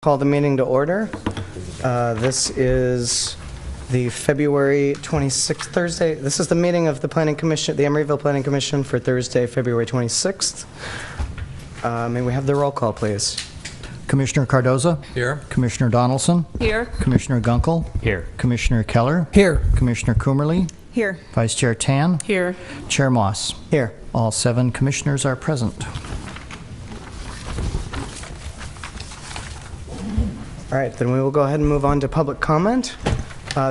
Call the meeting to order. This is the February 26th, Thursday. This is the meeting of the Planning Commission, the Emeryville Planning Commission for Thursday, February 26th. May we have the roll call, please? Commissioner Cardoza? Here. Commissioner Donaldson? Here. Commissioner Gunkel? Here. Commissioner Keller? Here. Commissioner Coomerly? Here. Vice Chair Tan? Here. Chair Moss? Here. All 7 commissioners are present. All right, then we will go ahead and move on to public comment.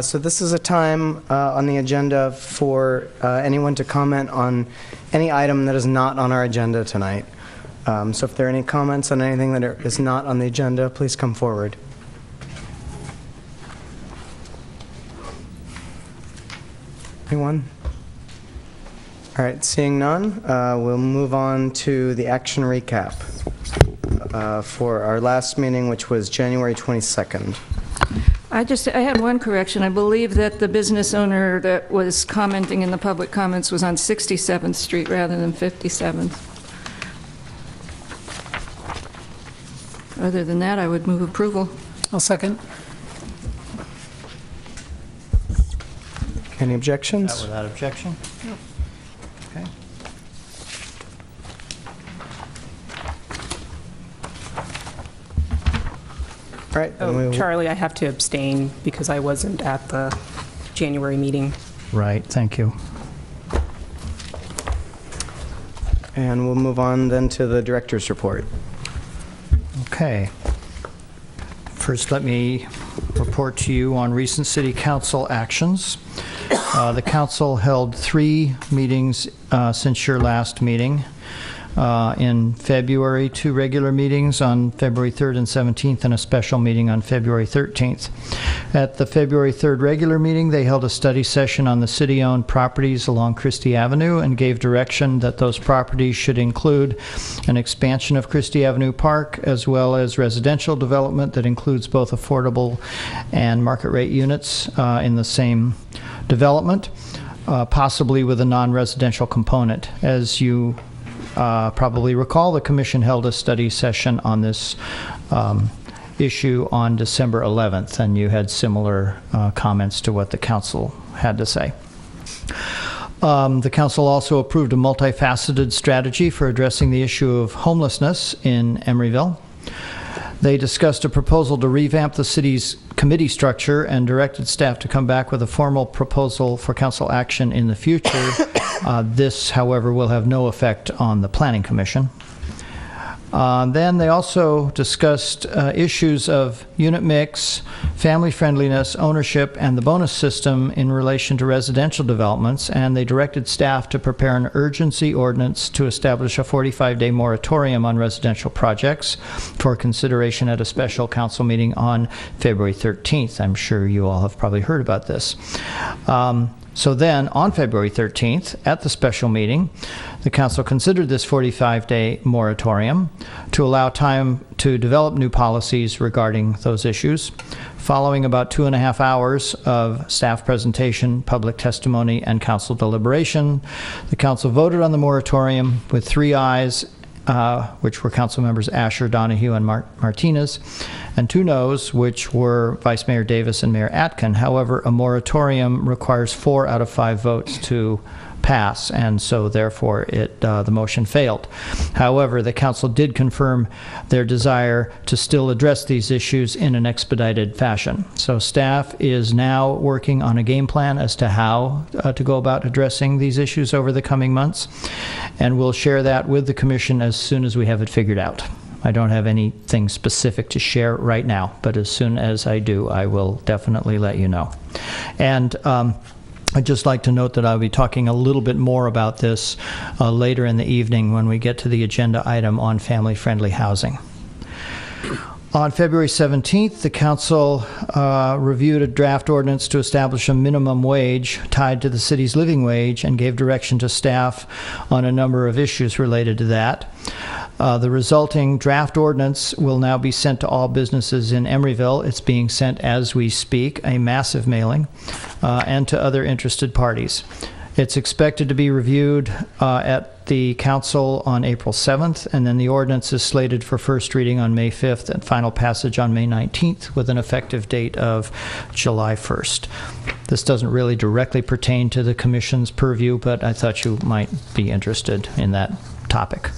So this is a time on the agenda for anyone to comment on any item that is not on our agenda tonight. So if there are any comments on anything that is not on the agenda, please come forward. Anyone? All right, seeing none, we'll move on to the action recap for our last meeting, which was January 22nd. I had one correction. I believe that the business owner that was commenting in the public comments was on 67th Street rather than 57th. Other than that, I would move approval. I'll second. Any objections? Without objection? No. Okay. All right, then we will. Charlie, I have to abstain because I wasn't at the January meeting. Right, thank you. And we'll move on then to the director's report. Okay. First, let me report to you on recent City Council actions. The Council held 3 meetings since your last meeting. In February, 2 regular meetings on February 3rd and 17th, and a special meeting on February 13th. At the February 3rd regular meeting, they held a study session on the city-owned properties along Christie Avenue and gave direction that those properties should include an expansion of Christie Avenue Park, as well as residential development that includes both affordable and market rate units in the same development, possibly with a non-residential component. As you probably recall, the Commission held a study session on this issue on December 11th, and you had similar comments to what the Council had to say. The Council also approved a multifaceted strategy for addressing the issue of homelessness in Emeryville. They discussed a proposal to revamp the city's committee structure and directed staff to come back with a formal proposal for council action in the future. This, however, will have no effect on the Planning Commission. Then they also discussed issues of unit mix, family friendliness, ownership, and the bonus system in relation to residential developments, and they directed staff to prepare an urgency ordinance to establish a 45-day moratorium on residential projects for consideration at a special council meeting on February 13th. I'm sure you all have probably heard about this. So then, on February 13th, at the special meeting, the Council considered this 45-day moratorium to allow time to develop new policies regarding those issues. Following about 2.5 hours of staff presentation, public testimony, and Council deliberation, the Council voted on the moratorium with 3 ayes, which were Council members Asher, Donahue, and Martinez, and 2 noes, which were Vice Mayor Davis and Mayor Atkin. However, a moratorium requires 4 out of 5 votes to pass, and so therefore the motion failed. However, the Council did confirm their desire to still address these issues in an expedited fashion. So staff is now working on a game plan as to how to go about addressing these issues over the coming months, and we'll share that with the Commission as soon as we have it figured out. I don't have anything specific to share right now, but as soon as I do, I will definitely let you know. And I'd just like to note that I'll be talking a little bit more about this later in the evening when we get to the agenda item on family-friendly housing. On February 17th, the Council reviewed a draft ordinance to establish a minimum wage tied to the city's living wage and gave direction to staff on a number of issues related to that. The resulting draft ordinance will now be sent to all businesses in Emeryville. It's being sent as we speak, a massive mailing, and to other interested parties. It's expected to be reviewed at the council on April 7th, and then the ordinance is slated for first reading on May 5th and final passage on May 19th with an effective date of July 1st. This doesn't really directly pertain to the commission's purview, but I thought you might be interested in that topic.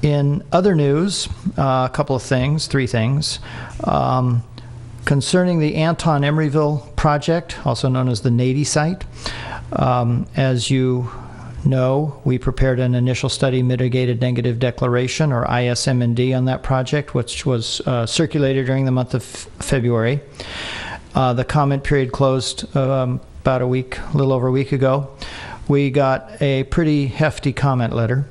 In other news, a couple of things, three things. Concerning the Anton Emeryville project, also known as the Nady site, as you know, we prepared an initial study mitigated negative declaration, or ISMND, on that project, which was circulated during the month of February. The comment period closed about a little over a week ago. We got a pretty hefty comment letter,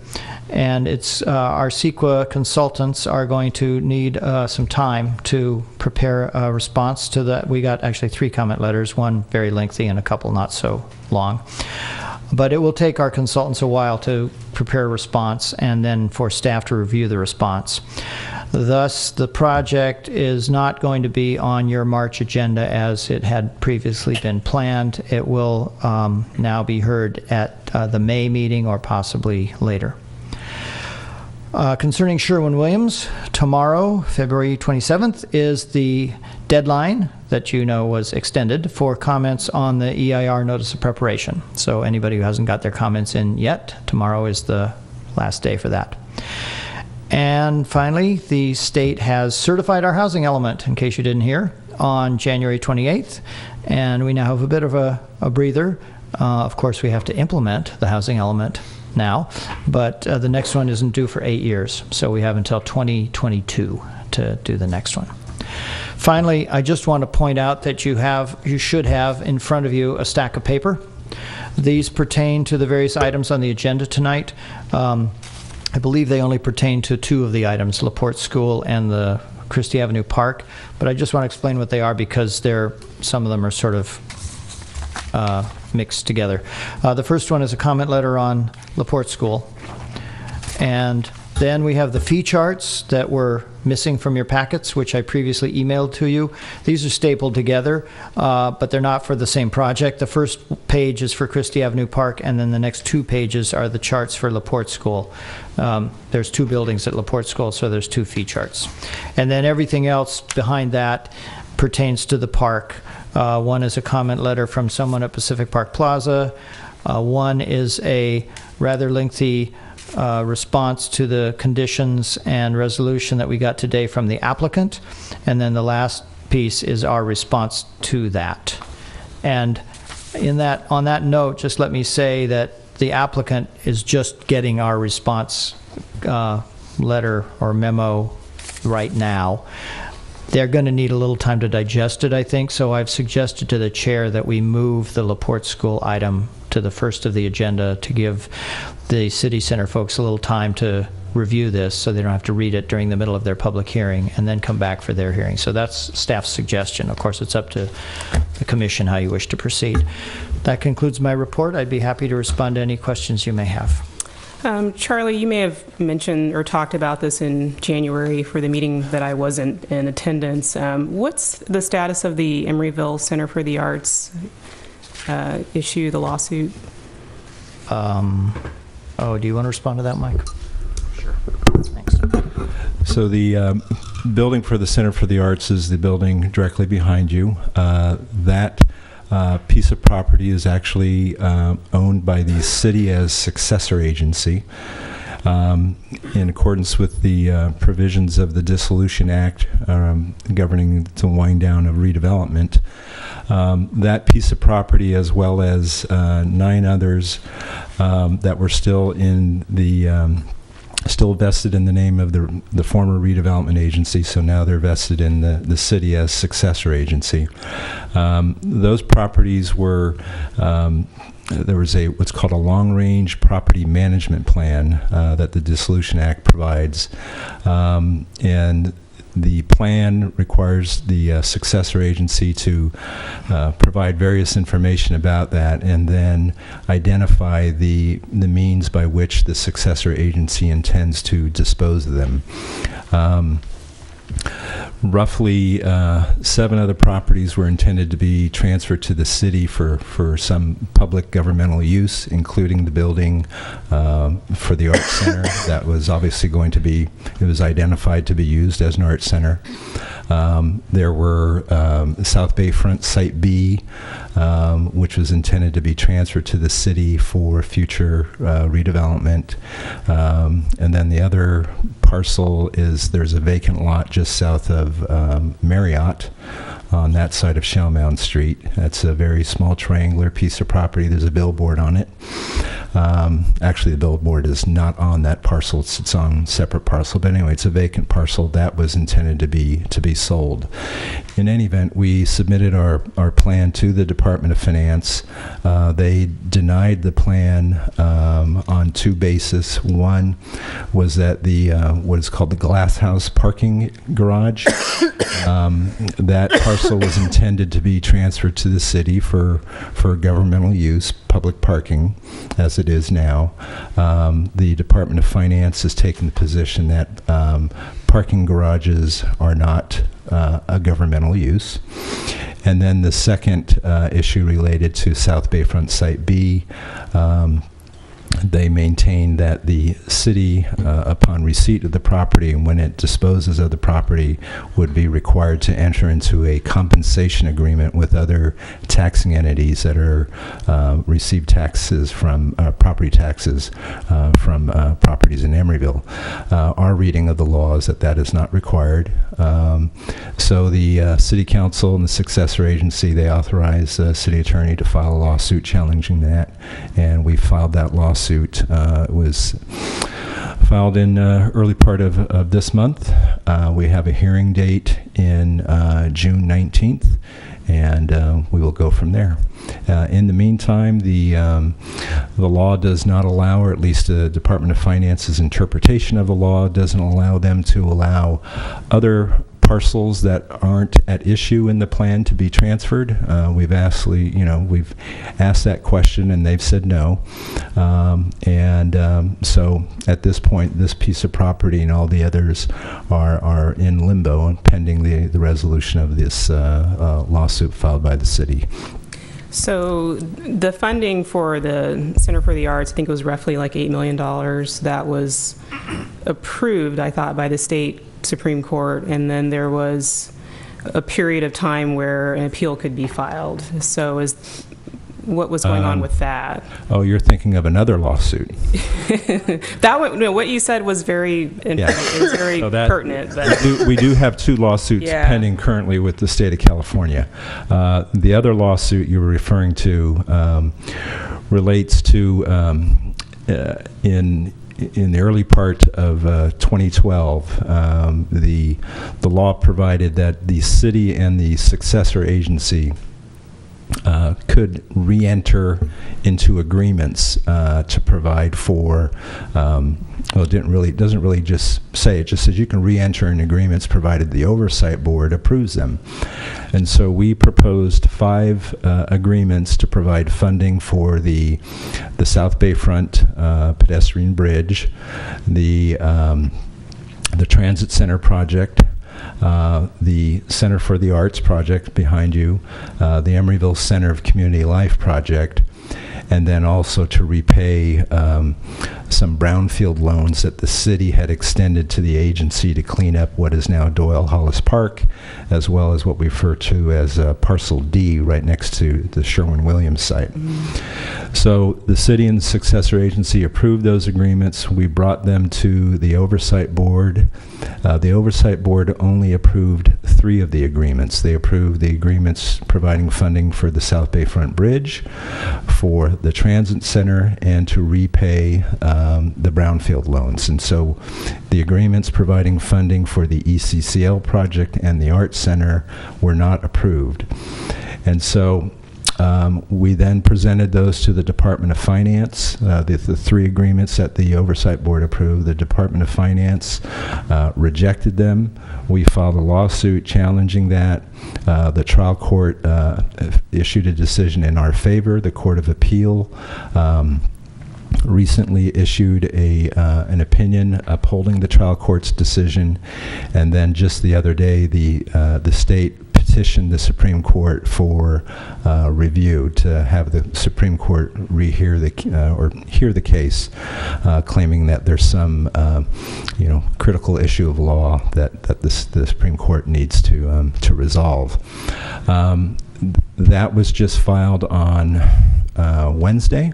and it's our CEQA consultants are going to need some time to prepare a response to that. We got actually 3 comment letters, one very lengthy and a couple not so long. But it will take our consultants a while to prepare a response and then for staff to review the response. Thus, the project is not going to be on your March agenda as it had previously been planned. It will now be heard at the May meeting or possibly later. Concerning Sherwin-Williams, tomorrow, February 27th, is the deadline that you know was extended for comments on the EIR notice of preparation. So anybody who hasn't got their comments in yet, tomorrow is the last day for that. And finally, the state has certified our housing element, in case you didn't hear, on January 28th. And we now have a bit of a breather. Of course, we have to implement the housing element now, but the next one isn't due for 8 years. So we have until 2022 to do the next one. Finally, I just want to point out that you should have in front of you a stack of paper. These pertain to the various items on the agenda tonight. I believe they only pertain to 2 of the items, LaPorte School and the Christie Avenue Park, but I just want to explain what they are because some of them are sort of mixed together. The first one is a comment letter on LaPorte School, and then we have the fee charts that were missing from your packets, which I previously emailed to you. These are stapled together, but they're not for the same project. The first page is for Christie Avenue Park, and then the next 2 pages are the charts for LaPorte School. There's 2 buildings at LaPorte School, so there's 2 fee charts. And then everything else behind that pertains to the park. One is a comment letter from someone at Pacific Park Plaza. One is a rather lengthy response to the conditions and resolution that we got today from the applicant. And then the last piece is our response to that. And on that note, just let me say that the applicant is just getting our response letter or memo right now. They're going to need a little time to digest it, I think, so I've suggested to the chair that we move the LaPorte School item to the first of the agenda to give the City Center folks a little time to review this so they don't have to read it during the middle of their public hearing and then come back for their hearing. So that's staff's suggestion. Of course, it's up to the commission how you wish to proceed. That concludes my report. I'd be happy to respond to any questions you may have. Charlie, you may have mentioned or talked about this in January for the meeting that I wasn't in attendance. What's the status of the Emeryville Center for the Arts issue, the lawsuit? Do you want to respond to that, Mike? Sure. Thanks. So the building for the Center for the Arts is the building directly behind you. That piece of property is actually owned by the city as successor agency. In accordance with the provisions of the Dissolution Act governing the wind down of redevelopment, that piece of property, as well as 9 others that were still vested in the name of the former redevelopment agency, so now they're vested in the city as successor agency. Those properties were, there was what's called a long-range property management plan that the Dissolution Act provides, and the plan requires the successor agency to provide various information about that and then identify the means by which the successor agency intends to dispose of them. roughly 7 other properties were intended to be transferred to the city for some public governmental use, including the building for the Arts Center. That was obviously going to be, it was identified to be used as an Arts Center. There were South Bayfront Site B, which was intended to be transferred to the city for future redevelopment. And then the other parcel is there's a vacant lot just south of Marriott on that side of Shell Mound Street. That's a very small triangular piece of property. There's a billboard on it. Actually, the billboard is not on that parcel. It's its own separate parcel. But anyway, it's a vacant parcel that was intended to be sold. In any event, we submitted our plan to the Department of Finance. They denied the plan on 2 bases. One was that the what is called the Glass House parking garage. That parcel was intended to be transferred to the city for governmental use, public parking, as it is now. The Department of Finance has taken the position that parking garages are not a governmental use. And then the second issue related to South Bayfront Site B, they maintain that the city, upon receipt of the property and when it disposes of the property, would be required to enter into a compensation agreement with other taxing entities that are receive taxes from property taxes from properties in Emeryville. Our reading of the law is that that is not required. So the City Council and the successor agency, they authorized the City Attorney to file a lawsuit challenging that, and we filed that lawsuit. It was filed in early part of this month. We have a hearing date in June 19th, and we will go from there. In the meantime, the law does not allow, or at least the Department of Finance's interpretation of the law doesn't allow them to allow other parcels that aren't at issue in the plan to be transferred. We've asked that question, and they've said no. So at this point, this piece of property and all the others are in limbo and pending the resolution of this lawsuit filed by the city. So the funding for the Center for the Arts, I think it was roughly like $8 million that was approved, I thought, by the state Supreme Court, and then there was a period of time where an appeal could be filed. So what was going on with that? Oh, you're thinking of another lawsuit. That one, no, what you said was very, it was very pertinent. We do have 2 lawsuits pending currently with the state of California. The other lawsuit you were referring to relates to in the early part of 2012, the law provided that the city and the successor agency could re-enter into agreements to provide for, it doesn't really just say, it just says you can re-enter in agreements provided the oversight board approves them. And so we proposed 5 agreements to provide funding for the South Bayfront pedestrian bridge, the Transit Center project, the Center for the Arts project behind you, the Emeryville Center of Community Life project, and then also to repay some brownfield loans that the city had extended to the agency to clean up what is now Doyle Hollis Park, as well as what we refer to as Parcel D right next to the Sherwin-Williams site. So the city and the successor agency approved those agreements. We brought them to the oversight board. The oversight board only approved 3 of the agreements. They approved the agreements providing funding for the South Bayfront Bridge, for the Transit Center, and to repay the brownfield loans. And so the agreements providing funding for the ECCL project and the Arts Center were not approved. And so we then presented those to the Department of Finance, the 3 agreements that the Oversight Board approved. The Department of Finance rejected them. We filed a lawsuit challenging that. The trial court issued a decision in our favor. The Court of Appeal recently issued an opinion upholding the trial court's decision, and then just the other day, the state petitioned the Supreme Court for review to have the Supreme Court hear the case, claiming that there's some critical issue of law that the Supreme Court needs to resolve. That was just filed on Wednesday.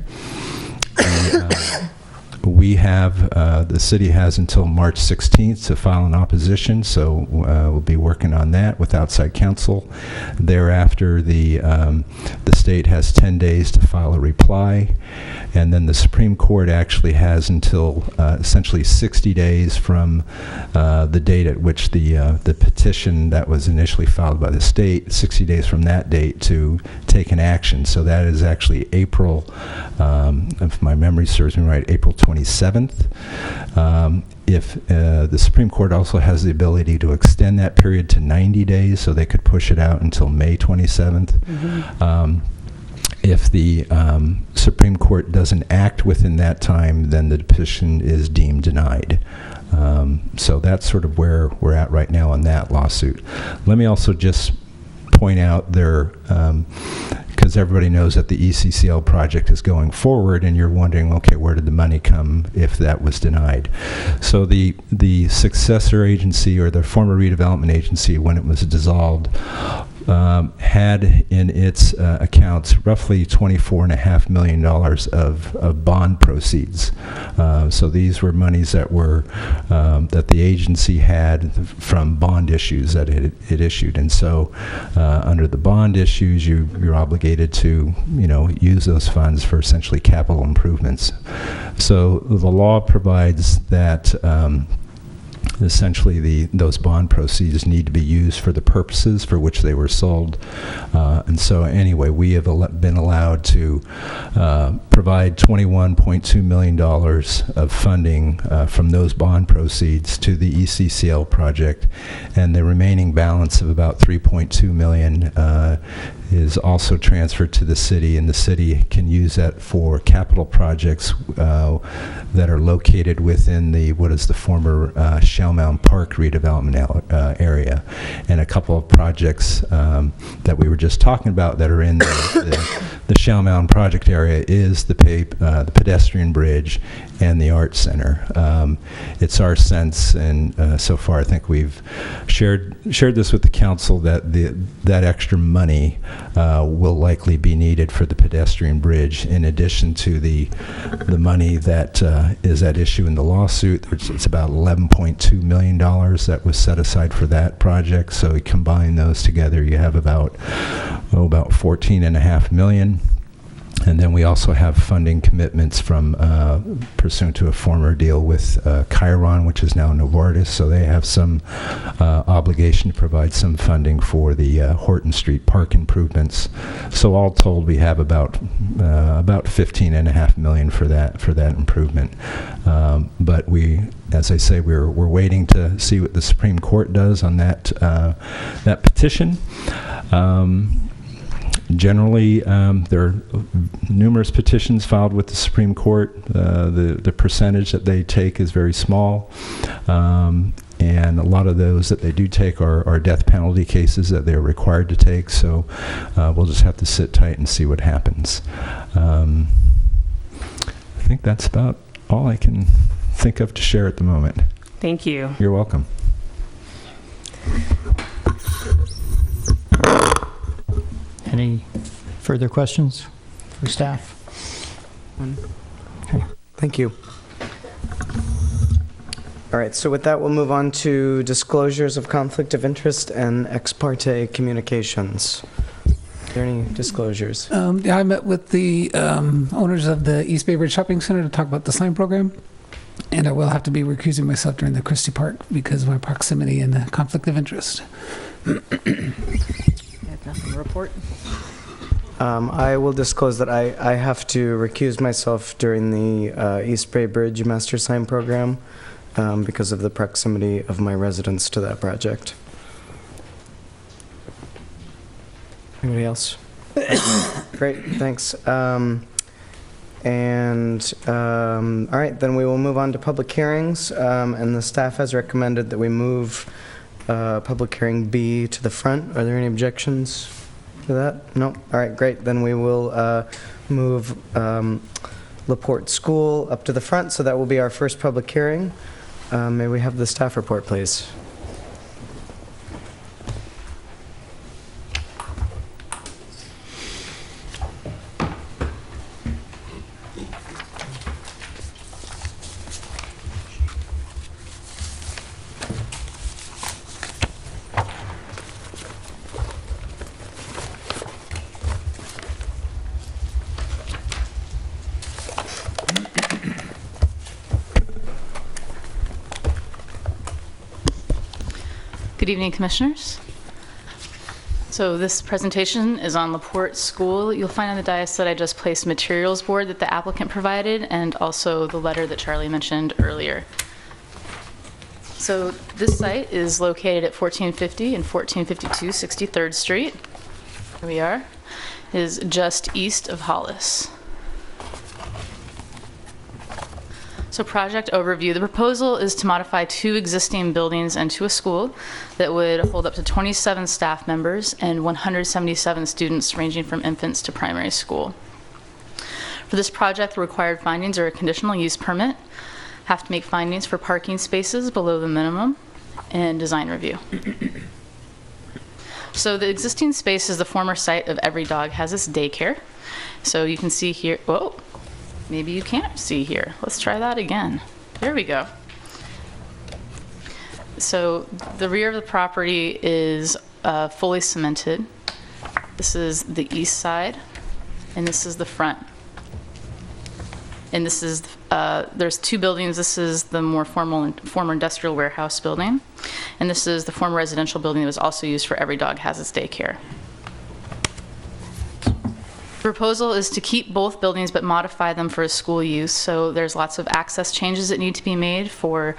We have, the city has until March 16th to file an opposition, so we'll be working on that with outside counsel. Thereafter, the state has 10 days to file a reply, and then the Supreme Court actually has until essentially 60 days from the date at which the petition that was initially filed by the state, 60 days from that date to take an action. So that is actually April, if my memory serves me right, April 27th. If the Supreme Court also has the ability to extend that period to 90 days, so they could push it out until May 27th. Mm-hmm. If the Supreme Court doesn't act within that time, then the petition is deemed denied. So that's sort of where we're at right now on that lawsuit. Let me also just point out there, because everybody knows that the ECCL project is going forward, and you're wondering, okay, where did the money come if that was denied? So the successor agency, or the former redevelopment agency, when it was dissolved, had in its accounts roughly $24.5 million of bond proceeds. So these were monies that were that the agency had from bond issues that it issued, and so under the bond issues, you're obligated to use those funds for essentially capital improvements. So the law provides that. Essentially, those bond proceeds need to be used for the purposes for which they were sold. And so anyway, we have been allowed to provide $21.2 million of funding from those bond proceeds to the ECCL project, and the remaining balance of about $3.2 million is also transferred to the city, and the city can use that for capital projects that are located within what is the former Shell Mound Park redevelopment area, and a couple of projects that we were just talking about that are in the Shell Mound project area is the pedestrian bridge and the Arts Center. It's our sense, and so far I think we've shared this with the council, that that extra money will likely be needed for the pedestrian bridge, in addition to the money that is at issue in the lawsuit. It's about $11.2 million that was set aside for that project. So you combine those together, you have about $14.5 million. And then we also have funding commitments from pursuant to a former deal with Chiron, which is now Novartis. So they have some obligation to provide some funding for the Horton Street Park improvements. So all told, we have about $15.5 million for that improvement. But we, as I say, we're waiting to see what the Supreme Court does on that petition. Generally, there are numerous petitions filed with the Supreme Court. The percentage that they take is very small, and a lot of those that they do take are death penalty cases that they're required to take. So we'll just have to sit tight and see what happens. I think that's about all I can think of to share at the moment. Thank you. You're welcome. Any further questions for staff? Okay, thank you. All right, so with that, we'll move on to disclosures of conflict of interest and ex parte communications. Are there any disclosures? Yeah, I met with the owners of the East Bay Bridge Shopping Center to talk about the sign program, and I will have to be recusing myself during the Christie Park because of my proximity and the conflict of interest. Nothing to report. I will disclose that I have to recuse myself during the East Bay Bridge Master Sign Program because of the proximity of my residence to that project. Anybody else? Great, thanks. All right, then we will move on to public hearings. And the staff has recommended that we move public hearing B to the front. Are there any objections to that? No? All right, great. Then we will move LaPorte School up to the front, so that will be our first public hearing. May we have the staff report, please? Good evening, Commissioners. So this presentation is on LaPorte School. You'll find on the dais that I just placed materials board that the applicant provided and also the letter that Charlie mentioned earlier. So this site is located at 1450 and 1452 63rd Street. Here we are. It is just east of Hollis. So project overview. The proposal is to modify 2 existing buildings and to a school that would hold up to 27 staff members and 177 students ranging from infants to primary school. For this project, the required findings are a conditional use permit, have to make findings for parking spaces below the minimum, and design review. So the existing space is the former site of Every Dog Has Its Daycare. So you can see here, whoa. Maybe you can't see here. Let's try that again. There we go. So the rear of the property is fully cemented. This is the east side, and this is the front. And this is, there's 2 buildings. This is the more former industrial warehouse building. And this is the former residential building that was also used for Every Dog Has Its Daycare. The proposal is to keep both buildings but modify them for a school use. So there's lots of access changes that need to be made for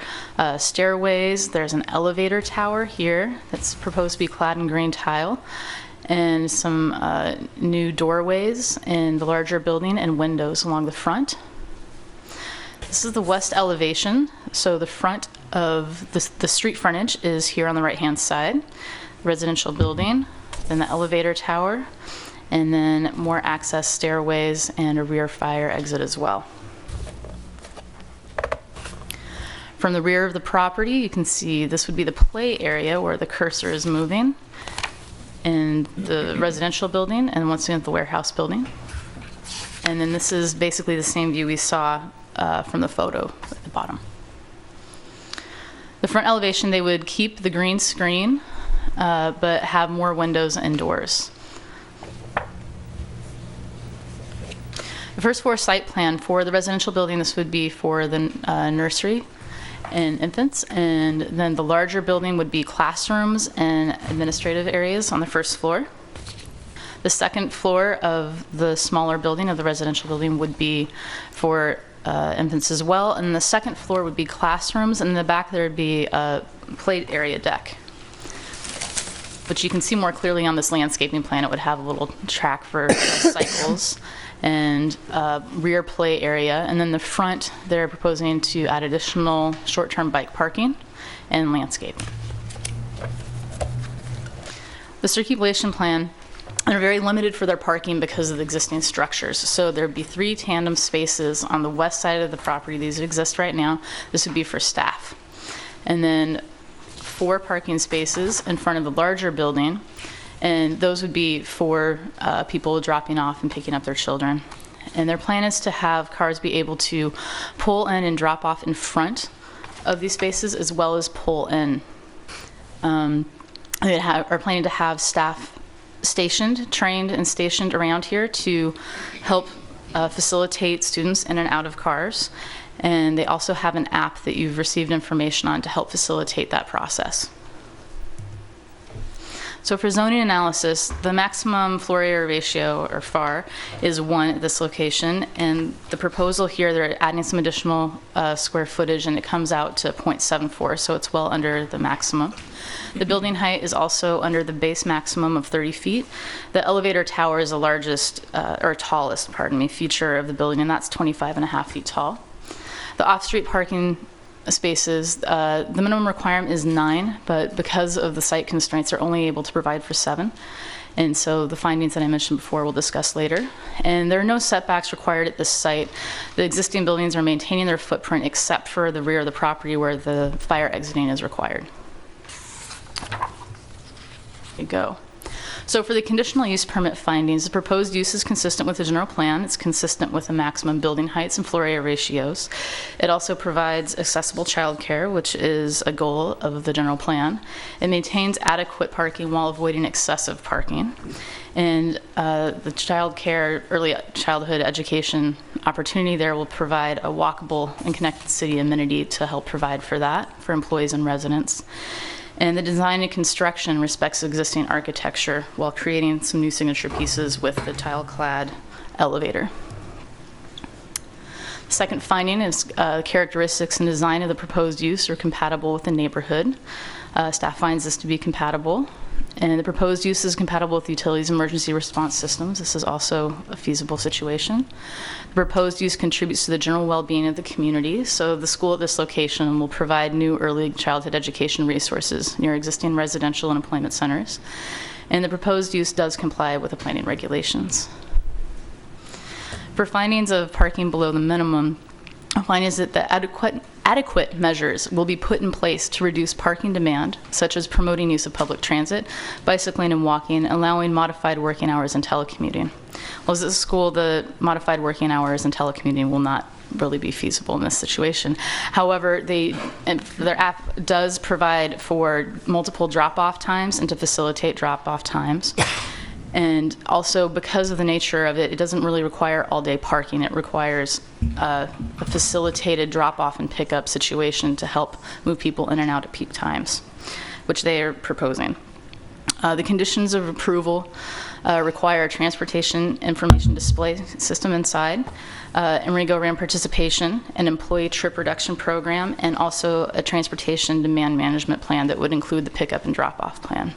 stairways. There's an elevator tower here that's proposed to be clad in green tile, and some new doorways in the larger building and windows along the front. This is the west elevation. So the front of the street frontage is here on the right-hand side, residential building, then the elevator tower, and then more access stairways and a rear fire exit as well. From the rear of the property, you can see this would be the play area where the cursor is moving, and the residential building, and once again the warehouse building. And then this is basically the same view we saw from the photo at the bottom. The front elevation, they would keep the green screen, but have more windows and doors. The first floor site plan for the residential building, this would be for the nursery and infants, and then the larger building would be classrooms and administrative areas on the first floor. The second floor of the smaller building, of the residential building, would be for infants as well, and the second floor would be classrooms, and in the back there would be a play area deck, which you can see more clearly on this landscaping plan. It would have a little track for cycles and rear play area. And then the front, they're proposing to add additional short-term bike parking and landscape. The circulation plan, they're very limited for their parking because of the existing structures. So there'd be 3 tandem spaces on the west side of the property. These exist right now. This would be for staff. And then 4 parking spaces in front of the larger building, and those would be for people dropping off and picking up their children. And their plan is to have cars be able to pull in and drop off in front of these spaces, as well as pull in. They are planning to have staff trained and stationed around here to help facilitate students in and out of cars. And they also have an app that you've received information on to help facilitate that process. So for zoning analysis, the maximum floor area ratio, or FAR, is 1 at this location, and the proposal here, they're adding some additional square footage, and it comes out to 0.74, so it's well under the maximum. The building height is also under the base maximum of 30 feet. The elevator tower is the largest, or tallest, pardon me, feature of the building, and that's 25.5 feet tall. The off-street parking spaces, the minimum requirement is 9, but because of the site constraints, they're only able to provide for 7. And so the findings that I mentioned before we'll discuss later. And there are no setbacks required at this site. The existing buildings are maintaining their footprint except for the rear of the property where the fire exiting is required. There you go. So for the conditional use permit findings, the proposed use is consistent with the general plan. It's consistent with the maximum building heights and floor area ratios. It also provides accessible childcare, which is a goal of the general plan. It maintains adequate parking while avoiding excessive parking. And the childcare, early childhood education opportunity there will provide a walkable and connected city amenity to help provide for that, for employees and residents. And the design and construction respects existing architecture while creating some new signature pieces with the tile-clad elevator. The second finding is characteristics and design of the proposed use are compatible with the neighborhood. Staff finds this to be compatible. And the proposed use is compatible with the utilities emergency response systems. This is also a feasible situation. The proposed use contributes to the general well-being of the community. So the school at this location will provide new early childhood education resources near existing residential and employment centers. And the proposed use does comply with the planning regulations. For findings of parking below the minimum, findings that the adequate measures will be put in place to reduce parking demand, such as promoting use of public transit, bicycling and walking, allowing modified working hours and telecommuting. Well, as a school, the modified working hours and telecommuting will not really be feasible in this situation. However, their app does provide for multiple drop-off times and to facilitate drop-off times. And also, because of the nature of it, it doesn't really require all-day parking. It requires a facilitated drop-off and pickup situation to help move people in and out at peak times, which they are proposing. The conditions of approval require a transportation information display system inside, Emeryville RAM participation, an employee trip reduction program, and also a transportation demand management plan that would include the pickup and drop-off plan.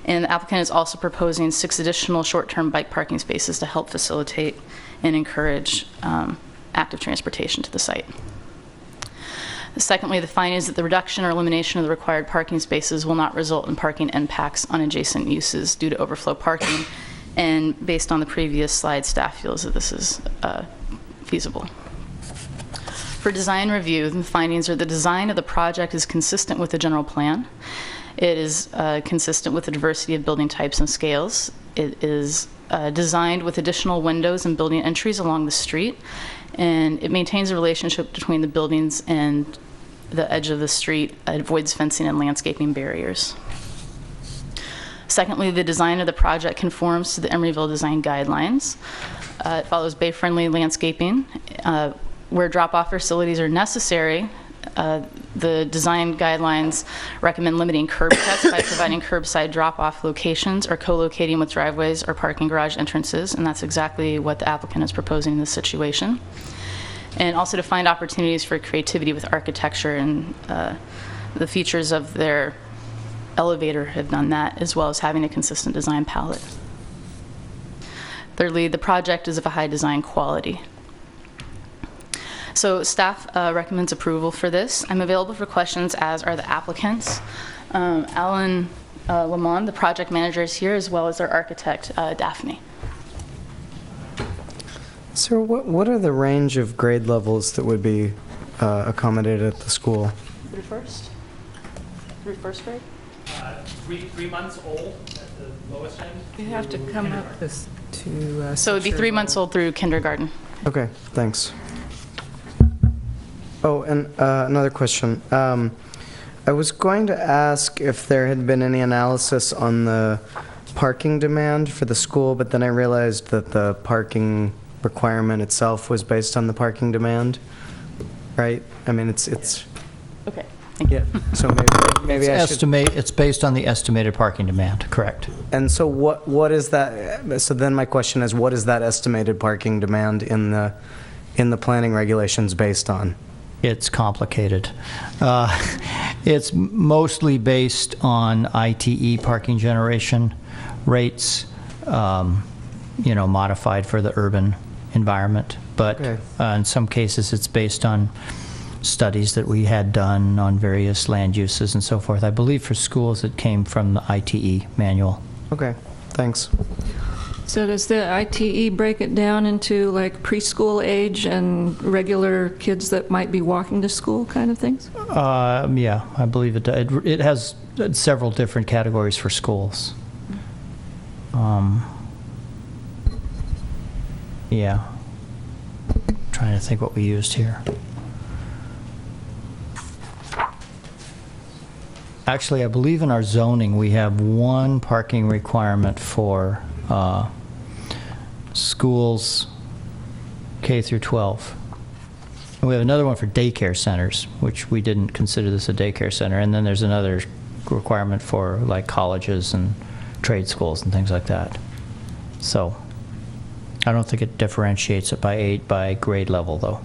And the applicant is also proposing 6 additional short-term bike parking spaces to help facilitate and encourage active transportation to the site. Secondly, the finding is that the reduction or elimination of the required parking spaces will not result in parking impacts on adjacent uses due to overflow parking. And based on the previous slide, staff feels that this is feasible. For design review, the findings are the design of the project is consistent with the general plan. It is consistent with the diversity of building types and scales. It is designed with additional windows and building entries along the street, and it maintains a relationship between the buildings and the edge of the street. It avoids fencing and landscaping barriers. Secondly, the design of the project conforms to the Emeryville design guidelines. It follows bay-friendly landscaping. Where drop-off facilities are necessary, the design guidelines recommend limiting curb cuts by providing curbside drop-off locations or co-locating with driveways or parking garage entrances, and that's exactly what the applicant is proposing in this situation. And also to find opportunities for creativity with architecture, and the features of their elevator have done that, as well as having a consistent design palette. Thirdly, the project is of a high design quality. So staff recommends approval for this. I'm available for questions, as are the applicants. Alan Lamond, the project manager, is here, as well as our architect, Daphne. Sir, what are the range of grade levels that would be accommodated at the school? Through first? Through first grade? 3 months old at the lowest end. You have to come up to So it would be 3 months old through kindergarten. Okay, thanks. Oh, and another question. I was going to ask if there had been any analysis on the parking demand for the school, but then I realized that the parking requirement itself was based on the parking demand, right? I mean, it's Okay. Yeah, so maybe I should... It's based on the estimated parking demand, correct? And so what is that, so then my question is, what is that estimated parking demand in the planning regulations based on? It's complicated. It's mostly based on ITE parking generation rates, modified for the urban environment. But Okay. in some cases, it's based on studies that we had done on various land uses and so forth. I believe for schools, it came from the ITE manual. Okay, thanks. So does the ITE break it down into like preschool age and regular kids that might be walking to school kind of things? Yeah, I believe it does. It has several different categories for schools. Yeah. Trying to think what we used here. Actually, I believe in our zoning, we have one parking requirement for schools K through 12. And we have another one for daycare centers, which we didn't consider this a daycare center. And then there's another requirement for like colleges and trade schools and things like that. So I don't think it differentiates it by grade level, though.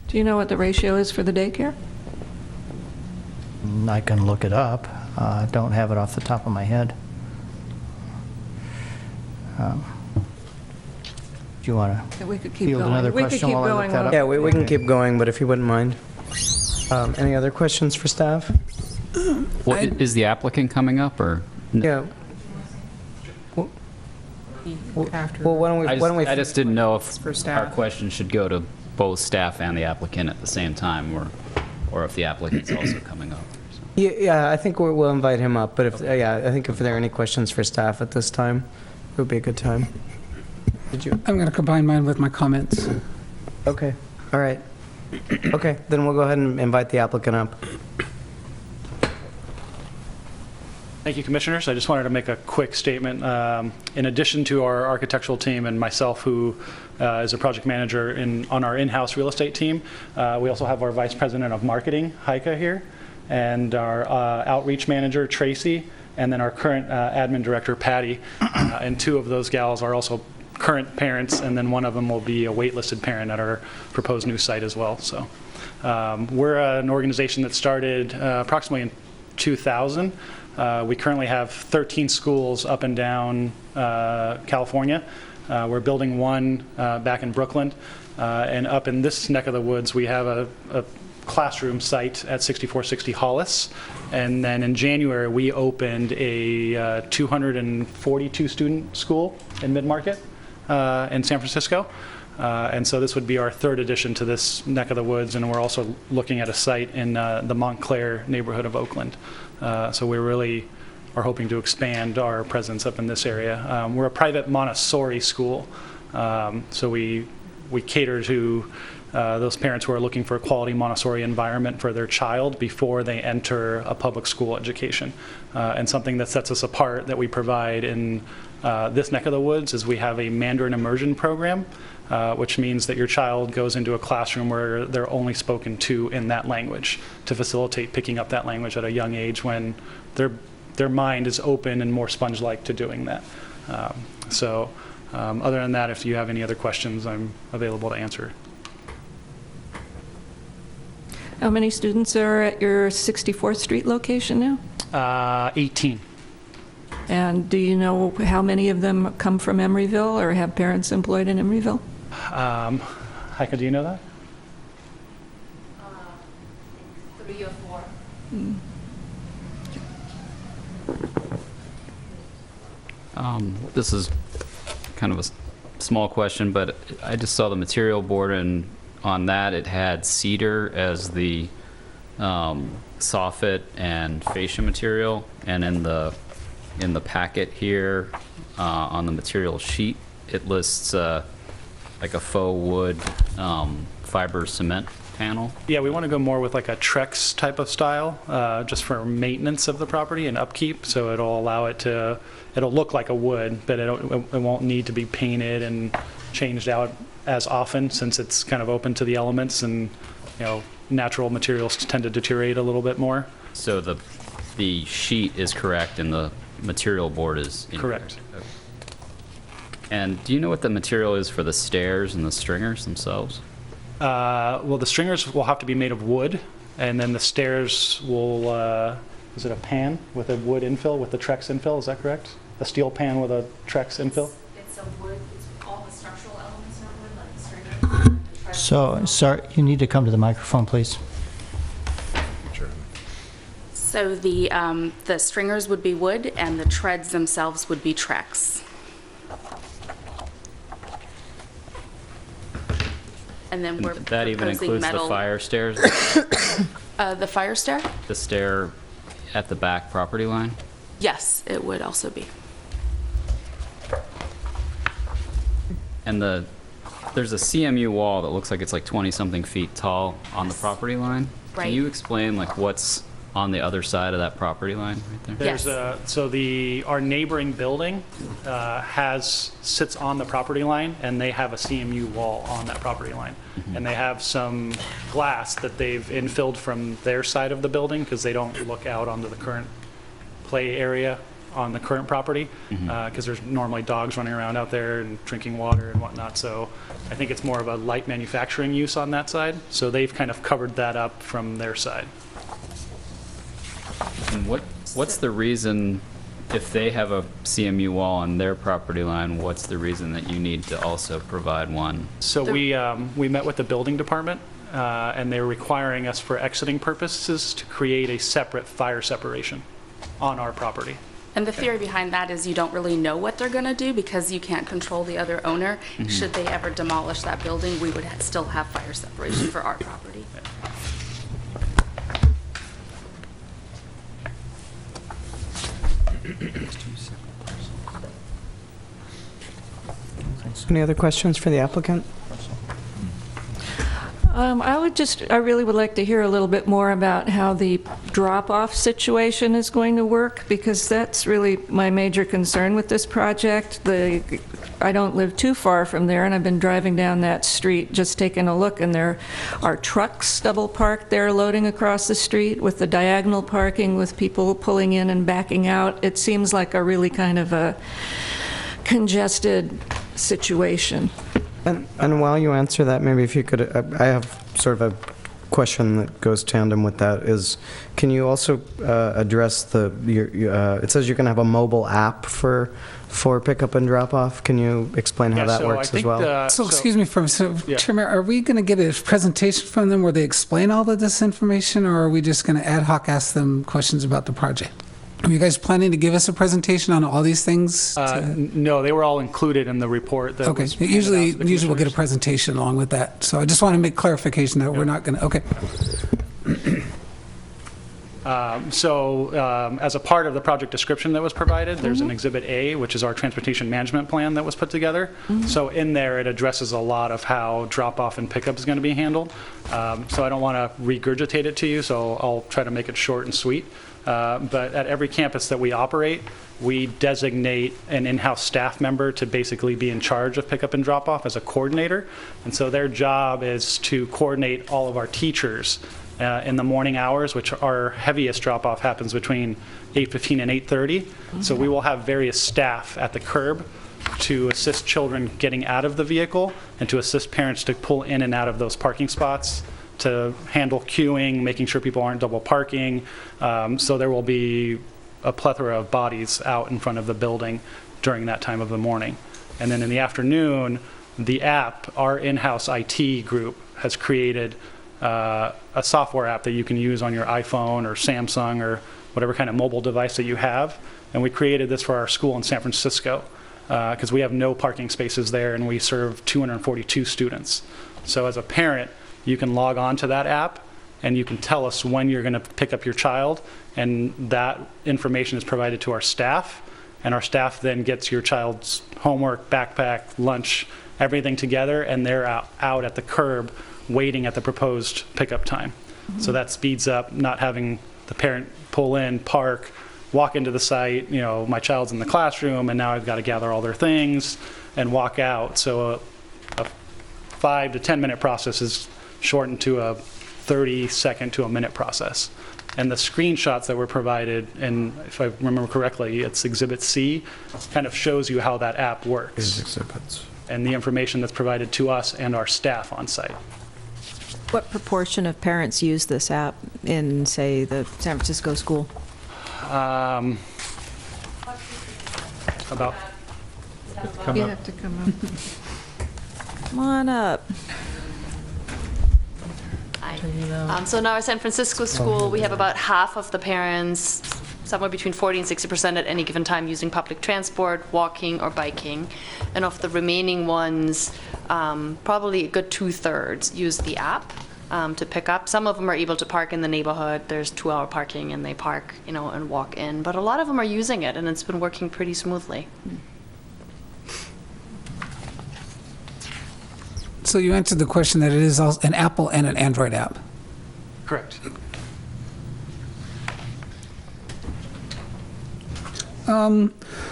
Do you know what the ratio is for the daycare? I can look it up. Don't have it off the top of my head. Do you want to We could keep field going. another We could question keep while I look going that while- up? Yeah, we can keep going, but if you wouldn't mind. Any other questions for staff? Is the applicant coming up, or? Yeah. After. Well, why don't we... I just didn't know if For staff. our question should go to both staff and the applicant at the same time, or if the applicant's also coming up. So. Yeah, I think we'll invite him up, but if, yeah, I think if there are any questions for staff at this time, it would be a good time. Did you? I'm going to combine mine with my comments. Okay, all right. Okay, then we'll go ahead and invite the applicant up. Thank you, Commissioners. I just wanted to make a quick statement. In addition to our architectural team and myself, who is a project manager on our in-house real estate team, we also have our Vice President of Marketing, Heike, here, and our outreach manager, Tracy, and then our current admin director, Patty. And two of those gals are also current parents, and then one of them will be a waitlisted parent at our proposed new site as well. So we're an organization that started approximately in 2000. We currently have 13 schools up and down California. We're building one back in Brooklyn. And up in this neck of the woods, we have a classroom site at 6460 Hollis. And then in January, we opened a 242 student school in Mid-Market in San Francisco. And so this would be our third addition to this neck of the woods, and we're also looking at a site in the Montclair neighborhood of Oakland. So we really are hoping to expand our presence up in this area. We're a private Montessori school, so we cater to those parents who are looking for a quality Montessori environment for their child before they enter a public school education. And something that sets us apart that we provide in this neck of the woods is we have a Mandarin immersion program, which means that your child goes into a classroom where they're only spoken to in that language to facilitate picking up that language at a young age when their mind is open and more sponge-like to doing that. Other than that, if you have any other questions, I'm available to answer. How many students are at your 64th Street location now? 18. And do you know how many of them come from Emeryville or have parents employed in Emeryville? Heike, do you know that? 3 or 4. This is kind of a small question, but I just saw the material board, and on that it had cedar as the soffit and fascia material, and in the packet here on the material sheet it lists like a faux wood fiber cement panel. Yeah, we want to go more with like a Trex type of style, just for maintenance of the property and upkeep. So it'll allow it to, it'll look like a wood, but it won't need to be painted and changed out as often since it's kind of open to the elements, and natural materials tend to deteriorate a little bit more. So the sheet is correct and the material board is incorrect. Correct. Okay. And do you know what the material is for the stairs and the stringers themselves? Well, the stringers will have to be made of wood, and then the stairs will, is it a pan with a wood infill, with the Trex infill, is that correct? A steel pan with a Trex infill? It's a wood, it's all the structural elements are wood, like the stringer. the Trex. So, sorry, you need to come to the microphone, please. So the stringers would be wood, and the treads themselves would be Trex. And then we're That even proposing includes metal. the fire stairs? The fire stair? The stair at the back property line? Yes, it would also be. And there's a CMU wall that looks like it's like 20-something feet tall on the property line. Right. Can you explain like what's on the other side of that property line right there? There's Yes. so our neighboring building sits on the property line, and they have a CMU wall on that property line. And they have some glass that they've infilled from their side of the building because they don't look out onto the current play area on the current property, because there's normally dogs running around out there and drinking water and whatnot. So I think it's more of a light manufacturing use on that side. So they've kind of covered that up from their side. And what's the reason, if they have a CMU wall on their property line, what's the reason that you need to also provide one? So we met with the building department, and they're requiring us for exiting purposes to create a separate fire separation on our property. And the theory behind that is you don't really know what they're going to do because you can't control the other owner. Should they ever demolish that building, we would still have fire separation for our property. Any other questions for the applicant? I really would like to hear a little bit more about how the drop-off situation is going to work, because that's really my major concern with this project. I don't live too far from there, and I've been driving down that street just taking a look, and there are trucks double parked there loading across the street with the diagonal parking with people pulling in and backing out. It seems like a really kind of a congested situation. And while you answer that, maybe if you could, I have sort of a question that goes tandem with that, is can you also address it says you're going to have a mobile app for pickup and drop-off. Can you explain how that works as well? So excuse me, Chairman, are we going to get a presentation from them where they explain all of this information, or are we just going to ad hoc ask them questions about the project? Are you guys planning to give us a presentation on all these things? No, they were all included in the report. That Okay. was handed out Usually to the we'll get a commissioners. presentation along with that. So I just want to make clarification that we're not going to, okay. As a part of the project description that was provided, there's an Exhibit A, which is our transportation management plan that was put together. So in there, it addresses a lot of how drop-off and pickup is going to be handled. So I don't want to regurgitate it to you, so I'll try to make it short and sweet. But at every campus that we operate, we designate an in-house staff member to basically be in charge of pickup and drop-off as a coordinator. And so their job is to coordinate all of our teachers in the morning hours, which our heaviest drop-off happens between 8:15 and 8:30. So we will have various staff at the curb to assist children getting out of the vehicle and to assist parents to pull in and out of those parking spots, to handle queuing, making sure people aren't double parking. So there will be a plethora of bodies out in front of the building during that time of the morning. And then in the afternoon, the app, our in-house IT group has created a software app that you can use on your iPhone or Samsung or whatever kind of mobile device that you have. And we created this for our school in San Francisco because we have no parking spaces there and we serve 242 students. So as a parent, you can log on to that app and you can tell us when you're going to pick up your child, and that information is provided to our staff, and our staff then gets your child's homework, backpack, lunch, everything together, and they're out at the curb waiting at the proposed pickup time. So that speeds up not having the parent pull in, park, walk into the site, my child's in the classroom and now I've got to gather all their things and walk out. So 5 to 10 minute process is shortened to a 30-second to a minute process. And the screenshots that were provided, and if I remember correctly, it's Exhibit C, kind of shows you how that app works. Exhibits. And the information that's provided to us and our staff on site. What proportion of parents use this app in, say, the San Francisco school? About You have to come up. Come on up. So in our San Francisco school, we have about half of the parents, somewhere between 40 and 60% at any given time, using public transport, walking, or biking. And of the remaining ones, probably a good 2/3 use the app to pick up. Some of them are able to park in the neighborhood. There's 2-hour parking, and they park, and walk in. But a lot of them are using it, and it's been working pretty smoothly. So you answered the question that it is also an Apple and an Android app. correct.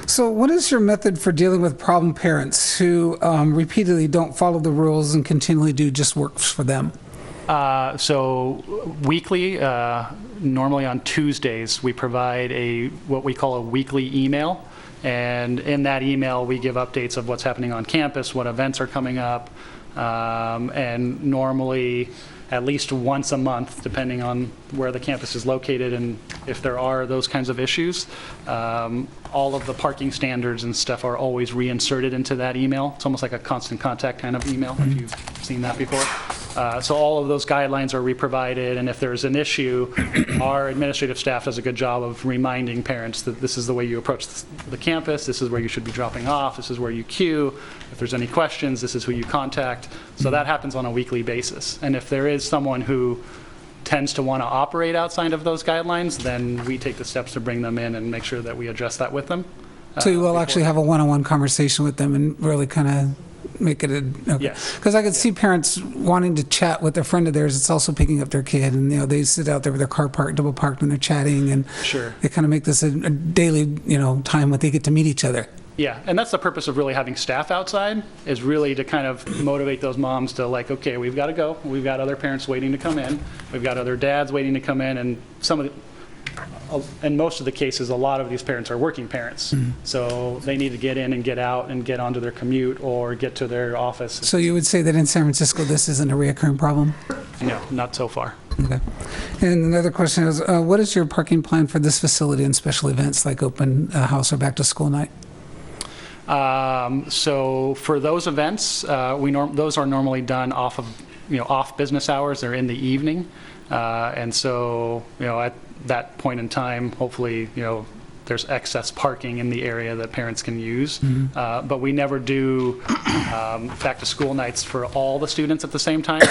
So what is your method for dealing with problem parents who repeatedly don't follow the rules and continually do just works for them? So weekly, normally on Tuesdays, we provide what we call a weekly email. And in that email, we give updates of what's happening on campus, what events are coming up, and normally at least once a month, depending on where the campus is located and if there are those kinds of issues. All of the parking standards and stuff are always reinserted into that email. It's almost like a constant contact kind of email, if you've seen that before. So all of those guidelines are re-provided, and if there's an issue, our administrative staff does a good job of reminding parents that this is the way you approach the campus, this is where you should be dropping off, this is where you queue. If there's any questions, this is who you contact. So that happens on a weekly basis. And if there is someone who tends to want to operate outside of those guidelines, then we take the steps to bring them in and make sure that we address that with them. So you will actually have a one-on-one conversation with them and really kind of make it a... Okay. Yes. Because I could see parents wanting to chat with a friend of theirs that's also picking up their kid, and they sit out there with their car parked, double parked, and they're chatting, and Sure. they kind of make this a daily, time when they get to meet each other. Yeah, and that's the purpose of really having staff outside, is really to kind of motivate those moms to like, okay, we've got to go. We've got other parents waiting to come in. We've got other dads waiting to come in, and in most of the cases, a lot of these parents are working parents. So they need to get in and get out and get onto their commute or get to their office. So you would say that in San Francisco, this isn't a reoccurring problem? No, not so far. Okay. And another question is, what is your parking plan for this facility and special events like open house or back to school night? So for those events, those are normally done off business hours. They're in the evening, and so at that point in time, hopefully there's excess parking in the area that parents can use. But we never do back to school nights for all the students at the same time.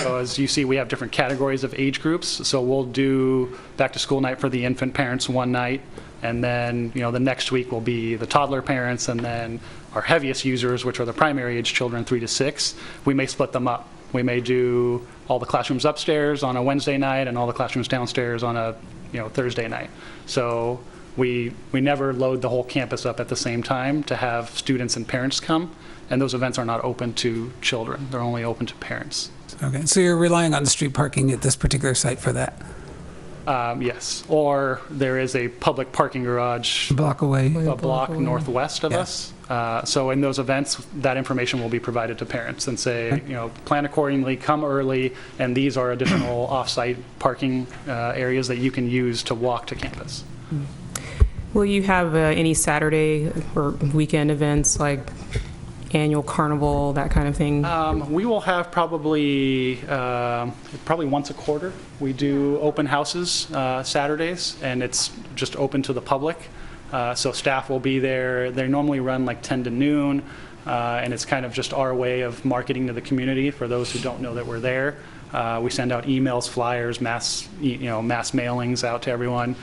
So as you see, we have different categories of age groups. So we'll do back to school night for the infant parents one night. And then, the next week will be the toddler parents, and then our heaviest users, which are the primary age children, 3 to 6. We may split them up. We may do all the classrooms upstairs on a Wednesday night and all the classrooms downstairs on a, Thursday night. So we never load the whole campus up at the same time to have students and parents come. And those events are not open to children. They're only open to parents. Okay, so you're relying on the street parking at this particular site for that? Yes, or there is a public parking garage A block away? a block northwest of us. So in those events, that information will be provided to parents and say, plan accordingly, come early, and these are additional off-site parking areas that you can use to walk to campus. Will you have any Saturday or weekend events like annual carnival, that kind of thing? We will have probably once a quarter. We do open houses Saturdays, and it's just open to the public. So staff will be there. They normally run like 10 to noon, and it's kind of just our way of marketing to the community for those who don't know that we're there. We send out emails, flyers, mass mailings out to everyone,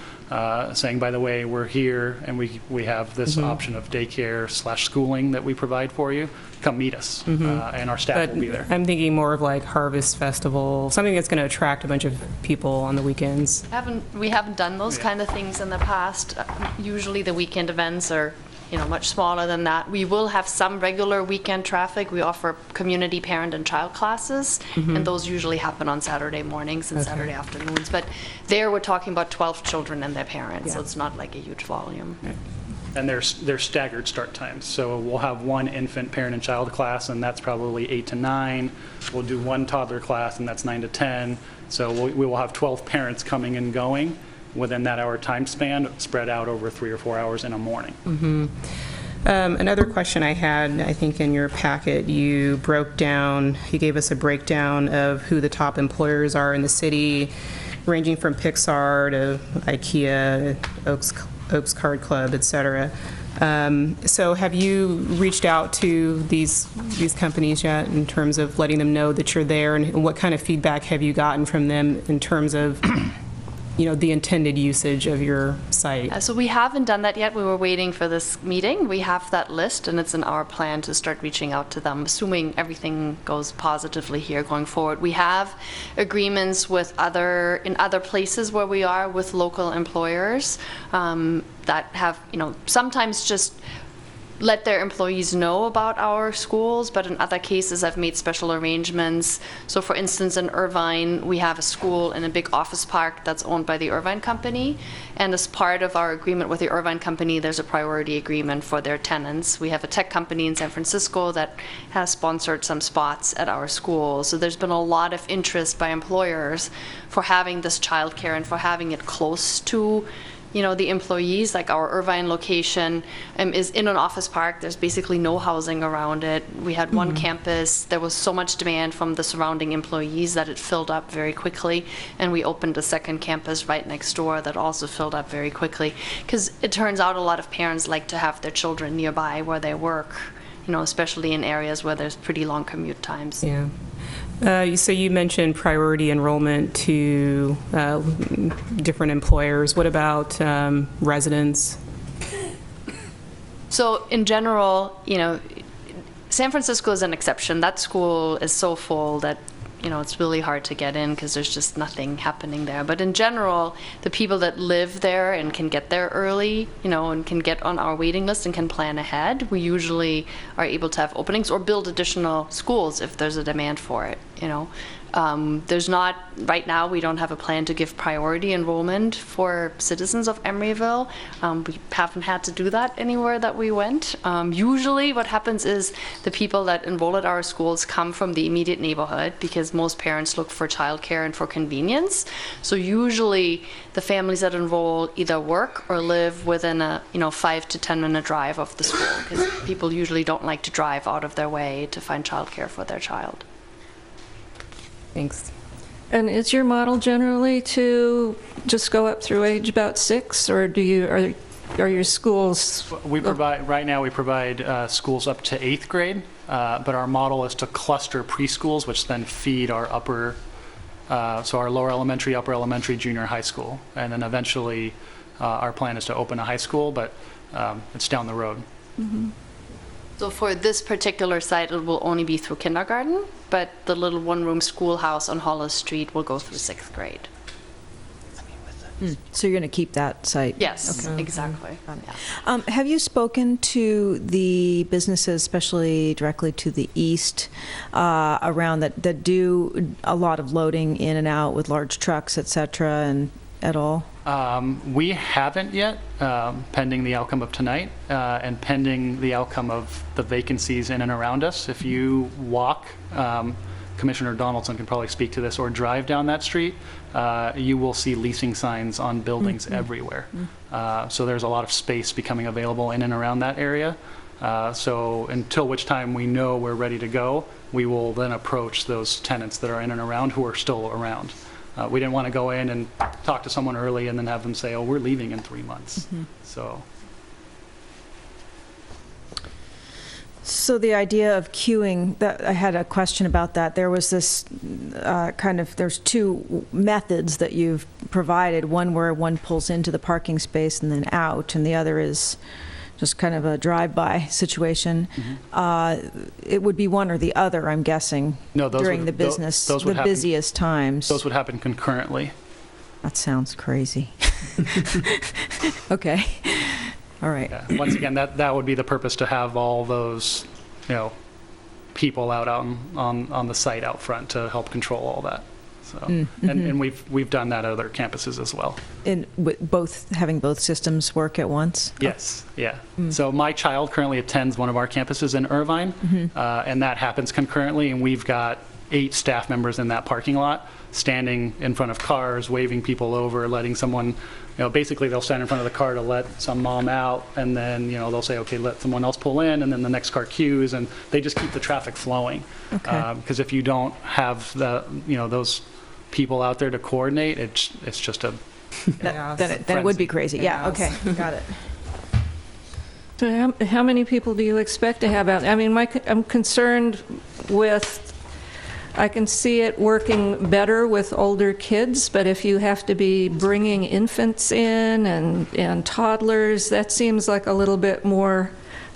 saying, by the way, we're here, and we have this option of daycare/schooling that we provide for you. Come meet us, and our staff will be there. I'm thinking more of like Harvest Festival, something that's going to attract a bunch of people on the weekends. We haven't done those kind of things in the past. Usually the weekend events are, much smaller than that. We will have some regular weekend traffic. We offer community parent and child classes, and those usually happen on Saturday mornings and Saturday afternoons. But there we're talking about 12 children and their parents, so it's not like a huge volume. And they're staggered start times. So we'll have one infant parent and child class, and that's probably 8 to 9. We'll do one toddler class, and that's 9 to 10. So we will have 12 parents coming and going within that hour time span, spread out over 3 or 4 hours in a morning. Another question I had, I think in your packet, you gave us a breakdown of who the top employers are in the city, ranging from Pixar to IKEA, Oaks Card Club, et cetera. So have you reached out to these companies yet in terms of letting them know that you're there, and what kind of feedback have you gotten from them in terms of the intended usage of your site? So we haven't done that yet. We were waiting for this meeting. We have that list, and it's in our plan to start reaching out to them, assuming everything goes positively here going forward. We have agreements with in other places where we are with local employers that have, sometimes just let their employees know about our schools, but in other cases I've made special arrangements. So for instance, in Irvine, we have a school in a big office park that's owned by the Irvine Company, and as part of our agreement with the Irvine Company, there's a priority agreement for their tenants. We have a tech company in San Francisco that has sponsored some spots at our school. So there's been a lot of interest by employers for having this childcare and for having it close to the employees. Like our Irvine location is in an office park. There's basically no housing around it. We had one campus. There was so much demand from the surrounding employees that it filled up very quickly. And we opened a second campus right next door that also filled up very quickly. Because it turns out a lot of parents like to have their children nearby where they work, especially in areas where there's pretty long commute times. Yeah. So you mentioned priority enrollment to different employers. What about residents? So in general, San Francisco is an exception. That school is so full that it's really hard to get in because there's just nothing happening there. But in general, the people that live there and can get there early, and can get on our waiting list and can plan ahead, we usually are able to have openings or build additional schools if there's a demand for it, There's not, right now, we don't have a plan to give priority enrollment for citizens of Emeryville. We haven't had to do that anywhere that we went. Usually what happens is the people that enroll at our schools come from the immediate neighborhood because most parents look for childcare and for convenience. So usually the families that enroll either work or live within a 5 to 10 minute drive of the school because people usually don't like to drive out of their way to find childcare for their child. Thanks. And is your model generally to just go up through age about 6, or are your schools? Right now we provide schools up to 8th grade, but our model is to cluster preschools, which then feed our so our lower elementary, upper elementary, junior high school, and then eventually our plan is to open a high school, but it's down the road. Mm-hmm. So for this particular site, it will only be through kindergarten, but the little one-room schoolhouse on Hollis Street will go through 6th grade. So you're going to keep that site? Yes, okay. Exactly. Yeah. Have you spoken to the businesses, especially directly to the east, around that do a lot of loading in and out with large trucks, et cetera, and at all? We haven't yet, pending the outcome of tonight and pending the outcome of the vacancies in and around us. If you walk, Commissioner Donaldson can probably speak to this, or drive down that street, you will see leasing signs on buildings everywhere. So there's a lot of space becoming available in and around that area. So until which time we know we're ready to go, we will then approach those tenants that are in and around who are still around. We didn't want to go in and talk to someone early and then have them say, oh, we're leaving in 3 months. So the idea of queuing, I had a question about that. There was this there's 2 methods that you've provided, one where one pulls into the parking space and then out, and the other is just kind of a drive-by situation. It would be one or the other, I'm guessing, during the busiest times. Those would happen concurrently. That sounds crazy. Okay. all right. Yeah. Once again, that would be the purpose, to have all those, people out on the site out front to help control all that. So, and we've done that at other campuses as well. And having both systems work at once? Yes, yeah. So my child currently attends one of our campuses in Irvine, and that happens concurrently, and we've got 8 staff members in that parking lot, standing in front of cars, waving people over, letting someone, basically they'll stand in front of the car to let some mom out, and then, they'll say, okay, let someone else pull in, and then the next car queues, and they just keep the traffic flowing. Okay. Because if you don't have those people out there to coordinate, it's just a... Then it would be crazy. Yeah, okay, got it. So how many people do you expect to have out? I mean, I'm concerned with, I can see it working better with older kids, but if you have to be bringing infants in and toddlers, that seems like a little bit more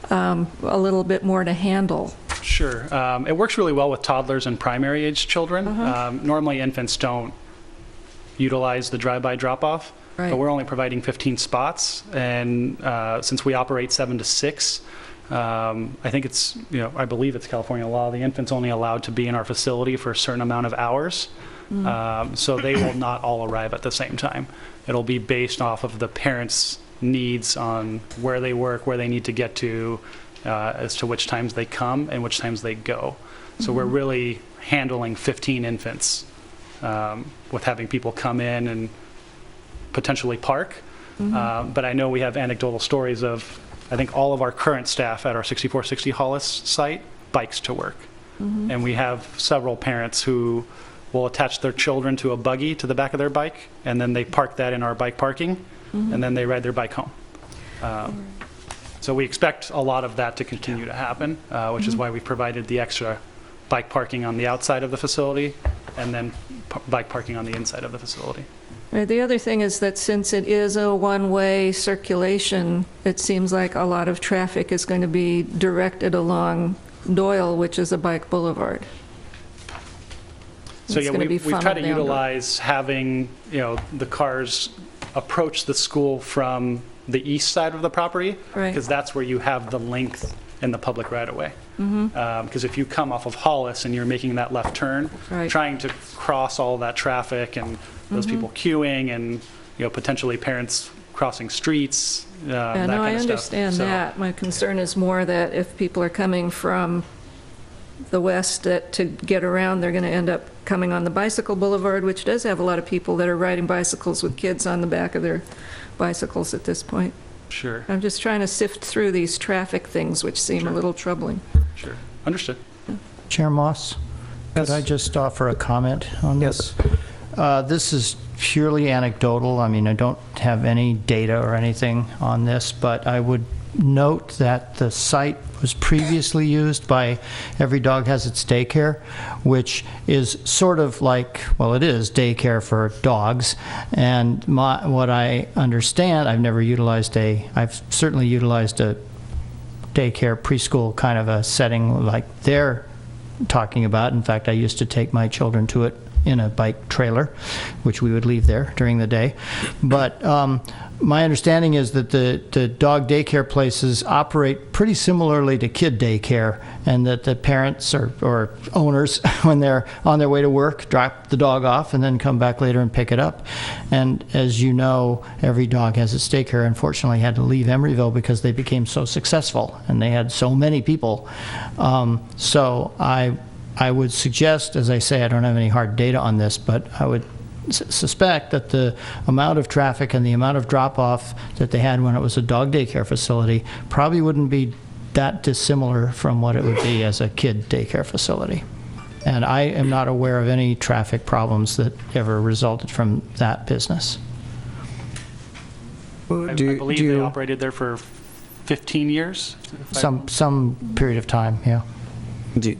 to handle. Sure. It works really well with toddlers and primary age children. Normally infants don't utilize the drive-by drop-off, but we're only providing 15 spots, and since we operate 7 to 6, I think it's, I believe it's California law, the infant's only allowed to be in our facility for a certain amount of hours, so they will not all arrive at the same time. It'll be based off of the parents' needs on where they work, where they need to get to, as to which times they come and which times they go. So we're really handling 15 infants with having people come in and potentially park. But I know we have anecdotal stories of, I think all of our current staff at our 6460 Hollis site bikes to work. And we have several parents who will attach their children to a buggy to the back of their bike, and then they park that in our bike parking, and then they ride their bike home. So we expect a lot of that to continue to happen, which is why we provided the extra bike parking on the outside of the facility, and then bike parking on the inside of the facility. The other thing is that since it is a one-way circulation, it seems like a lot of traffic is going to be directed along Doyle, which is a bike boulevard. So yeah, we've tried to utilize having, the cars approach the school from the east side of the property, because that's where you have the length in the public right-of-way. Because if you come off of Hollis and you're making that left turn, trying to cross all that traffic and those people queuing and potentially parents crossing streets, that kind of stuff. I understand that. My concern is more that if people are coming from the west to get around, they're going to end up coming on the bicycle boulevard, which does have a lot of people that are riding bicycles with kids on the back of their bicycles at this point. Sure. I'm just trying to sift through these traffic things, which seem a little troubling. Sure. Understood. Chair Moss, could I just offer a comment on this? This is purely anecdotal. I mean, I don't have any data or anything on this, but I would note that the site was previously used by Every Dog Has Its Daycare, which is sort of like, well, it is daycare for dogs. And what I understand, I've certainly utilized a daycare preschool kind of a setting like they're talking about. In fact, I used to take my children to it in a bike trailer, which we would leave there during the day. But my understanding is that the dog daycare places operate pretty similarly to kid daycare, and that the parents or owners, when they're on their way to work, drop the dog off and then come back later and pick it up. And as you know, Every Dog Has Its Daycare unfortunately had to leave Emeryville because they became so successful and they had so many people. So I would suggest, as I say, I don't have any hard data on this, but I would suspect that the amount of traffic and the amount of drop-off that they had when it was a dog daycare facility probably wouldn't be that dissimilar from what it would be as a kid daycare facility. And I am not aware of any traffic problems that ever resulted from that business. I believe they operated there for 15 years? Some period of time, yeah. Do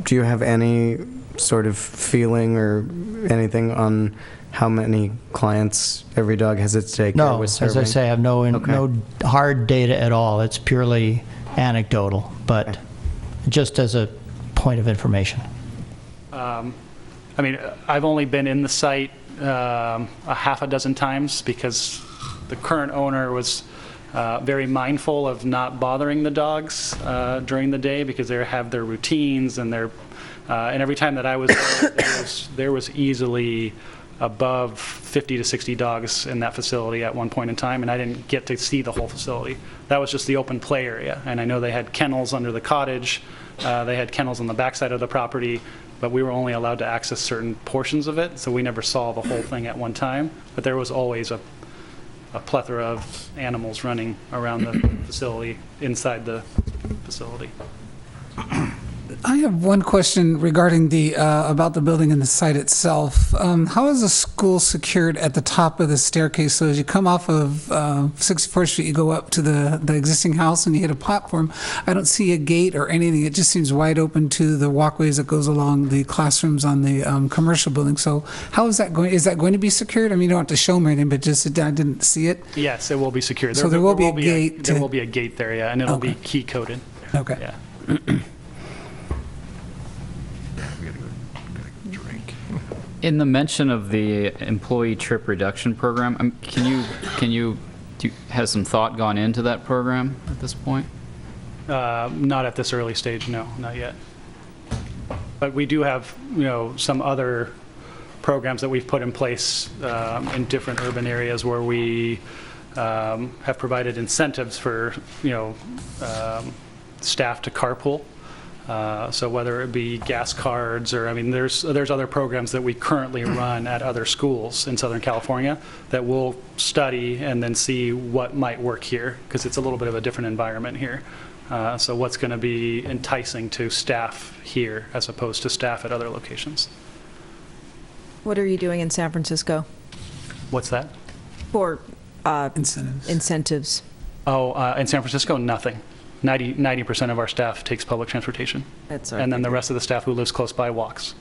you have any sort of feeling or anything on how many clients Every Dog Has Its Daycare was serving? No, as I say, I have no hard data at all. It's purely anecdotal, but just as a point of information. I mean, I've only been in the site a half a dozen times because the current owner was very mindful of not bothering the dogs during the day because they have their routines and and every time that I was there was easily above 50 to 60 dogs in that facility at one point in time, and I didn't get to see the whole facility. That was just the open play area, and I know they had kennels under the cottage, they had kennels on the backside of the property, but we were only allowed to access certain portions of it, so we never saw the whole thing at one time. But there was always a plethora of animals running around the facility, inside the facility. I have one question regarding about the building and the site itself. How is the school secured at the top of the staircase? So as you come off of 64th Street, you go up to the existing house and you hit a platform. I don't see a gate or anything. It just seems wide open to the walkways that goes along the classrooms on the commercial building. So how is that going? Is that going to be secured? I mean, you don't have to show me anything, but just I didn't see it. Yes, it will be secured. So there will be a gate. There will be a gate there, yeah, and it'll be key coded. Okay. Yeah. In the mention of the employee trip reduction program, has some thought gone into that program at this point? Not at this early stage, no, not yet. But we do have, some other programs that we've put in place in different urban areas where we have provided incentives for, staff to carpool. So whether it be gas cards or, there's other programs that we currently run at other schools in Southern California that we'll study and then see what might work here, because it's a little bit of a different environment here. So what's going to be enticing to staff here as opposed to staff at other locations. What are you doing in San Francisco What's that? for Incentives. incentives? Oh, in San Francisco, nothing. 90% of our staff takes public transportation. And then the rest of the staff who lives close by walks.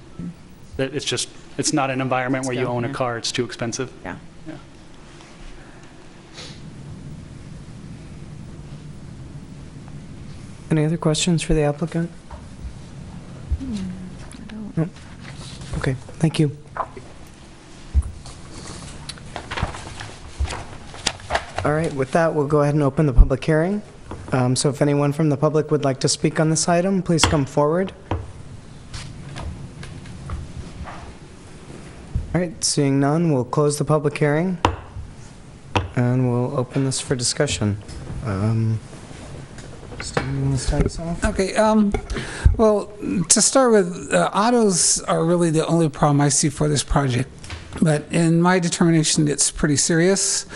It's not an environment where you own a car. It's too expensive. Yeah. Yeah. Any other questions for the applicant? No? Okay, thank you. All right, with that, we'll go ahead and open the public hearing. So if anyone from the public would like to speak on this item, please come forward. All right, seeing none, we'll close the public hearing, and we'll open this for discussion. Steven, you want to start us off? Okay, well, to start with, autos are really the only problem I see for this project. But in my determination, it's pretty serious.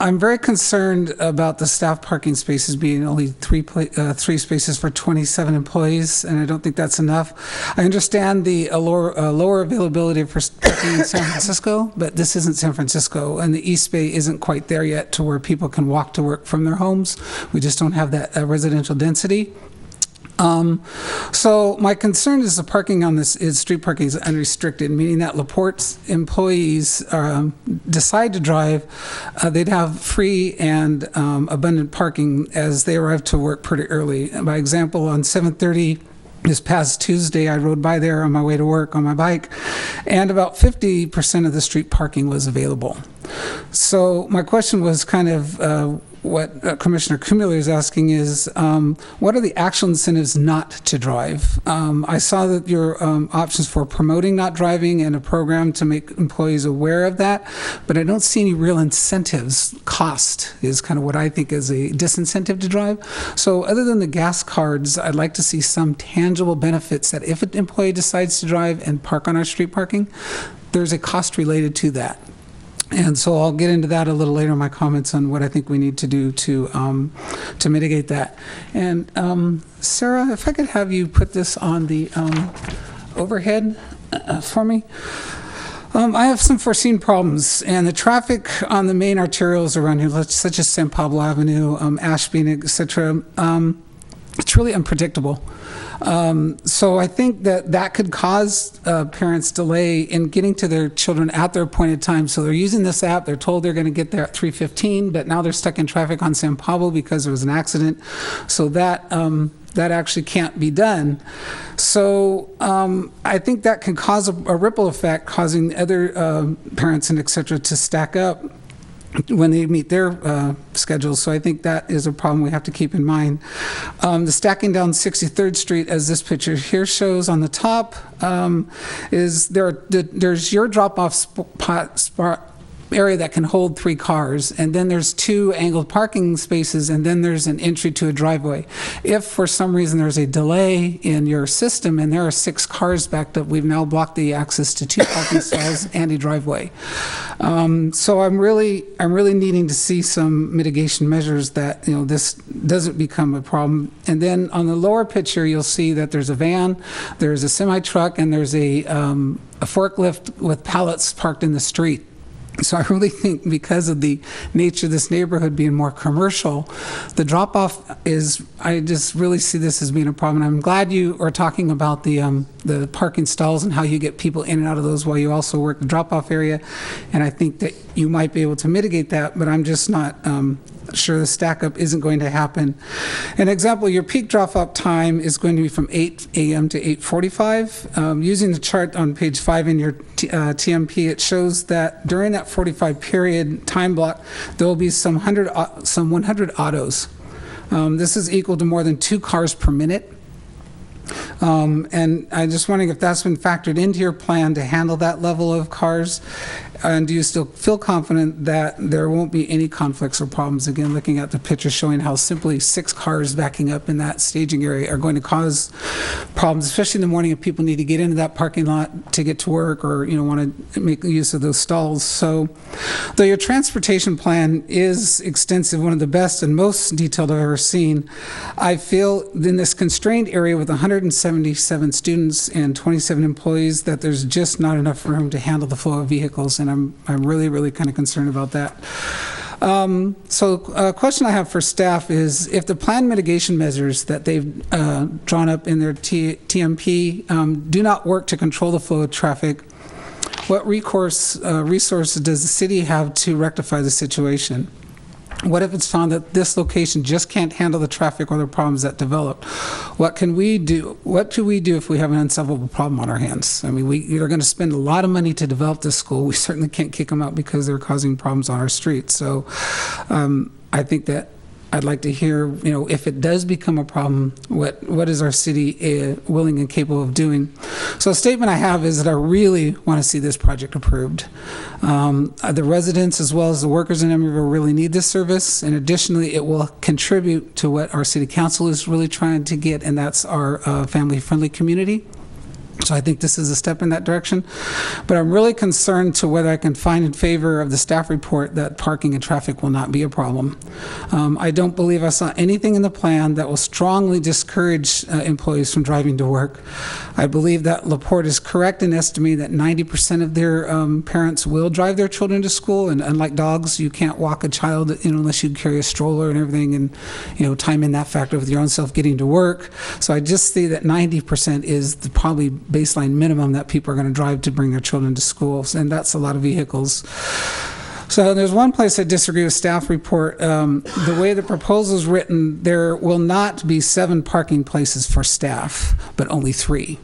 I'm very concerned about the staff parking spaces being only three spaces for 27 employees, and I don't think that's enough. I understand the lower availability for parking in San Francisco, but this isn't San Francisco, and the East Bay isn't quite there yet to where people can walk to work from their homes. We just don't have that residential density. So my concern is the parking on this street parking is unrestricted, meaning that LaPorte's employees decide to drive, they'd have free and abundant parking as they arrive to work pretty early. By example, on 7:30 this past Tuesday, I rode by there on my way to work on my bike, and about 50% of the street parking was available. So my question was kind of what Commissioner Kumiller is asking is, what are the actual incentives not to drive? I saw that your options for promoting not driving and a program to make employees aware of that, but I don't see any real incentives. Cost is kind of what I think is a disincentive to drive. So other than the gas cards, I'd like to see some tangible benefits that if an employee decides to drive and park on our street parking, there's a cost related to that. And so I'll get into that a little later in my comments on what I think we need to do to mitigate that. And Sarah, if I could have you put this on the overhead for me. I have some foreseen problems, and the traffic on the main arterials around here, such as San Pablo Avenue, Ashby, etc., it's really unpredictable. So I think that could cause parents delay in getting to their children at their appointed time. So they're using this app. They're told they're going to get there at 3:15, but now they're stuck in traffic on San Pablo because there was an accident. So that actually can't be done. So I think that can cause a ripple effect, causing other parents and et cetera to stack up. when they meet their schedules. So I think that is a problem we have to keep in mind. The stacking down 63rd Street, as this picture here shows on the top, is there's your drop-off spot area that can hold 3 cars, and then there's 2 angled parking spaces, and then there's an entry to a driveway. If for some reason there's a delay in your system and there are 6 cars backed up, we've now blocked the access to 2 parking stalls and a driveway. So I'm really needing to see some mitigation measures that, you know, this doesn't become a problem. And then on the lower picture, you'll see that there's a van, there's a semi-truck, and there's a forklift with pallets parked in the street. So I really think because of the nature of this neighborhood being more commercial, the drop-off is, I just really see this as being a problem. I'm glad you are talking about the parking stalls and how you get people in and out of those while you also work the drop-off area. And I think that you might be able to mitigate that, but I'm just not sure the stack-up isn't going to happen. An example, your peak drop-off time is going to be from 8 a.m. to 8:45. Using the chart on page 5 in your TMP, it shows that during that 45 period time block, there will be some 100 autos. This is equal to more than 2 cars per minute. And I'm just wondering if that's been factored into your plan to handle that level of cars. And do you still feel confident that there won't be any conflicts or problems? Again, looking at the picture showing how simply 6 cars backing up in that staging area are going to cause problems, especially in the morning if people need to get into that parking lot to get to work or, you know, want to make use of those stalls. So though your transportation plan is extensive, one of the best and most detailed I've ever seen, I feel in this constrained area with 177 students and 27 employees that there's just not enough room to handle the flow of vehicles, and I'm really kind of concerned about that. So a question I have for staff is, if the plan mitigation measures that they've drawn up in their TMP do not work to control the flow of traffic, what resources does the city have to rectify the situation? What if it's found that this location just can't handle the traffic or the problems that develop? What can we do? What do we do if we have an unsolvable problem on our hands? I mean, we are going to spend a lot of money to develop this school. We certainly can't kick them out because they're causing problems on our streets. So I think that I'd like to hear, you know, if it does become a problem, what is our city willing and capable of doing? So a statement I have is that I really want to see this project approved. The residents as well as the workers in Emeryville really need this service, and additionally it will contribute to what our city council is really trying to get, and that's our family-friendly community. So I think this is a step in that direction. But I'm really concerned to whether I can find in favor of the staff report that parking and traffic will not be a problem. I don't believe I saw anything in the plan that will strongly discourage employees from driving to work. I believe that LaPorte is correct in estimating that 90% of their parents will drive their children to school, and unlike dogs, you can't walk a child, you know, unless you carry a stroller and everything, and, you know, time in that factor with your own self getting to work. So I just see that 90% is the probably baseline minimum that people are going to drive to bring their children to school, and that's a lot of vehicles. So there's one place I disagree with staff report. The way the proposal is written, there will not be 7 parking places for staff, but only 3.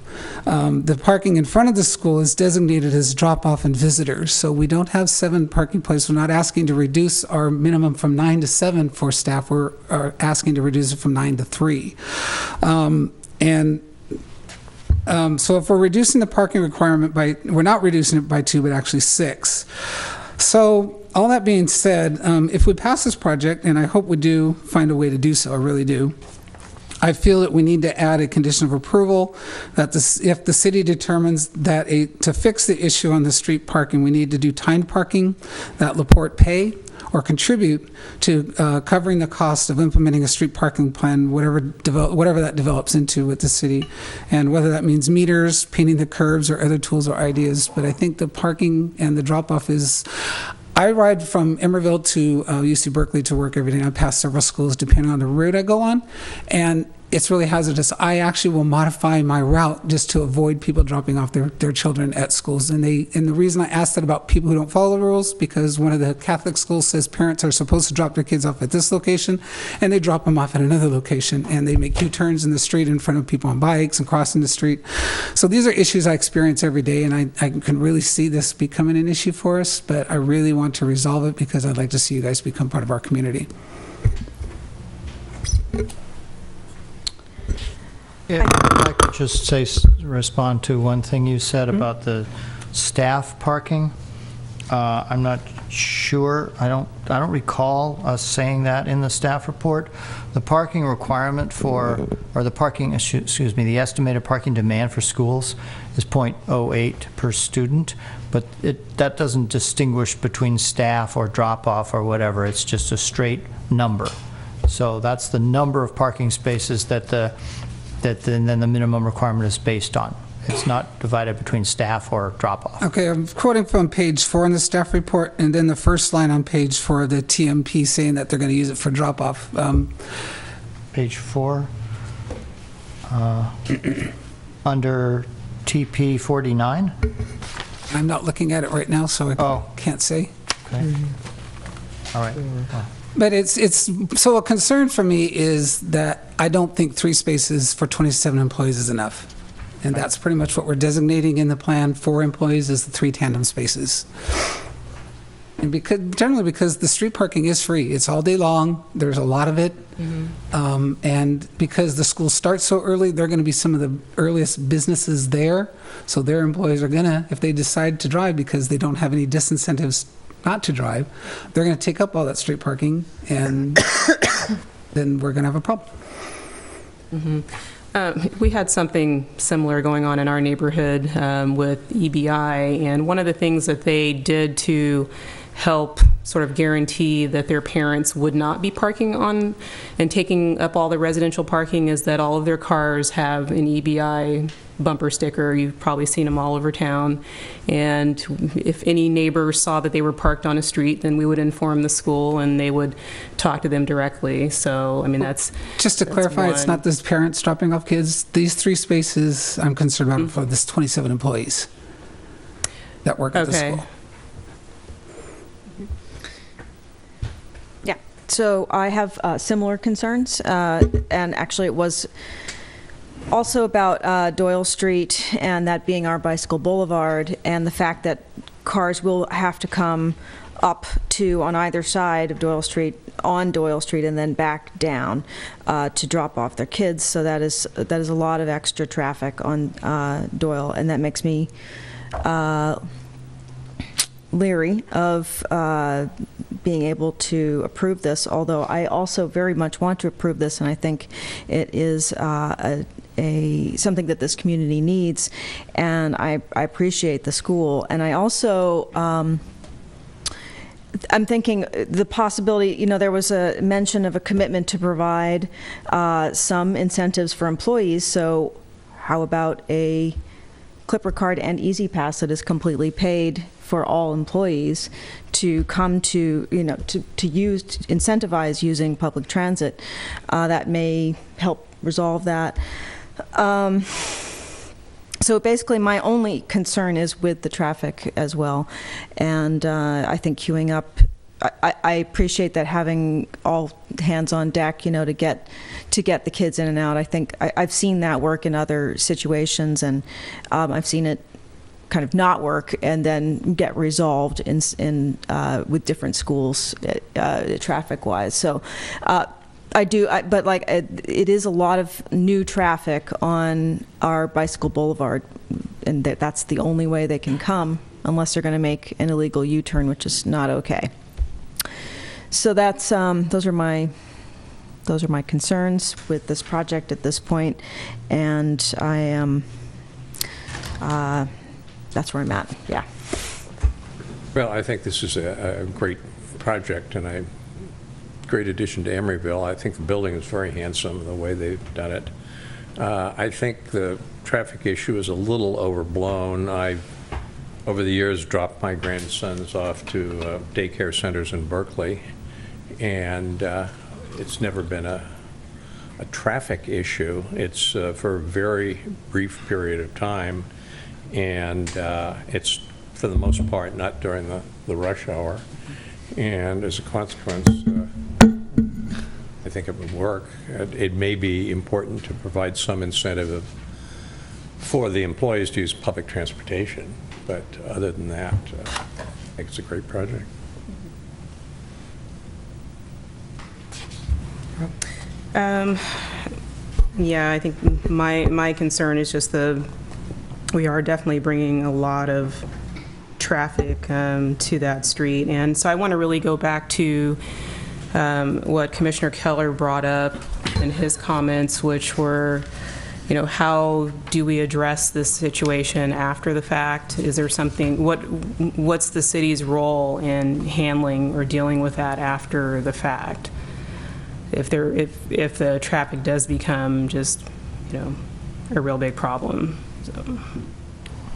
The parking in front of the school is designated as drop-off and visitors, so we don't have 7 parking places. We're not asking to reduce our minimum from 9 to 7 for staff. We're asking to reduce it from 9 to 3. So if we're reducing the parking requirement we're not reducing it by 2, but actually 6. So all that being said, if we pass this project, and I hope we do find a way to do so, I really do, I feel that we need to add a condition of approval that if the city determines that to fix the issue on the street parking, we need to do timed parking, that LaPorte pay or contribute to covering the cost of implementing a street parking plan, whatever that develops into with the city, and whether that means meters, painting the curbs, or other tools or ideas. But I think the parking and the drop-off is, I ride from Emeryville to UC Berkeley to work every day, and I pass several schools depending on the route I go on, and it's really hazardous. I actually will modify my route just to avoid people dropping off their children at schools. And the reason I asked that about people who don't follow the rules, because one of the Catholic schools says parents are supposed to drop their kids off at this location, and they drop them off at another location, and they make U-turns in the street in front of people on bikes and crossing the street. So these are issues I experience every day, and I can really see this becoming an issue for us, but I really want to resolve it because I'd like to see you guys become part of our community. Yeah, I'd like to just respond to one thing you said about the staff parking. I'm not sure. I don't recall us saying that in the staff report. The parking requirement for, or the parking, excuse me, the estimated parking demand for schools is 0.08 per student, but that doesn't distinguish between staff or drop-off or whatever. It's just a straight number. So that's the number of parking spaces that then the minimum requirement is based on. It's not divided between staff or drop-off. Okay, I'm quoting from page 4 in the staff report, and then the first line on page 4 of the TMP saying that they're going to use it for drop-off. Page 4, under TP 49. I'm not looking at it right now, so I can't say. Okay. All right. But it's so a concern for me is that I don't think 3 spaces for 27 employees is enough. And that's pretty much what we're designating in the plan for employees is the 3 tandem spaces. And generally because the street parking is free. It's all day long. There's a lot of it. And because the school starts so early, they're going to be some of the earliest businesses there. So their employees are going to, if they decide to drive because they don't have any disincentives not to drive, they're going to take up all that street parking, and then we're going to have a problem. We had something similar going on in our neighborhood with EBI, and one of the things that they did to help sort of guarantee that their parents would not be parking on and taking up all the residential parking is that all of their cars have an EBI bumper sticker. You've probably seen them all over town. And if any neighbor saw that they were parked on a street, then we would inform the school and they would talk to them directly. So, I mean, that's just to clarify, it's not the parents dropping off kids. These 3 spaces I'm concerned about for this 27 employees that work at the school. Yeah. So I have similar concerns, and actually it was also about Doyle Street and that being our bicycle boulevard, and the fact that cars will have to come up to on either side of Doyle Street, on Doyle Street, and then back down to drop off their kids. So that is a lot of extra traffic on Doyle, and that makes me leery of being able to approve this, although I also very much want to approve this, and I think it is something that this community needs, and I appreciate the school. And I also I'm thinking the possibility, there was a mention of a commitment to provide some incentives for employees, so how about a Clipper card and Easy Pass that is completely paid for all employees to come to, to incentivize using public transit. That may help resolve that. So basically my only concern is with the traffic as well. And I think queuing up, I appreciate that having all hands on deck, to get the kids in and out. I think I've seen that work in other situations, and I've seen it kind of not work and then get resolved in with different schools traffic-wise. So but it is a lot of new traffic on our bicycle boulevard, and that's the only way they can come unless they're going to make an illegal U-turn, which is not okay. So that's those are my concerns with this project at this point, and I am that's where I'm at. Yeah. Well, I think this is a great project and a great addition to Emeryville. I think the building is very handsome, the way they've done it. I think the traffic issue is a little overblown. I've, over the years, dropped my grandsons off to daycare centers in Berkeley, and it's never been a a traffic issue. It's for a very brief period of time, and it's, for the most part, not during the rush hour. And as a consequence, I think it would work. It may be important to provide some incentive for the employees to use public transportation, but other than that, I think it's a great project. Yeah, I think my concern is just we are definitely bringing a lot of traffic to that street. And so I want to really go back to what Commissioner Keller brought up in his comments, which were, you know, how do we address this situation after the fact? Is there something, what's the city's role in handling or dealing with that after the fact? If the traffic does become just, you know, a real big problem. So.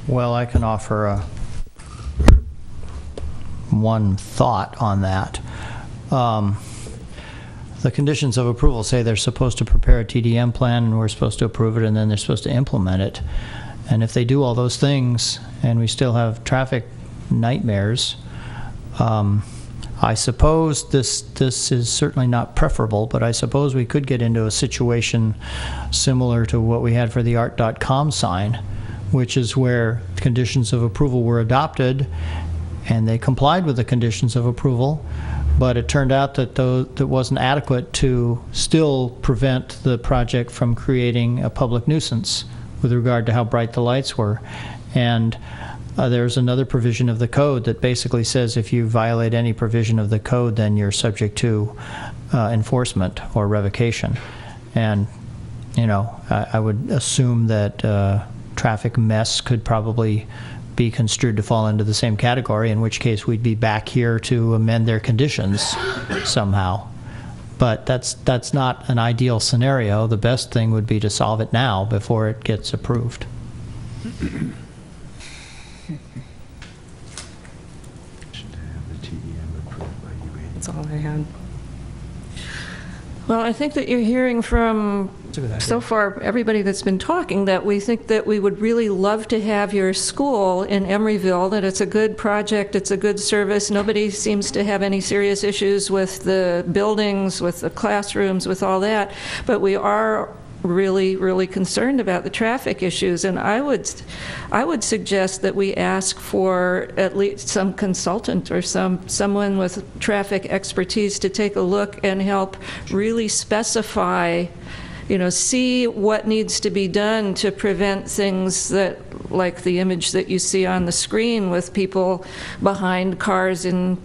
Well, I can offer one thought on that. The conditions of approval say they're supposed to prepare a TDM plan, and we're supposed to approve it, and then they're supposed to implement it. And if they do all those things and we still have traffic nightmares, I suppose this is certainly not preferable, but I suppose we could get into a situation similar to what we had for the art.com sign, which is where conditions of approval were adopted and they complied with the conditions of approval, but it turned out that that wasn't adequate to still prevent the project from creating a public nuisance with regard to how bright the lights were. And there's another provision of the code that basically says if you violate any provision of the code, then you're subject to enforcement or revocation. And, you know, I would assume that traffic mess could probably be construed to fall into the same category, in which case we'd be back here to amend their conditions somehow. But that's not an ideal scenario. The best thing would be to solve it now before it gets approved. That's all I had. Well, I think that you're hearing from, so far, everybody that's been talking, that we think that we would really love to have your school in Emeryville, that it's a good project, it's a good service. Nobody seems to have any serious issues with the buildings, with the classrooms, with all that. But we are really, really concerned about the traffic issues, and I would suggest that we ask for at least some consultant or someone with traffic expertise to take a look and help really specify, you know, see what needs to be done to prevent things that, like the image that you see on the screen with people behind cars in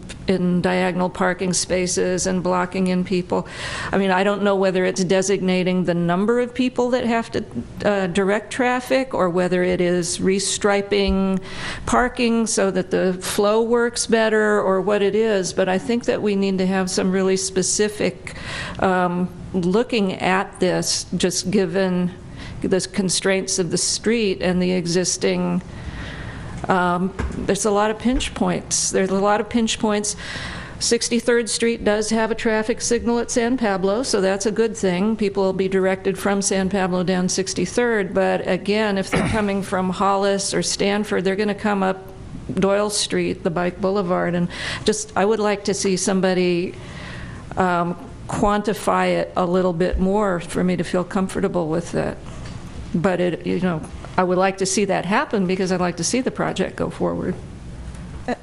diagonal parking spaces and blocking in people. I mean, I don't know whether it's designating the number of people that have to direct traffic, or whether it is restriping parking so that the flow works better, or what it is. But I think that we need to have some really specific looking at this, just given the constraints of the street and the existing, there's a lot of pinch points. There's a lot of pinch points. 63rd Street does have a traffic signal at San Pablo, so that's a good thing. People will be directed from San Pablo down 63rd, but again, if they're coming from Hollis or Stanford, they're going to come up Doyle Street, the Bike Boulevard, and just, I would like to see somebody quantify it a little bit more for me to feel comfortable with that. But it, you know, I would like to see that happen because I'd like to see the project go forward.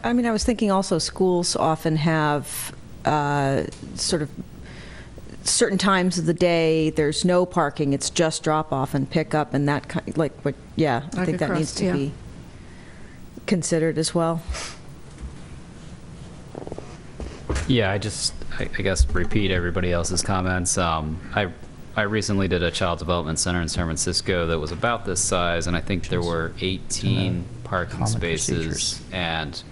I mean, I was thinking also schools often have sort of certain times of the day there's no parking, it's just drop off and pick up, and that kind, like what, yeah, I think that needs to be considered as well. Yeah, I guess repeat everybody else's comments. I recently did a child development center in San Francisco that was about this size, and I think there were 18 parking spaces, and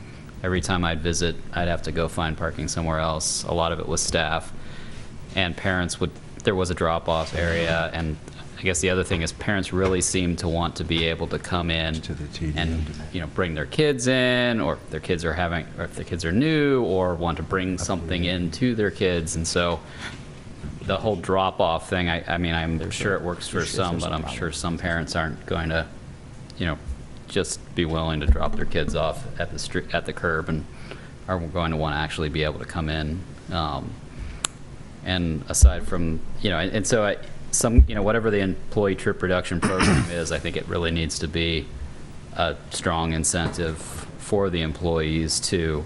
every time I'd visit, I'd have to go find parking somewhere else. A lot of it was staff, and parents would, there was a drop-off area, and I guess the other thing is parents really seem to want to be able to come in and, you know, bring their kids in, or if their kids are having, or if their kids are new, or want to bring something in to their kids. And so the whole drop-off thing, I mean, I'm sure it works for some, but I'm sure some parents aren't going to, just be willing to drop their kids off at the street, at the curb, and are going to want to actually be able to come in. And aside from, and so whatever the employee trip reduction program is, I think it really needs to be a strong incentive for the employees to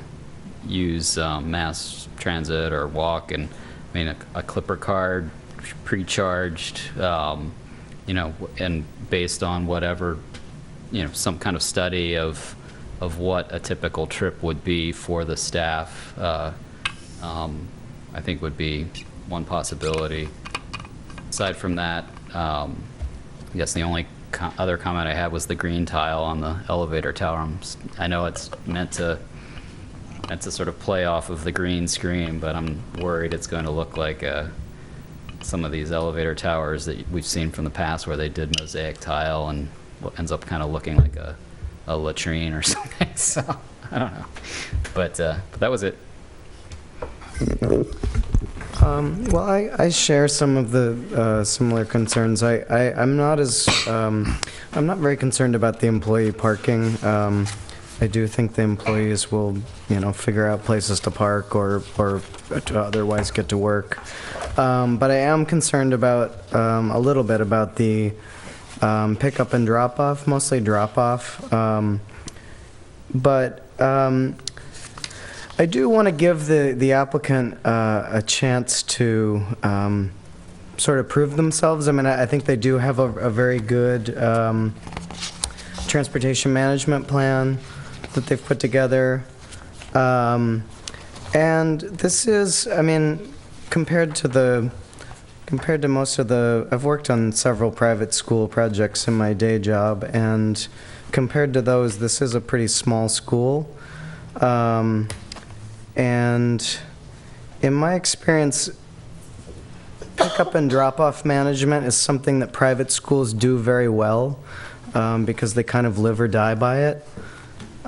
use mass transit or walk. And I mean, a Clipper card, pre-charged, and based on whatever, some kind of study of what a typical trip would be for the staff, I think would be one possibility. Aside from that, I guess the only other comment I had was the green tile on the elevator tower. I know it's meant to sort of play off of the green screen, but I'm worried it's going to look like some of these elevator towers that we've seen from the past where they did mosaic tile and what ends up kind of looking like a latrine or something. So I don't know, but that was it. Well, I share some of the similar concerns. I'm not very concerned about the employee parking. I do think the employees will, figure out places to park or to otherwise get to work. But I am concerned about a little bit about the pickup and drop off, mostly drop off. But I do want to give the applicant a chance to sort of prove themselves. I mean, I think they do have a very good transportation management plan that they've put together. And this is, I mean, compared to most of I've worked on several private school projects in my day job, and compared to those, this is a pretty small school. And in my experience, pickup and drop-off management is something that private schools do very well, because they kind of live or die by it.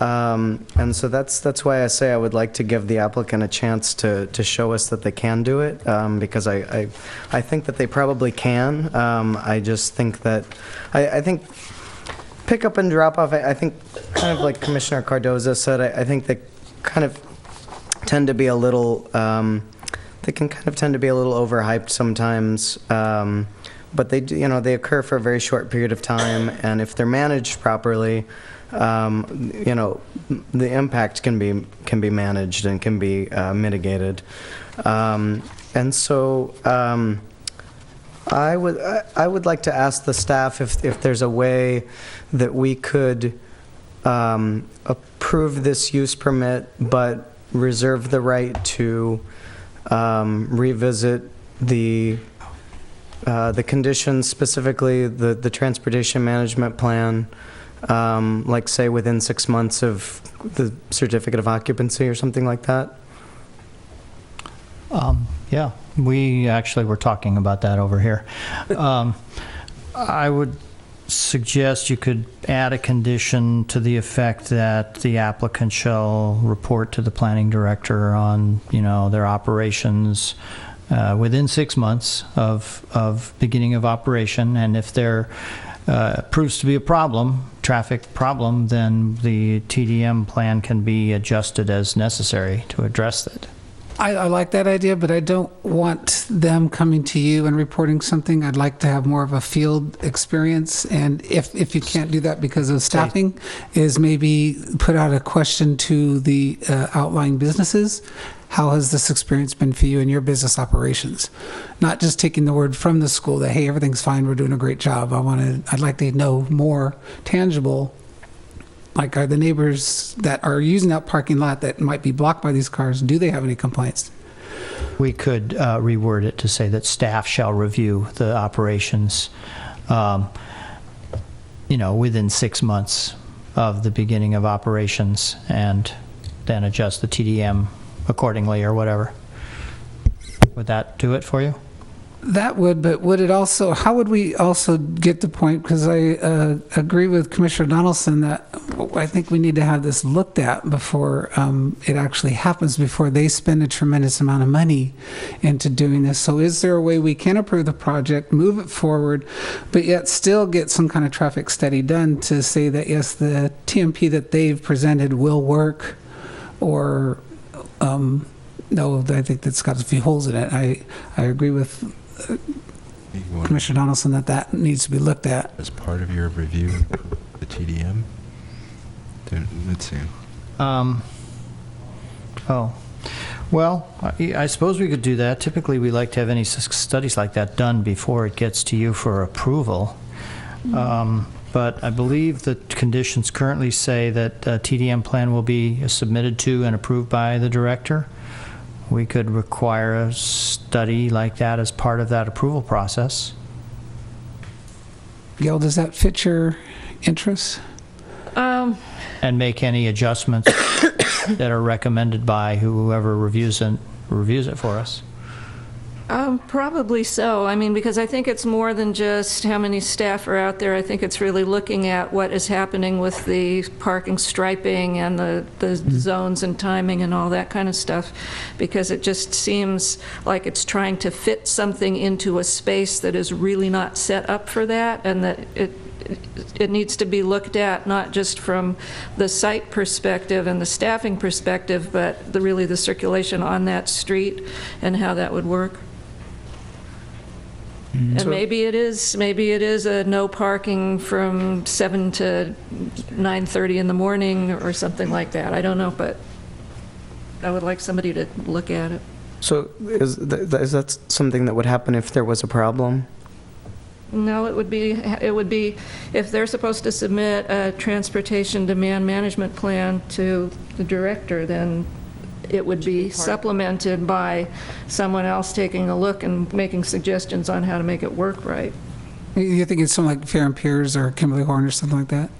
And so that's why I say I would like to give the applicant a chance to show us that they can do it, because I think that they probably can. I just think that, I think pickup and drop-off, I think kind of like Commissioner Cardoza said, I think they kind of tend to be a little, they can kind of tend to be a little overhyped sometimes, but they they occur for a very short period of time, and if they're managed properly, the impact can be managed and can be mitigated, and so I would like to ask the staff if there's a way that we could approve this use permit, but reserve the right to revisit the conditions, specifically the transportation management plan, like say within 6 months of the certificate of occupancy or something like that. Yeah, we actually were talking about that over here. I would suggest you could add a condition to the effect that the applicant shall report to the planning director on, their operations within 6 months of beginning of operation, and if there proves to be a traffic problem, then the TDM plan can be adjusted as necessary to address it. I like that idea, but I don't want them coming to you and reporting something. I'd like to have more of a field experience, and if you can't do that because of staffing, is maybe put out a question to the outlying businesses. How has this experience been for you in your business operations? Not just taking the word from the school that, hey, everything's fine, we're doing a great job. I'd like to know more tangible. Like, are the neighbors that are using that parking lot that might be blocked by these cars, do they have any complaints? We could reword it to say that staff shall review the operations, within 6 months of the beginning of operations, and then adjust the TDM accordingly or whatever. Would that do it for you? That would, but would it also, how would we also get the point, because I agree with Commissioner Donaldson that I think we need to have this looked at before it actually happens, before they spend a tremendous amount of money into doing this. So is there a way we can approve the project, move it forward, but yet still get some kind of traffic study done to say that, yes, the TMP that they've presented will work, or no, I think that's got a few holes in it. I agree with Commissioner Donaldson that needs to be looked at. As part of your review, the TDM? Let's see. Well, I suppose we could do that. Typically, we like to have any studies like that done before it gets to you for approval. But I believe the conditions currently say that a TDM plan will be submitted to and approved by the director. We could require a study like that as part of that approval process. Gail, does that fit your interests? And make any adjustments that are recommended by whoever reviews it for us. Probably so. I mean, because I think it's more than just how many staff are out there. I think it's really looking at what is happening with the parking striping and the zones and timing and all that kind of stuff, because it just seems like it's trying to fit something into a space that is really not set up for that, and that it needs to be looked at not just from the site perspective and the staffing perspective, but really the circulation on that street and how that would work. And maybe it is a no parking from 7 to 9:30 in the morning or something like that. I don't know, but I would like somebody to look at it. So is that something that would happen if there was a problem? No, it would be if they're supposed to submit a transportation demand management plan to the director, then it would be supplemented by someone else taking a look and making suggestions on how to make it work right. You think it's something like Fair and Peers or Kimberly Horn or something like that?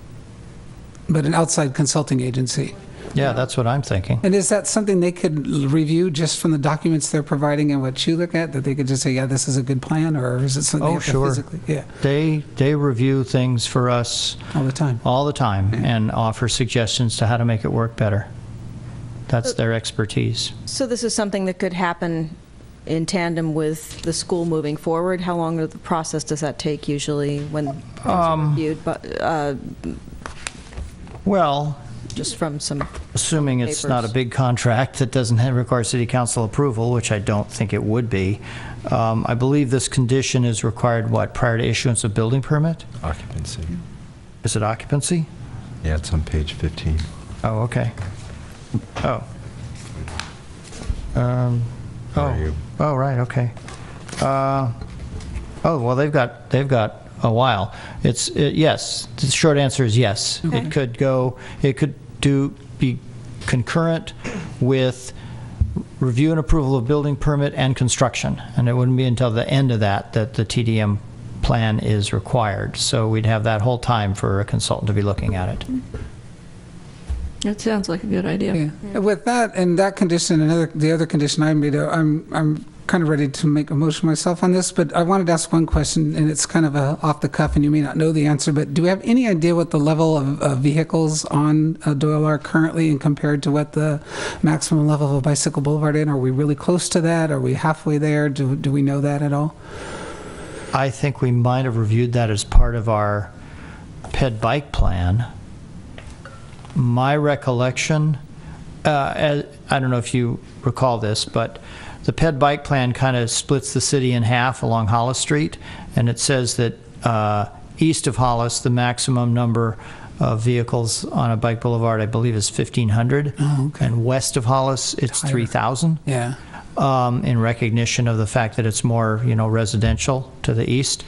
But an outside consulting agency. Yeah, that's what I'm thinking. And is that something they could review just from the documents they're providing and what you look at, that they could just say, yeah, this is a good plan, or is it something they have to physically? Yeah. They review things for us all the time. Yeah. And offer suggestions to how to make it work better. That's their expertise. So this is something that could happen in tandem with the school moving forward? How long of the process does that take usually when things are reviewed? But, well, just from some assuming it's papers. Not a big contract that doesn't require city council approval, which I don't think it would be. I believe this condition is required, prior to issuance of building permit? Occupancy. Is it occupancy? Yeah, it's on page 15. Oh, okay. Oh. Oh, right, okay. Well, they've got a while. Yes. The short answer is yes. Okay. It could be concurrent with review and approval of building permit and construction, and it wouldn't be until the end of that the TDM plan is required. So we'd have that whole time for a consultant to be looking at it. That sounds like a good idea. Yeah. With that and that condition and the other condition I made, I'm kind of ready to make a motion myself on this, but I wanted to ask one question, and it's kind of off the cuff, and you may not know the answer, but do we have any idea what the level of vehicles on Doyle are currently and compared to what the maximum level of a bicycle boulevard is? Are we really close to that? Are we halfway there? Do we know that at all? I think we might have reviewed that as part of our ped bike plan. My recollection, I don't know if you recall this, but the ped bike plan kind of splits the city in half along Hollis Street, and it says that east of Hollis, the maximum number of vehicles on a bike boulevard, I believe, is 1,500. Oh, okay. And west of Hollis, it's 3,000. Yeah. In recognition of the fact that it's more, residential to the east.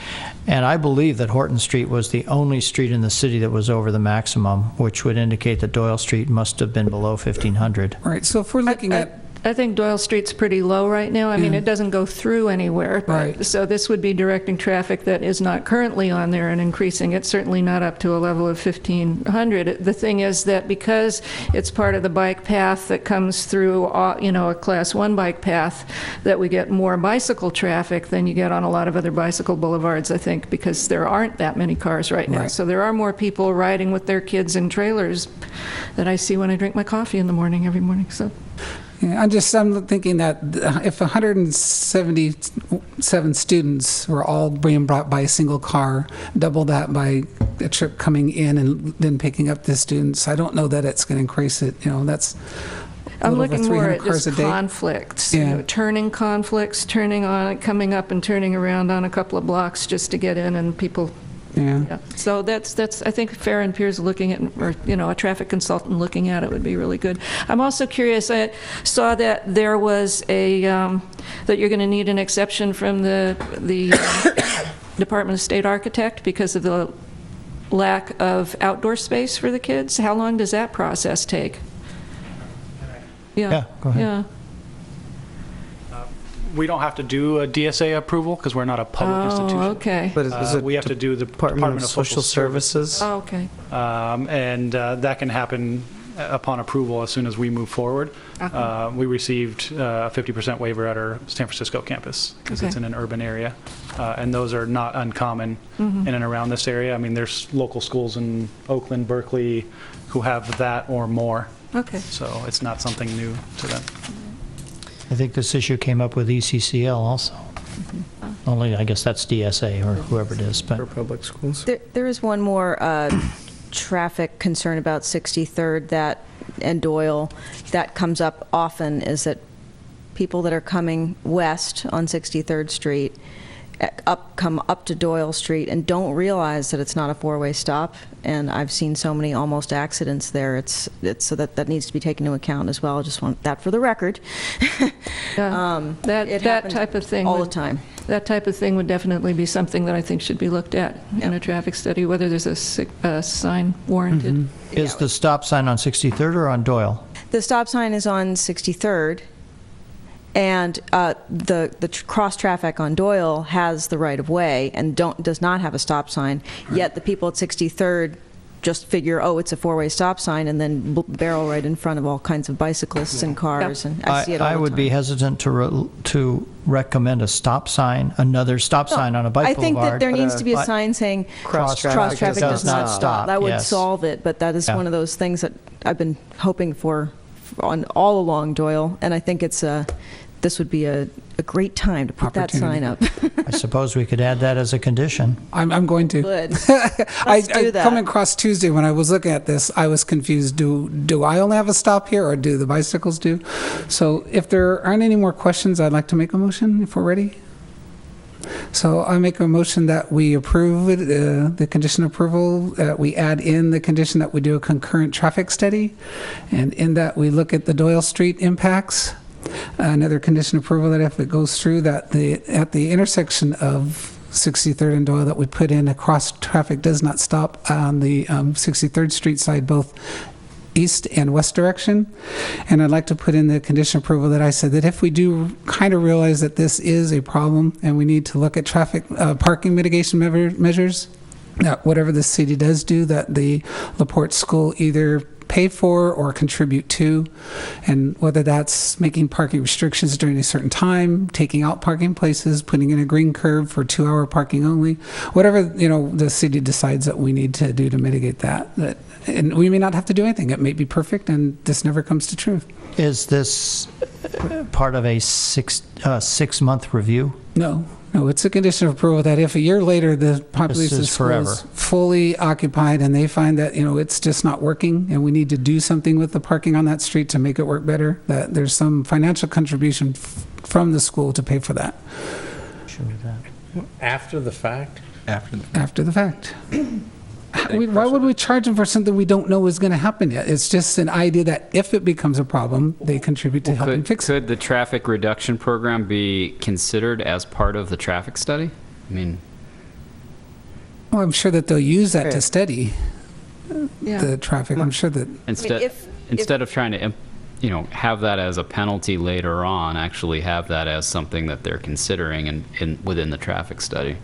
And I believe that Horton Street was the only street in the city that was over the maximum, which would indicate that Doyle Street must have been below 1,500. Right. So if we're looking at I think Doyle Street's pretty low right now. I mean, it doesn't go through anywhere. Right. So this would be directing traffic that is not currently on there and increasing it, certainly not up to a level of 1,500. The thing is that because it's part of the bike path that comes through, a Class 1 bike path, that we get more bicycle traffic than you get on a lot of other bicycle boulevards, I think, because there aren't that many cars right now. Right. So there are more people riding with their kids in trailers that I see when I drink my coffee in the morning, every morning, so. Yeah, I'm thinking that if 177 students were all being brought by a single car, double that by a trip coming in and then picking up the students, I don't know that it's going to increase it. That's I'm looking more at cars just a day. conflicts, Yeah. turning conflicts, turning on, coming up and turning around on a couple of blocks just to get in, and people. Yeah. So that's I think Fair and Piers looking at, or a traffic consultant looking at it would be really good. I'm also curious. I saw that there was that you're going to need an exception from the Department of State architect because of the lack of outdoor space for the kids. How long does that process take? Yeah, go ahead. Yeah. We don't have to do a DSA approval because we're not a public institution. Okay. But is it We have to do the Department of Social Services? Oh, okay. And that can happen upon approval as soon as we move forward. We received a 50% waiver at our San Francisco campus because it's in an urban area. And those are not uncommon in and around this area. I mean, there's local schools in Oakland, Berkeley, who have that or more. Okay. So it's not something new to them. I think this issue came up with ECCL also. Only, I guess that's DSA or whoever it is. For But public schools? There is one more traffic concern about 63rd and Doyle that comes up often, is that people that are coming west on 63rd Street come up to Doyle Street and don't realize that it's not a four-way stop, and I've seen so many almost accidents there. It's so that needs to be taken into account as well. I just want that for the record. That type of thing all the time. That type of thing would definitely be something that I think should be looked at in a traffic study, whether there's a sign warranted. is the stop sign on 63rd or on Doyle? The stop sign is on 63rd, and the cross traffic on Doyle has the right of way and does not have a stop sign. Yet the people at 63rd just figure, oh, it's a four-way stop sign, and then barrel right in front of all kinds of bicyclists and cars. And I see it all the I would time. be hesitant to recommend a stop sign, another stop sign on a bike I think boulevard. that there needs to be a sign saying Cross cross traffic does not stop. That would yes. solve it, but that is Yeah. one of those things that I've been hoping for on all along Doyle, and I think it's this would be a great time to put that sign up. I suppose we could add that as a condition. I'm going to. Good. I do that. coming across Tuesday when I was looking at this, I was confused. Do I only have a stop here, or do the bicycles do? So if there aren't any more questions, I'd like to make a motion if we're ready. So I make a motion that we approve it, the condition approval, that we add in the condition that we do a concurrent traffic study, and in that we look at the Doyle Street impacts. Another condition approval that if it goes through, that at the intersection of 63rd and Doyle, that we put in a cross traffic does not stop on the 63rd Street side, both east and west direction. And I'd like to put in the condition approval that I said that if we do kind of realize that this is a problem and we need to look at traffic parking mitigation measures, that whatever the city does do, that the LaPorte School either pay for or contribute to, and whether that's making parking restrictions during a certain time, taking out parking places, putting in a green curve for 2-hour parking only, whatever the city decides that we need to do to mitigate that. And we may not have to do anything. It may be perfect, and this never comes to truth. Is this part of a six-month review? No, it's a condition of approval that if a year later the population is fully occupied and they find that it's just not working and we need to do something with the parking on that street to make it work better, that there's some financial contribution from the school to pay for that. After the fact? After the fact. Why would we charge them for something we don't know is going to happen yet? It's just an idea that if it becomes a problem, they contribute to helping fix it. Could the traffic reduction program be considered as part of the traffic study? I mean, well, I'm sure that they'll use that to study the traffic. I'm sure that instead of trying to have that as a penalty later on, actually have that as something that they're considering within the traffic study.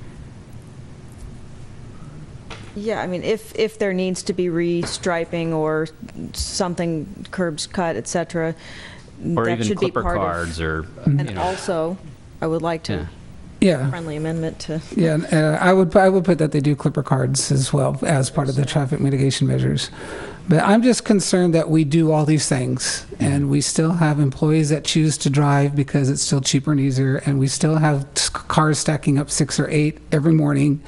Yeah, I mean, if there needs to be restriping or something, curbs cut, et cetera, Or that even should be clipper part cards of. or, And also, I would like to, Yeah. friendly amendment to. Yeah, I would put that they do clipper cards as well as part of the traffic mitigation measures. But I'm just concerned that we do all these things, and we still have employees that choose to drive because it's still cheaper and easier, and we still have cars stacking up 6 or 8 every morning,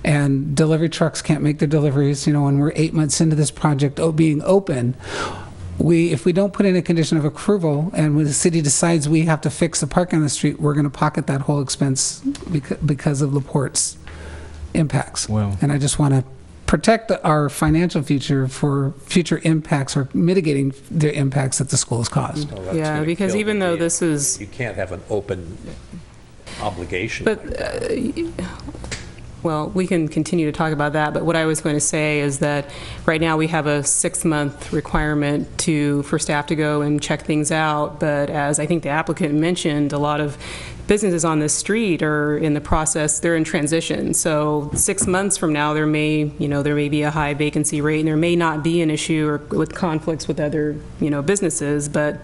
and delivery trucks can't make their deliveries. When we're 8 months into this project being open, if we don't put in a condition of approval, and when the city decides we have to fix the parking on the street, we're going to pocket that whole expense because of LaPorte's impacts. Well- And I just want to protect our financial future for future impacts or mitigating the impacts that the school has caused. Well, that's Yeah, gonna because kill even the though deal. this is, You can't have an open obligation. but, like that. well, we can continue to talk about that, but what I was going to say is that right now we have a 6-month requirement for staff to go and check things out, but as I think the applicant mentioned, a lot of businesses on this street are in the process, they're in transition. So 6 months from now, there may be a high vacancy rate, and there may not be an issue or with conflicts with other, businesses, but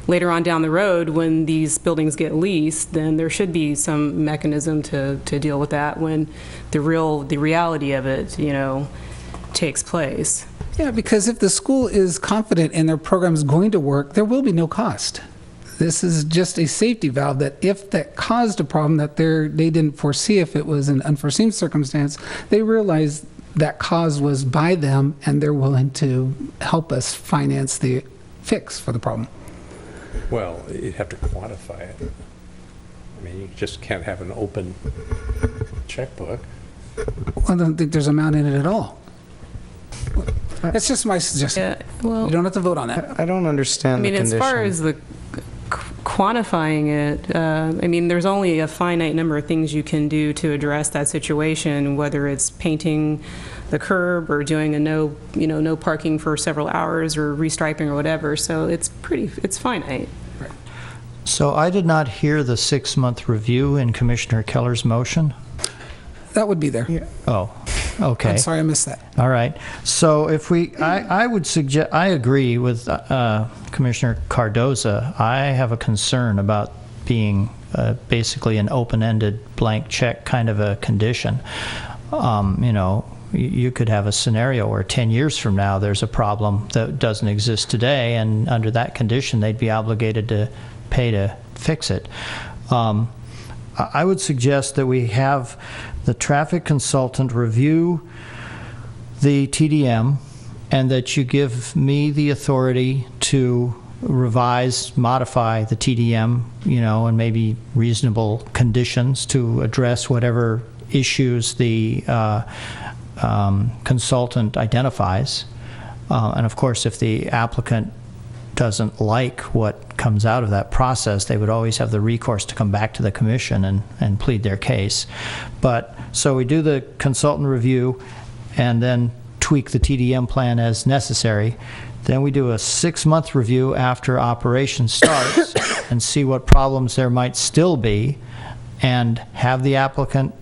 later on down the road, when these buildings get leased, then there should be some mechanism to deal with that when the reality of it, takes place. Yeah, because if the school is confident in their program is going to work, there will be no cost. This is just a safety valve that if that caused a problem that they didn't foresee, if it was an unforeseen circumstance, they realize that cause was by them, and they're willing to help us finance the fix for the problem. Well, you'd have to quantify it. I mean, you just can't have an open checkbook. I don't think there's amount in it at all. That's just my suggestion. Yeah, well, You don't have to vote on that. I don't understand I mean, the as condition. far as the quantifying it, I mean, there's only a finite number of things you can do to address that situation, whether it's painting the curb or doing a no parking for several hours or restriping or whatever. So it's finite. So I did not hear the 6-month review in Commissioner Keller's motion. That would be there. Oh, okay. I'm sorry I missed that. All right. So if I would suggest, I agree with Commissioner Cardoza. I have a concern about being basically an open-ended blank check kind of a condition. You could have a scenario where 10 years from now there's a problem that doesn't exist today, and under that condition they'd be obligated to pay to fix it. I would suggest that we have the traffic consultant review the TDM, and that you give me the authority to revise, modify the TDM, and maybe reasonable conditions to address whatever issues the consultant identifies. And of course, if the applicant doesn't like what comes out of that process, they would always have the recourse to come back to the commission and plead their case. But so we do the consultant review and then tweak the TDM plan as necessary. Then we do a 6-month review after operation starts and see what problems there might still be, and have the applicant,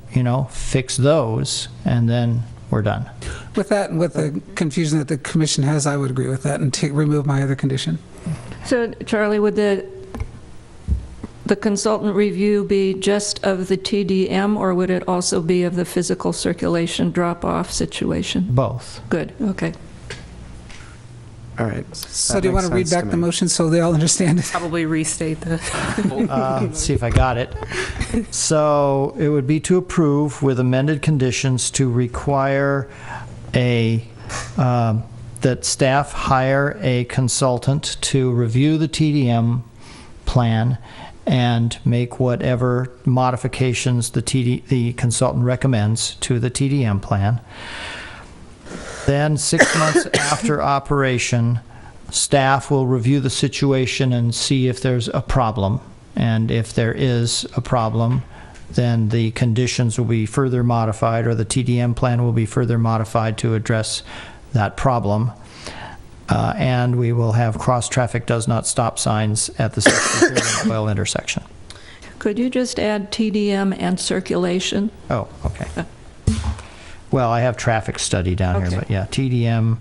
fix those, and then we're done. With that, and with the confusion that the commission has, I would agree with that and remove my other condition. So, Charlie, would the consultant review be just of the TDM, or would it also be of the physical circulation drop-off situation? Both. Good, okay. All right. So do you want to read back the motion so they all understand it? Probably restate the. Let's see if I got it. So it would be to approve with amended conditions to require that staff hire a consultant to review the TDM plan and make whatever modifications the consultant recommends to the TDM plan. Then 6 months after operation, staff will review the situation and see if there's a problem. And if there is a problem, then the conditions will be further modified, or the TDM plan will be further modified to address that problem. And we will have cross-traffic does not stop signs at the 63rd and Oil intersection. Could you just add TDM and circulation? Oh, okay. Well, I have traffic study down here, but yeah, TDM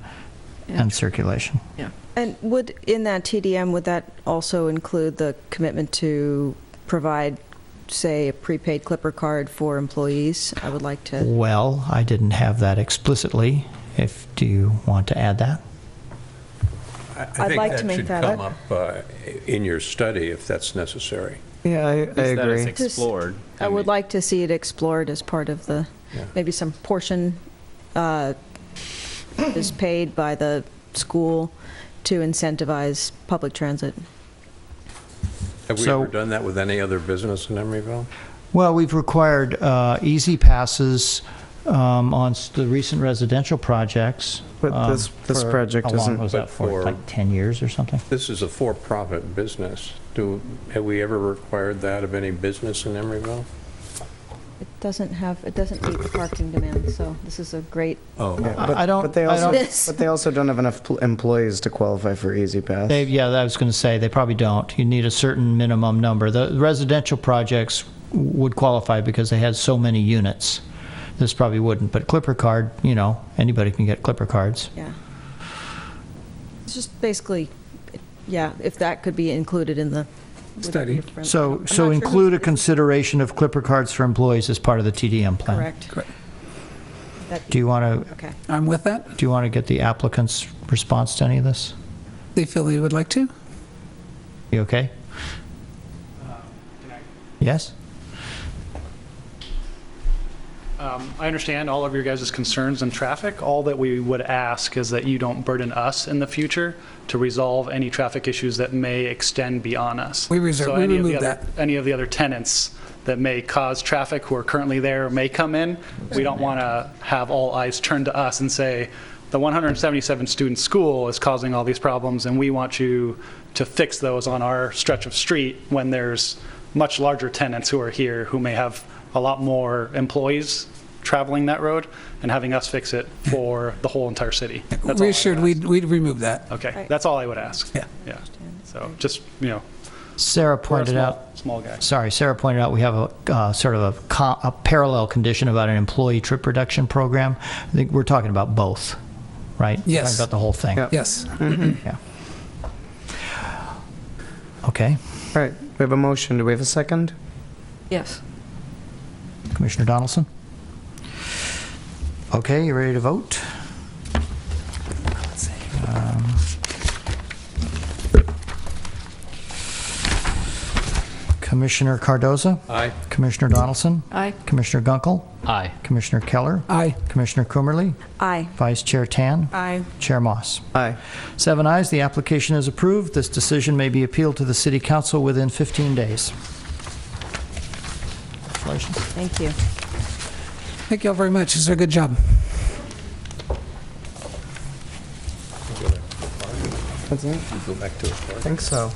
and circulation. Yeah. And in that TDM, would that also include the commitment to provide, say, a prepaid Clipper card for employees? I would like to. Well, I didn't have that explicitly. Do you want to add that? I'd like to make that should come up in your study if that's necessary. Yeah, I That agree. is explored. I would like to see it explored as part of the, maybe some portion is paid by the school to incentivize public transit. Have we ever done that with any other business in Emeryville? Well, we've required easy passes on the recent residential projects. But this project how long isn't. was that for? Like 10 years or something? This is a for-profit business. Have we ever required that of any business in Emeryville? It doesn't meet the parking demand, so this is a great. Oh, But they also don't have enough employees to qualify for Easy Pass. Yeah, I was going to say, they probably don't. You need a certain minimum number. The residential projects would qualify because they had so many units. This probably wouldn't, but Clipper card, anybody can get Clipper cards. Yeah. It's just basically, if that could be included in the Study. So include a consideration of Clipper cards for employees as part of the TDM plan. Correct. Do you want to? Okay. I'm with that. Do you want to get the applicant's response to any of this? They feel they would like to. You okay? Yes? I understand all of your guys' concerns in traffic. All that we would ask is that you don't burden us in the future to resolve any traffic issues that may extend beyond us. We remove that. Any of the other tenants that may cause traffic who are currently there may come in. We don't want to have all eyes turned to us and say, the 177 student school is causing all these problems and we want you to fix those on our stretch of street when there's much larger tenants who are here who may have a lot more employees traveling that road and having us fix it for the whole entire city. That's Reassured, we'd remove that. Okay, that's all I would ask. Yeah. So just, Sarah we're a pointed out. small guy. Sorry, Sarah pointed out we have a sort of a parallel condition about an employee trip reduction program. I think we're talking about both, right? Yes. We're talking about the whole thing. Yep. Yes. Yeah. Okay. All right, we have a motion. Do we have a second? Yes. Commissioner Donaldson? Okay, you ready to vote? Let's see. Commissioner Cardoza? Aye. Commissioner Donaldson? Aye. Commissioner Gunkel? Aye. Commissioner Keller? Aye. Commissioner Kummerly? Aye. Vice Chair Tan? Aye. Chair Moss? Aye. 7 ayes, the application is approved. This decision may be appealed to the City Council within 15 days. Congratulations. Thank you. Thank you all very much. This is a good job. That's it? Go back to the park. I think so.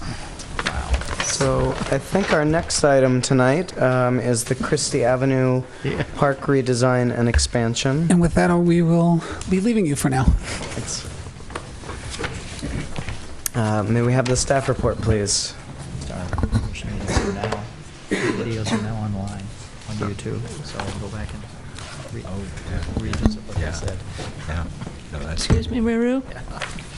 So I think our next item tonight is the Christie Avenue Park redesign and expansion. And with that, we will be leaving you for now. May we have the staff report, please? Videos are now online on YouTube, so I'll go back and revisit what they said. Excuse me, Maru?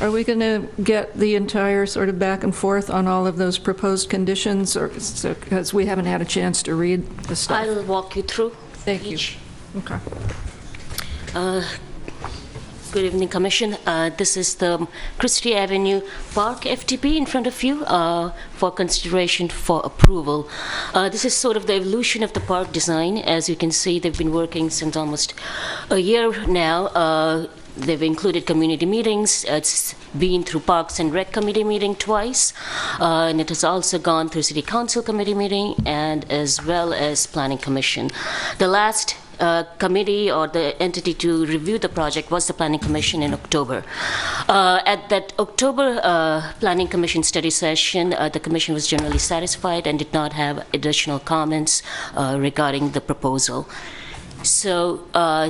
Are we going to get the entire sort of back and forth on all of those proposed conditions, or because we haven't had a chance to read the stuff? I'll walk you through. Thank you. Okay. Good evening, Commission. This is the Christie Avenue Park FTP in front of you for consideration for approval. This is sort of the evolution of the park design. As you can see, they've been working since almost a year now. They've included community meetings. It's been through Parks and Rec Committee meeting twice, and it has also gone through City Council Committee meeting and as well as Planning Commission. The last committee or the entity to review the project was the Planning Commission in October. At that October Planning Commission study session, the Commission was generally satisfied and did not have additional comments regarding the proposal. So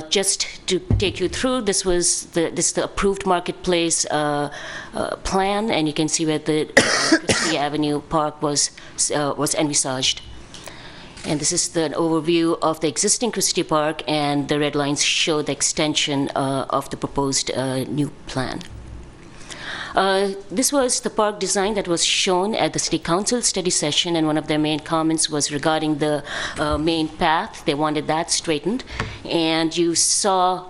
just to take you through, this is the approved marketplace plan, and you can see where the Christie Avenue Park was envisaged. And this is an overview of the existing Christie Park, and the red lines show the extension of the proposed new plan. This was the park design that was shown at the City Council study session, and one of their main comments was regarding the main path. They wanted that straightened. And you saw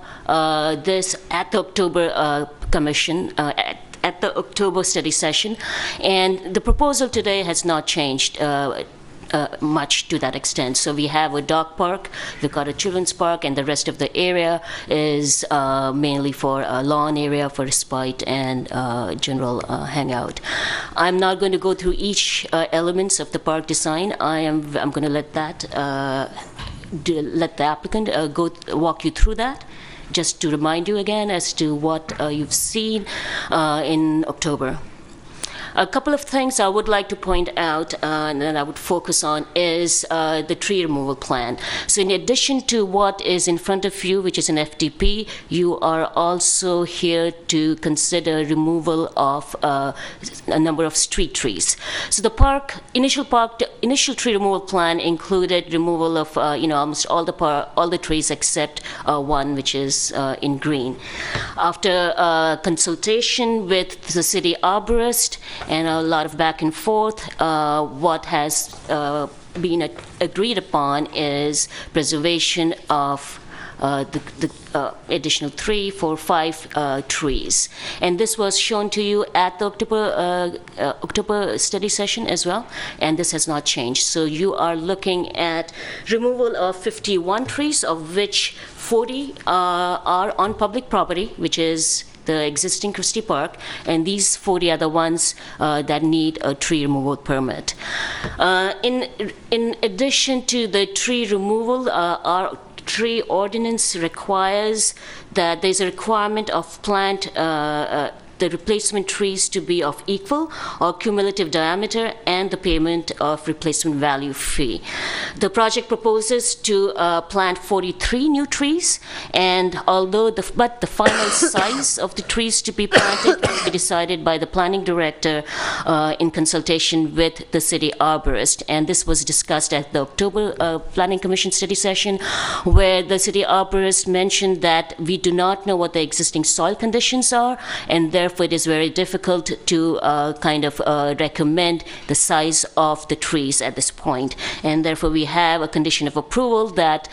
this at the October Commission, at the October study session. And the proposal today has not changed much to that extent. So we have a dog park, we've got a children's park, and the rest of the area is mainly for a lawn area for respite and general hangout. I'm not going to go through each elements of the park design. I'm going to let that let the applicant walk you through that. Just to remind you again as to what you've seen in October. A couple of things I would like to point out and that I would focus on is the tree removal plan. So in addition to what is in front of you, which is an FDP, you are also here to consider removal of a number of street trees. So the initial tree removal plan included removal of almost all the trees except one, which is in green. After consultation with the city arborist and a lot of back and forth, what has been agreed upon is preservation of the additional 3, 4, 5 trees. And this was shown to you at the October study session as well, and this has not changed. So you are looking at removal of 51 trees, of which 40 are on public property, which is the existing Christie Park, and these 40 are the ones that need a tree removal permit. In addition to the tree removal, our tree ordinance requires that there's a requirement of plant the replacement trees to be of equal or cumulative diameter and the payment of replacement value fee. The project proposes to plant 43 new trees, and although the final size of the trees to be planted will be decided by the planning director in consultation with the city arborist. And this was discussed at the October Planning Commission study session, where the city arborist mentioned that we do not know what the existing soil conditions are, and therefore it is very difficult to recommend the size of the trees at this point. And therefore we have a condition of approval that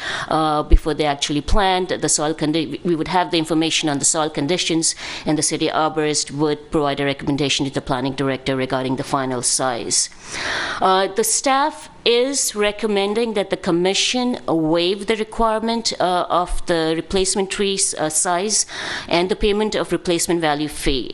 before they actually plant, we would have the information on the soil conditions, and the city arborist would provide a recommendation to the planning director regarding the final size. The staff is recommending that the commission waive the requirement of the replacement trees size and the payment of replacement value fee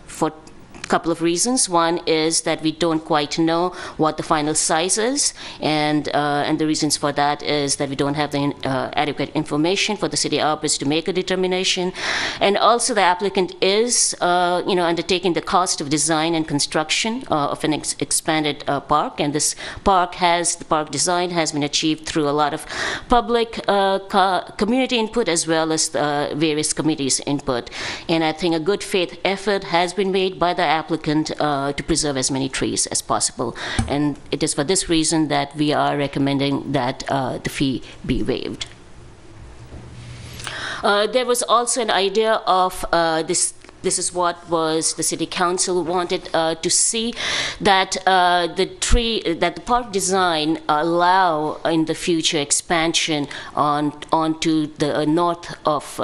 for a couple of reasons. One is that we don't quite know what the final size is, and the reasons for that is that we don't have the adequate information for the city arborist to make a determination, and also the applicant is undertaking the cost of design and construction of an expanded park, and this park design has been achieved through a lot of public community input as well as various committees' input. And I think a good faith effort has been made by the applicant to preserve as many trees as possible. And it is for this reason that we are recommending that the fee be waived. There was also an idea of this is what was the city council wanted to see, that the park design allow in the future expansion onto the north of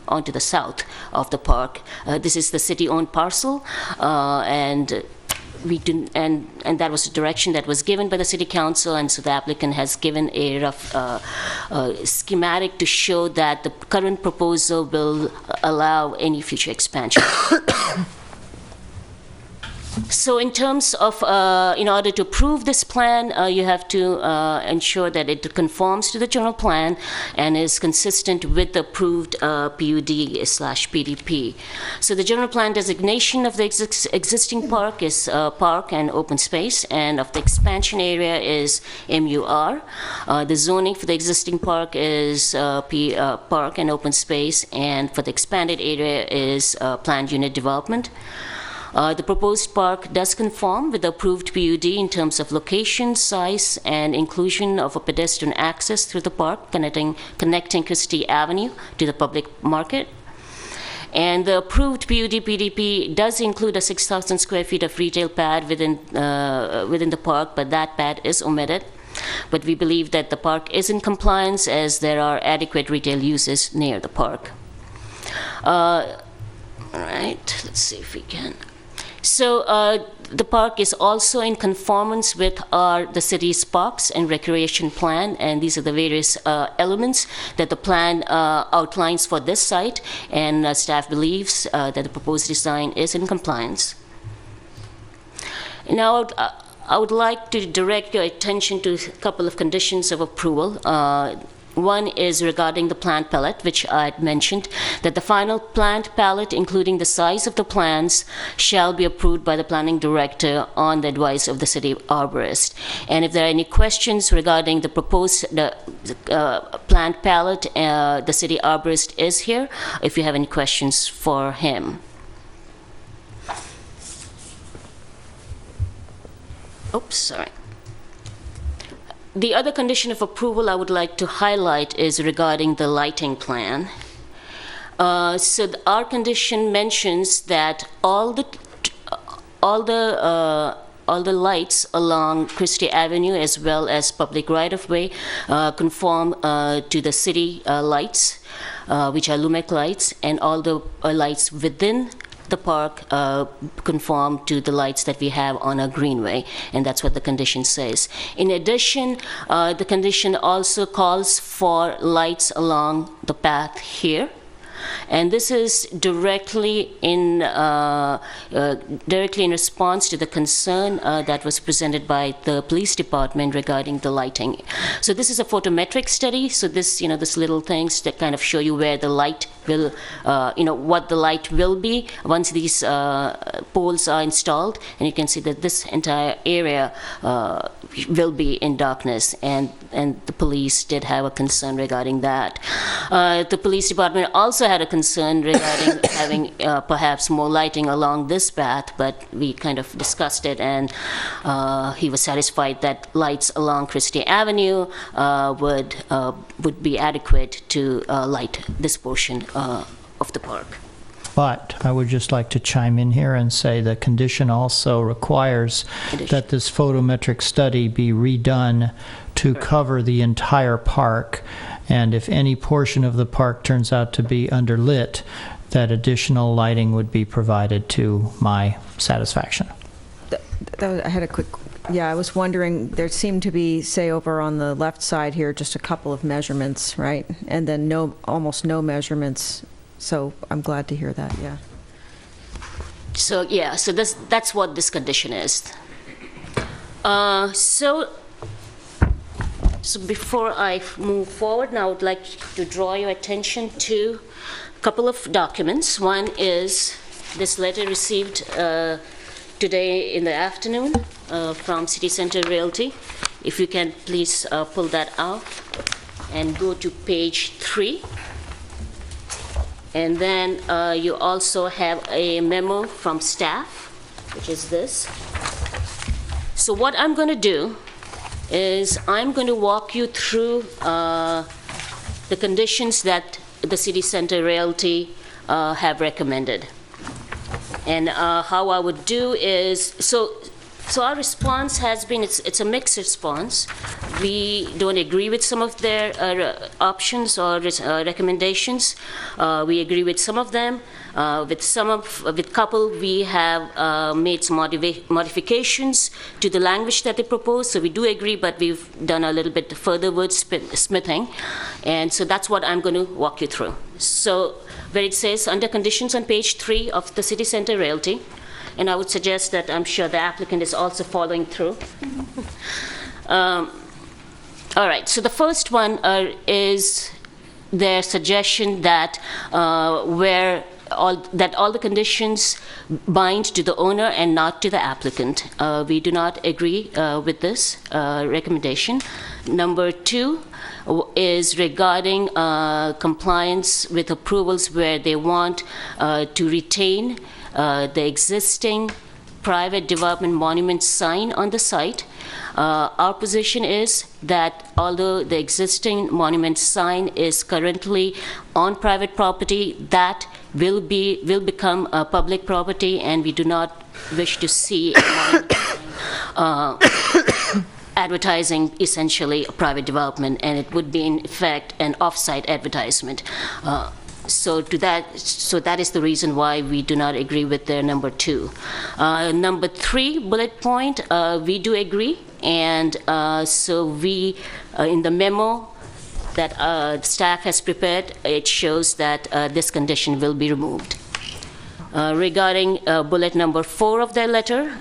onto the south of the park. This is the city-owned parcel, and we didn't, and that was the direction that was given by the city council, and so the applicant has given a rough schematic to show that the current proposal will allow any future expansion. So in terms of, in order to approve this plan, you have to ensure that it conforms to the general plan and is consistent with the approved PUD/PDP. So the general plan designation of the existing park is park and open space, and of the expansion area is MUR. The zoning for the existing park is park and open space, and for the expanded area is planned unit development. The proposed park does conform with the approved PUD in terms of location, size, and inclusion of a pedestrian access through the park connecting Christie Avenue to the public market. And the approved PUD/PDP does include a 6,000 square feet of retail pad within the park, but that pad is omitted. But we believe that the park is in compliance as there are adequate retail uses near the park. All right, let's see if we can. So the park is also in conformance with the city's parks and recreation plan, and these are the various elements that the plan outlines for this site, and staff believes that the proposed design is in compliance. Now, I would like to direct your attention to a couple of conditions of approval. One is regarding the plant palette, which I had mentioned, that the final plant palette, including the size of the plants, shall be approved by the planning director on the advice of the city arborist. And if there are any questions regarding the proposed plant palette, the city arborist is here, if you have any questions for him. Oops, sorry. The other condition of approval I would like to highlight is regarding the lighting plan. So our condition mentions that all the lights along Christie Avenue as well as public right-of-way conform to the city lights, which are Lumec lights, and all the lights within the park conform to the lights that we have on our greenway, and that's what the condition says. In addition, the condition also calls for lights along the path here, and this is directly in response to the concern that was presented by the police department regarding the lighting. So this is a photometric study. So this, this little things that kind of show you where the light will, what the light will be once these poles are installed, and you can see that this entire area will be in darkness, and the police did have a concern regarding that. The police department also had a concern regarding having perhaps more lighting along this path, but we kind of discussed it, and he was satisfied that lights along Christie Avenue would be adequate to light this portion of the park. But I would just like to chime in here and say the condition also requires that this photometric study be redone to cover the entire park. And if any portion of the park turns out to be underlit, that additional lighting would be provided to my satisfaction. I had a quick, I was wondering, there seemed to be, say, over on the left side here, just a couple of measurements, right? And then almost no measurements. So I'm glad to hear that, yeah. So that's what this condition is. So before I move forward, now I would like to draw your attention to a couple of documents. One is this letter received today in the afternoon from City Center Realty. If you can please pull that out and go to page 3. And then you also have a memo from staff, which is this. So what I'm going to do is I'm going to walk you through the conditions that the City Center Realty have recommended. And how I would do is, so our response has been, it's a mixed response. We don't agree with some of their options or recommendations. We agree with some of them. With couple, we have made some modifications to the language that they propose. So we do agree, but we've done a little bit further wordsmithing. And so that's what I'm going to walk you through. So where it says, under conditions on page 3 of the City Center Realty, and I would suggest that I'm sure the applicant is also following through. All right, so the first one is their suggestion that all the conditions bind to the owner and not to the applicant. We do not agree with this recommendation. Number 2 is regarding compliance with approvals where they want to retain the existing private development monument sign on the site. Our position is that although the existing monument sign is currently on private property, that will become public property, and we do not wish to see advertising essentially a private development, and it would be in effect an off-site advertisement. So that is the reason why we do not agree with their number 2. Number 3 bullet point, we do agree, and so we, in the memo that staff has prepared, it shows that this condition will be removed. Regarding bullet number 4 of their letter,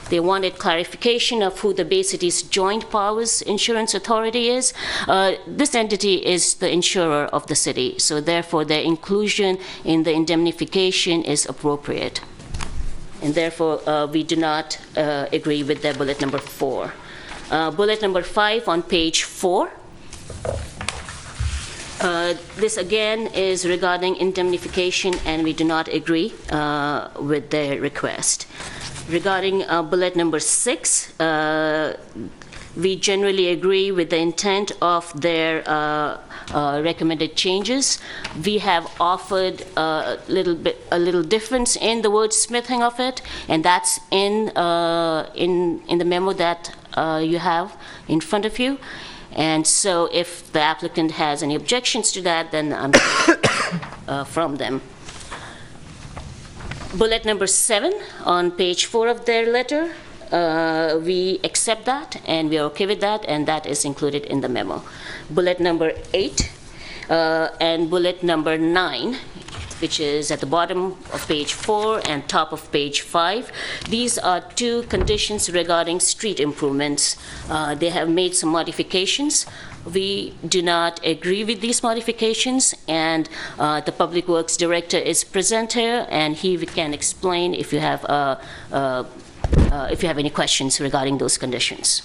they wanted clarification of who the Bay City's Joint Powers Insurance Authority is. This entity is the insurer of the city, so therefore their inclusion in the indemnification is appropriate. And therefore, we do not agree with their bullet number 4. Bullet number 5 on page 4. This again is regarding indemnification, and we do not agree with their request. Regarding bullet number 6, we generally agree with the intent of their recommended changes. We have offered a little difference in the wordsmithing of it, and that's in the memo that you have in front of you. And so if the applicant has any objections to that, then I'm from them. Bullet number 7 on page 4 of their letter, we accept that, and we are okay with that, and that is included in the memo. Bullet number 8 and bullet number 9, which is at the bottom of page 4 and top of page 5. These are 2 conditions regarding street improvements. They have made some modifications. We do not agree with these modifications, and the Public Works Director is present here, and he can explain if you have any questions regarding those conditions.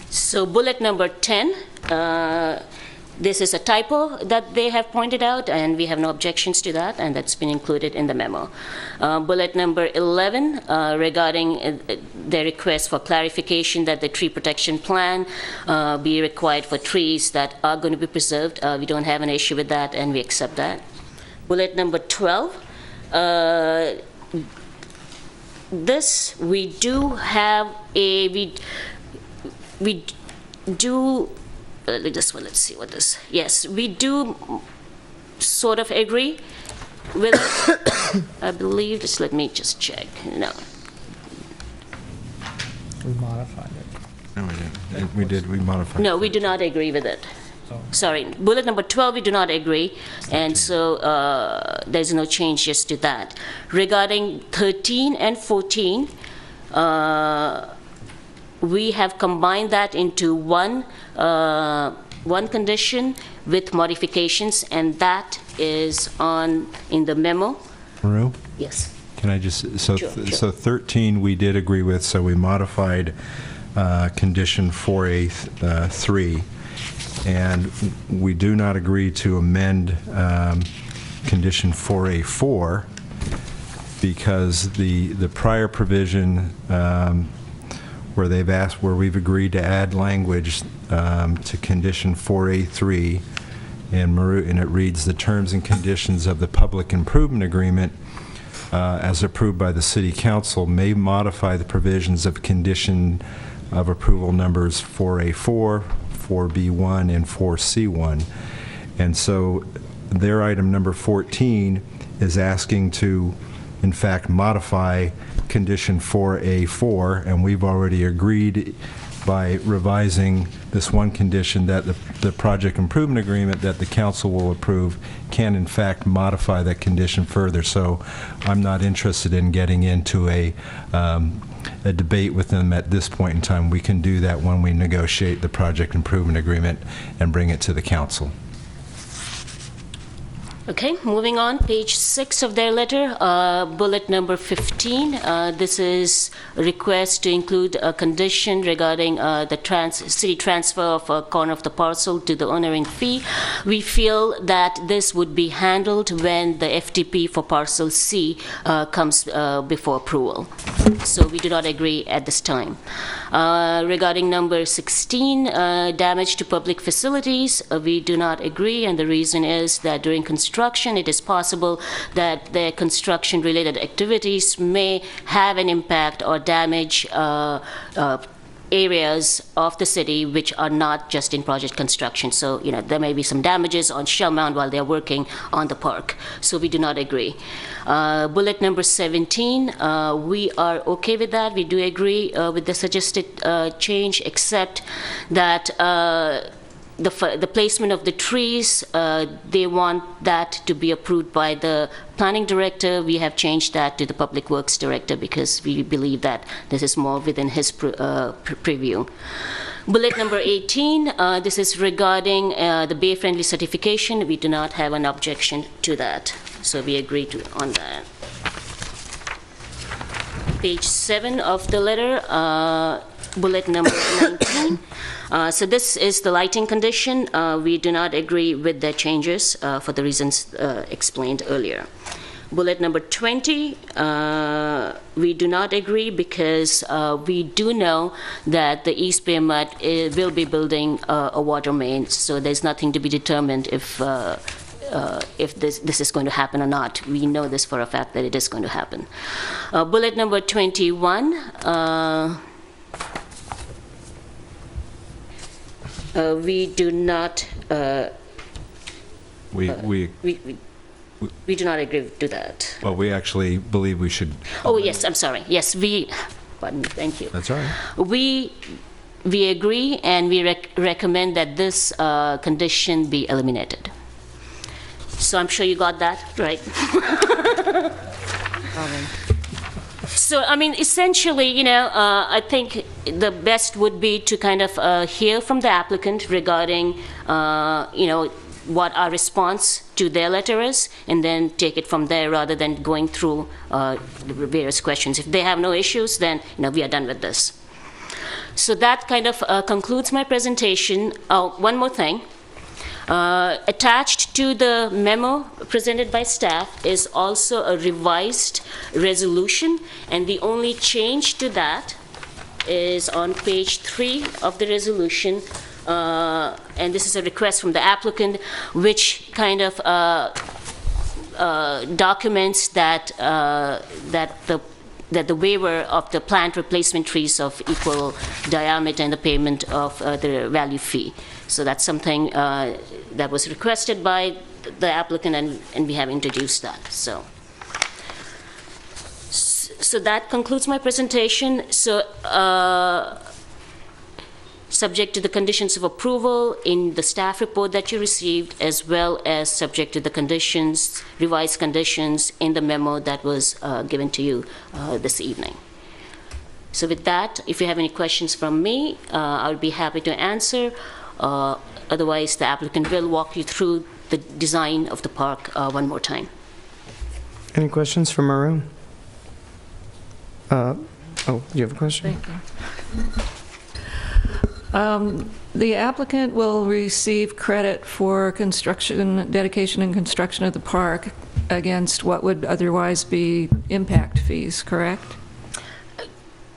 So bullet number 10, this is a typo that they have pointed out, and we have no objections to that, and that's been included in the memo. Bullet number 11, regarding their request for clarification that the tree protection plan be required for trees that are going to be preserved. We don't have an issue with that, and we accept that. Bullet number 12, this, we do have a, we do, this one, let's see what this, yes, we do sort of agree with it. I believe, just let me just check. No. We modified it. No, we didn't. We did. We modified it. No, we do not agree with it. Sorry, bullet number 12, we do not agree, and so there's no changes to that. Regarding 13 and 14, we have combined that into one condition with modifications, and that is in the memo. Maru? Yes. Can I just, so, Sure. So 13 we did agree with, so we modified condition 4A3. And we do not agree to amend condition 4A4 because the prior provision where they've asked, where we've agreed to add language to condition 4A3, and it reads, the terms and conditions of the public improvement agreement as approved by the City Council may modify the provisions of condition of approval numbers 4A4, 4B1, and 4C1. And so their item number 14 is asking to, in fact, modify condition 4A4, and we've already agreed by revising this one condition that the project improvement agreement that the council will approve can in fact modify that condition further. So I'm not interested in getting into a debate with them at this point in time. We can do that when we negotiate the project improvement agreement and bring it to the council. Okay, moving on, page 6 of their letter, bullet number 15. This is a request to include a condition regarding the city transfer of a corner of the parcel to the owner in fee. We feel that this would be handled when the FTP for parcel C comes before approval. So we do not agree at this time. Regarding number 16, damage to public facilities, we do not agree, and the reason is that during construction, it is possible that the construction-related activities may have an impact or damage areas of the city which are not just in project construction. So, there may be some damages on shell mound while they're working on the park. So we do not agree. Bullet number 17, we are okay with that. We do agree with the suggested change, except that the placement of the trees, they want that to be approved by the planning director. We have changed that to the public works director because we believe that this is more within his preview. Bullet number 18, this is regarding the bay-friendly certification. We do not have an objection to that, so we agree on that. Page 7 of the letter, bullet number 19. So this is the lighting condition. We do not agree with the changes for the reasons explained earlier. Bullet number 20, we do not agree because we do know that the East Bay Mud will be building a water main, so there's nothing to be determined if this is going to happen or not. We know this for a fact that it is going to happen. Bullet number 21, we do not. We do not agree to that. Well, we actually believe we should. Oh yes, I'm sorry. Yes, pardon me. Thank you. That's all right. We agree, and we recommend that this condition be eliminated. So I'm sure you got that right. So, I mean, essentially, I think the best would be to kind of hear from the applicant regarding, what our response to their letter is, and then take it from there rather than going through the various questions. If they have no issues, then, we are done with this. So that kind of concludes my presentation. One more thing. Attached to the memo presented by staff is also a revised resolution, and the only change to that is on page 3 of the resolution, and this is a request from the applicant, which kind of documents that the waiver of the plant replacement trees of equal diameter and the payment of the value fee. So that's something that was requested by the applicant, and we have introduced that. So that concludes my presentation. So subject to the conditions of approval in the staff report that you received, as well as subject to the conditions, revised conditions in the memo that was given to you this evening. So with that, if you have any questions from me, I'll be happy to answer. Otherwise, the applicant will walk you through the design of the park one more time. Any questions from Arun? Oh, you have a question? Thank you. The applicant will receive credit for construction, dedication and construction of the park against what would otherwise be impact fees, correct?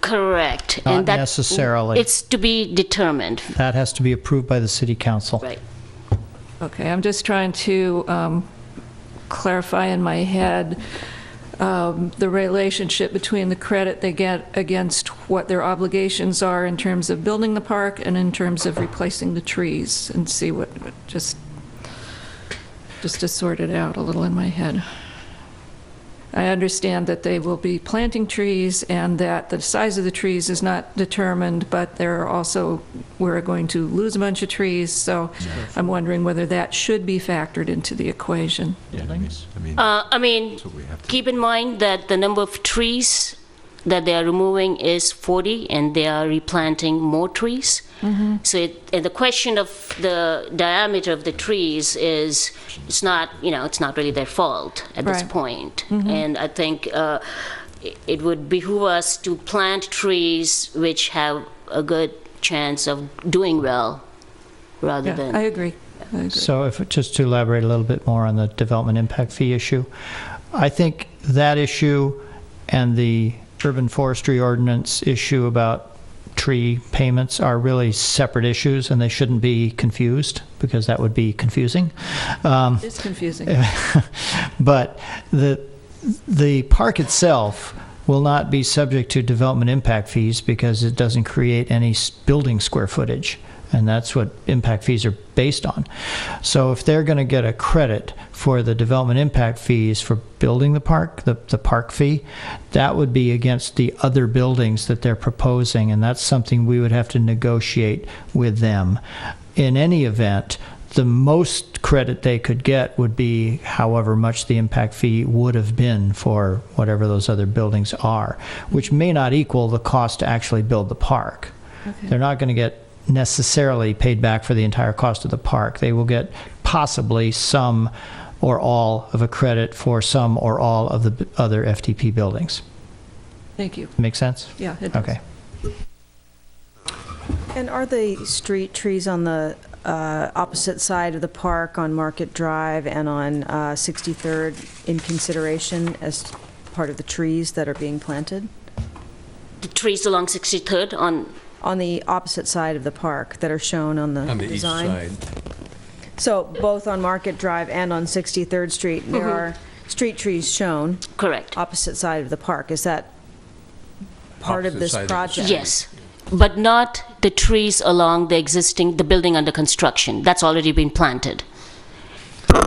Correct. Not and that necessarily. It's to be determined. That has to be approved by the city council. Right. Okay, I'm just trying to clarify in my head the relationship between the credit they get against what their obligations are in terms of building the park and in terms of replacing the trees, and see what, just to sort it out a little in my head. I understand that they will be planting trees and that the size of the trees is not determined, but we're going to lose a bunch of trees, so I'm wondering whether that should be factored into the equation. Keep in mind that the number of trees that they are removing is 40, and they are replanting more trees. So and the question of the diameter of the trees is, it's not really their fault at this point. And I think it would behoove us to plant trees which have a good chance of doing well, rather than... I agree. So just to elaborate a little bit more on the development impact fee issue, I think that issue and the urban forestry ordinance issue about tree payments are really separate issues, and they shouldn't be confused, because that would be confusing. It's confusing. But the park itself will not be subject to development impact fees because it doesn't create any building square footage. And that's what impact fees are based on. So if they're going to get a credit for the development impact fees for building the park, the park fee, that would be against the other buildings that they're proposing, and that's something we would have to negotiate with them. In any event, the most credit they could get would be however much the impact fee would have been for whatever those other buildings are, which may not equal the cost to actually build the park. Okay. They're not going to get necessarily paid back for the entire cost of the park. They will get possibly some or all of a credit for some or all of the other FTP buildings. Thank you. Make sense? Yeah, it does. Okay. And are the street trees on the opposite side of the park on Market Drive and on 63rd in consideration as part of the trees that are being planted? The trees along 63rd on the opposite side of the park that are shown on the design? On the east side. So both on Market Drive and on 63rd Street, there are street trees shown? Correct. Opposite side of the park. Is that part of this project? Yes, but not the trees along the building under construction. That's already been planted.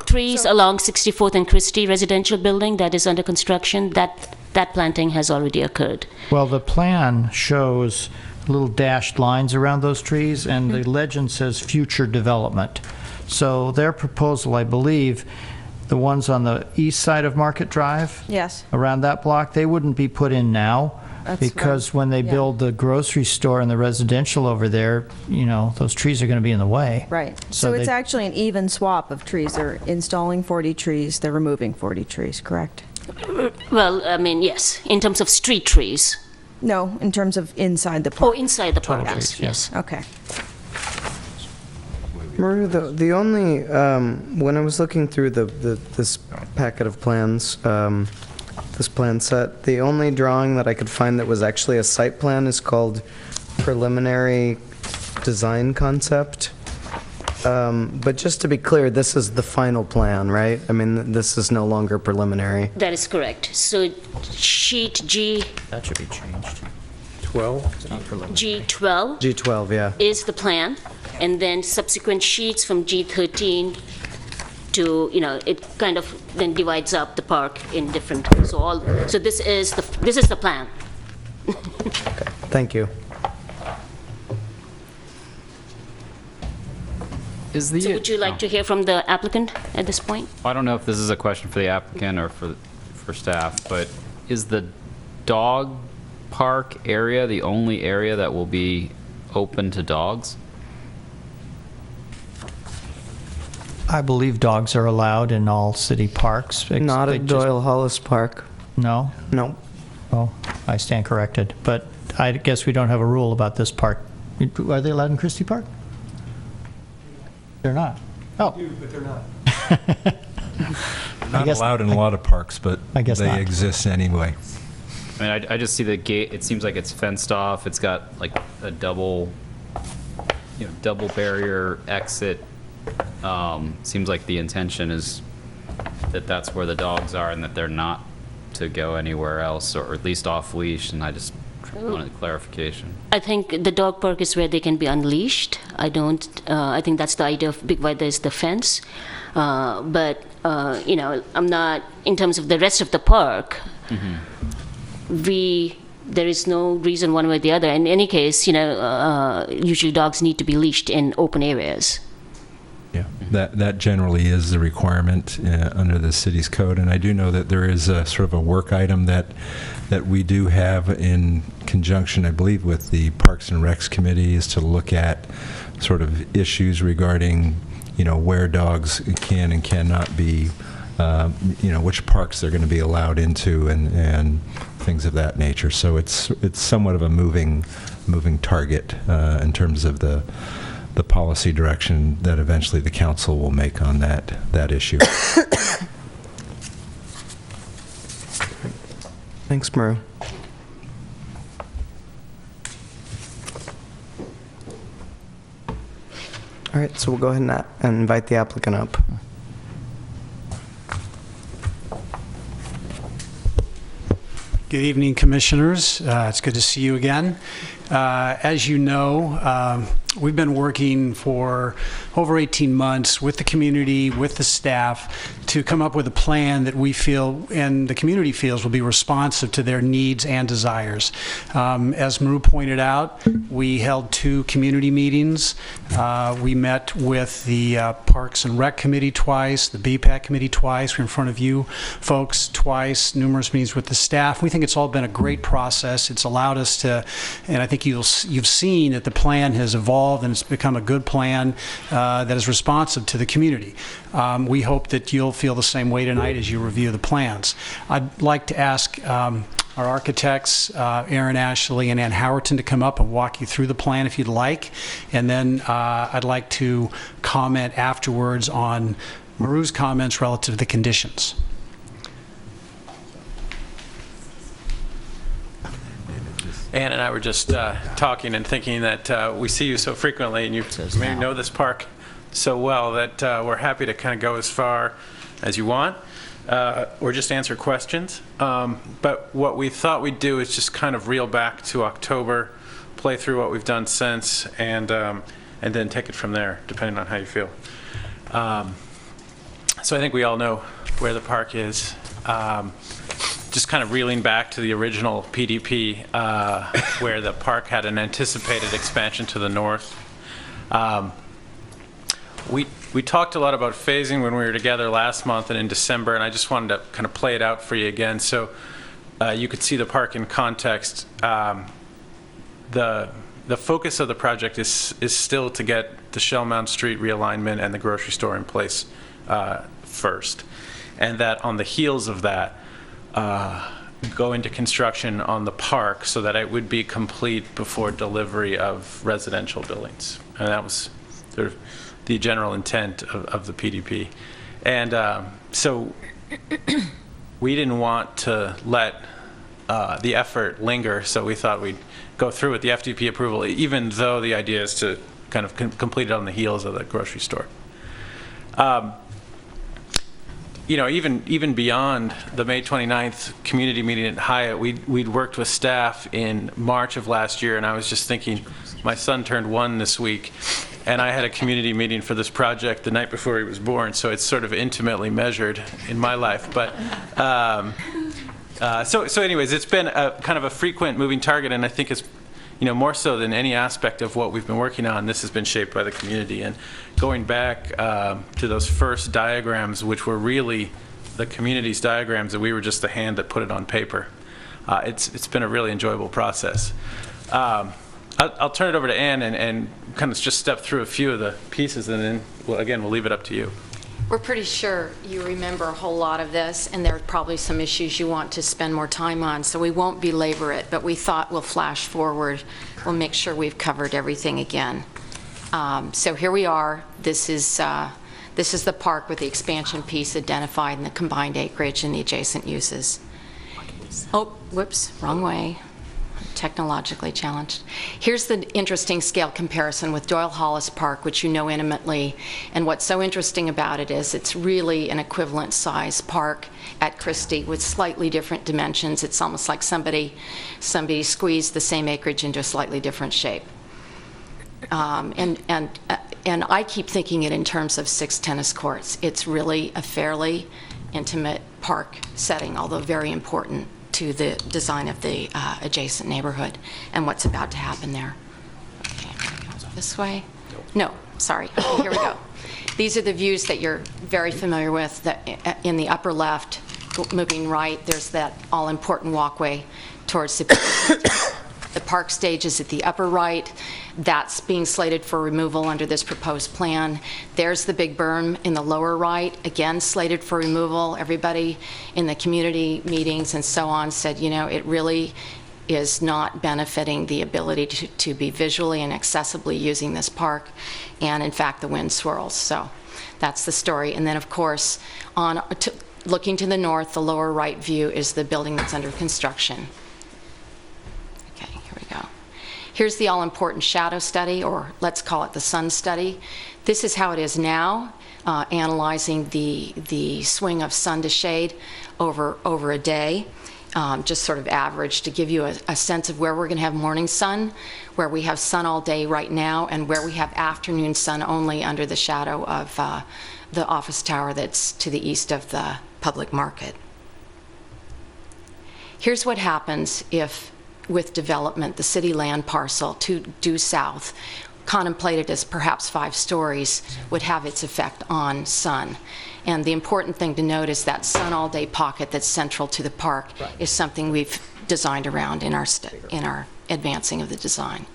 Trees along 64th and Christie residential building that is under construction, that planting has already occurred. Well, the plan shows little dashed lines around those trees, and the legend says future development. So their proposal, I believe, the ones on the east side of Market Drive, Yes. around that block, they wouldn't be put in now, That's because right. when they Yeah. build the grocery store and the residential over there, those trees are going to be in the way. Right. So So it's they- actually an even swap of trees. They're installing 40 trees, they're removing 40 trees, correct? Well, yes, in terms of street trees. No, in terms of inside the park. Oh, inside the park, Total yes, trees, yes. Okay. Maria, the only, when I was looking through this packet of plans, this plan set, the only drawing that I could find that was actually a site plan is called preliminary design concept. But just to be clear, this is the final plan, right? I mean, this is no longer preliminary. That is correct. So sheet That should be changed. 12? G12 G12, yeah. is the plan, and then subsequent sheets from G13 to, it kind of then divides up the park in different, so this is the plan. Thank you. Is So would you like to hear from the applicant at this point? I don't know if this is a question for the applicant or for staff, but is the dog park area the only area that will be open to dogs? I believe dogs are allowed in all city parks. Not They at just- Doyle Hollis Park. No? No. Oh, I stand corrected. But I guess we don't have a rule about this park. Are they allowed in Christie Park? They're not. Oh. But they're not. I Not guess- allowed in a lot of parks, but I guess they not. exist anyway. I mean, I just see the gate, it seems like it's fenced off, it's got like a double barrier exit. Seems like the intention is that that's where the dogs are and that they're not to go anywhere else, or at least off leash, and I just wanted clarification. I think the dog park is where they can be unleashed. I think that's the idea of Big White, there's the fence. But, you know, I'm not, in terms of the rest of the park, there is no reason one way or the other. In any case, you know, usually dogs need to be leashed in open areas. Yeah, that generally is the requirement under the city's code, and I do know that there is a sort of a work item that we do have in conjunction, I believe, with the Parks and Recs Committee, is to look at sort of issues regarding, you know, where dogs can and cannot be, you know, which parks they're going to be allowed into, and things of that nature. So it's somewhat of a moving target in terms of the policy direction that eventually the council will make on that issue. Thanks, Maru. All right, so we'll go ahead and invite the applicant up. Good evening, commissioners. It's good to see you again. As you know, we've been working for over 18 months with the community, with the staff, to come up with a plan that we feel and the community feels will be responsive to their needs and desires. As Maru pointed out, we held 2 community meetings. We met with the Parks and Rec Committee twice, the BPAC Committee twice. We're in front of you folks twice, numerous meetings with the staff. We think it's all been a great process. It's allowed us to, and I think you've seen that the plan has evolved and it's become a good plan that is responsive to the community. We hope that you'll feel the same way tonight as you review the plans. I'd like to ask our architects, Aaron Ashley and Ann Howerton, to come up and walk you through the plan if you'd like. And then I'd like to comment afterwards on Maru's comments relative to the conditions. Ann and I were just talking and thinking that we see you so frequently, and you may know this park so well that we're happy to kind of go as far as you want or just answer questions. But what we thought we'd do is just kind of reel back to October, play through what we've done since, and then take it from there, depending on how you feel. So I think we all know where the park is. Just kind of reeling back to the original PDP, where the park had an anticipated expansion to the north. We talked a lot about phasing when we were together last month and in December, and I just wanted to kind of play it out for you again so you could see the park in context. The focus of the project is still to get the Shellmound Street realignment and the grocery store in place first, and that on the heels of that, go into construction on the park so that it would be complete before delivery of residential buildings. And that was sort of the general intent of the PDP. And so we didn't want to let the effort linger, so we thought we'd go through with the FDP approval, even though the idea is to kind of complete it on the heels of the grocery store. You know, even beyond the May 29th community meeting at Hyatt, we'd worked with staff in March of last year, and I was just thinking, my son turned 1 this week, and I had a community meeting for this project the night before he was born, so it's sort of intimately measured in my life. But so anyways, it's been a kind of a frequent moving target, and I think it's, you know, more so than any aspect of what we've been working on, this has been shaped by the community. And going back to those first diagrams, which were really the community's diagrams, and we were just the hand that put it on paper, it's been a really enjoyable process. I'll turn it over to Ann and kind of just step through a few of the pieces, and then, well, again, we'll leave it up to you. We're pretty sure you remember a whole lot of this, and there are probably some issues you want to spend more time on, so we won't belabor it, but we thought we'll flash forward. We'll make sure we've covered everything again. So here we are. This is the park with the expansion piece identified and the combined acreage and the adjacent uses. Oh, whoops, wrong way. technologically challenged. Here's the interesting scale comparison with Doyle Hollis Park, which you know intimately. And what's so interesting about it is it's really an equivalent size park at Christie with slightly different dimensions. It's almost like somebody squeezed the same acreage into a slightly different shape. And I keep thinking it in terms of 6 tennis courts. It's really a fairly intimate park setting, although very important to the design of the adjacent neighborhood and what's about to happen there. Okay, this way? No, sorry. Okay, here we go. These are the views that you're very familiar with. That in the upper left, moving right, there's that all-important walkway towards the park stage is at the upper right. That's being slated for removal under this proposed plan. There's the big berm in the lower right, again slated for removal. Everybody in the community meetings and so on said, you know, it really is not benefiting the ability to be visually and accessibly using this park. And in fact, the wind swirls. So that's the story. And then, of course, looking to the north, the lower right view is the building that's under construction. Here's the all-important shadow study, or let's call it the sun study. This is how it is now, analyzing the swing of sun to shade over a day, just sort of average to give you a sense of where we're going to have morning sun, where we have sun all day right now, and where we have afternoon sun only under the shadow of the office tower that's to the east of the public market. Here's what happens if, with development, the city land parcel due south, contemplated as perhaps 5 stories, would have its effect on sun. And the important thing to note is that sun all day pocket that's central to the park is something we've designed around in our advancing of the design.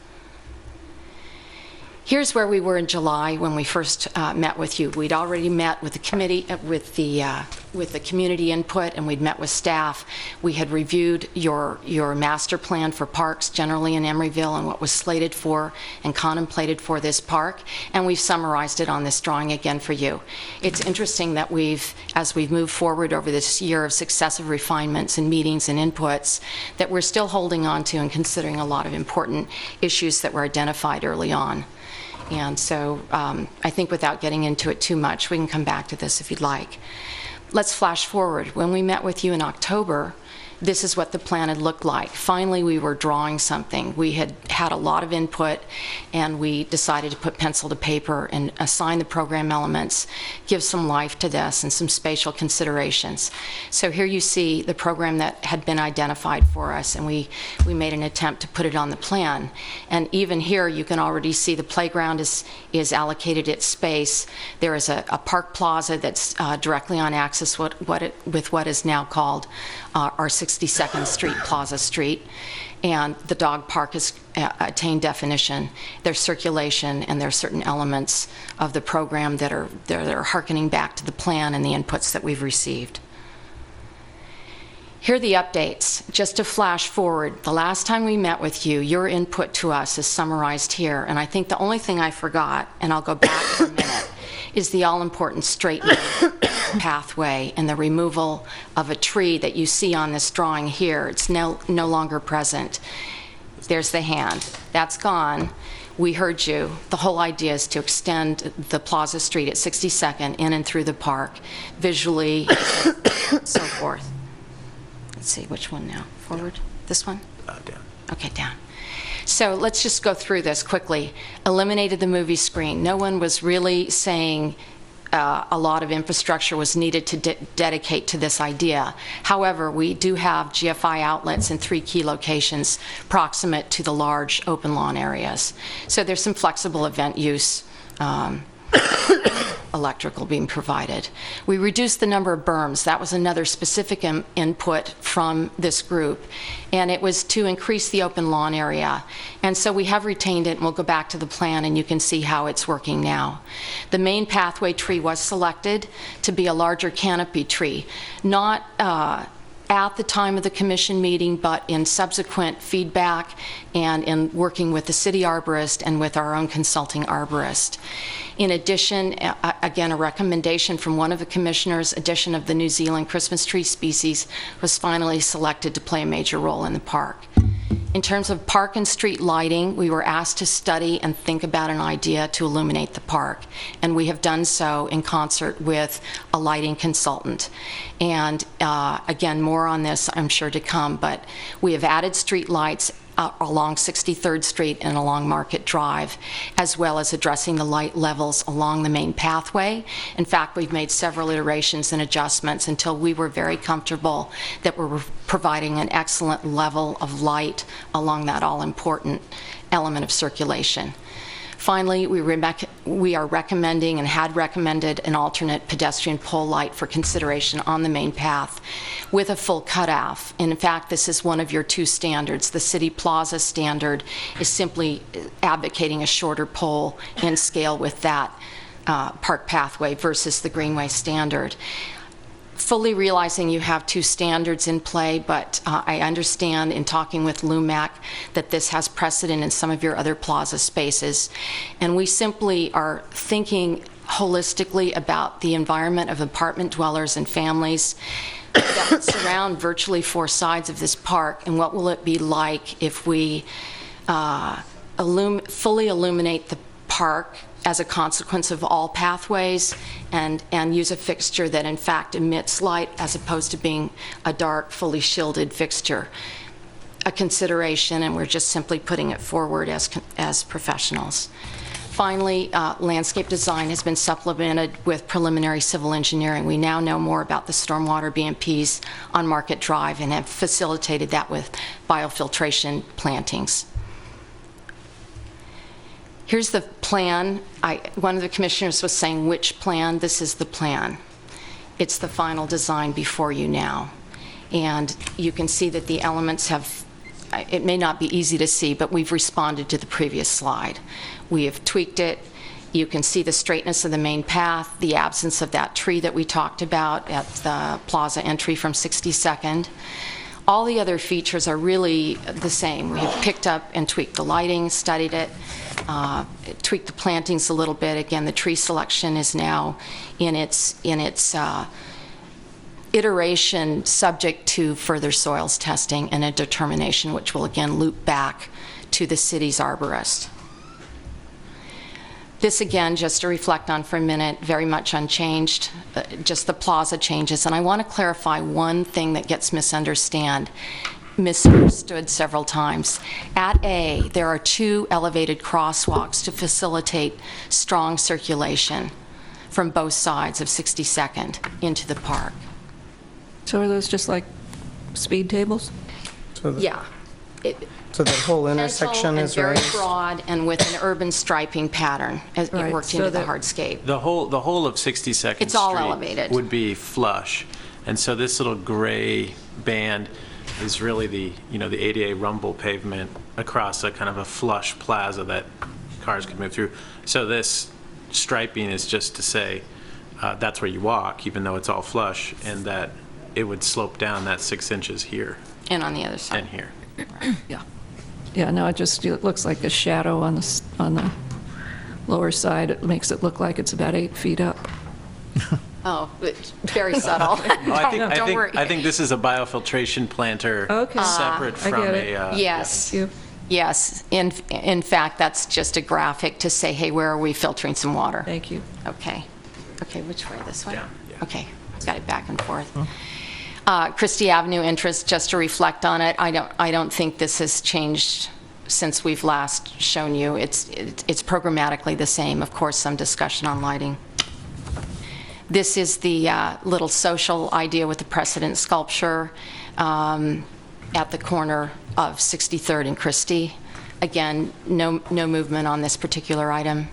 Here's where we were in July when we first met with you. We'd already met with the committee, with the community input, and we'd met with staff. We had reviewed your master plan for parks generally in Emeryville and what was slated for and contemplated for this park, and we've summarized it on this drawing again for you. It's interesting that as we've moved forward over this year of successive refinements and meetings and inputs, that we're still holding on to and considering a lot of important issues that were identified early on. And so I think without getting into it too much, we can come back to this if you'd like. Let's flash forward. When we met with you in October, this is what the plan had looked like. Finally, we were drawing something. We had had a lot of input, and we decided to put pencil to paper and assign the program elements, give some life to this and some spatial considerations. So here you see the program that had been identified for us, and we made an attempt to put it on the plan. And even here, you can already see the playground is allocated its space. There is a park plaza that's directly on axis with what is now called our 62nd Street Plaza Street, and the dog park has attained definition. There's circulation, and there's certain elements of the program that are hearkening back to the plan and the inputs that we've received. Here are the updates. Just to flash forward, the last time we met with you, your input to us is summarized here, and I think the only thing I forgot, and I'll go back for a minute, is the all-important straightening pathway and the removal of a tree that you see on this drawing here. It's no longer present. There's the hand. That's gone. We heard you. The whole idea is to extend the Plaza Street at 62nd in and through the park, visually, so forth. Let's see, which one now? Forward? This one? Down. Okay, down. So let's just go through this quickly. Eliminated the movie screen. No one was really saying a lot of infrastructure was needed to dedicate to this idea. However, we do have GFI outlets in 3 key locations proximate to the large open lawn areas. So there's some flexible event use electrical being provided. We reduced the number of berms. That was another specific input from this group, and it was to increase the open lawn area. And so we have retained it, and we'll go back to the plan, and you can see how it's working now. The main pathway tree was selected to be a larger canopy tree, not at the time of the commission meeting, but in subsequent feedback and in working with the city arborist and with our own consulting arborist. In addition, again, a recommendation from one of the commissioners, addition of the New Zealand Christmas tree species was finally selected to play a major role in the park. In terms of park and street lighting, we were asked to study and think about an idea to illuminate the park, and we have done so in concert with a lighting consultant. And again, more on this I'm sure to come, but we have added street lights along 63rd Street and along Market Drive, as well as addressing the light levels along the main pathway. In fact, we've made several iterations and adjustments until we were very comfortable that we're providing an excellent level of light along that all-important element of circulation. Finally, we are recommending and had recommended an alternate pedestrian pole light for consideration on the main path with a full cutoff. And in fact, this is one of your two standards. The City Plaza standard is simply advocating a shorter pole in scale with that park pathway versus the Greenway standard. Fully realizing you have two standards in play, but I understand in talking with LUMAC that this has precedent in some of your other plaza spaces. And we simply are thinking holistically about the environment of apartment dwellers and families that surround virtually four sides of this park, and what will it be like if we fully illuminate the park as a consequence of all pathways, and use a fixture that in fact emits light as opposed to being a dark, fully shielded fixture. A consideration, and we're just simply putting it forward as professionals. Finally, landscape design has been supplemented with preliminary civil engineering. We now know more about the stormwater BMPs on Market Drive and have facilitated that with biofiltration plantings. Here's the plan. One of the commissioners was saying, which plan? This is the plan. It's the final design before you now. And you can see that the elements have, it may not be easy to see, but we've responded to the previous slide. We have tweaked it. You can see the straightness of the main path, the absence of that tree that we talked about at the plaza entry from 62nd. All the other features are really the same. We have picked up and tweaked the lighting, studied it, tweaked the plantings a little bit. Again, the tree selection is now in its iteration subject to further soils testing and a determination, which will again loop back to the city's arborist. This again, just to reflect on for a minute, very much unchanged, just the plaza changes. And I want to clarify one thing that gets misunderstood several times. At A, there are two elevated crosswalks to facilitate strong circulation from both sides of 62nd into the park. So are those just like speed tables? Yeah. So the whole intersection is very raised? broad and with an urban striping pattern as it worked into the hardscape. The whole of 62nd It's all Street elevated. would be flush, and so this little gray band is really the ADA rumble pavement across a kind of a flush plaza that cars could move through. So this striping is just to say that's where you walk, even though it's all flush, and that it would slope down that 6 inches here. And on the other side. And here. Yeah. Yeah, no, it looks like a shadow on the lower side. It makes it look like it's about 8 feet up. Oh, it's very subtle. Don't worry. I think this is a biofiltration planter separate from a... yes. Yes. In fact, that's just a graphic to say, hey, where are we filtering some water? Thank you. Okay. Okay, which way? This way? Yeah. Okay. Got it back and forth. Christie Avenue interest, just to reflect on it, I don't think this has changed since we've last shown you. It's programmatically the same. Of course, some discussion on lighting. This is the little social idea with the precedent sculpture at the corner of 63rd and Christie. Again, no movement on this particular item.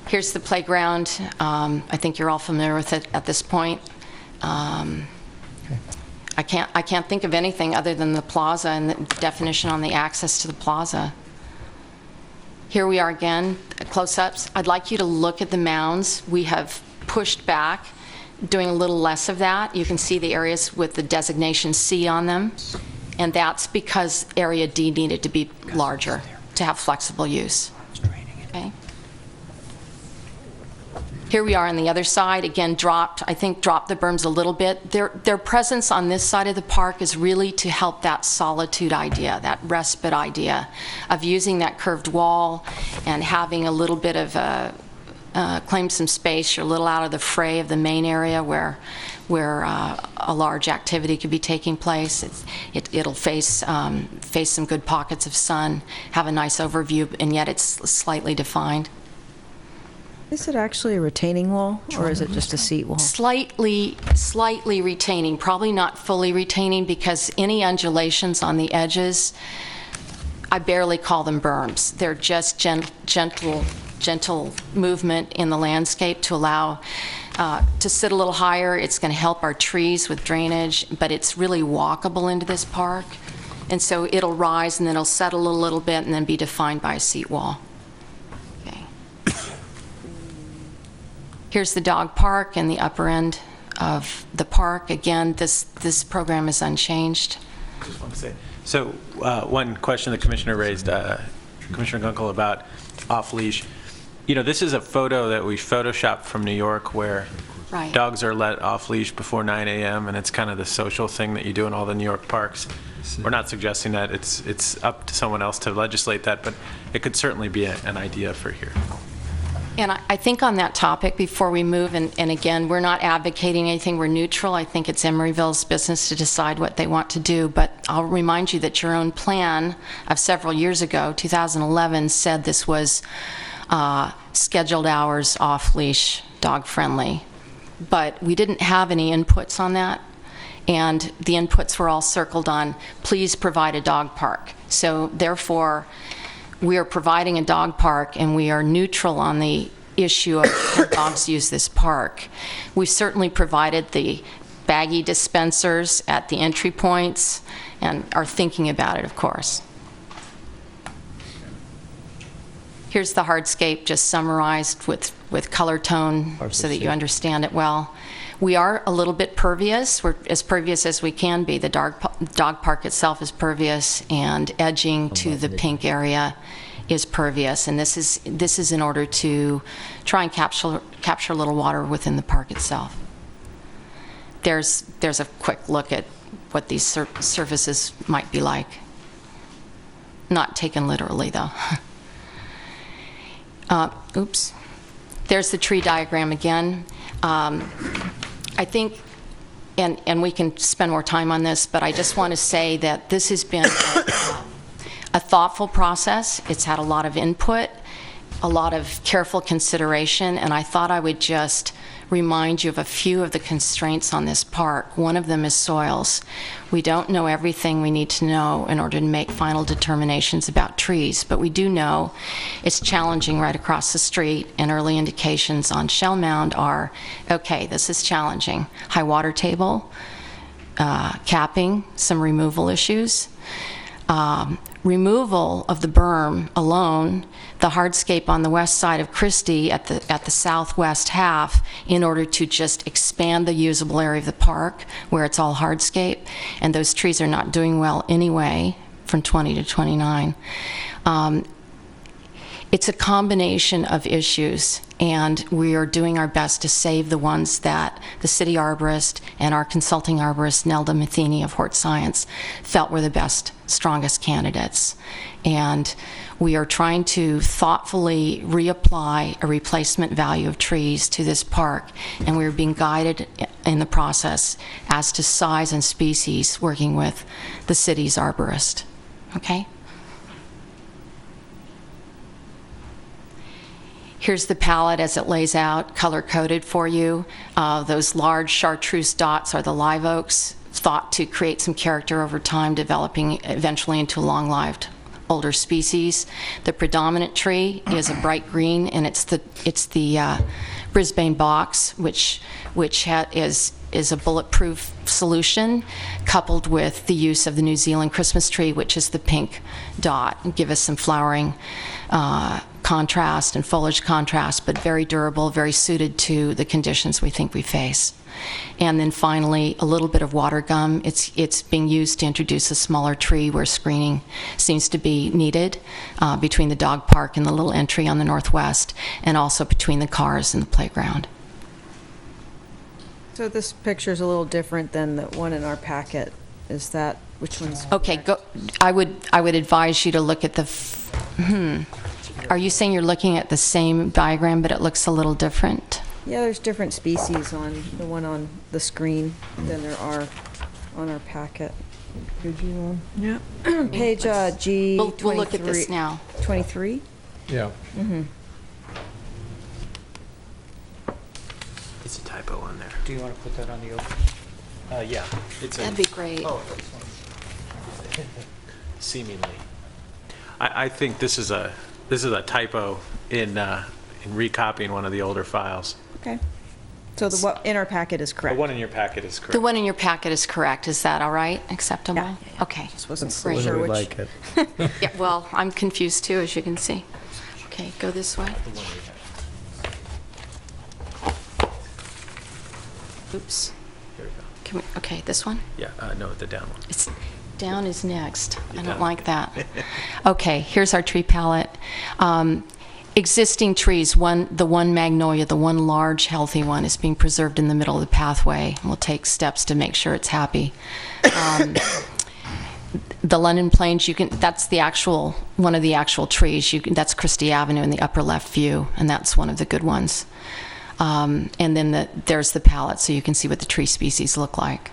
Here's the playground. I think you're all familiar with it at this point. I can't think of anything other than the plaza and the definition on the access to the plaza. Here we are again, close-ups. I'd like you to look at the mounds. We have pushed back, doing a little less of that. You can see the areas with the designation C on them, and that's because area D needed to be larger to have flexible use. Okay. Here we are on the other side, again dropped the berms a little bit. Their presence on this side of the park is really to help that solitude idea, that respite idea of using that curved wall and having a little bit of claim some space. You're a little out of the fray of the main area where a large activity could be taking place. It'll face some good pockets of sun, have a nice overview, and yet it's slightly defined. Is it actually a retaining wall, or is it just a seat wall? Slightly retaining, probably not fully retaining, because any undulations on the edges, I barely call them berms. They're just gentle movement in the landscape to allow to sit a little higher. It's going to help our trees with drainage, but it's really walkable into this park. And so it'll rise and then it'll settle a little bit and then be defined by a seat wall. Here's the dog park and the upper end of the park. Again, this program is unchanged. I just want to say, so one question the commissioner raised, Commissioner Gunkel, about off-leash. You know, this is a photo that we photoshopped from New York where Right. dogs are let off-leash before 9 a.m. and it's kind of the social thing that you do in all the New York parks. We're not suggesting that. It's up to someone else to legislate that, but it could certainly be an idea for here. And I think on that topic, before we move, and again, we're not advocating anything, we're neutral. I think it's Emeryville's business to decide what they want to do, but I'll remind you that your own plan of several years ago, 2011, said this was scheduled hours, off-leash, dog-friendly. But we didn't have any inputs on that, and the inputs were all circled on, please provide a dog park. So therefore, we are providing a dog park, and we are neutral on the issue of can dogs use this park. We've certainly provided the baggie dispensers at the entry points and are thinking about it, of course. Here's the hardscape just summarized with color tone so that you understand it well. We are a little bit pervious. We're as pervious as we can be. The dog park itself is pervious, and edging to the pink area is pervious. And this is in order to try and capture a little water within the park itself. There's a quick look at what these surfaces might be like. Not taken literally, though. Oops. There's the tree diagram again. I think, and we can spend more time on this, but I just want to say that this has been a thoughtful process. It's had a lot of input, a lot of careful consideration, and I thought I would just remind you of a few of the constraints on this park. One of them is soils. We don't know everything we need to know in order to make final determinations about trees, but we do know it's challenging right across the street, and early indications on Shell Mound are, okay, this is challenging. High water table, capping, some removal issues. Removal of the berm alone, the hardscape on the west side of Christie at the southwest half, in order to just expand the usable area of the park where it's all hardscape, and those trees are not doing well anyway from 20 to 29. It's a combination of issues, and we are doing our best to save the ones that the city arborist and our consulting arborist, Nelda Matheny of Hort Science, felt were the best, strongest candidates. And we are trying to thoughtfully reapply a replacement value of trees to this park, and we're being guided in the process as to size and species, working with the city's arborist. Okay? Here's the palette as it lays out, color-coded for you. Those large chartreuse dots are the live oaks, thought to create some character over time, developing eventually into a long-lived older species. The predominant tree is a bright green, and it's the Brisbane box, which is a bulletproof solution, coupled with the use of the New Zealand Christmas tree, which is the pink dot, and give us some flowering contrast and foliage contrast, but very durable, very suited to the conditions we think we face. And then finally, a little bit of water gum. It's being used to introduce a smaller tree where screening seems to be needed between the dog park and the little entry on the northwest, and also between the cars and the playground. So this picture is a little different than the one in our packet. Is that, which one's? Okay, I would advise you to look at the, Are you saying you're looking at the same diagram, but it looks a little different? Yeah, there's different species on the one on the screen than there are on our packet. Could you on? Yeah. Page G. We'll look at this now. 23? Yeah. Mm-hmm. It's a typo on there. Do you want to put that on the open? Yeah. It's That'd be great. Oh, seemingly. I think this is a typo in recopying one of the older files. Okay. So the what in our packet is correct. The one in your packet is correct. The one in your packet is correct. Is that all right? Acceptable? Yeah. Okay. Just wasn't Great. sure which. Like it. Yeah, well, I'm confused too, as you can see. Okay, go this way. Oops. Here we go. Can we, okay, this one? Yeah, no, the down one. It's, down is next. I don't down. like that. Okay, here's our tree palette. Existing trees, the one magnolia, the one large healthy one, is being preserved in the middle of the pathway. We'll take steps to make sure it's happy. The London Plains, that's the actual, one of the actual trees. That's Christie Avenue in the upper left view, and that's one of the good ones. And then there's the palette, so you can see what the tree species look like.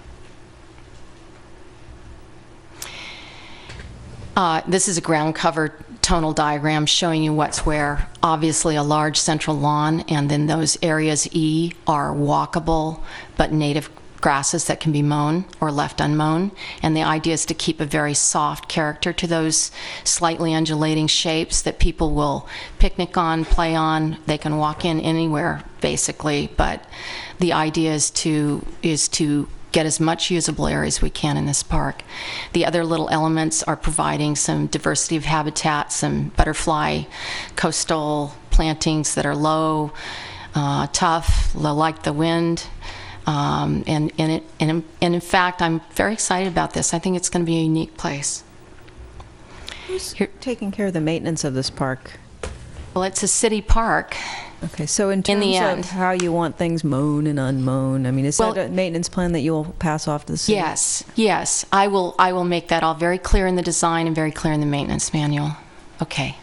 This is a ground cover tonal diagram showing you what's where. Obviously a large central lawn, and then those areas E are walkable but native grasses that can be mown or left unmown. And the idea is to keep a very soft character to those slightly undulating shapes that people will picnic on, play on. They can walk in anywhere basically, but the idea is to get as much usable area as we can in this park. The other little elements are providing some diversity of habitat, some butterfly coastal plantings that are low, tough, like the wind. And in fact, I'm very excited about this. I think it's going to be a unique place. Who's taking care of the maintenance of this park? Well, it's a city park. Okay, so in terms of how you want things mown and unmown, I mean, is that a maintenance plan that you'll pass off to the city? Yes. I will make that all very clear in the design and very clear in the maintenance manual. Okay.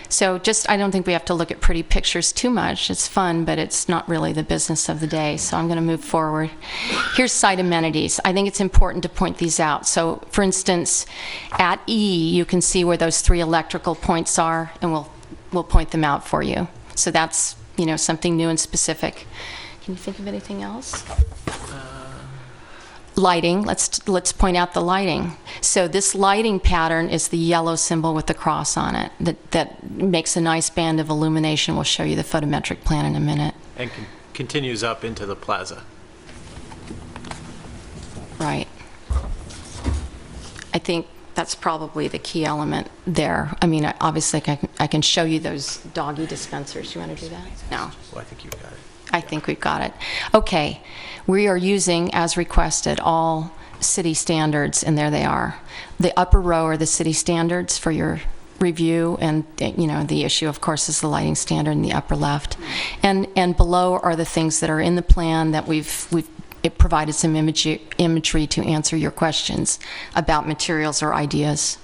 So I don't think we have to look at pretty pictures too much. It's fun, but it's not really the business of the day, so I'm going to move forward. Here's site amenities. I think it's important to point these out. So, for instance, at E, you can see where those 3 electrical points are, and we'll point them out for you. So that's, something new and specific. Can you think of anything else? Lighting. Let's point out the lighting. So this lighting pattern is the yellow symbol with the cross on it that makes a nice band of illumination. We'll show you the photometric plan in a minute. And continues up into the plaza. Right. I think that's probably the key element there. I mean, obviously, I can show you those doggy dispensers. You want to do that? No. Well, I think you've got it. I think we've got it. Okay. We are using, as requested, all city standards, and there they are. The upper row are the city standards for your review, and the issue, of course, is the lighting standard in the upper left. And below are the things that are in the plan that it provided some imagery to answer your questions about materials or ideas.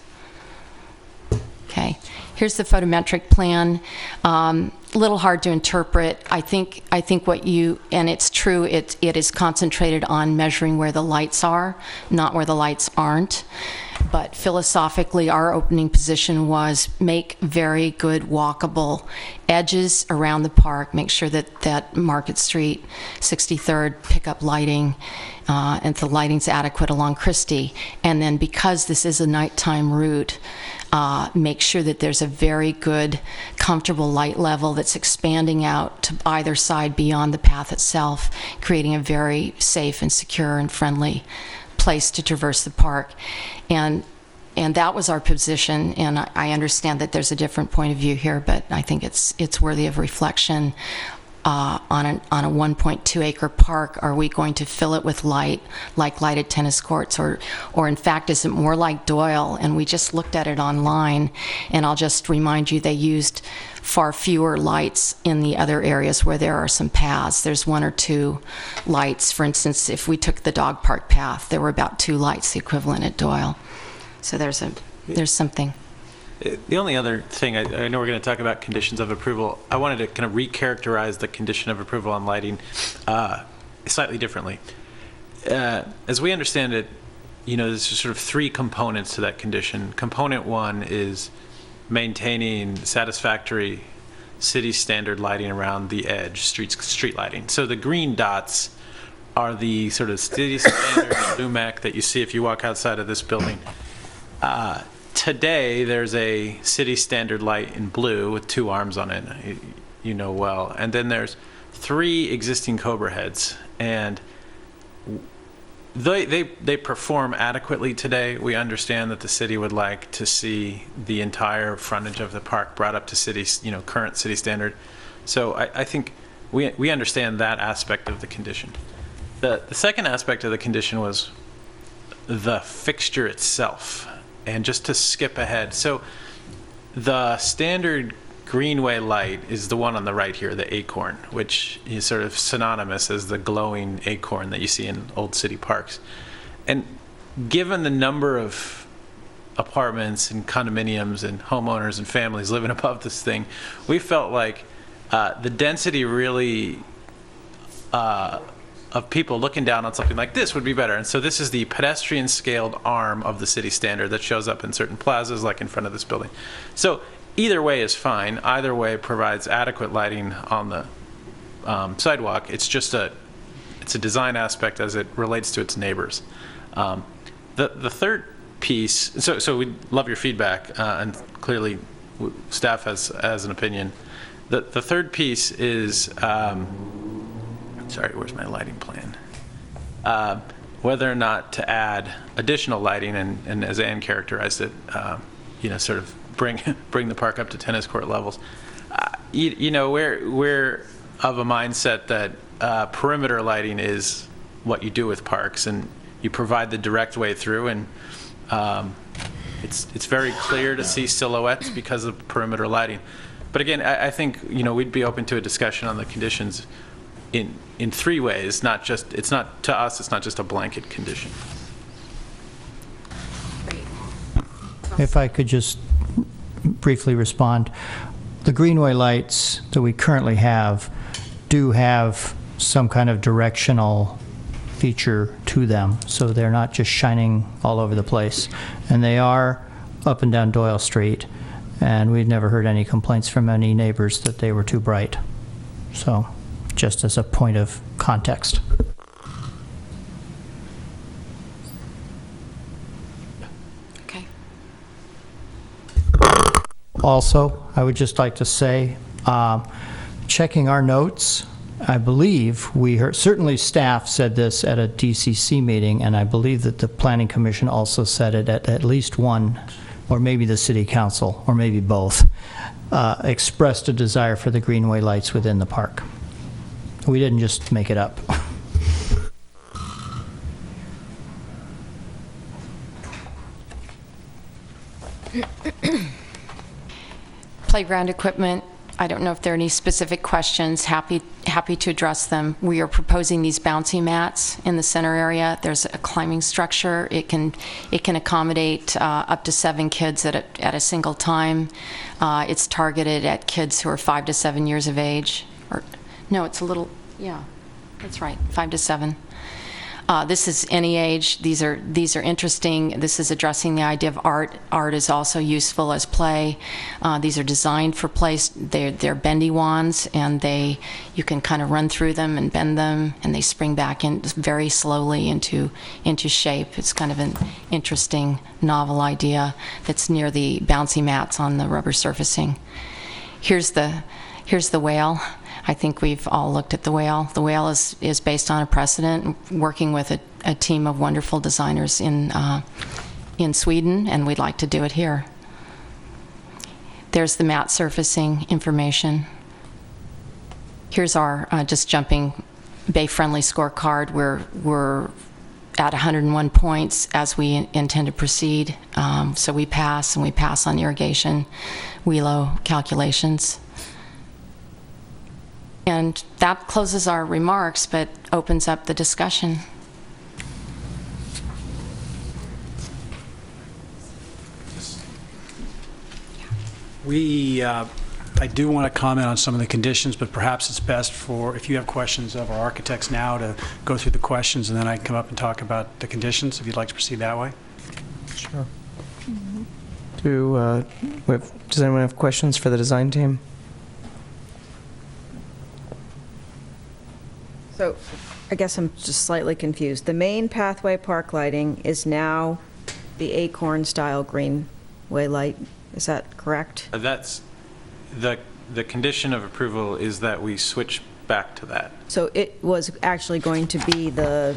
Okay, here's the photometric plan. A little hard to interpret. I think and it's true, it is concentrated on measuring where the lights are, not where the lights aren't. But philosophically, our opening position was make very good walkable edges around the park, make sure that Market Street, 63rd, pick up lighting, and the lighting's adequate along Christie. And then because this is a nighttime route, make sure that there's a very good, comfortable light level that's expanding out to either side beyond the path itself, creating a very safe and secure and friendly place to traverse the park. And And that was our position, and I understand that there's a different point of view here, but I think it's worthy of reflection. On a 1.2 acre park, are we going to fill it with light, like lighted tennis courts, or in fact, is it more like Doyle? And we just looked at it online, and I'll just remind you, they used far fewer lights in the other areas where there are some paths. There's 1 or 2 lights. For instance, if we took the dog park path, there were about 2 lights, the equivalent at Doyle. So there's something. The only other thing, I know we're going to talk about conditions of approval. I wanted to kind of recharacterize the condition of approval on lighting slightly differently. As we understand it, there's sort of 3 components to that condition. Component 1 is maintaining satisfactory city standard lighting around the edge, street lighting. So the green dots are the sort of city standard LUMEC that you see if you walk outside of this building. Today, there's a city standard light in blue with 2 arms on it, you know well. And then there's 3 existing Cobra heads. And they perform adequately today. We understand that the city would like to see the entire frontage of the park brought up to current city standard. So I think we understand that aspect of the condition. The second aspect of the condition was the fixture itself. And just to skip ahead, so the standard greenway light is the one on the right here, the acorn, which is sort of synonymous as the glowing acorn that you see in old city parks. And given the number of apartments and condominiums and homeowners and families living above this thing, we felt like the density really of people looking down on something like this would be better. And so this is the pedestrian scaled arm of the city standard that shows up in certain plazas, like in front of this building. So either way is fine. Either way provides adequate lighting on the sidewalk. It's just it's a design aspect as it relates to its neighbors. The third piece, so we love your feedback, and clearly staff has an opinion. The third piece is, sorry, where's my lighting plan? Whether or not to add additional lighting, and as Ann characterized it, sort of bring the park up to tennis court levels. We're of a mindset that perimeter lighting is what you do with parks, and you provide the direct way through, and it's very clear to see silhouettes because of perimeter lighting. But again, I think we'd be open to a discussion on the conditions in 3 ways. It's not to us. It's not just a blanket condition. If I could just briefly respond, the greenway lights that we currently have do have some kind of directional feature to them, so they're not just shining all over the place, and they are up and down Doyle Street, and we've never heard any complaints from any neighbors that they were too bright. So just as a point of context. Okay. Also, I would just like to say, checking our notes, I believe we heard, certainly staff said this at a DCC meeting, and I believe that the Planning Commission also said it at least one, or maybe the City Council, or maybe both, expressed a desire for the greenway lights within the park. We didn't just make it up. Playground equipment, I don't know if there are any specific questions. Happy to address them. We are proposing these bouncy mats in the center area. There's a climbing structure. It can accommodate up to 7 kids at a single time. It's targeted at kids who are 5 to 7 years of age. No, it's a little, yeah, that's right, 5 to 7. This is any age. These are interesting. This is addressing the idea of art. Art is also useful as play. These are designed for play. They're bendy wands, and you can kind of run through them and bend them, and they spring back in very slowly into shape. It's kind of an interesting, novel idea that's near the bouncy mats on the rubber surfacing. Here's the whale. I think we've all looked at the whale. The whale is based on a precedent, working with a team of wonderful designers in in Sweden, and we'd like to do it here. There's the mat surfacing information. Here's our, just jumping, bay-friendly scorecard. We're at 101 points as we intend to proceed. So we pass, and we pass on irrigation WELO calculations. And that closes our remarks, but opens up the discussion. I do want to comment on some of the conditions, but perhaps it's best for, if you have questions of our architects now, to go through the questions, and then I can come up and talk about the conditions, if you'd like to proceed that way. Sure. Does anyone have questions for the design team? So I guess I'm just slightly confused. The main pathway park lighting is now the Acorn-style greenway light. Is that correct? That's the condition of approval is that we switch back to that. So it was actually going to be the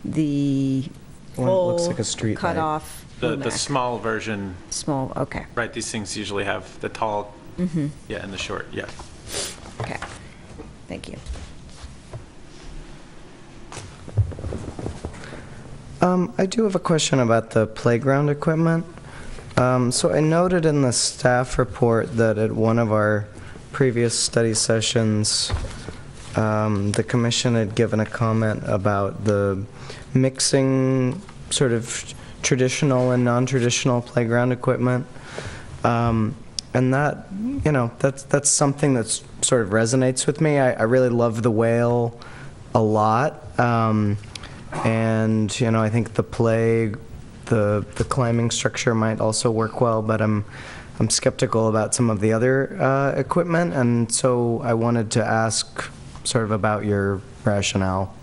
One that looks like a street light. cut off. The small version. Small, okay. Right, these things usually have the tall, yeah, and the short, yeah. Okay, thank you. I do have a question about the playground equipment. So I noted in the staff report that at one of our previous study sessions, the commission had given a comment about the mixing sort of traditional and non-traditional playground equipment. And that, you know, that's something that's sort of resonates with me. I really love the whale a lot. And, you know, I think the climbing structure might also work well, but I'm skeptical about some of the other equipment, and so I wanted to ask sort of about your rationale.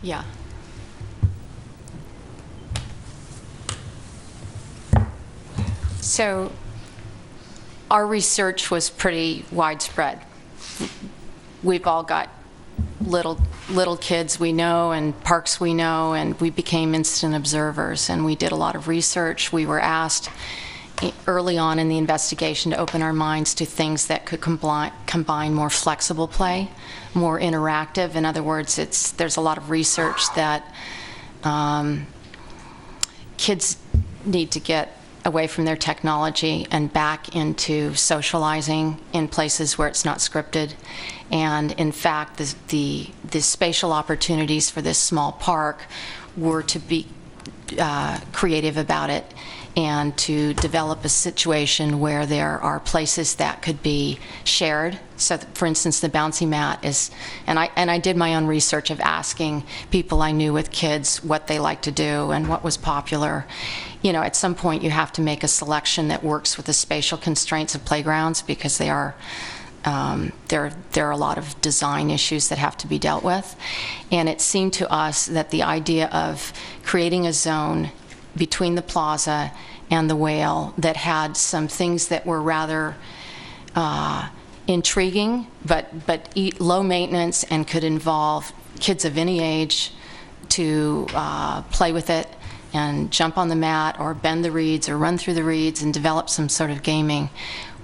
Yeah. So our research was pretty widespread. We've all got little kids we know and parks we know, and we became instant observers, and we did a lot of research. We were asked early on in the investigation to open our minds to things that could combine more flexible play, more interactive. In other words, there's a lot of research that kids need to get away from their technology and back into socializing in places where it's not scripted. And in fact, the spatial opportunities for this small park were to be creative about it and to develop a situation where there are places that could be shared. So for instance, the bouncy mat is, and I did my own research of asking people I knew with kids what they like to do and what was popular. You know, at some point you have to make a selection that works with the spatial constraints of playgrounds, because they are, there are a lot of design issues that have to be dealt with. And it seemed to us that the idea of creating a zone between the plaza and the whale that had some things that were rather intriguing, but low maintenance, and could involve kids of any age to play with it and jump on the mat or bend the reeds or run through the reeds and develop some sort of gaming,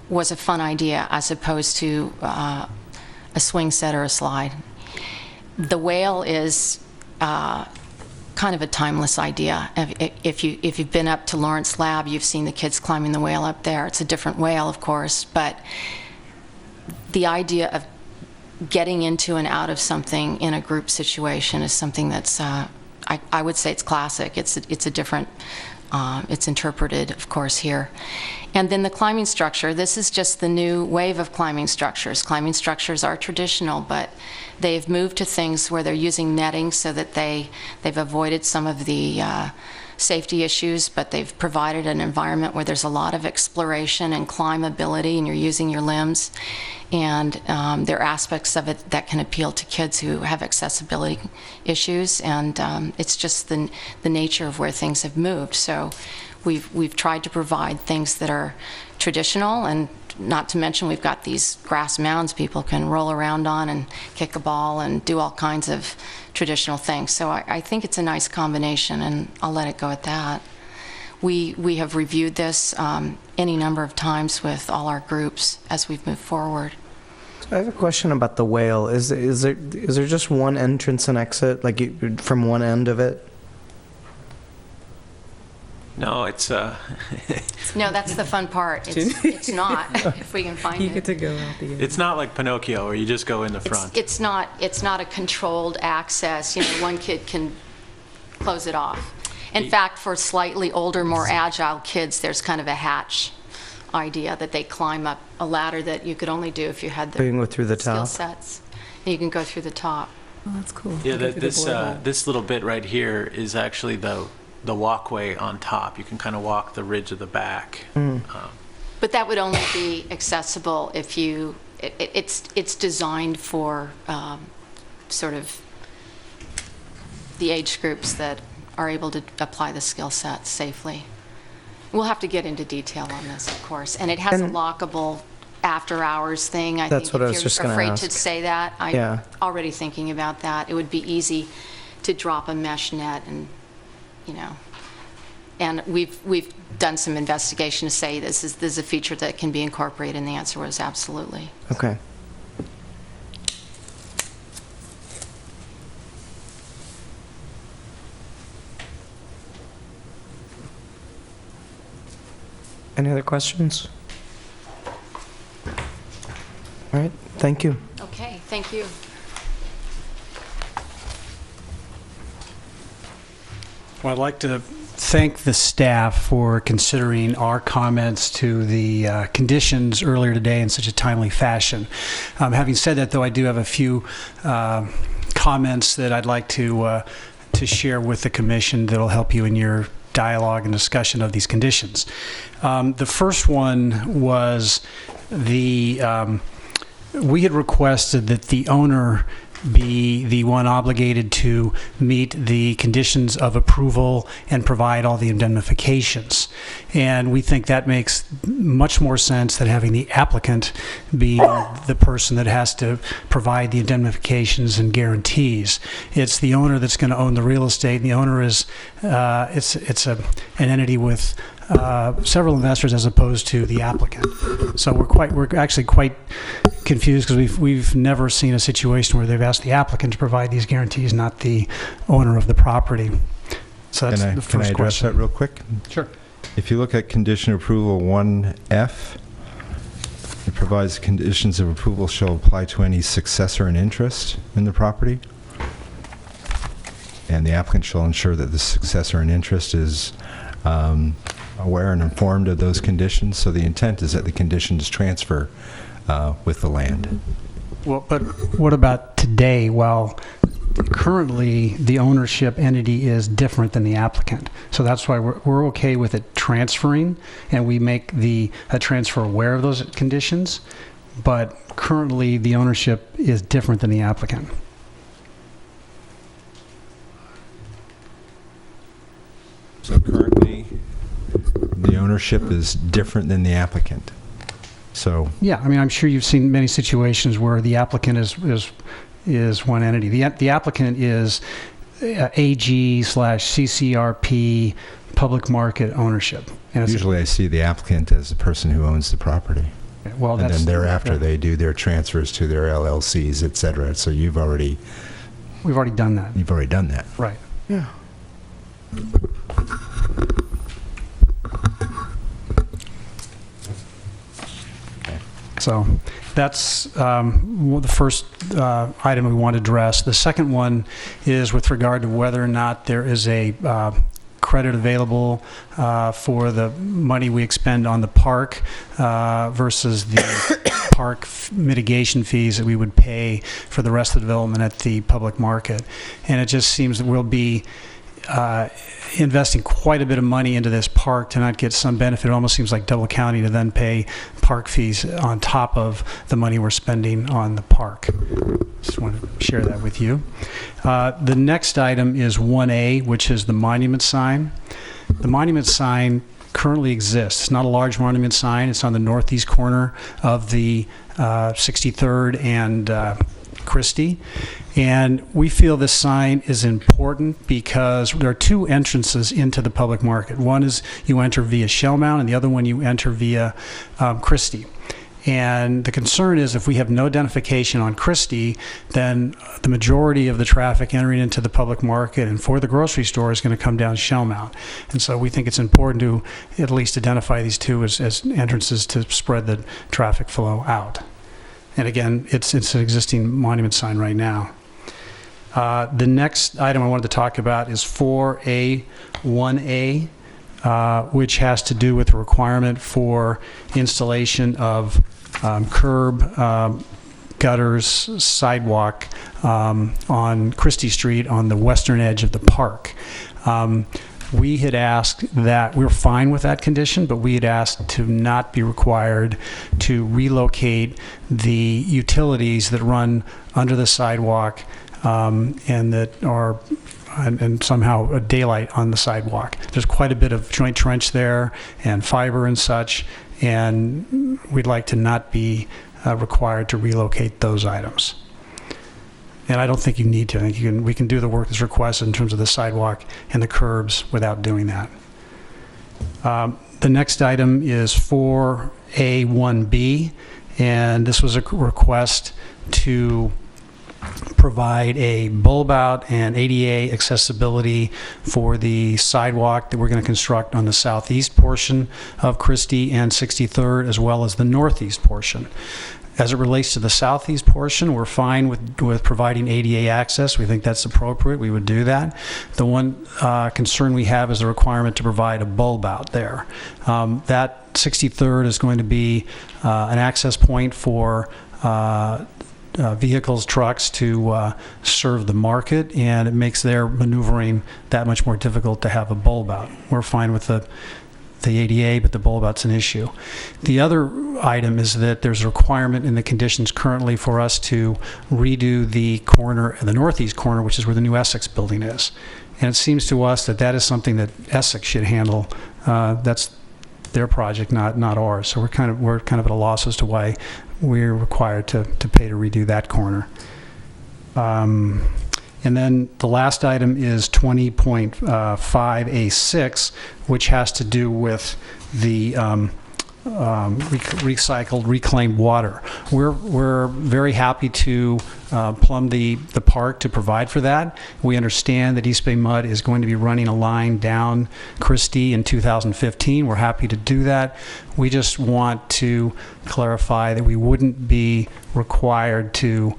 was a fun idea, as opposed to a swing set or a slide. The whale is kind of a timeless idea. If you've been up to Lawrence Lab, you've seen the kids climbing the whale up there. It's a different whale, of course, but the idea of getting into and out of something in a group situation is something that's, I would say it's classic. It's a different, it's interpreted, of course, here. And then the climbing structure, this is just the new wave of climbing structures. Climbing structures are traditional, but they've moved to things where they're using netting so that they've avoided some of the safety issues, but they've provided an environment where there's a lot of exploration and climbability, and you're using your limbs. And there are aspects of it that can appeal to kids who have accessibility issues, and it's just the nature of where things have moved. So We've tried to provide things that are traditional, and not to mention we've got these grass mounds people can roll around on and kick a ball and do all kinds of traditional things. So I think it's a nice combination, and I'll let it go at that. We have reviewed this any number of times with all our groups as we've moved forward. I have a question about the whale. Is there just one entrance and exit, like from one end of it? No, it's No, that's the fun part. It's not, if we can find it. You get to go out the end. it's not like Pinocchio where you just go in the front. It's not a controlled access. You know, one kid can close it off. In fact, for slightly older, more agile kids, there's kind of a hatch idea that they climb up a ladder that you could only do if you had So you can go through the skill top? sets. And you can go through the top. Oh, that's cool. Yeah, Go through the borehole. this little bit right here is actually the walkway on top. You can kind of walk the ridge of the back. But that would only be accessible if you, it's designed for sort of the age groups that are able to apply the skill sets safely. We'll have to get into detail on this, of course. And it has a lockable after-hours thing. I That's think what I if was you're just gonna afraid ask. to say that, I'm Yeah. already thinking about that. It would be easy to drop a mesh net and, you know. And we've done some investigation to say this is a feature that can be incorporated, and the answer was absolutely. Okay. Any other questions? All right, thank you. Okay, thank you. Well, I'd like to thank the staff for considering our comments to the conditions earlier today in such a timely fashion. Having said that, though, I do have a few comments that I'd like to share with the commission that'll help you in your dialogue and discussion of these conditions. The first one was we had requested that the owner be the one obligated to meet the conditions of approval and provide all the indemnifications. And we think that makes much more sense than having the applicant be the person that has to provide the indemnifications and guarantees. It's the owner that's going to own the real estate, and the owner is an entity with several investors as opposed to the applicant. So we're actually quite confused because we've never seen a situation where they've asked the applicant to provide these guarantees, not the owner of the property. So that's the first question. Can I address that real quick? Sure. If you look at condition approval 1F, it provides conditions of approval shall apply to any successor in interest in the property. And the applicant shall ensure that the successor in interest is aware and informed of those conditions. So the intent is that the conditions transfer with the land. Well, but what about today? Well, currently the ownership entity is different than the applicant. So that's why we're okay with it transferring, and we make a transfer aware of those conditions. But currently the ownership is different than the applicant. So currently the ownership is different than the applicant. So yeah, I mean, I'm sure you've seen many situations where the applicant is one entity. The applicant is AG/CCRP public market ownership. And usually I see the applicant as the person who owns the property. Well, and then thereafter they do their transfers to their LLCs, et cetera. So we've already done that. You've already done that. Right. Yeah. So that's the first item we want to address. The second one is with regard to whether or not there is a credit available for the money we expend on the park versus the park mitigation fees that we would pay for the rest of the development at the public market. And it just seems that we'll be investing quite a bit of money into this park to not get some benefit. It almost seems like double counting to then pay park fees on top of the money we're spending on the park. Just want to share that with you. The next item is 1A, which is the monument sign. The monument sign currently exists. It's not a large monument sign. It's on the northeast corner of the 63rd and Christie. And we feel this sign is important because there are two entrances into the public market. One is you enter via Shellmount, and the other one you enter via Christie. And the concern is if we have no identification on Christie, then the majority of the traffic entering into the public market and for the grocery store is going to come down Shellmount. And so we think it's important to at least identify these two as entrances to spread the traffic flow out. And again, it's an existing monument sign right now. The next item I wanted to talk about is 4A, 1A, which has to do with the requirement for installation of curb, gutters, sidewalk on Christie Street on the western edge of the park. We had asked that, we were fine with that condition, but we had asked to not be required to relocate the utilities that run under the sidewalk and that are and somehow a daylight on the sidewalk. There's quite a bit of joint trench there and fiber and such, and we'd like to not be required to relocate those items. And I don't think you need to. I think we can do the work that's requested in terms of the sidewalk and the curbs without doing that. The next item is 4A1B, and this was a request to provide a bulb out and ADA accessibility for the sidewalk that we're going to construct on the southeast portion of Christie and 63rd, as well as the northeast portion. As it relates to the southeast portion, we're fine with providing ADA access. We think that's appropriate. We would do that. The one concern we have is the requirement to provide a bulb out there. That 63rd is going to be an access point for vehicles, trucks to serve the market, and it makes their maneuvering that much more difficult to have a bulb out. We're fine with the ADA, but the bulb out's an issue. The other item is that there's a requirement in the conditions currently for us to redo the corner, the northeast corner, which is where the new Essex building is. And it seems to us that that is something that Essex should handle. That's their project, not ours. So we're kind of at a loss as to why we're required to pay to redo that corner. And then the last item is 20.5A6, which has to do with the recycled, reclaimed water. We're very happy to plumb the park to provide for that. We understand that East Bay Mud is going to be running a line down Christie in 2015. We're happy to do that. We just want to clarify that we wouldn't be required to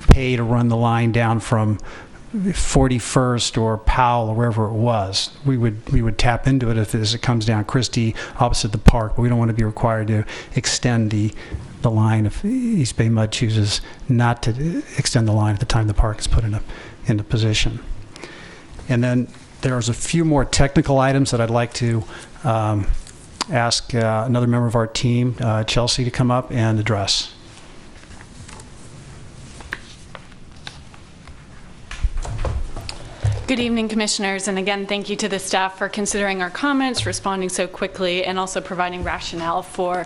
pay to run the line down from 41st or Powell or wherever it was. We would tap into it as it comes down Christie opposite the park, but we don't want to be required to extend the line if East Bay Mud chooses not to extend the line at the time the park is put into position. And then there's a few more technical items that I'd like to ask another member of our team, Chelsea, to come up and address. Good evening, Commissioners, and again, thank you to the staff for considering our comments, responding so quickly, and also providing rationale for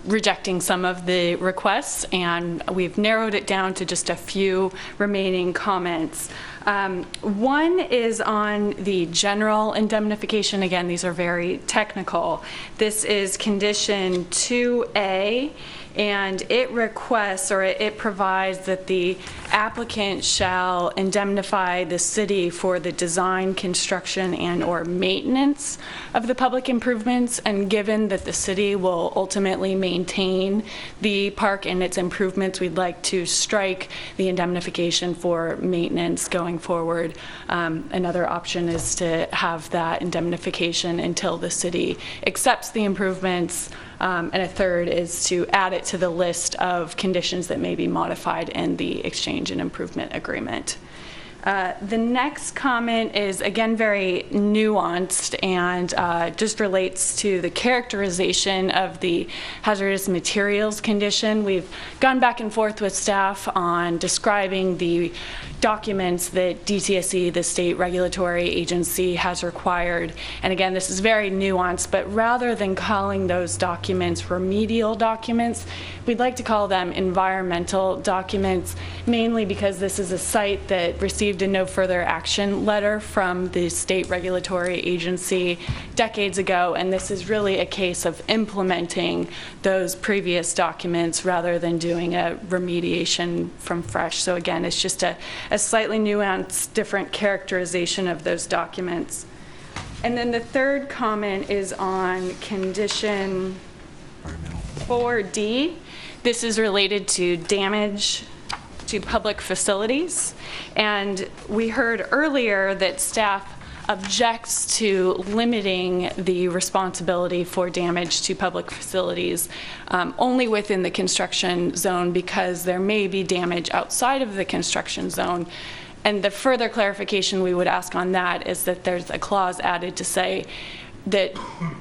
rejecting some of the requests, and we've narrowed it down to just a few remaining comments. One is on the general indemnification. Again, these are very technical. This is condition 2A, and it requests, or it provides that the applicant shall indemnify the city for the design, construction, and or maintenance of the public improvements, and given that the city will ultimately maintain the park and its improvements, we'd like to strike the indemnification for maintenance going forward. Another option is to have that indemnification until the city accepts the improvements. And a third is to add it to the list of conditions that may be modified in the exchange and improvement agreement. The next comment is, again, very nuanced and just relates to the characterization of the hazardous materials condition. We've gone back and forth with staff on describing the documents that DTSE, the state regulatory agency, has required. And again, this is very nuanced, but rather than calling those documents remedial documents, we'd like to call them environmental documents, mainly because this is a site that received a no further action letter from the state regulatory agency decades ago, and this is really a case of implementing those previous documents rather than doing a remediation from fresh. So again, it's just a slightly nuanced, different characterization of those documents. And then the third comment is on condition 4D. This is related to damage to public facilities. And we heard earlier that staff objects to limiting the responsibility for damage to public facilities only within the construction zone, because there may be damage outside of the construction zone. And the further clarification we would ask on that is that there's a clause added to say that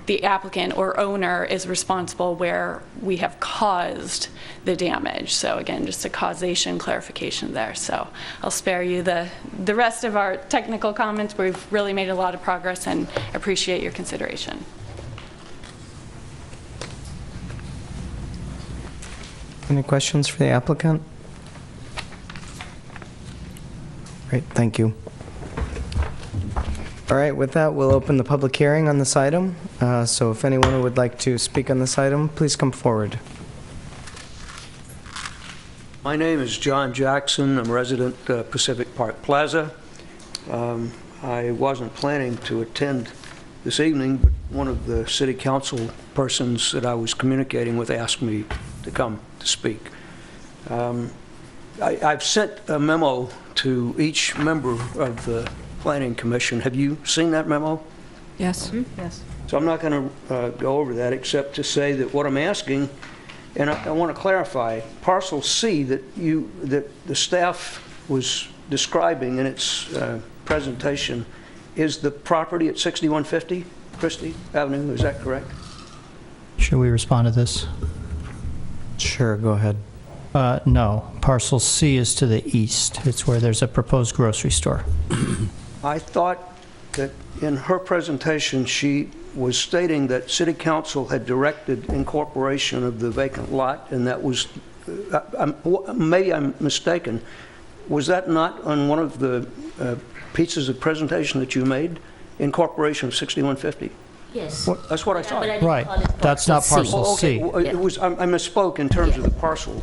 the applicant or owner is responsible where we have caused the damage. So again, just a causation clarification there. So I'll spare you the rest of our technical comments. We've really made a lot of progress and appreciate your consideration. Any questions for the applicant? Great, thank you. All right, with that, we'll open the public hearing on this item. So if anyone would like to speak on this item, please come forward. My name is John Jackson. I'm a resident Pacific Park Plaza. I wasn't planning to attend this evening, but one of the city council persons that I was communicating with asked me to come to speak. I've sent a memo to each member of the Planning Commission. Have you seen that memo? Yes. Mm-hmm. Yes. So I'm not going to go over that except to say that what I'm asking, and I want to clarify, parcel C that the staff was describing in its presentation is the property at 6150 Christie Avenue. Is that correct? Should we respond to this? Sure, go ahead. No. Parcel C is to the east. It's where there's a proposed grocery store. I thought that in her presentation she was stating that City Council had directed incorporation of the vacant lot, and that was, maybe I'm mistaken, was that not on one of the pieces of presentation that you made, incorporation of 6150? Yes. That's what I thought. Right. That's not parcel C. Oh, okay. It was, I misspoke in terms of the parcel,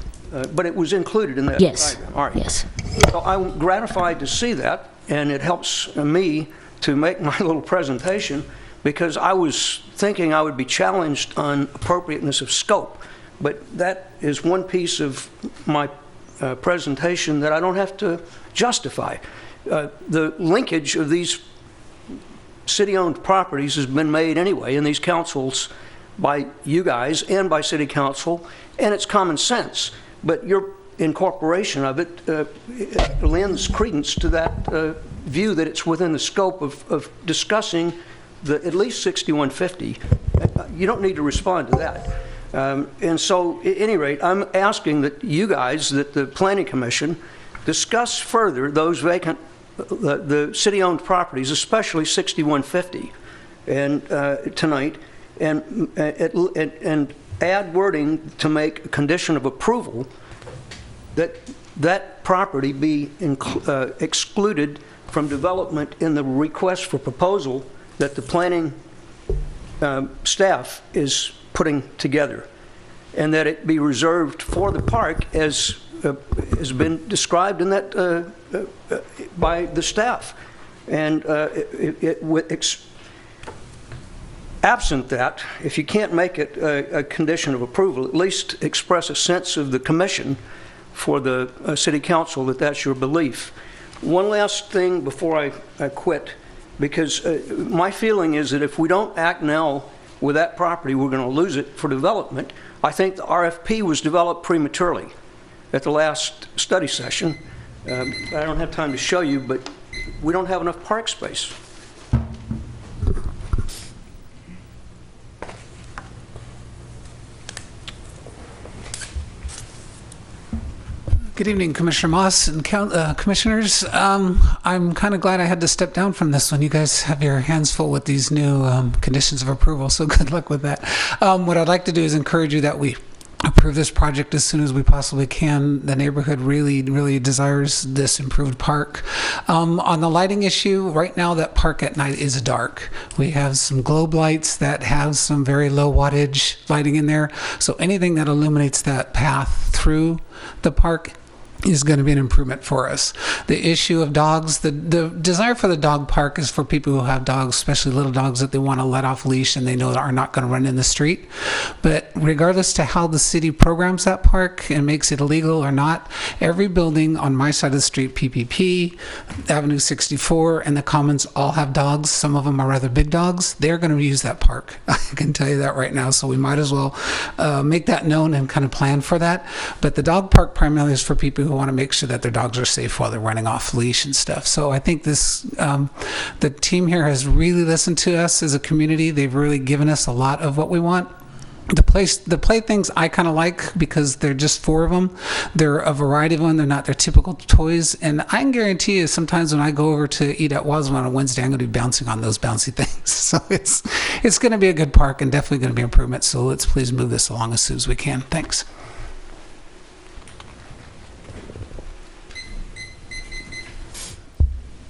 but it was included in that diagram. All right. Yes. So I'm gratified to see that, and it helps me to make my little presentation, because I was thinking I would be challenged on appropriateness of scope, but that is one piece of my presentation that I don't have to justify. The linkage of these city-owned properties has been made anyway in these councils by you guys and by City Council, and it's common sense. But your incorporation of it lends credence to that view that it's within the scope of discussing at least 6150. You don't need to respond to that. And so, at any rate, I'm asking that you guys, that the Planning Commission, discuss further those vacant, the city-owned properties, especially 6150, and tonight, and add wording to make a condition of approval that that property be excluded from development in the request for proposal that the planning staff is putting together, and that it be reserved for the park as has been described in that by the staff. And absent that, if you can't make it a condition of approval, at least express a sense of the commission for the City Council that that's your belief. One last thing before I quit, because my feeling is that if we don't act now with that property, we're going to lose it for development. I think the RFP was developed prematurely at the last study session, I don't have time to show you, but we don't have enough park space. Good evening, Commissioner Moss and commissioners. I'm kind of glad I had to step down from this one. You guys have your hands full with these new conditions of approval, so good luck with that. What I'd like to do is encourage you that we approve this project as soon as we possibly can. The neighborhood really desires this improved park. On the lighting issue, right now that park at night is dark. We have some globe lights that have some very low wattage lighting in there, so anything that illuminates that path through the park is going to be an improvement for us. The issue of dogs, the desire for the dog park is for people who have dogs, especially little dogs that they want to let off leash and they know are not going to run in the street. But regardless to how the city programs that park and makes it illegal or not, every building on my side of the street, PPP, Avenue 64, and the Commons all have dogs. Some of them are rather big dogs. They're going to use that park. I can tell you that right now. So we might as well make that known and kind of plan for that. But the dog park primarily is for people who want to make sure that their dogs are safe while they're running off leash and stuff. So I think this, the team here has really listened to us as a community. They've really given us a lot of what we want. The playthings I kind of like because they're just 4 of them. They're a variety of them. They're not their typical toys. And I can guarantee you sometimes when I go over to eat at Wasm on a Wednesday, I'm going to be bouncing on those bouncy things. So it's going to be a good park and definitely going to be an improvement. So let's please move this along as soon as we can. Thanks.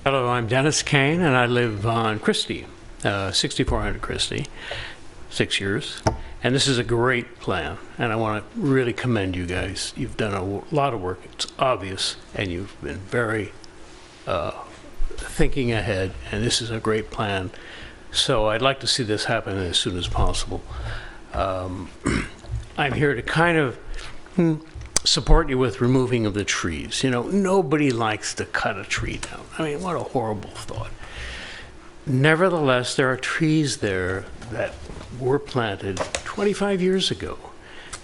Hello, I'm Dennis Kane, and I live on Christie, 6400 Christie, 6 years. And this is a great plan, and I want to really commend you guys. You've done a lot of work. It's obvious, and you've been very thinking ahead, and this is a great plan. So I'd like to see this happen as soon as possible. I'm here to kind of support you with removing of the trees. You know, nobody likes to cut a tree down. I mean, what a horrible thought. Nevertheless, there are trees there that were planted 25 years ago.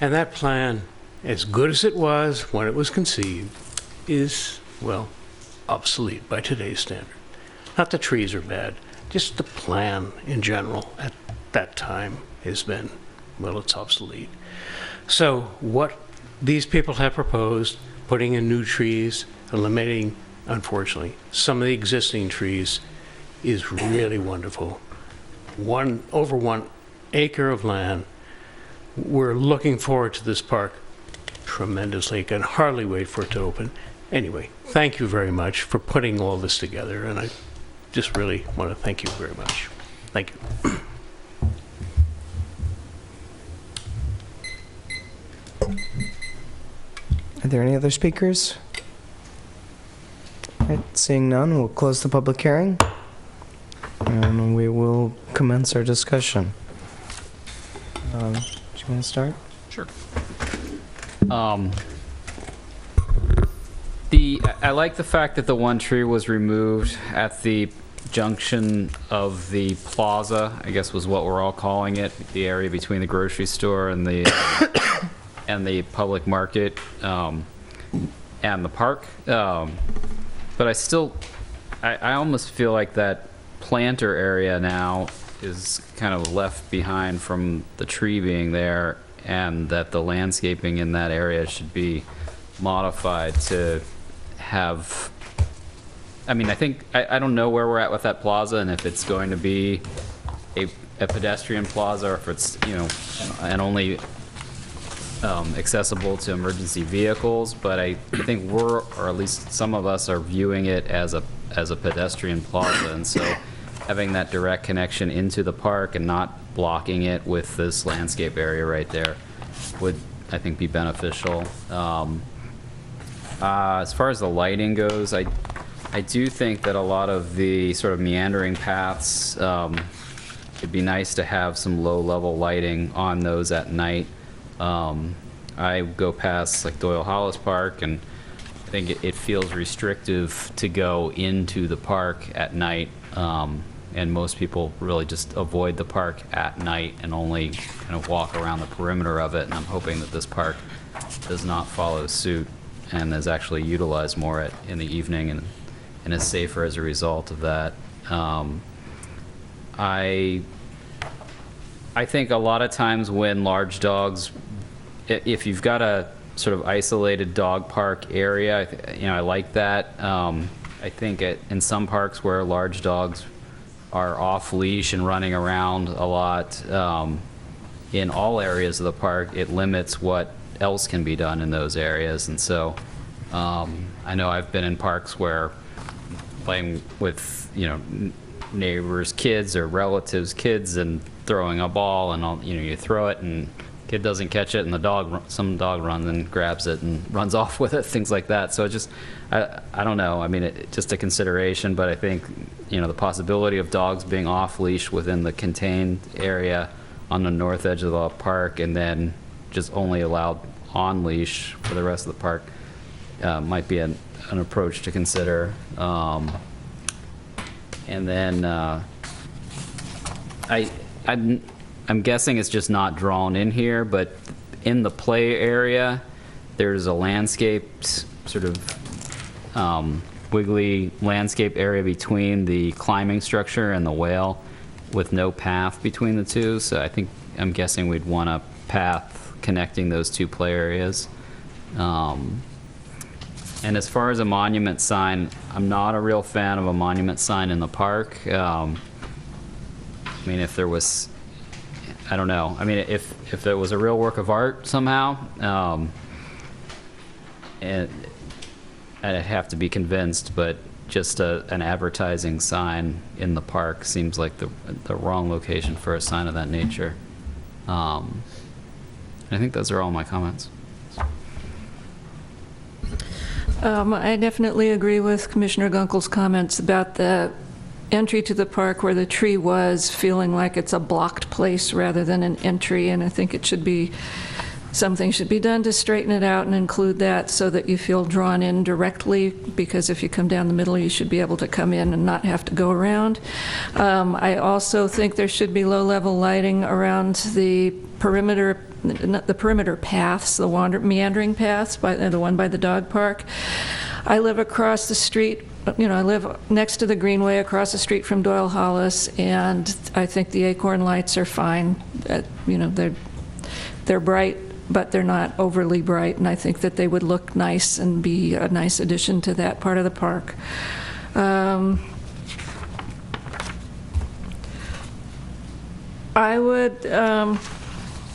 And that plan, as good as it was when it was conceived, is, well, obsolete by today's standard. Not the trees are bad, just the plan in general at that time has been, well, it's obsolete. So what these people have proposed, putting in new trees, eliminating, unfortunately, some of the existing trees, is really wonderful. Over 1 acre of land. We're looking forward to this park tremendously. Can hardly wait for it to open. Anyway, thank you very much for putting all this together, and I just really want to thank you very much. Thank you. Are there any other speakers? All right, seeing none, we'll close the public hearing and we will commence our discussion. Do you want to start? Sure. I like the fact that the one tree was removed at the junction of the plaza, I guess was what we're all calling it, the area between the grocery store and the and the public market and the park. But I still, I almost feel like that planter area now is kind of left behind from the tree being there, and that the landscaping in that area should be modified to have, I mean, I think, I don't know where we're at with that plaza and if it's going to be a pedestrian plaza or if it's, you know, and only accessible to emergency vehicles, but I think we're, or at least some of us are viewing it as a pedestrian plaza, and so having that direct connection into the park and not blocking it with this landscape area right there would, I think, be beneficial. As far as the lighting goes, I do think that a lot of the sort of meandering paths, it'd be nice to have some low-level lighting on those at night. I go past like Doyle Hollis Park, and I think it feels restrictive to go into the park at night, and most people really just avoid the park at night and only kind of walk around the perimeter of it, and I'm hoping that this park does not follow suit and is actually utilized more in the evening and is safer as a result of that. I think a lot of times when large dogs, if you've got a sort of isolated dog park area, I like that. I think in some parks where large dogs are off leash and running around a lot, in all areas of the park, it limits what else can be done in those areas. And so I know I've been in parks where playing with, neighbors' kids or relatives' kids and throwing a ball, and you throw it and kid doesn't catch it, and some dog runs and grabs it and runs off with it, things like that. So I don't know. I mean, just a consideration, but I think the possibility of dogs being off leash within the contained area on the north edge of the park, and then just only allowed on leash for the rest of the park, might be an approach to consider. And then I'm guessing it's just not drawn in here, but in the play area, there's a landscaped sort of wiggly landscape area between the climbing structure and the whale with no path between the two. So I'm guessing we'd want a path connecting those two play areas. And as far as a monument sign, I'm not a real fan of a monument sign in the park. I mean, if there was, I don't know. I mean, if it was a real work of art somehow, and I'd have to be convinced, but just an advertising sign in the park seems like the wrong location for a sign of that nature. I think those are all my comments. I definitely agree with Commissioner Gunkel's comments about the entry to the park where the tree was, feeling like it's a blocked place rather than an entry, and I think something should be done to straighten it out and include that so that you feel drawn in directly, because if you come down the middle, you should be able to come in and not have to go around. I also think there should be low-level lighting around the perimeter paths, the meandering paths, the one by the dog park. I live across the street, I live next to the Greenway across the street from Doyle Hollis, and I think the acorn lights are fine. They're bright, but they're not overly bright, and I think that they would look nice and be a nice addition to that part of the park. I would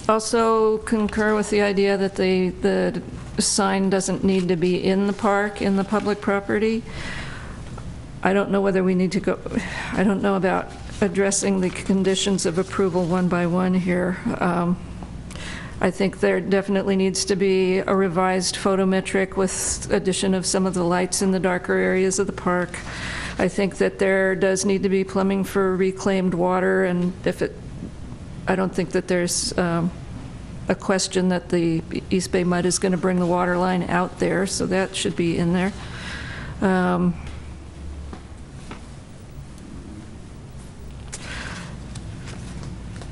also concur with the idea that the sign doesn't need to be in the park, in the public property. I don't know whether we need to go, I don't know about addressing the conditions of approval one by one here. I think there definitely needs to be a revised photometric with addition of some of the lights in the darker areas of the park. I think that there does need to be plumbing for reclaimed water, and I don't think that there's a question that the East Bay Mud is going to bring the water line out there, so that should be in there.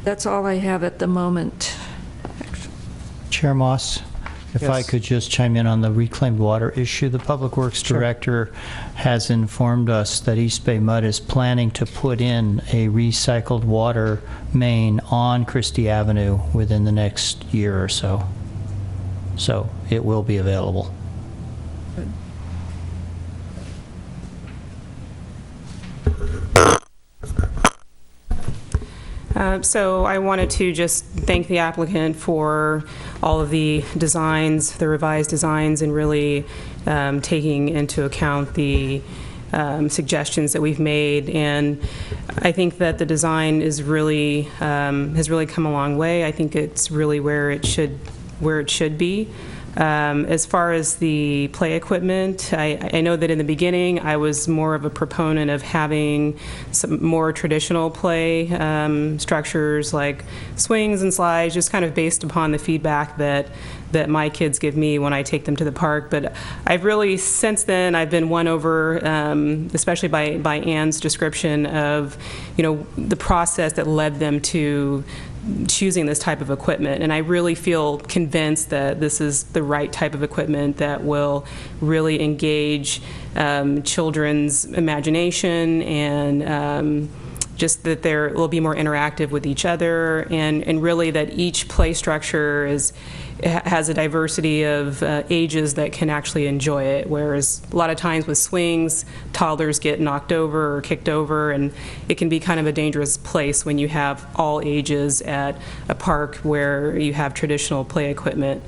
That's all I have at the moment. Chair Moss, if Yes. I could just chime in on the reclaimed water issue. The Public Works Director has informed us that East Bay Mud is planning to put in a recycled water main on Christie Avenue within the next year or so. So it will be available. So I wanted to just thank the applicant for all of the designs, the revised designs, and really taking into account the suggestions that we've made. And I think that the design is really has really come a long way. I think it's really where it should be. As far as the play equipment, I know that in the beginning I was more of a proponent of having some more traditional play structures like swings and slides, just kind of based upon the feedback that my kids give me when I take them to the park. But I've really, since then, I've been won over, especially by Ann's description of, the process that led them to choosing this type of equipment. And I really feel convinced that this is the right type of equipment that will really engage children's imagination and just that they will be more interactive with each other, and really that each play structure has a diversity of ages that can actually enjoy it, whereas a lot of times with swings, toddlers get knocked over or kicked over, and it can be kind of a dangerous place when you have all ages at a park where you have traditional play equipment.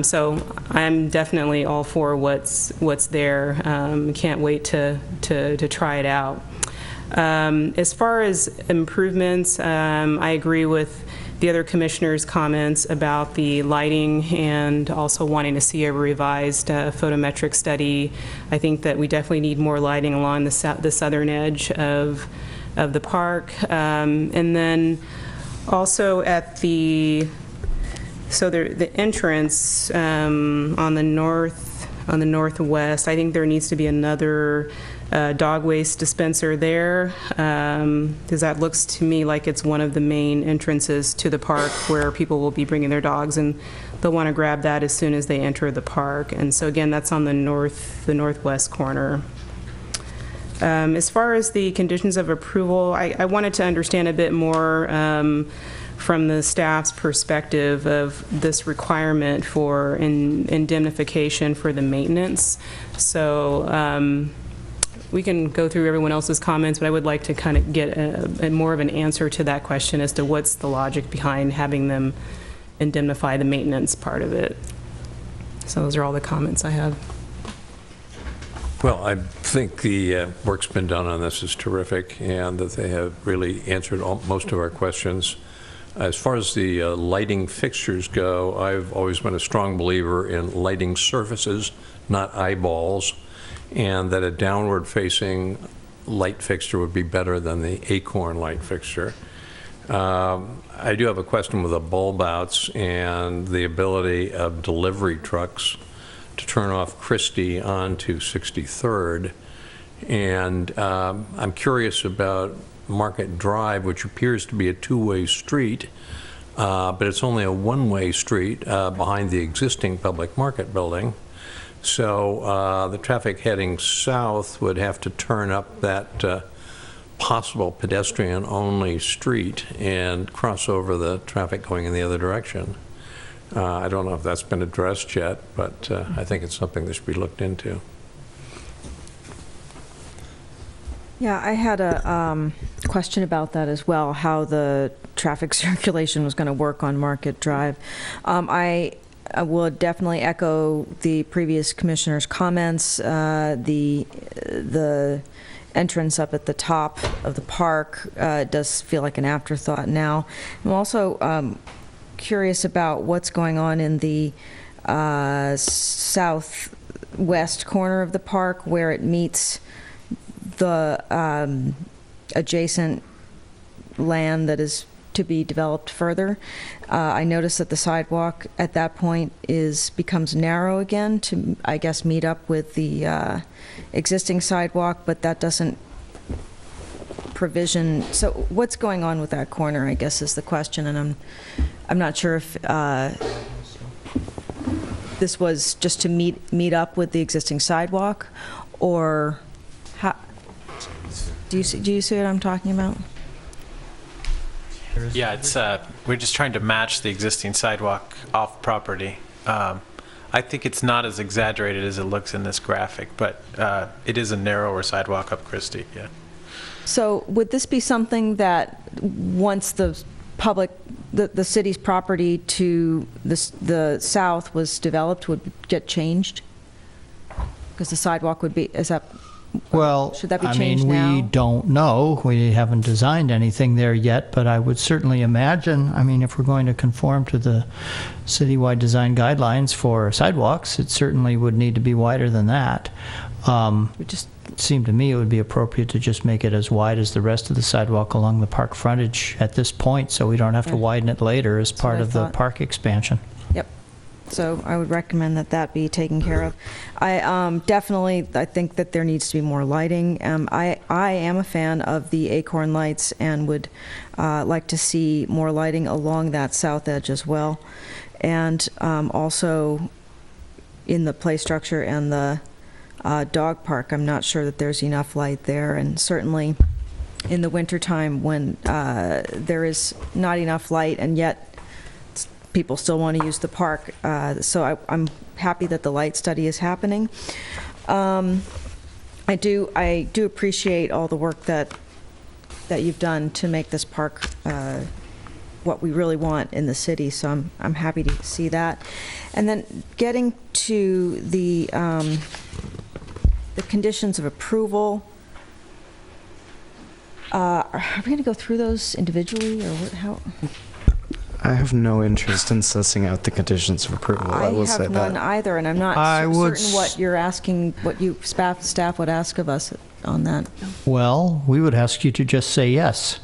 So I'm definitely all for what's there. Can't wait to try it out. As far as improvements, I agree with the other commissioners' comments about the lighting and also wanting to see a revised photometric study. I think that we definitely need more lighting along the southern edge of the park. And then also at the entrance on the northwest, I think there needs to be another dog waste dispenser there, because that looks to me like it's one of the main entrances to the park where people will be bringing their dogs, and they'll want to grab that as soon as they enter the park. And so again, that's on the northwest corner. As far as the conditions of approval, I wanted to understand a bit more from the staff's perspective of this requirement for indemnification for the maintenance. So we can go through everyone else's comments, but I would like to kind of get a more of an answer to that question as to what's the logic behind having them indemnify the maintenance part of it. So those are all the comments I have. Well, I think the work's been done on this is terrific, and that they have really answered most of our questions. As far as the lighting fixtures go, I've always been a strong believer in lighting surfaces, not eyeballs, and that a downward-facing light fixture would be better than the acorn light fixture. I do have a question with the bulb outs and the ability of delivery trucks to turn off Christie onto 63rd. And I'm curious about Market Drive, which appears to be a two-way street, but it's only a one-way street behind the existing public market building. So the traffic heading south would have to turn up that possible pedestrian-only street and cross over the traffic going in the other direction. I don't know if that's been addressed yet, but I think it's something that should be looked into. Yeah, I had a question about that as well, how the traffic circulation was going to work on Market Drive. I will definitely echo the previous commissioner's comments. The entrance up at the top of the park does feel like an afterthought now. I'm also curious about what's going on in the southwest corner of the park where it meets the adjacent land that is to be developed further. I noticed that the sidewalk at that point becomes narrow again to, I guess, meet up with the existing sidewalk, but that doesn't provision. So what's going on with that corner, I guess, is the question, and I'm not sure if this was just to meet up with the existing sidewalk, or how. Do you see what I'm talking about? Yeah, it's we're just trying to match the existing sidewalk off property. I think it's not as exaggerated as it looks in this graphic, but it is a narrower sidewalk up Christie, yeah. So would this be something that once the city's property to the south was developed would get changed? Because the sidewalk would be, well, should that be changed now? now? We don't know. We haven't designed anything there yet, but I would certainly imagine, if we're going to conform to the citywide design guidelines for sidewalks, it certainly would need to be wider than that. It seemed to me it would be appropriate to just make it as wide as the rest of the sidewalk along the park frontage at this point, so we don't have to widen it later as part of the park expansion. Yep. So I would recommend that that be taken care of. I definitely, I think that there needs to be more lighting. I am a fan of the Acorn lights and would like to see more lighting along that south edge as well. And also in the play structure and the dog park, I'm not sure that there's enough light there. And certainly in the wintertime when there is not enough light and yet people still want to use the park. So I'm happy that the light study is happening. I do appreciate all the work that you've done to make this park what we really want in the city. So I'm happy to see that. And then getting to the conditions of approval. Are we going to go through those individually, or how? I have no interest in sussing out the conditions of approval. I will say that. I have none either, and I'm not certain what you're asking, what you staff would ask of us on that. Well, we would ask you to just say yes.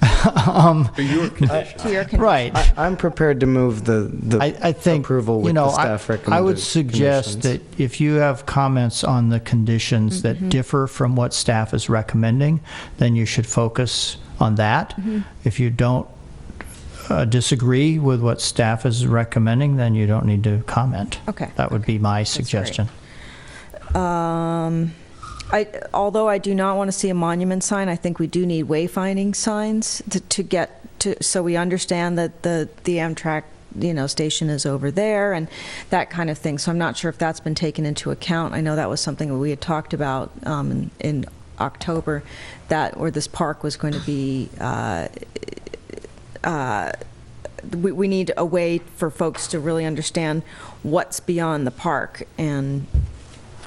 To your condition. Right. I'm prepared to move the I think, approval with the staff recommended I would suggest conditions. that if you have comments on the conditions that differ from what staff is recommending, then you should focus on that. If you don't disagree with what staff is recommending, then you don't need to comment. Okay. That would be my suggestion. Although I do not want to see a monument sign, I think we do need wayfinding signs to get to, so we understand that the Amtrak, station is over there and that kind of thing. So I'm not sure if that's been taken into account. I know that was something that we had talked about in October, where this park was going to be. We need a way for folks to really understand what's beyond the park and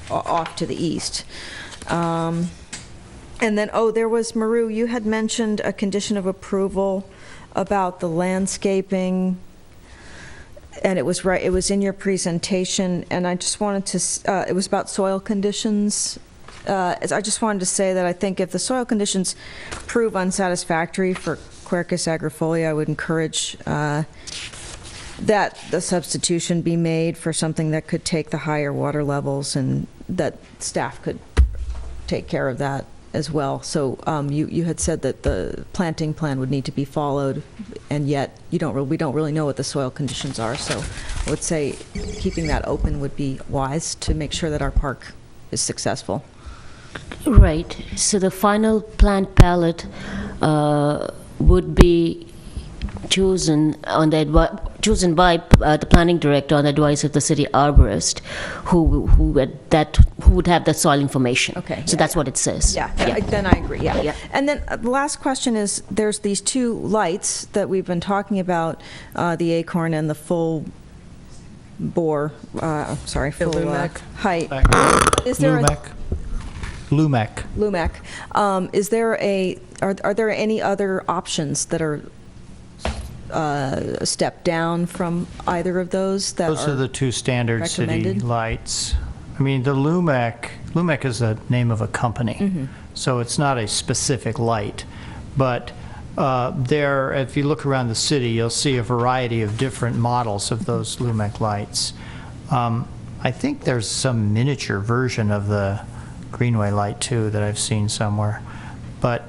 off to the east. And then, there was, Maru, you had mentioned a condition of approval about the landscaping, and it was right, it was in your presentation, and I just wanted to, it was about soil conditions. I just wanted to say that I think if the soil conditions prove unsatisfactory for Quercus agrifolia, I would encourage that the substitution be made for something that could take the higher water levels, and that staff could take care of that as well. So you had said that the planting plan would need to be followed, and yet we don't really know what the soil conditions are. So I would say keeping that open would be wise to make sure that our park is successful. Right. So the final plant palette would be chosen by the planning director on the advice of the city arborist, who would have the soil information. Okay. So that's what it says. Yeah. Then I agree. Yeah. And then the last question is: there's these two lights that we've been talking about, the Acorn and the full bore. Full Lumac. height. Is there Lumac. Is there are there any other options that are a step down from either of those? Those are the two standard city recommended? lights. I mean, the Lumac is the name of a company, so it's not a specific light. But if you look around the city, you'll see a variety of different models of those Lumac lights. I think there's some miniature version of the Greenway light too that I've seen somewhere, but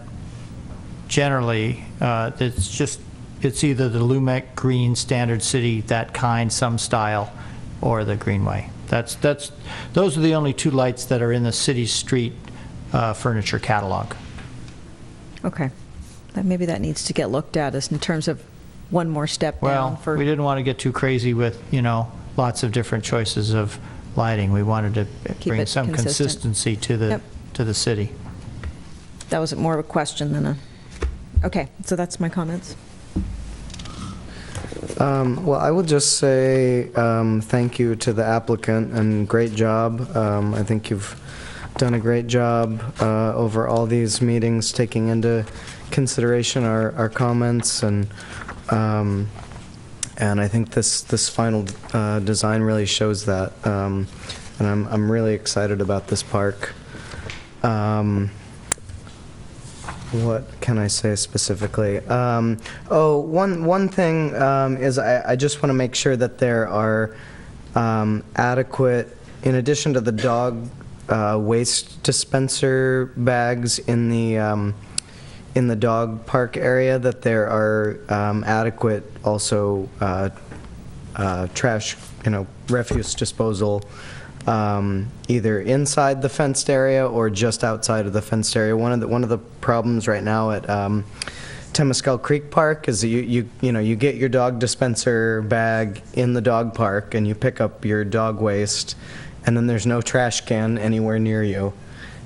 generally it's either the Lumac green standard city, that kind, some style, or the Greenway. Those are the only two lights that are in the city street furniture catalog. Okay, maybe that needs to get looked at as in terms of one more step down. We didn't want to get too crazy with lots of different choices of lighting. We wanted to bring some consistency to the city. That was more of a question than a. Okay, so that's my comments. Well, I will just say thank you to the applicant and great job. I think you've done a great job over all these meetings, taking into consideration our comments, and I think this final design really shows that, and I'm really excited about this park. What can I say specifically? One thing is I just want to make sure that there are adequate, in addition to the dog waste dispenser bags in the dog park area, that there are adequate also trash, refuse disposal either inside the fenced area or just outside of the fenced area. One of the problems right now at Temescal Creek Park is that you get your dog dispenser bag in the dog park and you pick up your dog waste, and then there's no trash can anywhere near you,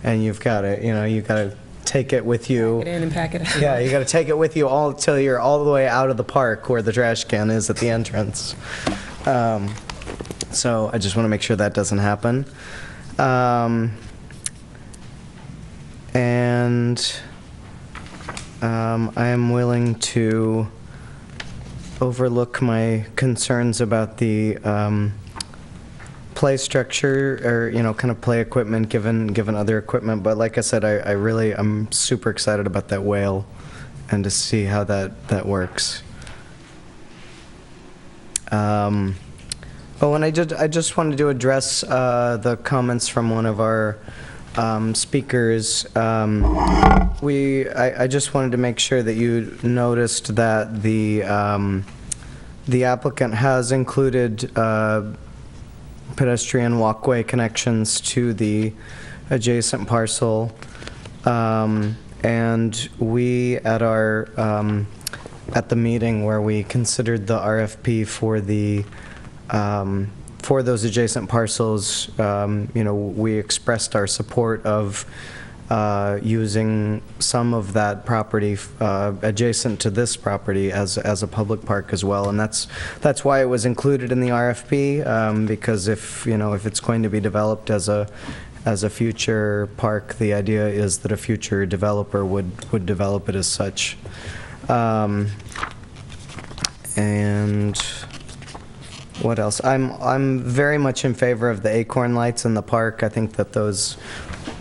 and you've got to take it with you. Pack it in and pack it out. Yeah, you got to take it with you all till you're all the way out of the park where the trash can is at the entrance. So I just want to make sure that doesn't happen. I am willing to overlook my concerns about the play structure or kind of play equipment given other equipment. But like I said, I'm super excited about that whale and to see how that works. And I just wanted to address the comments from one of our speakers. I just wanted to make sure that you noticed that the applicant has included pedestrian walkway connections to the adjacent parcel, and we at the meeting where we considered the RFP for those adjacent parcels, we expressed our support of using some of that property adjacent to this property as a public park as well, and that's why it was included in the RFP, because if it's going to be developed as a future park, the idea is that a future developer would develop it as such. And what else? I'm very much in favor of the acorn lights in the park. I think that those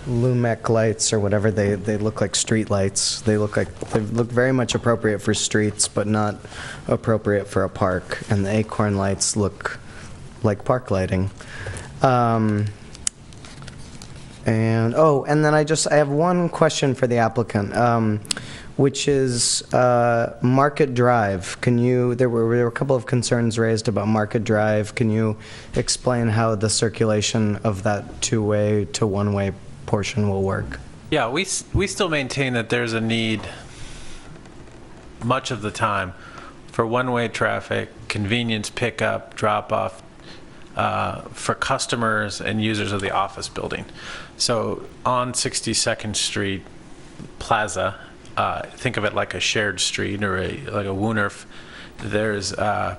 Lumec lights or whatever, they look like street lights. They look very much appropriate for streets, but not appropriate for a park. And the acorn lights look like park lighting. And then I have one question for the applicant, which is Market Drive. There were a couple of concerns raised about Market Drive. Can you explain how the circulation of that two-way to one-way portion will work? Yeah, we still maintain that there's a need much of the time for one-way traffic, convenience pickup, drop-off, for customers and users of the office building. So on 62nd Street Plaza, think of it like a shared street or like a Woonerf. There's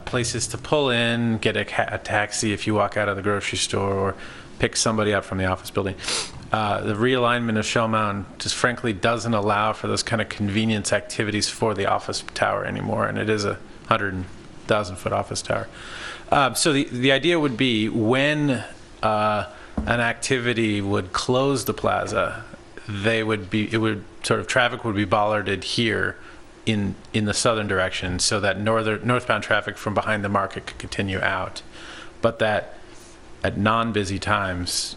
places to pull in, get a taxi if you walk out of the grocery store, or pick somebody up from the office building. The realignment of Shell Mountain just frankly doesn't allow for those kind of convenience activities for the office tower anymore, and it is a 100,000-foot office tower. So the idea would be when an activity would close the plaza, traffic would be bollarded here in the southern direction, so that northbound traffic from behind the market could continue out, but that at non-busy times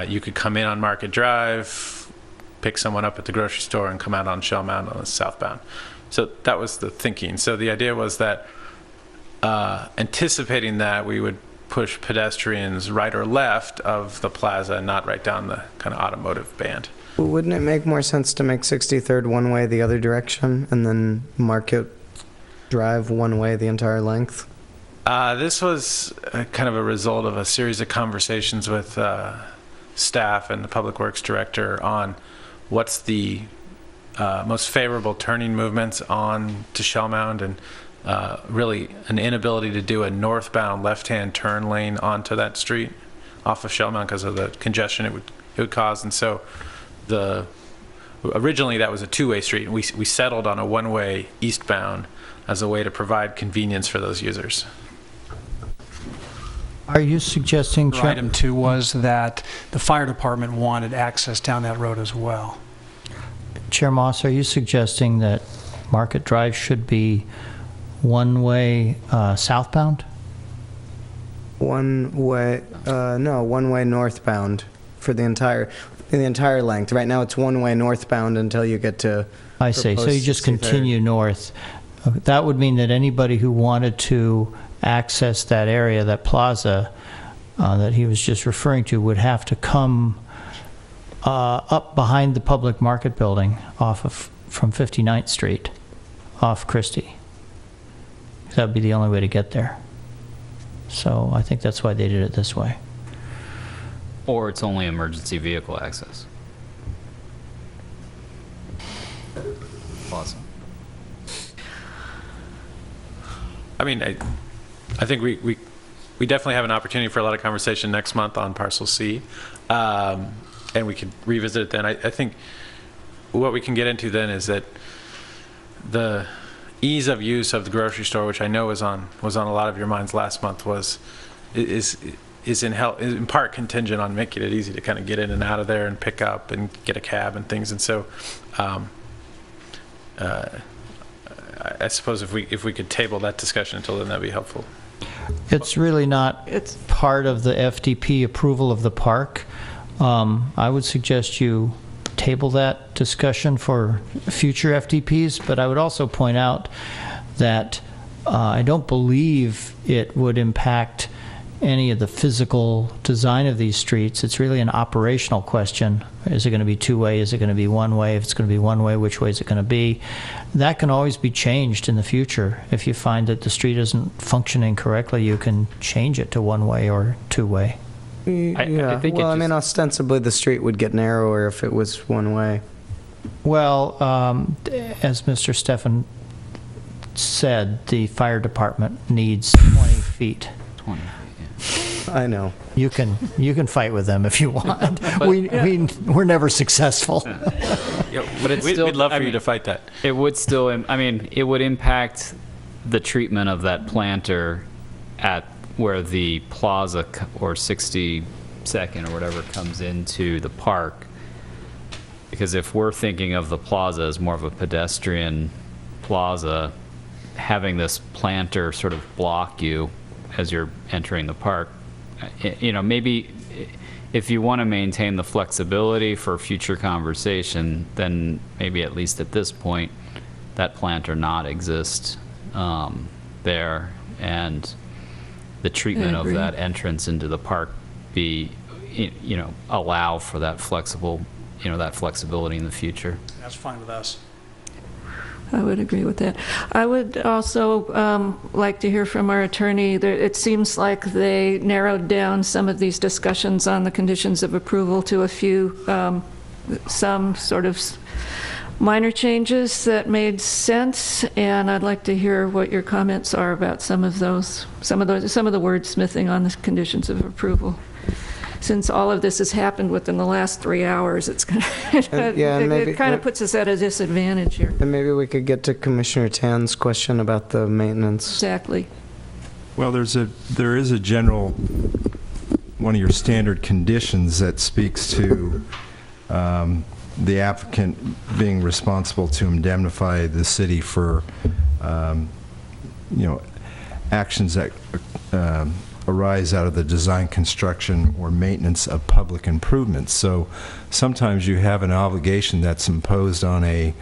you could come in on Market Drive, pick someone up at the grocery store, and come out on Shell Mountain on the southbound. So that was the thinking. So the idea was that anticipating that, we would push pedestrians right or left of the plaza, not right down the kind of automotive band. Well, wouldn't it make more sense to make 63rd one way the other direction and then Market Drive one way the entire length? This was kind of a result of a series of conversations with staff and the Public Works Director on what's the most favorable turning movements on to Shell Mound, and really an inability to do a northbound left-hand turn lane onto that street off of Shell Mound because of the congestion it would cause. And so originally that was a two-way street, and we settled on a one-way eastbound as a way to provide convenience for those users. Are you suggesting, Item 2 was that the fire department wanted access down that road as well. Chair Moss, are you suggesting that Market Drive should be one-way southbound? one-way northbound for the entire length. Right now, it's one-way northbound until you get to... I see. So you just 63rd. continue north. That would mean that anybody who wanted to access that area, that plaza that he was just referring to, would have to come up behind the public market building from 59th Street, off Christie. That would be the only way to get there. So I think that's why they did it this way. Or it's only emergency vehicle access. Awesome. I mean, I think we definitely have an opportunity for a lot of conversation next month on Parcel C, and we could revisit it then. I think what we can get into then is that the ease of use of the grocery store, which I know was on a lot of your minds last month, is in part contingent on making it easy to kind of get in and out of there and pick up and get a cab and things. And so I suppose if we could table that discussion until then, that'd be helpful. It's really not part of the FDP approval of the park. I would suggest you table that discussion for future FDPs, but I would also point out that I don't believe it would impact any of the physical design of these streets. It's really an operational question. Is it going to be two-way? Is it going to be one-way? If it's going to be one-way, which way is it going to be? That can always be changed in the future. If you find that the street isn't functioning correctly, you can change it to one-way or two-way. Yeah, I mean, ostensibly the street would get narrower if it was one-way. Well, as Mr. Stefan said, the fire department needs 20 feet. 20. I know. You can fight with them if you want. We're never successful. But it's still, we'd love for you to fight that. It would still, I mean, it would impact the treatment of that planter at where the plaza or 62nd or whatever comes into the park. Because if we're thinking of the plaza as more of a pedestrian plaza, having this planter sort of block you as you're entering the park, you know, maybe if you want to maintain the flexibility for future conversation, then maybe at least at this point, that planter not exist there, and the treatment of that entrance into the park be, you know, allow for that flexible, you know, that flexibility in the future. That's fine with us. I would agree with that. I would also like to hear from our attorney. It seems like they narrowed down some of these discussions on the conditions of approval to a few, some sort of minor changes that made sense, and I'd like to hear what your comments are about some of the wordsmithing on the conditions of approval. Since all of this has happened within the last 3 hours, it's kind of, it kind of puts us at a disadvantage here. And maybe we could get to Commissioner Tan's question about the maintenance. Exactly. Well, there is a general, one of your standard conditions that speaks to the applicant being responsible to indemnify the city for, you know, actions that arise out of the design, construction, or maintenance of public improvements. So sometimes you have an obligation that's imposed on a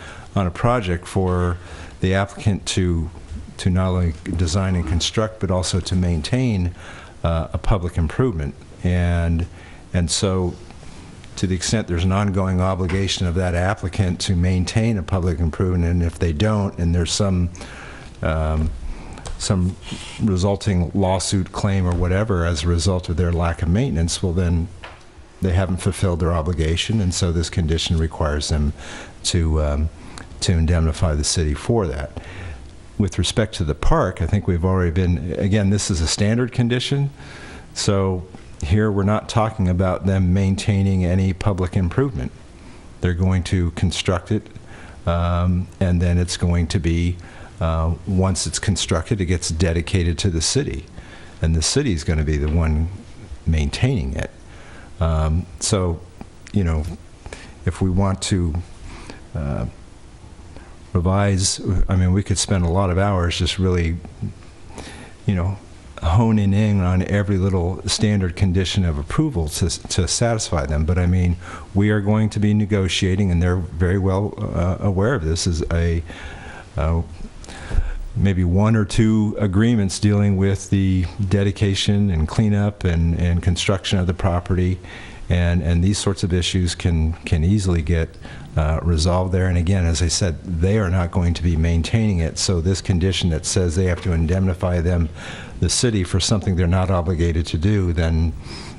project for the applicant to not only design and construct, but also to maintain a public improvement. And so to the extent there's an ongoing obligation of that applicant to maintain a public improvement, and if they don't, and there's some resulting lawsuit claim or whatever as a result of their lack of maintenance, well, then they haven't fulfilled their obligation, and so this condition requires them to indemnify the city for that. With respect to the park, I think we've already been, again, this is a standard condition, so here we're not talking about them maintaining any public improvement. They're going to construct it, and then it's going to be, once it's constructed, it gets dedicated to the city, and the city is going to be the one maintaining it. So, you know, if we want to revise, I mean, we could spend a lot of hours just really, you know, honing in on every little standard condition of approval to satisfy them. But I mean, we are going to be negotiating, and they're very well aware of this, as a maybe 1 or 2 agreements dealing with the dedication and cleanup and construction of the property, and these sorts of issues can easily get resolved there. And again, as I said, they are not going to be maintaining it, so this condition that says they have to indemnify the city for something they're not obligated to do, then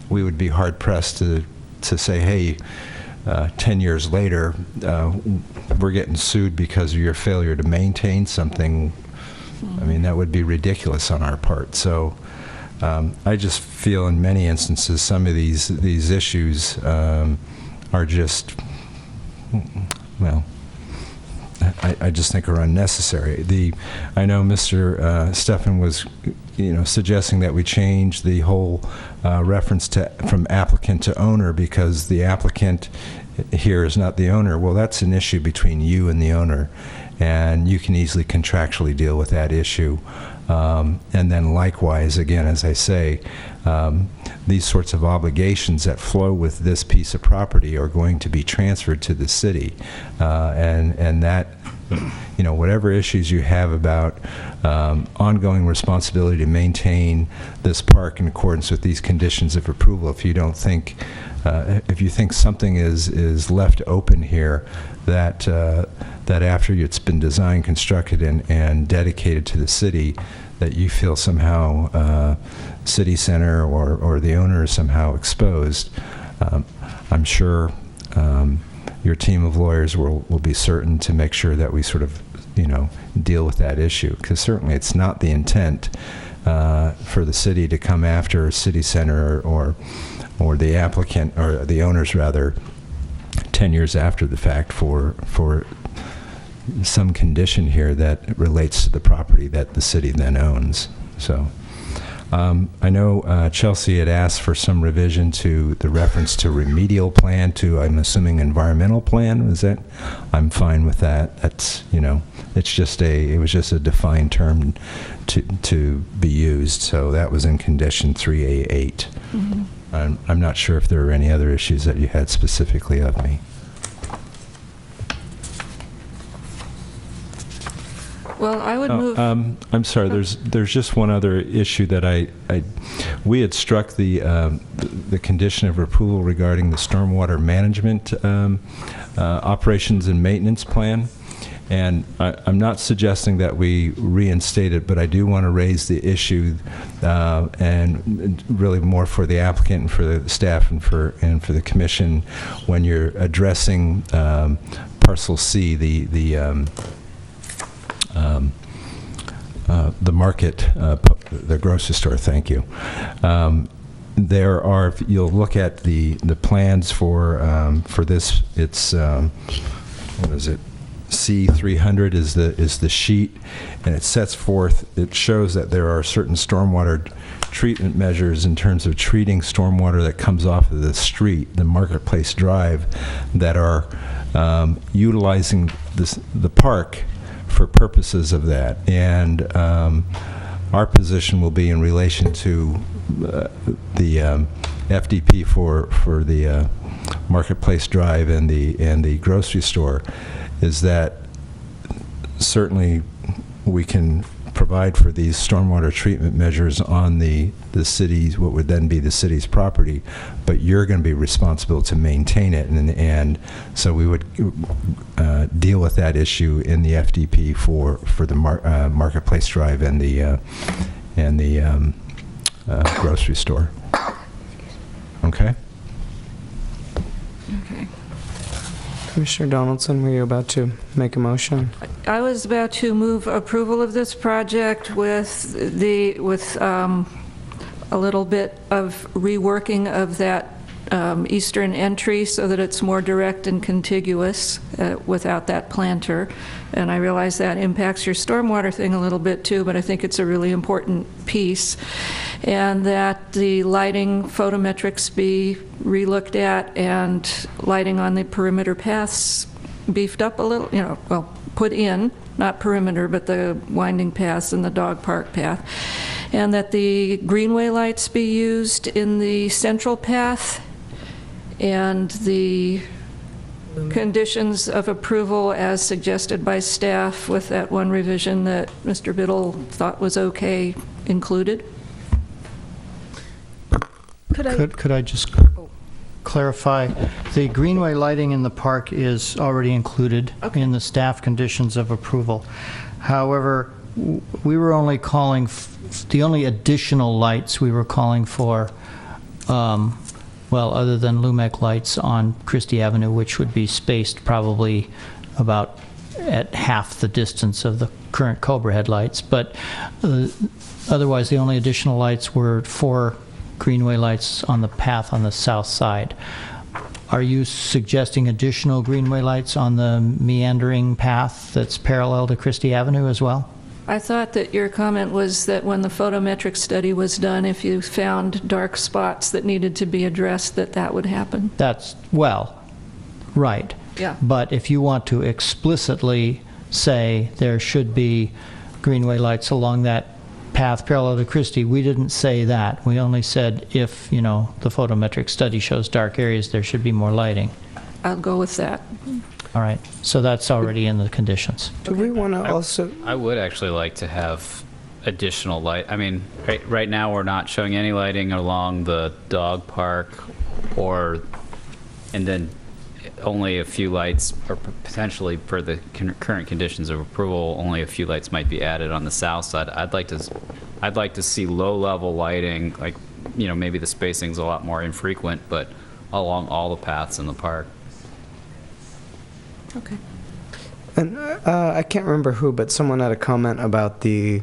we would be hard pressed to say, hey, 10 years later, we're getting sued because of your failure to maintain something. I mean, that would be ridiculous on our part. So I just feel in many instances some of these issues are just, well, I just think are unnecessary. I know Mr. Stefan was, suggesting that we change the whole reference from applicant to owner, because the applicant here is not the owner. Well, that's an issue between you and the owner, and you can easily contractually deal with that issue. And then likewise, again, as I say, these sorts of obligations that flow with this piece of property are going to be transferred to the city. And that, whatever issues you have about ongoing responsibility to maintain this park in accordance with these conditions of approval, if you don't think, if you think something is left open here, that after it's been designed, constructed, and dedicated to the city, that you feel somehow city center or the owner is somehow exposed, I'm sure your team of lawyers will be certain to make sure that we sort of deal with that issue, because certainly it's not the intent for the city to come after city center or the applicant, or the owners rather, 10 years after the fact for some condition here that relates to the property that the city then owns. So I know Chelsea had asked for some revision to the reference to remedial plan to, I'm assuming, environmental plan. Was that? I'm fine with that. That's, it was just a defined term to be used. So that was in condition 3A8. Mm-hmm. I'm not sure if there are any other issues that you had specifically of me. Well, I would move. I'm sorry. There's just one other issue that we had struck the condition of approval regarding the stormwater management operations and maintenance plan, and I'm not suggesting that we reinstate it, but I do want to raise the issue, and really more for the applicant and for the staff and for the commission, when you're addressing parcel C, the market, the grocery store. Thank you. There are, if you'll look at the plans for this, it's what is it? C300 is the sheet, and it sets forth. It shows that there are certain stormwater treatment measures in terms of treating stormwater that comes off of the street, the Marketplace Drive, that are utilizing the park for purposes of that. And our position will be in relation to the FDP for the Marketplace Drive and the grocery store, is that certainly we can provide for these stormwater treatment measures on the city's, what would then be the city's property, but you're going to be responsible to maintain it, and so we would deal with that issue in the FDP for the Marketplace Drive and the grocery store. Okay. Okay. Commissioner Donaldson, were you about to make a motion? I was about to move approval of this project with a little bit of reworking of that eastern entry so that it's more direct and contiguous without that planter. And I realize that impacts your stormwater thing a little bit too, but I think it's a really important piece. And that the lighting photometrics be relooked at, and lighting on the perimeter paths beefed up a little, put in, not perimeter, but the winding paths and the dog park path. and that the greenway lights be used in the central path, and the conditions of approval as suggested by staff with that one revision that Mr. Biddle thought was okay included. Could I just clarify? The greenway lighting in the park is already included in the staff conditions of approval. However, we were only calling, the only additional lights we were calling for, well, other than Lumec lights on Christie Avenue, which would be spaced probably about at half the distance of the current Cobra headlights. But otherwise, the only additional lights were 4 greenway lights on the path on the south side. Are you suggesting additional greenway lights on the meandering path that's parallel to Christie Avenue as well? I thought that your comment was that when the photometric study was done, if you found dark spots that needed to be addressed, that would happen. That's, well, right. Yeah. But if you want to explicitly say there should be greenway lights along that path parallel to Christie, we didn't say that. We only said if, you know, the photometric study shows dark areas, there should be more lighting. I'll go with that. All right. So that's already in the conditions. Do we want to also... I would actually like to have additional light. I mean, right now we're not showing any lighting along the dog park, and then only a few lights, or potentially for the current conditions of approval, only a few lights might be added on the south side. I'd like to see low-level lighting, like, you know, maybe the spacing's a lot more infrequent, but along all the paths in the park. Okay. And I can't remember who, but someone had a comment about the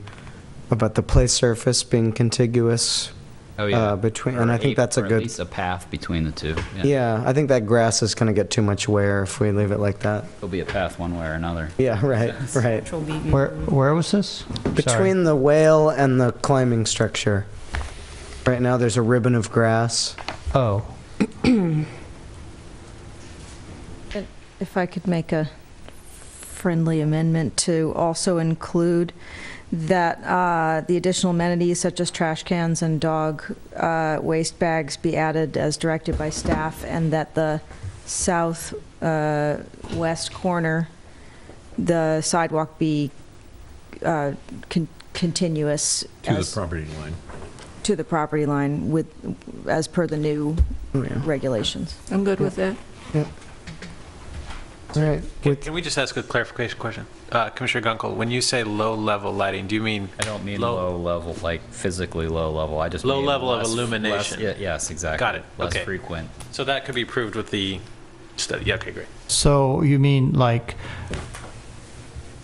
play surface being contiguous. Oh yeah. Between, and I think that's a good. At least a path between the two. Yeah, I think that grass is going to get too much wear if we leave it like that. There'll be a path one way or another. Yeah, right, right. Where was this? Between the whale and the climbing structure. Right now, there's a ribbon of grass. Oh. If I could make a friendly amendment to also include that the additional amenities such as trash cans and dog waste bags be added as directed by staff, and that the south west corner, the sidewalk be continuous to the property line. To the property line with, as per the new regulations. I'm good with that. Yep. All right. Can we just ask a clarification question? Commissioner Gunkel, when you say low-level lighting, do you mean... I don't mean low level, like physically low level. I just low mean level of less, illumination. Yes, exactly. Got it. Less Okay. frequent. So that could be approved with the study. Yeah, okay, great. So you mean like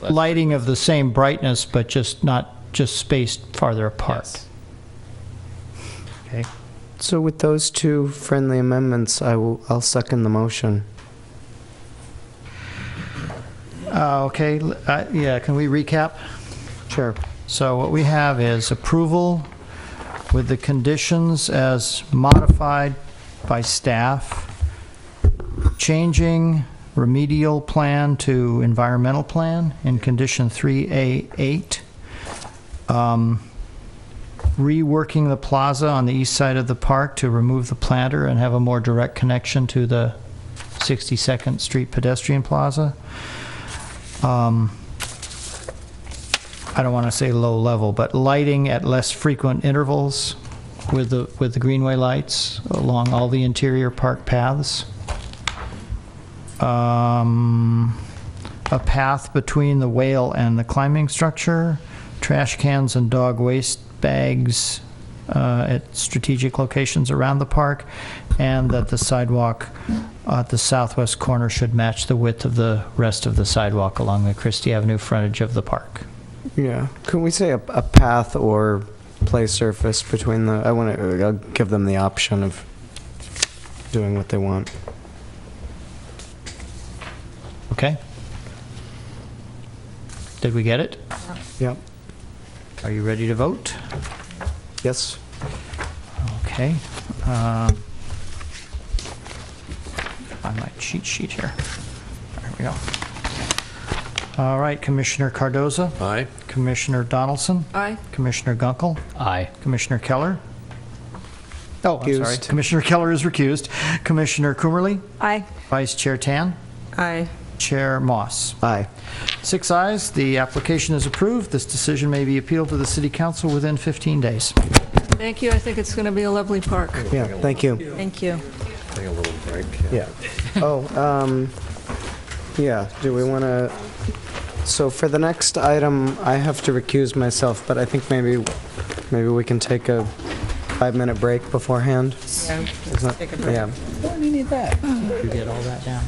lighting of the same brightness, but just not spaced farther apart? Yes. Okay. So with those two friendly amendments, I'll second the motion. Okay, yeah, can we recap? Sure. So what we have is approval with the conditions as modified by staff, changing remedial plan to environmental plan in condition 3A8, reworking the plaza on the east side of the park to remove the planter and have a more direct connection to the 62nd Street pedestrian plaza. I don't want to say low level, but lighting at less frequent intervals with the greenway lights along all the interior park paths. A path between the whale and the climbing structure, trash cans and dog waste bags at strategic locations around the park, and that the sidewalk at the southwest corner should match the width of the rest of the sidewalk along the Christie Avenue frontage of the park. Yeah. Can we say a path or play surface between the... I'll give them the option of doing what they want. Okay. Did we get it? Yep. Are you ready to vote? Yes. Okay. On my cheat sheet here. There we go. All right, Commissioner Cardoza. Aye. Commissioner Donaldson? Aye. Commissioner Gunkel? Aye. Commissioner Keller? Oh, I'm sorry. Recused. Commissioner Keller is recused. Commissioner Coomerly? Aye. Vice Chair Tan? Aye. Chair Moss? Aye. 6 ayes. The application is approved. This decision may be appealed to the City Council within 15 days. Thank you. I think it's going to be a lovely park. Yeah, thank you. Thank you. Take a little break. Yeah. Oh, yeah, do we want to, so for the next item, I have to recuse myself, but I think maybe we can take a 5-minute break beforehand? Yeah, Is that- take a break. Yeah. Why do you need that? Did you get all that down?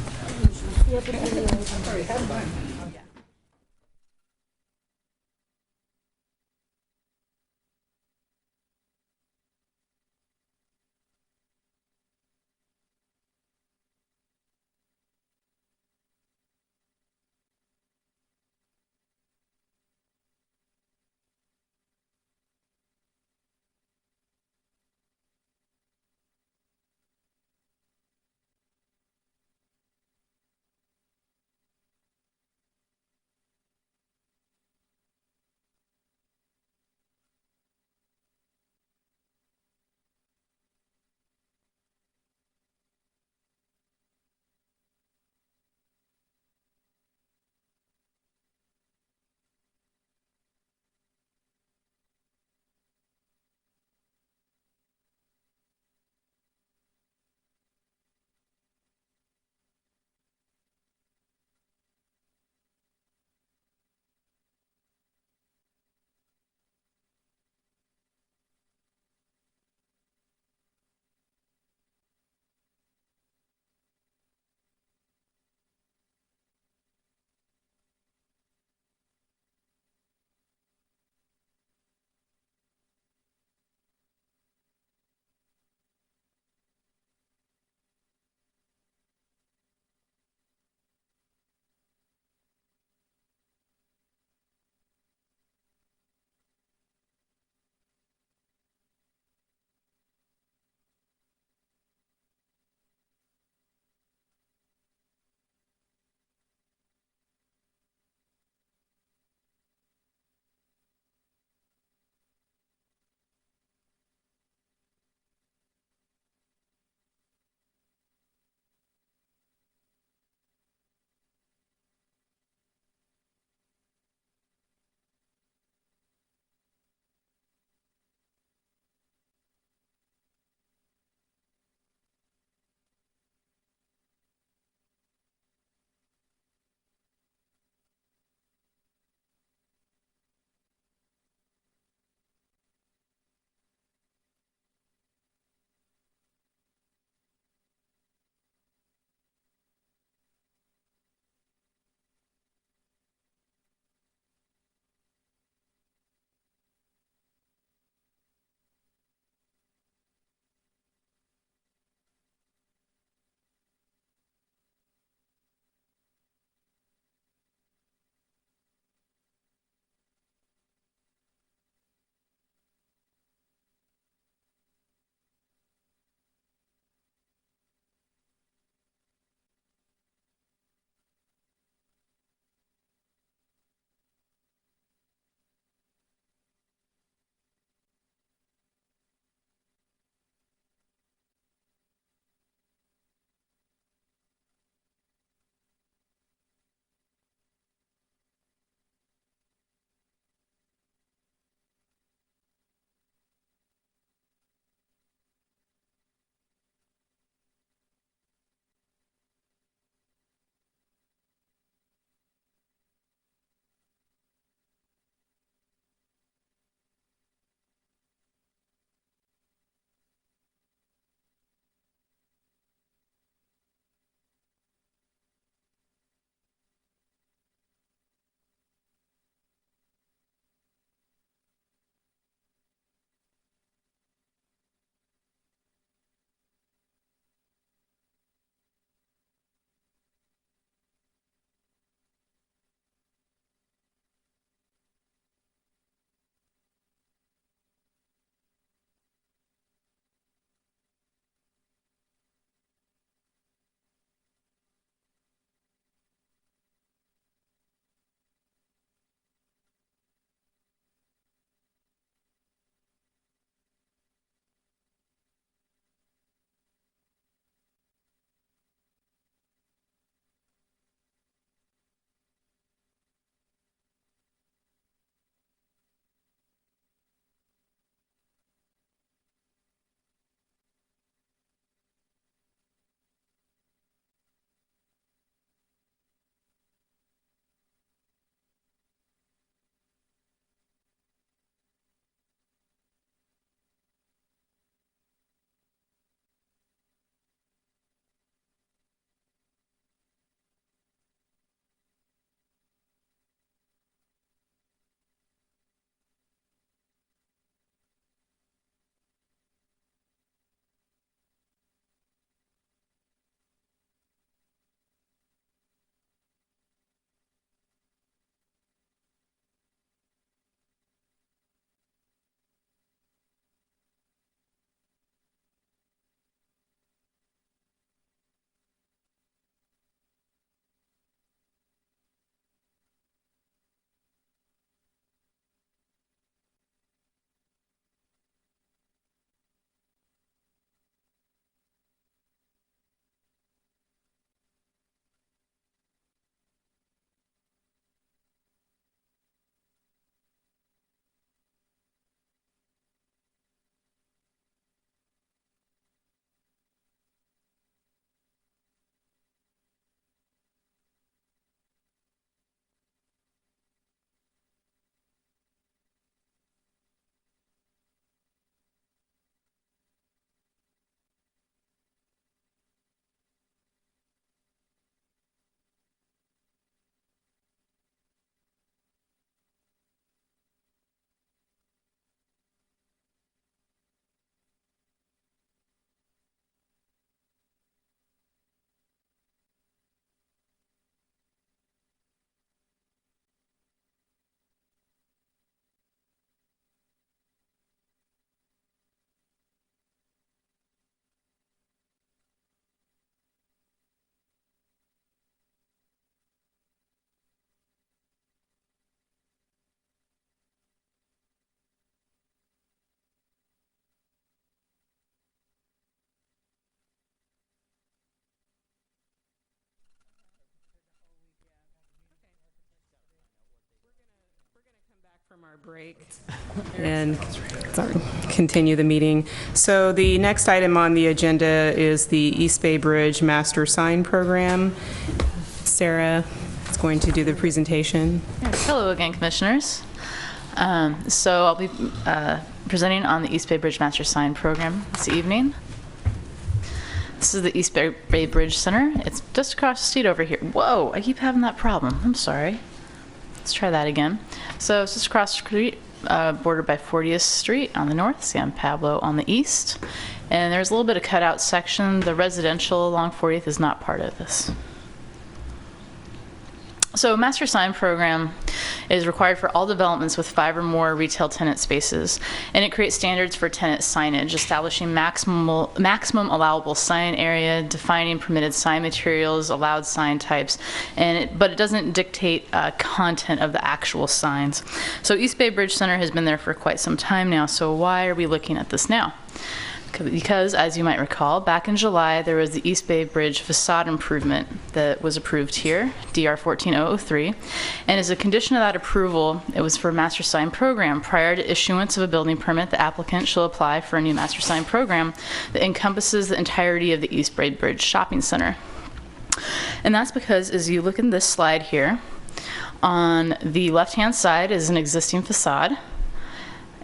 from our break and continue the meeting. So the next item on the agenda is the East Bay Bridge Master Sign Program. Sarah is going to do the presentation. Yes, hello again, Commissioners. So I'll be presenting on the East Bay Bridge Master Sign Program this evening. This is the East Bay Bridge Center. It's just across the street over here. Whoa, I keep having that problem. I'm sorry. Let's try that again. So it's just across the street, bordered by 40th Street on the north, San Pablo on the east. And there's a little bit of cutout section. The residential along 40th is not part of this. So Master Sign Program is required for all developments with 5 or more retail tenant spaces, and it creates standards for tenant signage, establishing maximum allowable sign area, defining permitted sign materials, allowed sign types, but it doesn't dictate content of the actual signs. So East Bay Bridge Center has been there for quite some time now, so why are we looking at this now? Because, as you might recall, back in July, there was the East Bay Bridge facade improvement that was approved here, DR 14003. And as a condition of that approval, it was for a master sign program. Prior to issuance of a building permit, the applicant shall apply for a new master sign program that encompasses the entirety of the East Bay Bridge Shopping Center. And that's because, as you look in this slide here, on the left-hand side is an existing facade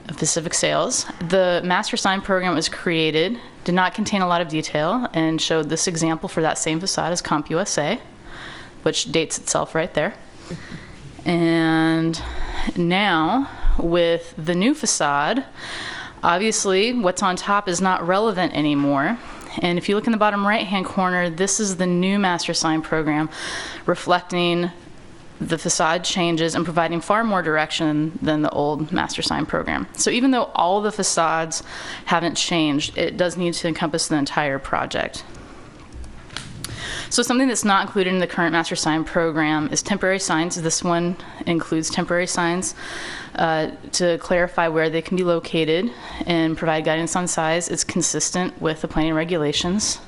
of Pacific Sales. The master sign program was created, did not contain a lot of detail, and showed this example for that same facade as CompUSA, which dates itself right there. And now, with the new facade, obviously what's on top is not relevant anymore. And if you look in the bottom right-hand corner, this is the new master sign program, reflecting the facade changes and providing far more direction than the old master sign program. So even though all the facades haven't changed, it does need to encompass the entire project. So something that's not included in the current master sign program is temporary signs. This one includes temporary signs to clarify where they can be located and provide guidance on size. It's consistent with the planning regulations.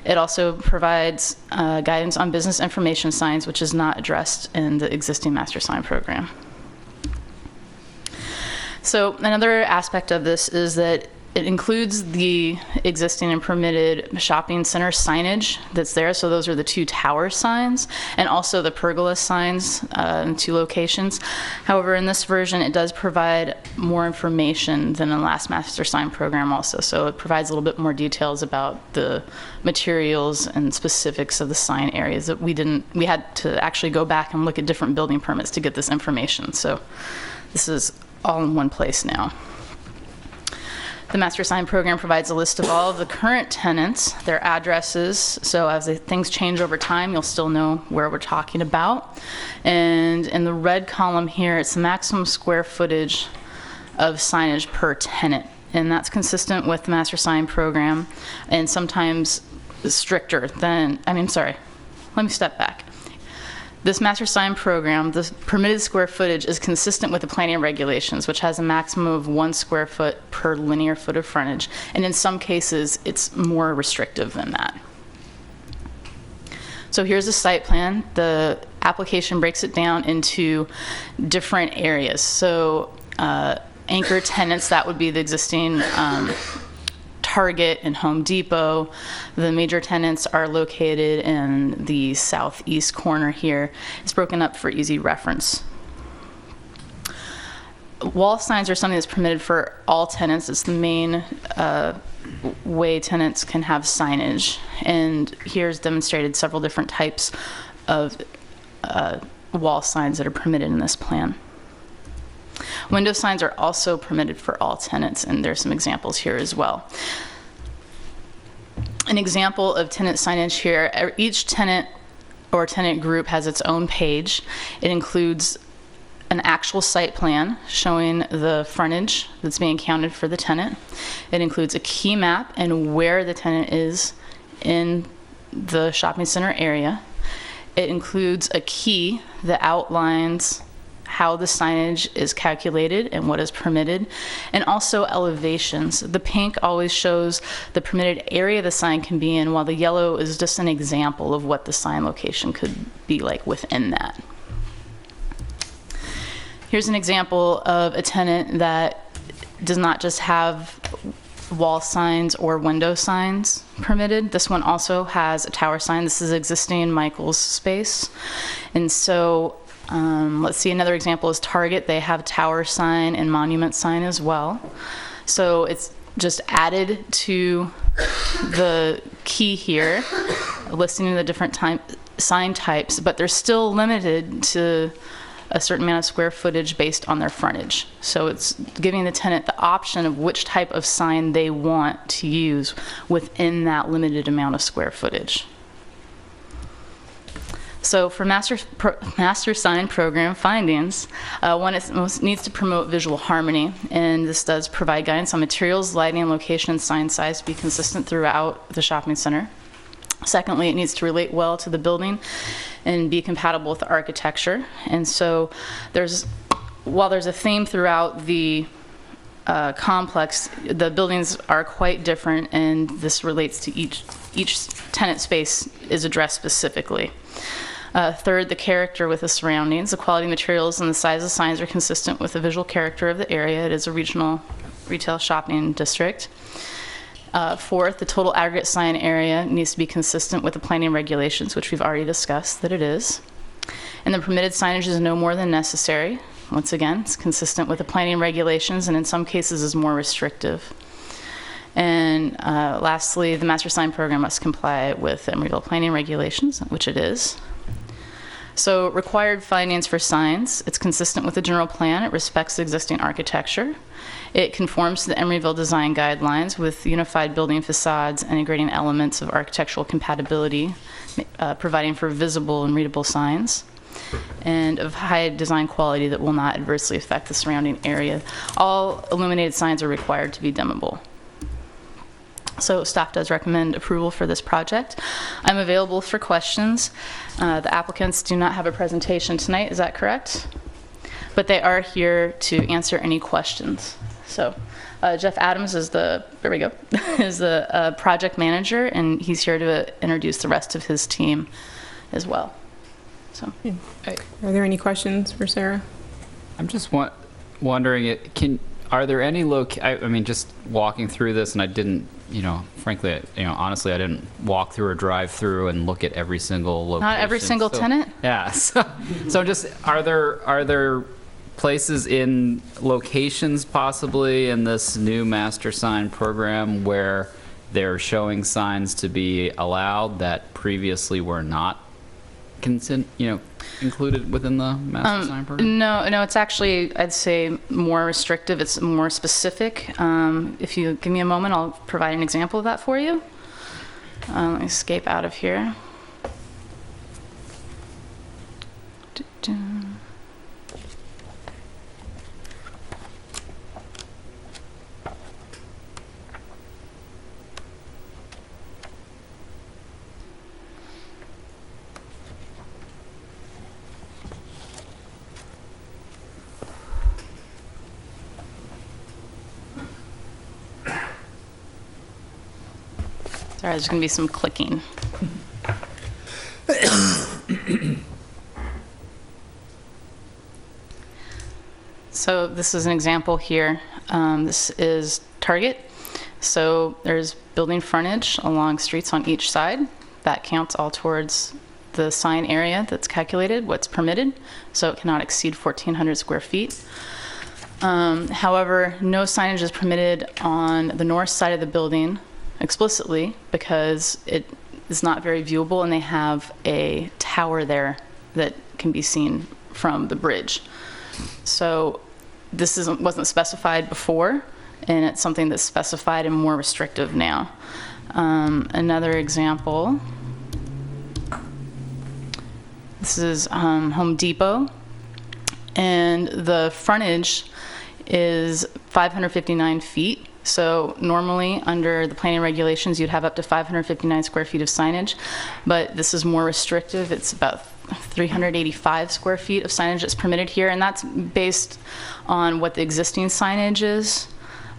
It also provides guidance on business information signs, which is not addressed in the existing master sign program. So another aspect of this is that it includes the existing and permitted shopping center signage that's there. So those are the 2 tower signs and also the pergola signs in 2 locations. However, in this version, it does provide more information than the last master sign program also. So it provides a little bit more details about the materials and specifics of the sign areas that we had to actually go back and look at different building permits to get this information. So this is all in one place now. The master sign program provides a list of all of the current tenants, their addresses, so as things change over time, you'll still know where we're talking about. And in the red column here, it's the maximum square footage of signage per tenant. And that's consistent with the master sign program and sometimes stricter than, let me step back. This master sign program, the permitted square footage is consistent with the planning regulations, which has a maximum of 1 square foot per linear foot of frontage. And in some cases, it's more restrictive than that. So here's the site plan. The application breaks it down into different areas. So anchor tenants, that would be the existing Target and Home Depot. The major tenants are located in the southeast corner here. It's broken up for easy reference. Wall signs are something that's permitted for all tenants. It's the main way tenants can have signage. And here's demonstrated several different types of wall signs that are permitted in this plan. Window signs are also permitted for all tenants, and there's some examples here as well. An example of tenant signage here, each tenant or tenant group has its own page. It includes an actual site plan showing the frontage that's being counted for the tenant. It includes a key map and where the tenant is in the shopping center area. It includes a key that outlines how the signage is calculated and what is permitted, and also elevations. The pink always shows the permitted area the sign can be in, while the yellow is just an example of what the sign location could be like within that. Here's an example of a tenant that does not just have wall signs or window signs permitted. This one also has a tower sign. This is existing in Michael's space. And so let's see, another example is Target. They have tower sign and monument sign as well. So it's just added to the key here, listing the different sign types, but they're still limited to a certain amount of square footage based on their frontage. So it's giving the tenant the option of which type of sign they want to use within that limited amount of square footage. So for master sign program findings, one needs to promote visual harmony, and this does provide guidance on materials, lighting, location, and sign size to be consistent throughout the shopping center. Secondly, it needs to relate well to the building and be compatible with the architecture. And so while there's a theme throughout the complex, the buildings are quite different, and this relates to each tenant space is addressed specifically. Third, the character with the surroundings. The quality materials and the size of signs are consistent with the visual character of the area. It is a regional retail shopping district. Fourth, the total aggregate sign area needs to be consistent with the planning regulations, which we've already discussed that it is. And the permitted signage is no more than necessary. Once again, it's consistent with the planning regulations, and in some cases is more restrictive. And lastly, the master sign program must comply with Emeryville planning regulations, which it is. So required findings for signs: it's consistent with the general plan, it respects the existing architecture, it conforms to the Emeryville design guidelines with unified building facades, integrating elements of architectural compatibility, providing for visible and readable signs, and of high design quality that will not adversely affect the surrounding area. All illuminated signs are required to be dimmable. So staff does recommend approval for this project. I'm available for questions. The applicants do not have a presentation tonight, is that correct? But they are here to answer any questions. So Jeff Adams is is the project manager, and he's here to introduce the rest of his team as well. So, Are there any questions for Sarah? I'm just wondering, are there any I mean, just walking through this, and I didn't, frankly, honestly, I didn't walk through or drive through and look at every single location. Not every single tenant? Yeah. So just, are there places in locations possibly in this new master sign program where they're showing signs to be allowed that previously were not included within the master sign program? No, it's actually, I'd say, more restrictive. It's more specific. If you give me a moment, I'll provide an example of that for you. Let me escape out of here. Sorry, there's going to be some clicking. So this is an example here. This is Target. So there's building frontage along streets on each side. That counts all towards the sign area that's calculated, what's permitted. So it cannot exceed 1,400 square feet. However, no signage is permitted on the north side of the building explicitly because it is not very viewable, and they have a tower there that can be seen from the bridge. So this wasn't specified before, and it's something that's specified and more restrictive now. Another example, this is Home Depot, and the frontage is 559 feet. So normally under the planning regulations, you'd have up to 559 square feet of signage, but this is more restrictive. It's about 385 square feet of signage that's permitted here, and that's based on what the existing signage is,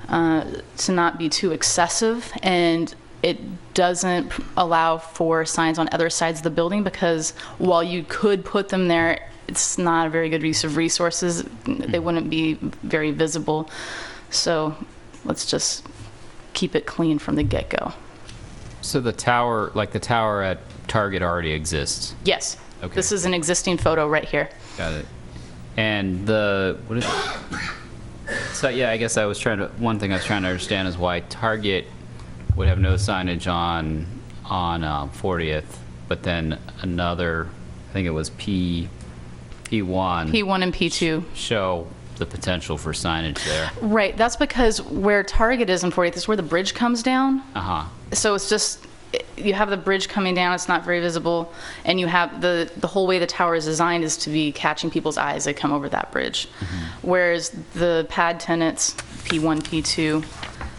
to not be too excessive, and it doesn't allow for signs on other sides of the building, because while you could put them there it's not a very good use of resources. They wouldn't be very visible. So let's just keep it clean from the get-go. So the tower, like the tower at Target, already exists? Yes. Okay. This is an existing photo right here. Got it. And what is, so yeah, I guess one thing I was trying to understand is why Target would have no signage on 40th, but then another, I think it was P1. P1 and P2. Show the potential for signage there. Right. That's because where Target is in 40th is where the bridge comes down. Uh-huh. So it's just, you have the bridge coming down, it's not very visible, and you have the whole way the tower is designed is to be catching people's eyes as they come over that bridge. Mm-hmm. Whereas the pad tenants, P1, P2,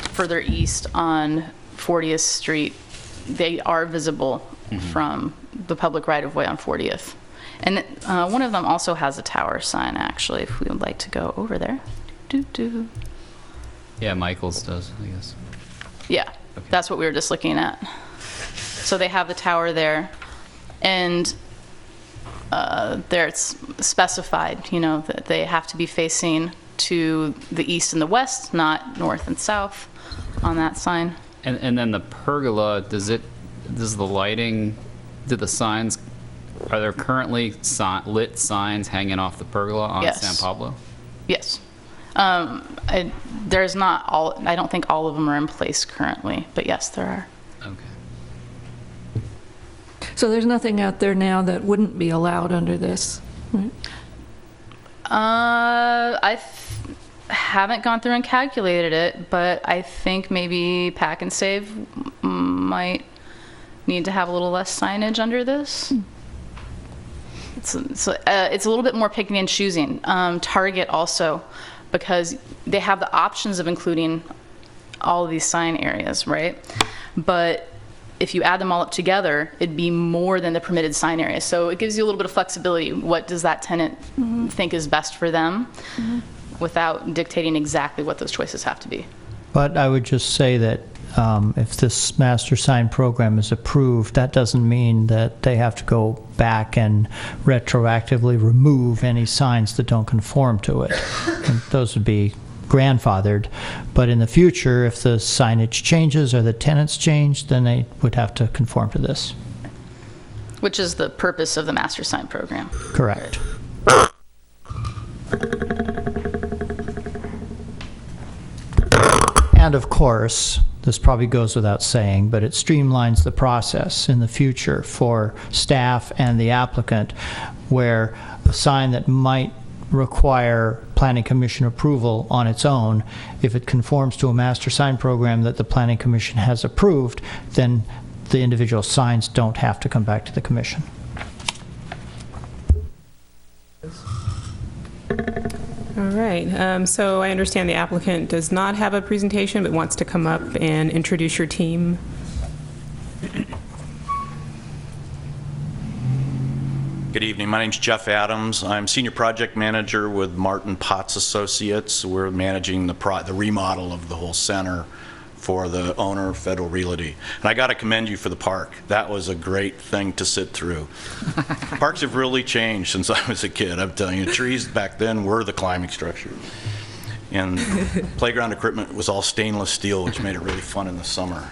further east on 40th Street, they are visible from the public right-of-way on 40th. And one of them also has a tower sign, actually, if we would like to go over there. Yeah, Michael's does, I guess. Yeah, okay. That's what we were just looking at. So they have the tower there, and there it's specified, that they have to be facing to the east and the west, not north and south on that sign. And then the pergola, does the lighting, are there currently lit signs hanging off the pergola on Yes. San Pablo? Yes. There's not all, I don't think all of them are in place currently, but yes, there are. Okay. So there's nothing out there now that wouldn't be allowed under this, right? I haven't gone through and calculated it, but I think maybe Pack and Save might need to have a little less signage under this. It's a little bit more picking and choosing. Target also, because they have the options of including all of these sign areas, right? But if you add them all up together, it'd be more than the permitted sign area. So it gives you a little bit of flexibility. What does that tenant think is best for them without dictating exactly what those choices have to be? But I would just say that if this master sign program is approved, that doesn't mean that they have to go back and retroactively remove any signs that don't conform to it. And those would be grandfathered. But in the future, if the signage changes or the tenants change, then they would have to conform to this. Which is the purpose of the master sign program. Correct. And of course, this probably goes without saying, but it streamlines the process in the future for staff and the applicant, where a sign that might require Planning Commission approval on its own, if it conforms to a master sign program that the Planning Commission has approved, then the individual signs don't have to come back to the Commission. All right. So I understand the applicant does not have a presentation, but wants to come up and introduce your team. Good evening. My name's Jeff Adams. I'm Senior Project Manager with Martin Potts Associates. We're managing the remodel of the whole center for the owner, Federal Realty. And I got to commend you for the park. That was a great thing to sit through. Parks have really changed since I was a kid. I'm telling you, trees back then were the climbing structure. And playground equipment was all stainless steel, which made it really fun in the summer.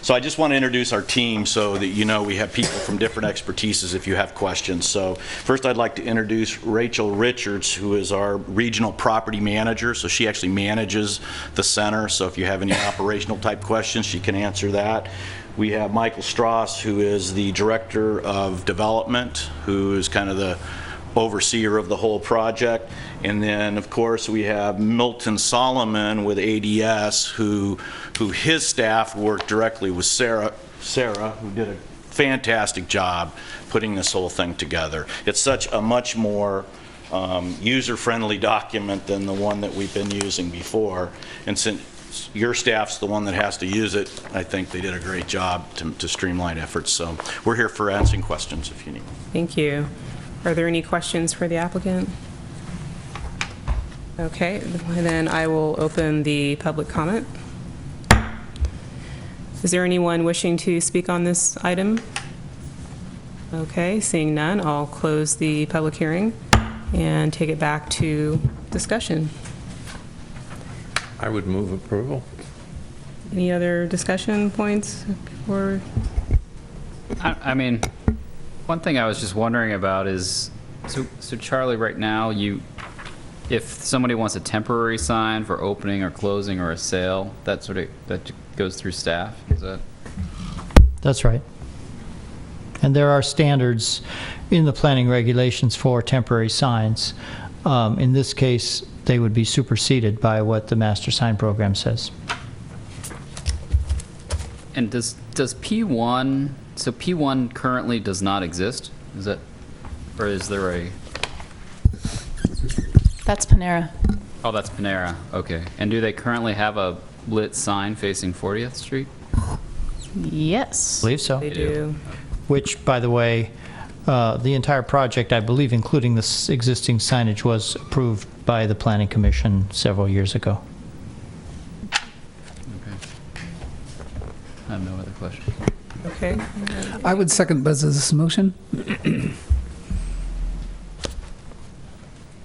So I just want to introduce our team so that you know we have people from different expertises if you have questions. So first I'd like to introduce Rachel Richards, who is our regional property manager. So she actually manages the center. So if you have any operational type questions, she can answer that. We have Michael Strauss, who is the director of development, who is kind of the overseer of the whole project. And then, of course, we have Milton Solomon with ADS, who his staff worked directly with Sarah, who did a fantastic job putting this whole thing together. It's such a much more user-friendly document than the one that we've been using before. And since your staff's the one that has to use it, I think they did a great job to streamline efforts. So we're here for answering questions if you need. Thank you. Are there any questions for the applicant? Okay, then I will open the public comment. Is there anyone wishing to speak on this item? Okay, seeing none, I'll close the public hearing and take it back to discussion. I would move approval. Any other discussion points before? I mean, one thing I was just wondering about is, so Charlie, right now, if somebody wants a temporary sign for opening or closing or a sale, that goes through staff, is that? That's right. And there are standards in the planning regulations for temporary signs. In this case, they would be superseded by what the master sign program says. And does P1, so P1 currently does not exist? Is that, or is there a? That's Panera. Oh, that's Panera, okay. And do they currently have a lit sign facing 40th Street? Yes. I believe so. They do. Which, by the way, the entire project, I believe, including the existing signage, was approved by the Planning Commission several years ago. I have no other questions. Okay. I would second Buzz's motion.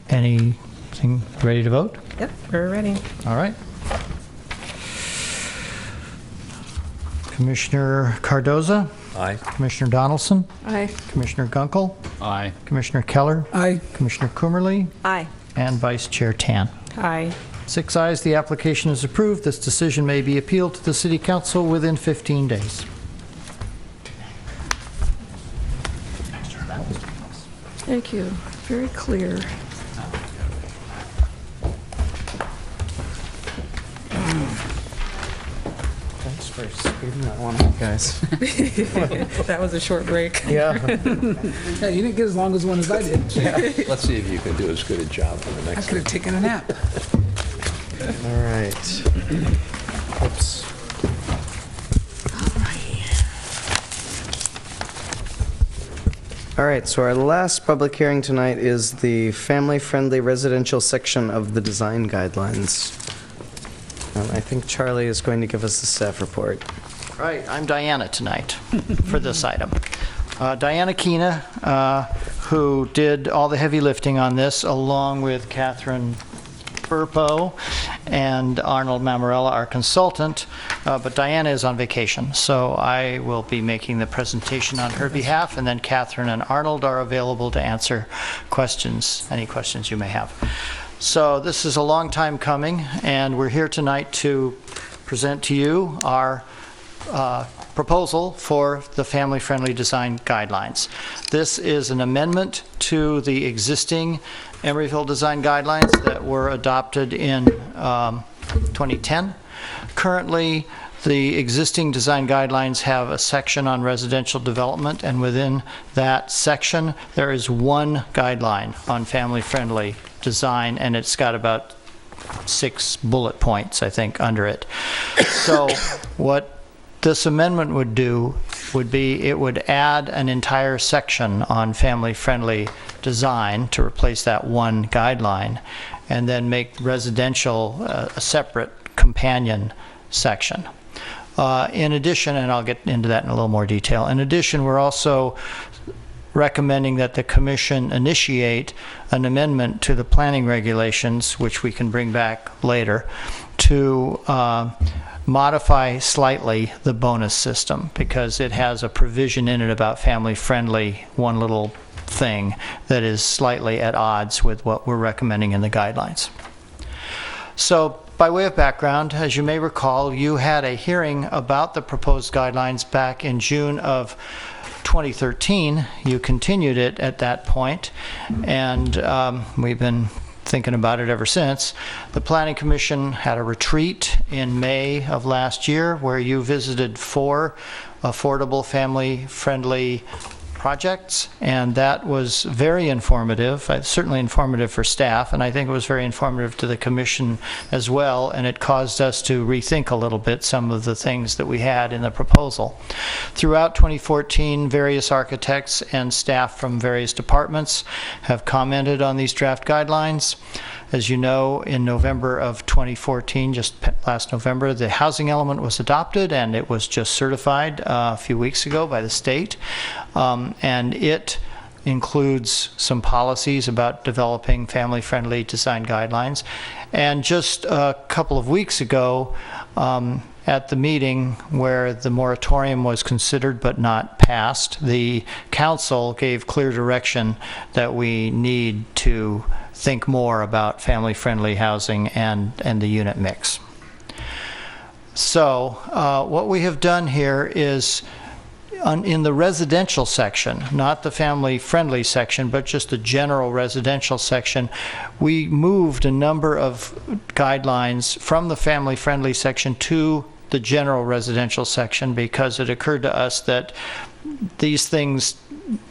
Anything ready to vote? Yep, we're ready. All right. Commissioner Cardoza? Aye. Commissioner Donaldson? Aye. Commissioner Gunkel? Aye. Commissioner Keller? Aye. Commissioner Coomerly? Aye. And Vice Chair Tan. Aye. 6 ayes, the application is approved. This decision may be appealed to the City Council within 15 days. Thank you. Very clear. Thanks for speeding that one up, guys. That was a short break. Yeah. Yeah, you didn't get as long as one as I did. Let's see if you can do as good a job for the I next could have taken a nap. All right. Oops. All right, so our last public hearing tonight is the family-friendly residential section of the design guidelines. I think Charlie is going to give us the staff report. Right, I'm Diana tonight for this item. Diana Keena, who did all the heavy lifting on this, along with Catherine Burpo and Arnold Mammarella, our consultant, but Diana is on vacation, so I will be making the presentation on her behalf, and then Catherine and Arnold are available to answer questions, any questions you may have. So this is a long time coming, and we're here tonight to present to you our proposal for the family-friendly design guidelines. This is an amendment to the existing Emeryville design guidelines that were adopted in 2010. Currently, the existing design guidelines have a section on residential development, and within that section, there is one guideline on family-friendly design, and it's got about 6 bullet points, I think, under it. So what this amendment would do would be it would add an entire section on family-friendly design to replace that one guideline, and then make residential a separate companion section. In addition, and I'll get into that in a little more detail, in addition, we're also recommending that the Commission initiate an amendment to the planning regulations, which we can bring back later, to modify slightly the bonus system, because it has a provision in it about family-friendly, one little thing that is slightly at odds with what we're recommending in the guidelines. So, by way of background, as you may recall, you had a hearing about the proposed guidelines back in June of 2013. You continued it at that point, and we've been thinking about it ever since. The Planning Commission had a retreat in May of last year where you visited 4 affordable family-friendly projects, and that was very informative, certainly informative for staff, and I think it was very informative to the Commission as well, and it caused us to rethink a little bit some of the things that we had in the proposal. Throughout 2014, various architects and staff from various departments have commented on these draft guidelines. As you know, in November of 2014, just last November, the housing element was adopted, and it was just certified a few weeks ago by the state. And it includes some policies about developing family-friendly design guidelines. And just a couple of weeks ago, at the meeting where the moratorium was considered but not passed, the council gave clear direction that we need to think more about family-friendly housing and the unit mix. So what we have done here is in the residential section, not the family-friendly section, but just the general residential section, we moved a number of guidelines from the family-friendly section to the general residential section because it occurred to us that these things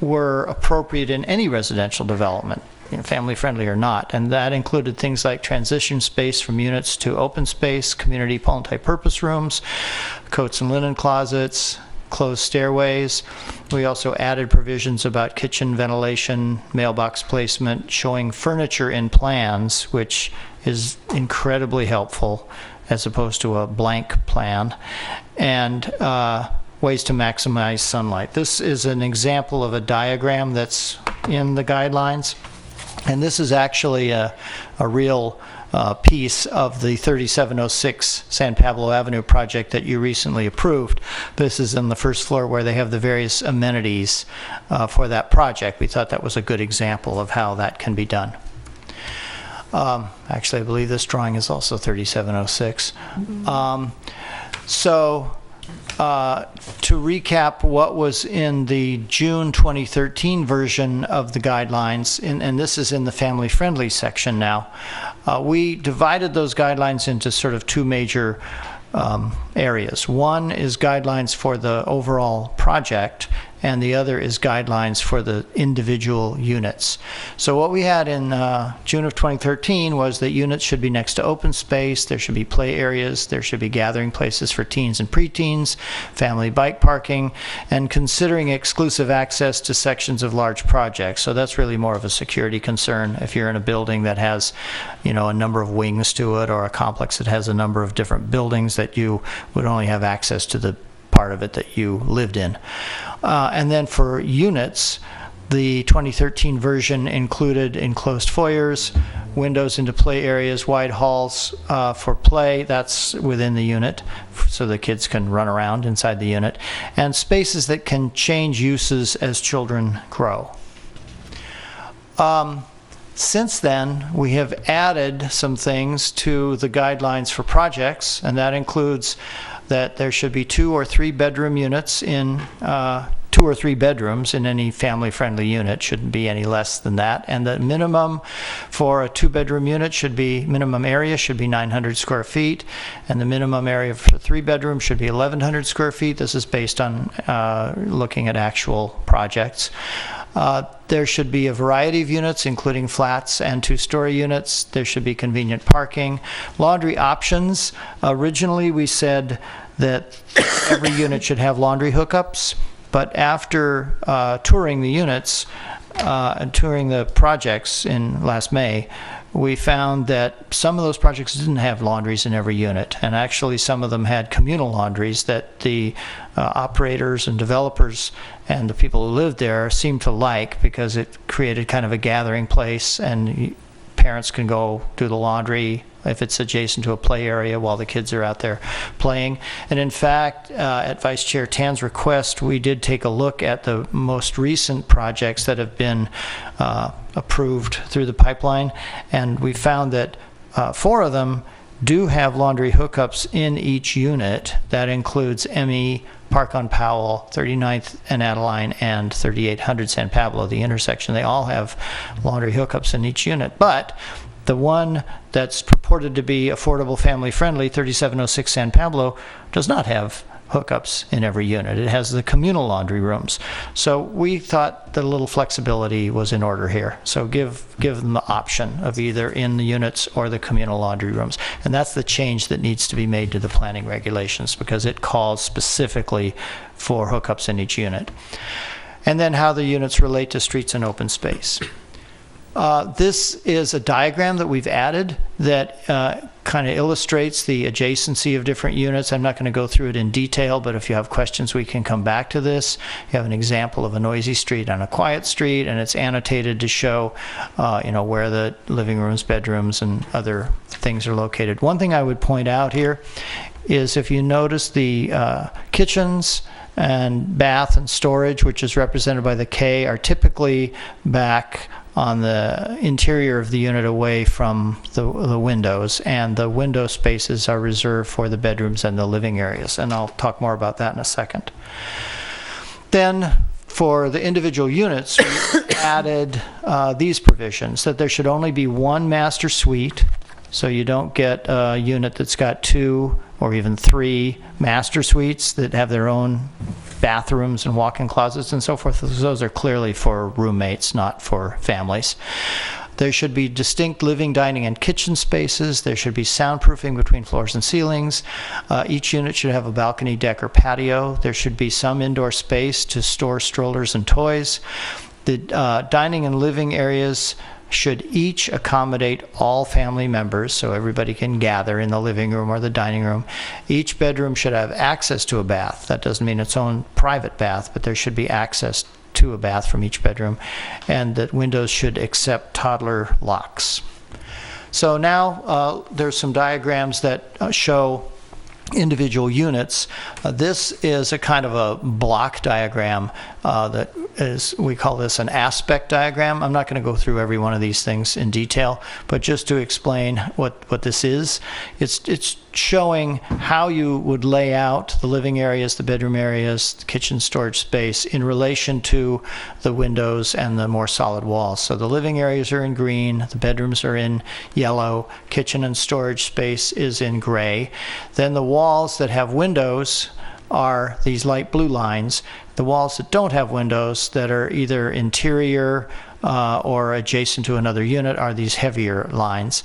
were appropriate in any residential development, family-friendly or not. And that included things like transition space from units to open space, community multi-purpose rooms, coats and linen closets, closed stairways. We also added provisions about kitchen ventilation, mailbox placement, showing furniture in plans, which is incredibly helpful as opposed to a blank plan, and ways to maximize sunlight. This is an example of a diagram that's in the guidelines, and this is actually a real piece of the 3706 San Pablo Avenue project that you recently approved. This is on the first floor where they have the various amenities for that project. We thought that was a good example of how that can be done. Actually, I believe this drawing is also 3706. To recap what was in the June 2013 version of the guidelines, and this is in the family-friendly section now, we divided those guidelines into sort of two major areas. One is guidelines for the overall project, and the other is guidelines for the individual units. So what we had in June of 2013 was that units should be next to open space, there should be play areas, there should be gathering places for teens and preteens, family bike parking, and considering exclusive access to sections of large projects. So that's really more of a security concern if you're in a building that has, you know, a number of wings to it, or a complex that has a number of different buildings that you would only have access to the part of it that you lived in. And then for units, the 2013 version included enclosed foyers, windows into play areas, wide halls for play, that's within the unit, so the kids can run around inside the unit, and spaces that can change uses as children grow. Since then, we have added some things to the guidelines for projects, and that includes that there should be 2 or 3 bedroom units in 2 or 3 bedrooms in any family-friendly unit. Shouldn't be any less than that. And the minimum for a 2-bedroom unit should be, minimum area should be 900 square feet, and the minimum area for 3 bedrooms should be 1,100 square feet. This is based on looking at actual projects. There should be a variety of units, including flats and 2-story units. There should be convenient parking. Laundry options. Originally, we said that every unit should have laundry hookups, but after touring the units and touring the projects in last May, we found that some of those projects didn't have laundries in every unit, and actually some of them had communal laundries that the operators and developers and the people who lived there seemed to like, because it created kind of a gathering place, and parents can go do the laundry if it's adjacent to a play area while the kids are out there playing. And in fact, at Vice Chair Tan's request, we did take a look at the most recent projects that have been approved through the pipeline, and we found that 4 of them do have laundry hookups in each unit. That includes ME, Park on Powell, 39th and Adeline, and 3800 San Pablo, the intersection. They all have laundry hookups in each unit. But the one that's purported to be affordable, family-friendly, 3706 San Pablo, does not have hookups in every unit. It has the communal laundry rooms. So we thought that a little flexibility was in order here. So give them the option of either in the units or the communal laundry rooms. And that's the change that needs to be made to the planning regulations, because it calls specifically for hookups in each unit. And then how the units relate to streets and open space. This is a diagram that we've added that kind of illustrates the adjacency of different units. I'm not going to go through it in detail, but if you have questions, we can come back to this. You have an example of a noisy street and a quiet street, and it's annotated to show, where the living rooms, bedrooms, and other things are located. One thing I would point out here is if you notice the kitchens and bath and storage, which is represented by the K, are typically back on the interior of the unit away from the windows, and the window spaces are reserved for the bedrooms and the living areas, and I'll talk more about that in a second. Then for the individual units, we added these provisions, that there should only be one master suite, so you don't get a unit that's got 2 or even 3 master suites that have their own bathrooms and walk-in closets and so forth. Those are clearly for roommates, not for families. There should be distinct living, dining, and kitchen spaces. There should be soundproofing between floors and ceilings. Each unit should have a balcony, deck, or patio. There should be some indoor space to store strollers and toys. The dining and living areas should each accommodate all family members, so everybody can gather in the living room or the dining room. Each bedroom should have access to a bath. That doesn't mean its own private bath, but there should be access to a bath from each bedroom, and that windows should accept toddler locks. So now there's some diagrams that show individual units. This is a kind of a block diagram that is, we call this an aspect diagram. I'm not going to go through every one of these things in detail, but just to explain what this is, it's showing how you would lay out the living areas, the bedroom areas, the kitchen storage space in relation to the windows and the more solid walls. So the living areas are in green, the bedrooms are in yellow, kitchen and storage space is in gray. Then the walls that have windows are these light blue lines. The walls that don't have windows, that are either interior or adjacent to another unit, are these heavier lines.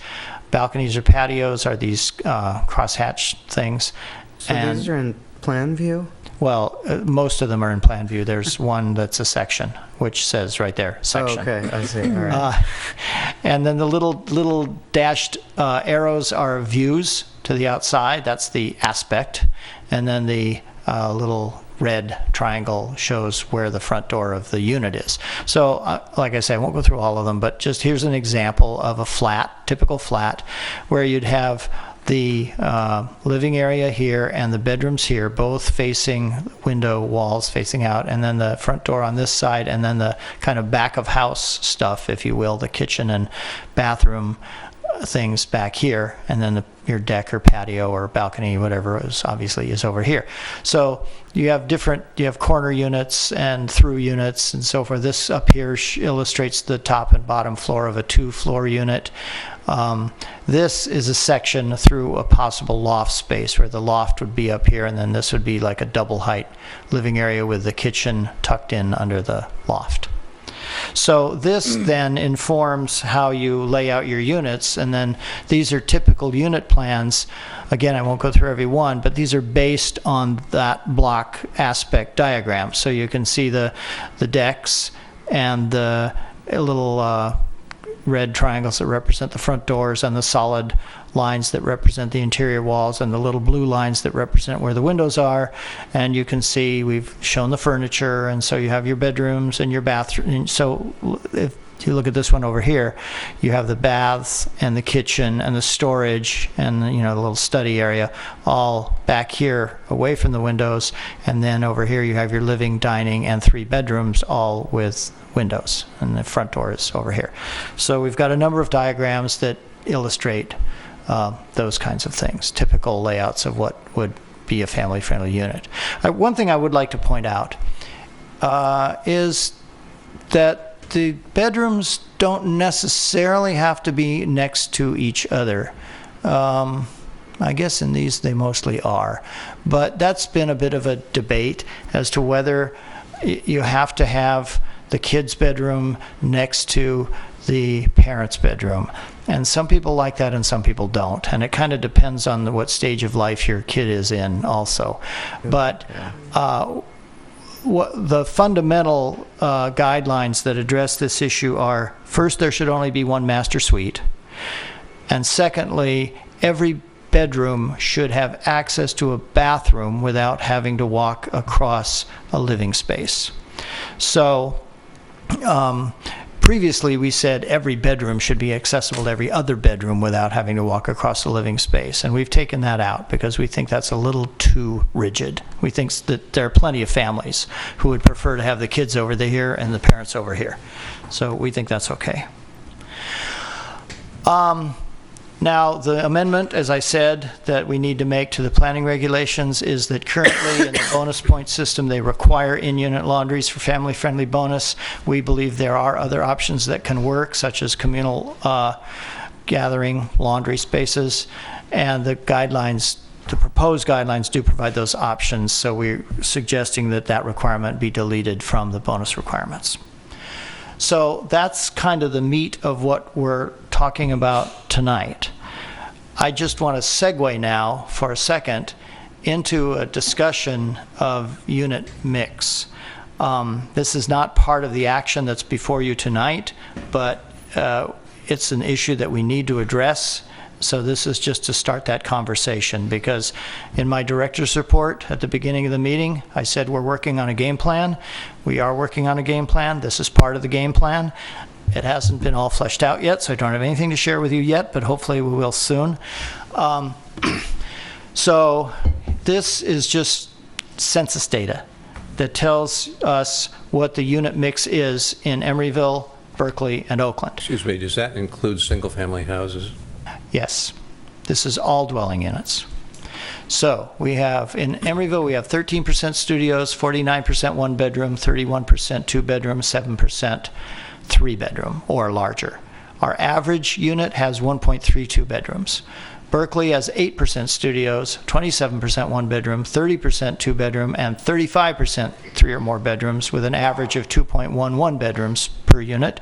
Balconies or patios are these crosshatch things. So these are in plan view? Well, most of them are in plan view. There's one that's a section, which says right there, section. Oh, okay, I see. All right. And then the little dashed arrows are views to the outside. That's the aspect. And then the little red triangle shows where the front door of the unit is. So, like I say, I won't go through all of them, but just here's an example of a flat, typical flat, where you'd have the living area here and the bedrooms here, both facing window walls facing out, and then the front door on this side, and then the kind of back of house stuff, if you will, the kitchen and bathroom things back here, and then your deck or patio or balcony, whatever obviously is over here. So you have corner units and through units and so forth. This up here illustrates the top and bottom floor of a 2-floor unit. This is a section through a possible loft space, where the loft would be up here, and then this would be like a double height living area with the kitchen tucked in under the loft. So this then informs how you lay out your units, and then these are typical unit plans. Again, I won't go through every one, but these are based on that block aspect diagram. So you can see the decks and the little red triangles that represent the front doors, and the solid lines that represent the interior walls, and the little blue lines that represent where the windows are. And you can see we've shown the furniture, and so you have your bedrooms and your bathroom. So if you look at this one over here, you have the baths and the kitchen and the storage and the little study area all back here away from the windows, and then over here you have your living, dining, and 3 bedrooms all with windows, and the front door is over here. So we've got a number of diagrams that illustrate those kinds of things, typical layouts of what would be a family-friendly unit. One thing I would like to point out is that the bedrooms don't necessarily have to be next to each other. I guess in these they mostly are, but that's been a bit of a debate as to whether you have to have the kid's bedroom next to the parents' bedroom. And some people like that and some people don't. And it kind of depends on what stage of life your kid is in also. But the fundamental guidelines that address this issue are, first, there should only be one master suite. And secondly, every bedroom should have access to a bathroom without having to walk across a living space. So previously we said every bedroom should be accessible to every other bedroom without having to walk across a living space. And we've taken that out because we think that's a little too rigid. We think that there are plenty of families who would prefer to have the kids over here and the parents over here. So we think that's okay. Now, the amendment, as I said, that we need to make to the planning regulations is that currently in the bonus point system, they require in-unit laundries for family-friendly bonus. We believe there are other options that can work, such as communal gathering laundry spaces, and the guidelines, the proposed guidelines do provide those options, so we're suggesting that that requirement be deleted from the bonus requirements. So that's kind of the meat of what we're talking about tonight. I just want to segue now for a second into a discussion of unit mix. This is not part of the action that's before you tonight, but it's an issue that we need to address. So this is just to start that conversation, because in my director's report at the beginning of the meeting, I said we're working on a game plan. We are working on a game plan. This is part of the game plan. It hasn't been all fleshed out yet, so I don't have anything to share with you yet, but hopefully we will soon. So this is just census data that tells us what the unit mix is in Emeryville, Berkeley, and Oakland. Excuse me, does that include single-family houses? Yes. This is all dwelling units. So we have, in Emeryville, we have 13% studios, 49% one-bedroom, 31% two-bedroom, 7% three-bedroom or larger. Our average unit has 1.32 bedrooms. Berkeley has 8% studios, 27% one-bedroom, 30% two-bedroom, and 35% three or more bedrooms, with an average of 2.11 bedrooms per unit.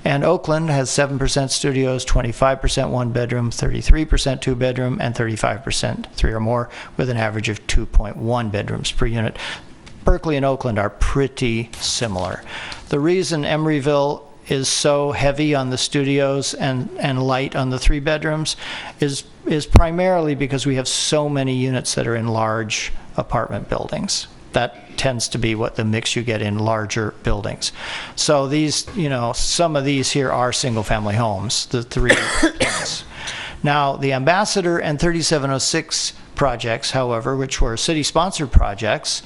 And Oakland has 7% studios, 25% one-bedroom, 33% two-bedroom, and 35% three or more, with an average of 2.1 bedrooms per unit. Berkeley and Oakland are pretty similar. The reason Emeryville is so heavy on the studios and light on the three bedrooms is primarily because we have so many units that are in large apartment buildings. That tends to be what the mix you get in larger buildings. So these, you know, some of these here are single-family homes, the three units. Now, the Ambassador and 3706 projects, however, which were city-sponsored projects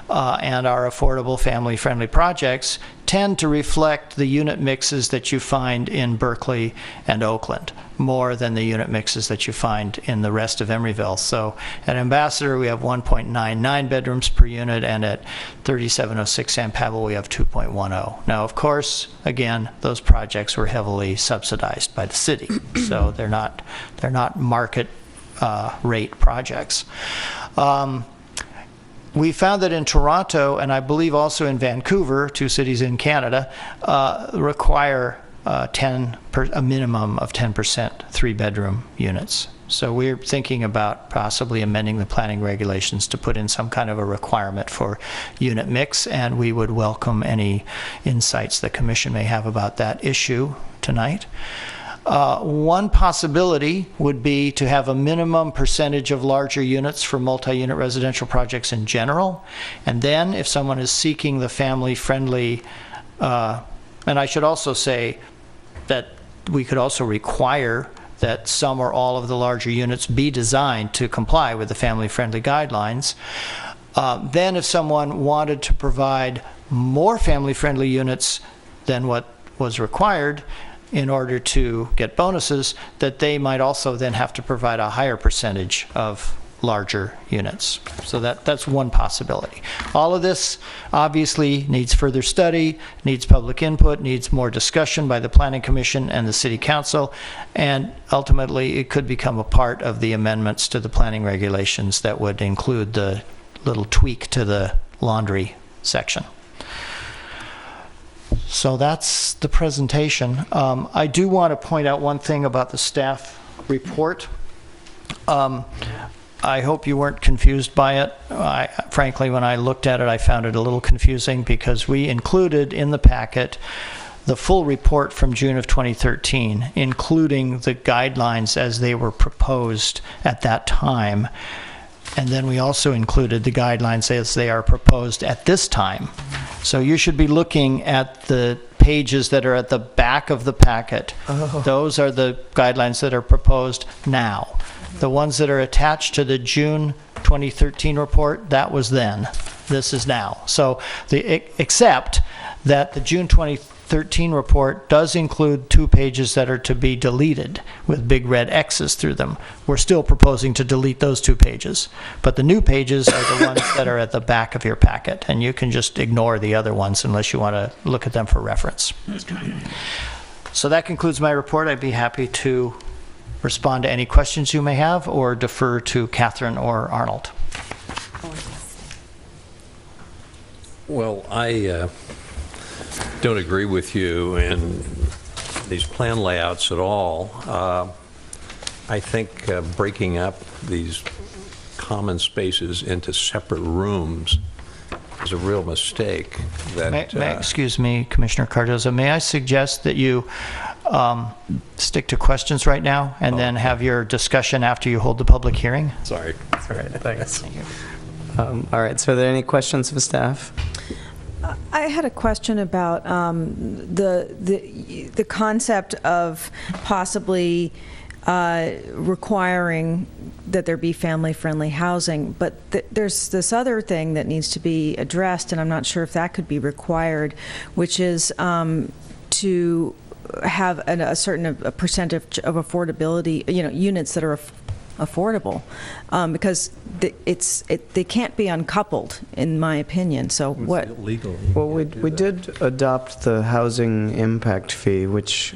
and are affordable, family-friendly projects, tend to reflect the unit mixes that you find in Berkeley and Oakland more than the unit mixes that you find in the rest of Emeryville. So at Ambassador, we have 1.99 bedrooms per unit, and at 3706 San Pablo, we have 2.10. Now, of course, again, those projects were heavily subsidized by the city, so they're not market rate projects. We found that in Toronto, and I believe also in Vancouver, two cities in Canada, require a minimum of 10% three-bedroom units. So we're thinking about possibly amending the planning regulations to put in some kind of a requirement for unit mix, and we would welcome any insights the Commission may have about that issue tonight. One possibility would be to have a minimum percentage of larger units for multi-unit residential projects in general. And then if someone is seeking the family-friendly, and I should also say that we could also require that some or all of the larger units be designed to comply with the family-friendly guidelines. Then if someone wanted to provide more family-friendly units than what was required, in order to get bonuses, that they might also then have to provide a higher percentage of larger units. So that's one possibility. All of this obviously needs further study, needs public input, needs more discussion by the Planning Commission and the City Council, and ultimately it could become a part of the amendments to the planning regulations that would include the little tweak to the laundry section. So that's the presentation. I do want to point out one thing about the staff report. I hope you weren't confused by it. Frankly, when I looked at it, I found it a little confusing because we included in the packet the full report from June of 2013, including the guidelines as they were proposed at that time. And then we also included the guidelines as they are proposed at this time. So you should be looking at the pages that are at the back of the packet. Oh. Those are the guidelines that are proposed now. The ones that are attached to the June 2013 report, that was then. This is now. So except that the June 2013 report does include 2 pages that are to be deleted with big red X's through them. We're still proposing to delete those 2 pages. But the new pages are the ones that are at the back of your packet, and you can just ignore the other ones unless you want to look at them for reference. So that concludes my report. I'd be happy to respond to any questions you may have or defer to Catherine or Arnold. Well, I don't agree with you in these plan layouts at all. I think breaking up these common spaces into separate rooms is a real mistake. Excuse me, Commissioner Cardozo, may I suggest that you stick to questions right now and then have your discussion after you hold the public hearing? Sorry. All right, thanks. Thank you. All right, so are there any questions of staff? I had a question about the concept of possibly requiring that there be family-friendly housing, but there's this other thing that needs to be addressed, and I'm not sure if that could be required, which is to have a certain percentage of affordability, units that are affordable, because they can't be uncoupled, in my opinion. So what? Legal. Well, we did adopt the housing impact fee, which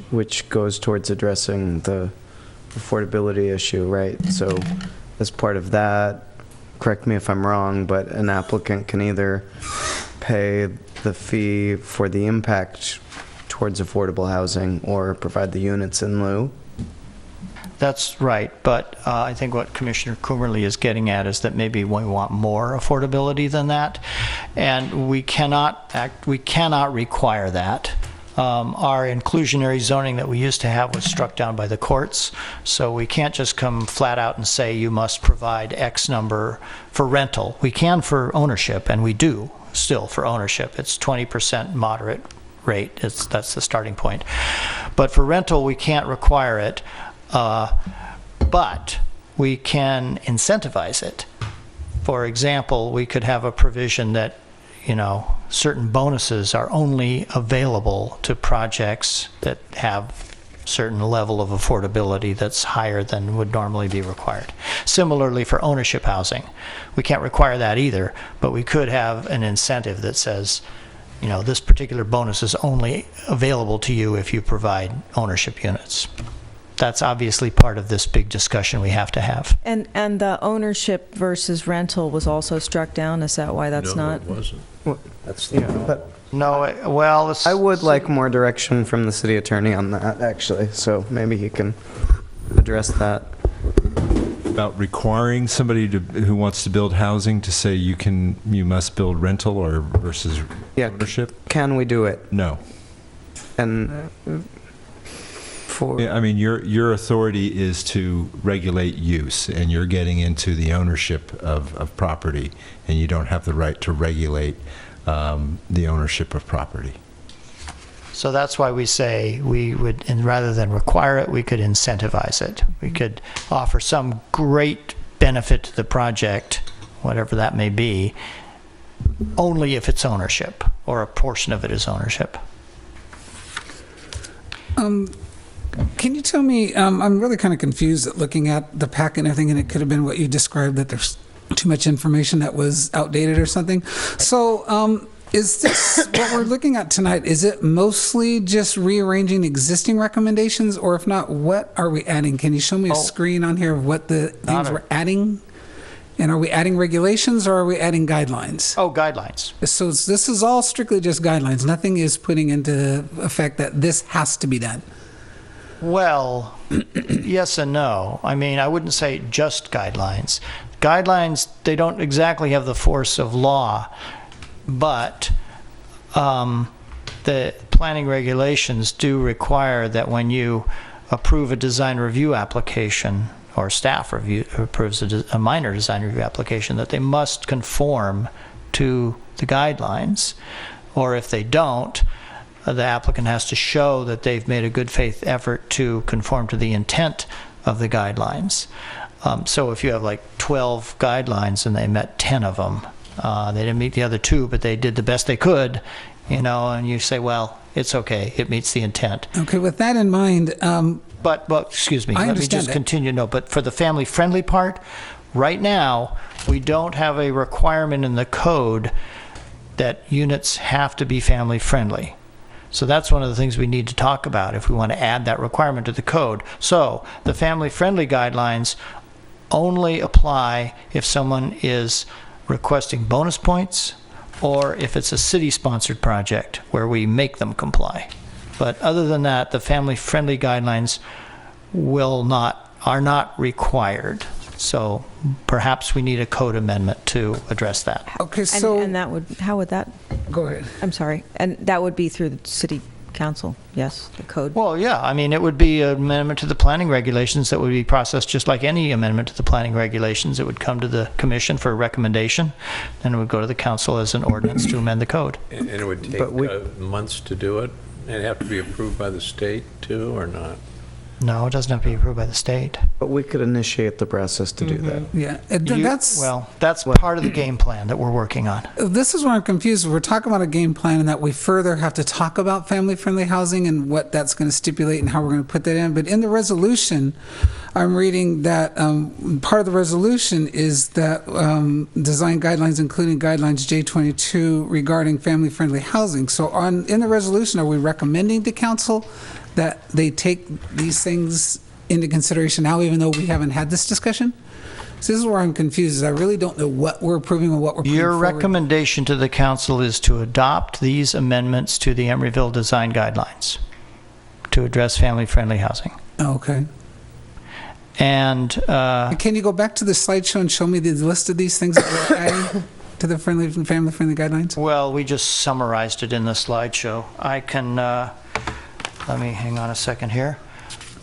goes towards addressing the affordability issue, right? So as part of that, correct me if I'm wrong, but an applicant can either pay the fee for the impact towards affordable housing or provide the units in lieu. That's right, but I think what Commissioner Coomerly is getting at is that maybe we want more affordability than that, and we cannot require that. Our inclusionary zoning that we used to have was struck down by the courts, so we can't just come flat out and say you must provide X number for rental. We can for ownership, and we do still for ownership. It's 20% moderate rate. That's the starting point. But for rental, we can't require it. But we can incentivize it. For example, we could have a provision that, certain bonuses are only available to projects that have certain level of affordability that's higher than would normally be required. Similarly, for ownership housing, we can't require that either, but we could have an incentive that says, this particular bonus is only available to you if you provide ownership units. That's obviously part of this big discussion we have to have. And the ownership versus rental was also struck down. Is that why that's not? No, it wasn't. Well, that's but no. Well, I would like more direction from the city attorney on that, actually. So maybe he can address that. About requiring somebody who wants to build housing to say you must build rental or versus ownership. Can we do it? No. And. I mean, your authority is to regulate use, and you're getting into the ownership of property, and you don't have the right to regulate the ownership of property. So that's why we say we would, and rather than require it, we could incentivize it. We could offer some great benefit to the project, whatever that may be, only if it's ownership, or a portion of it is ownership. Can you tell me, I'm really kind of confused at looking at the packet and everything, and it could have been what you described, that there's too much information that was outdated or something. So is this, what we're looking at tonight, is it mostly just rearranging existing recommendations, or if not, what are we adding? Can you show me a screen on here of what the things we're adding? And are we adding regulations, or are we adding guidelines? Oh, guidelines. So this is all strictly just guidelines. Nothing is putting into effect that this has to be done. Well, yes and no. I mean, I wouldn't say just guidelines. guidelines, they don't exactly have the force of law, but the planning regulations do require that when you approve a design review application, or staff approves a minor design review application, that they must conform to the guidelines. Or if they don't, the applicant has to show that they've made a good faith effort to conform to the intent of the guidelines. So if you have like 12 guidelines and they met 10 of them, they didn't meet the other 2, but they did the best they could, and you say, well, it's okay, it meets the intent. Okay, with that in mind, but excuse me, I let me just understand continue. No, but for the family-friendly part, right now, we don't have a requirement in the code that units have to be family-friendly. So that's one of the things we need to talk about if we want to add that requirement to the code. So the family-friendly guidelines only apply if someone is requesting bonus points or if it's a city-sponsored project where we make them comply. But other than that, the family-friendly guidelines are not required. So perhaps we need a code amendment to address that. Okay, so... And that would, how would that... Go ahead. I'm sorry. And that would be through the city council, yes, the code? Well, yeah. I mean, it would be an amendment to the planning regulations that would be processed just like any amendment to the planning regulations. It would come to the commission for a recommendation, then it would go to the council as an ordinance to amend the code. And it would take months to do it? And it'd have to be approved by the state, too, or not? No, it doesn't have to be approved by the state. But we could initiate the process to do that. Yeah, that's part of the game plan that we're working on. This is where I'm confused. We're talking about a game plan and that we further have to talk about family-friendly housing and what that's going to stipulate and how we're going to put that in. But in the resolution, I'm reading that part of the resolution is that design guidelines, including guidelines J22 regarding family-friendly housing. So in the resolution, are we recommending to council that they take these things into consideration now, even though we haven't had this discussion? So this is where I'm confused, is I really don't know what we're approving and what we're putting Your forward. recommendation to the council is to adopt these amendments to the Emeryville design guidelines to address family-friendly housing. Okay. And can you go back to the slideshow and show me the list of these things that we're adding to the family-friendly guidelines? Well, we just summarized it in the slideshow. I can, let me hang on a second here.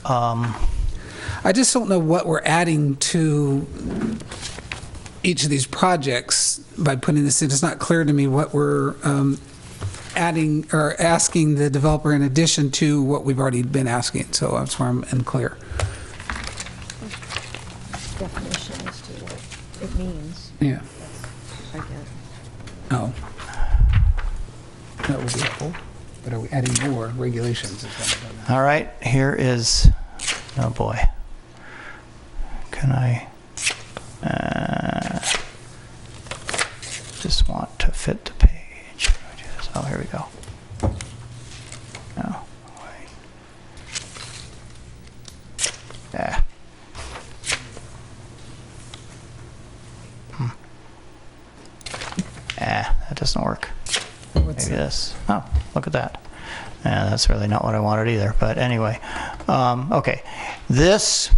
I just don't know what we're adding to each of these projects by putting this in. It's not clear to me what we're adding or asking the developer in addition to what we've already been asking. So that's where I'm unclear. Definition as to what it means. Yeah. I get. Oh. That would be helpful. But are we adding more regulations? All right, here is, oh boy. Can I just want to fit the page? Oh, here we go. No, wait. Yeah. That doesn't work. Maybe this. Oh, look at that. Yeah, that's really not what I wanted either. But anyway, okay. This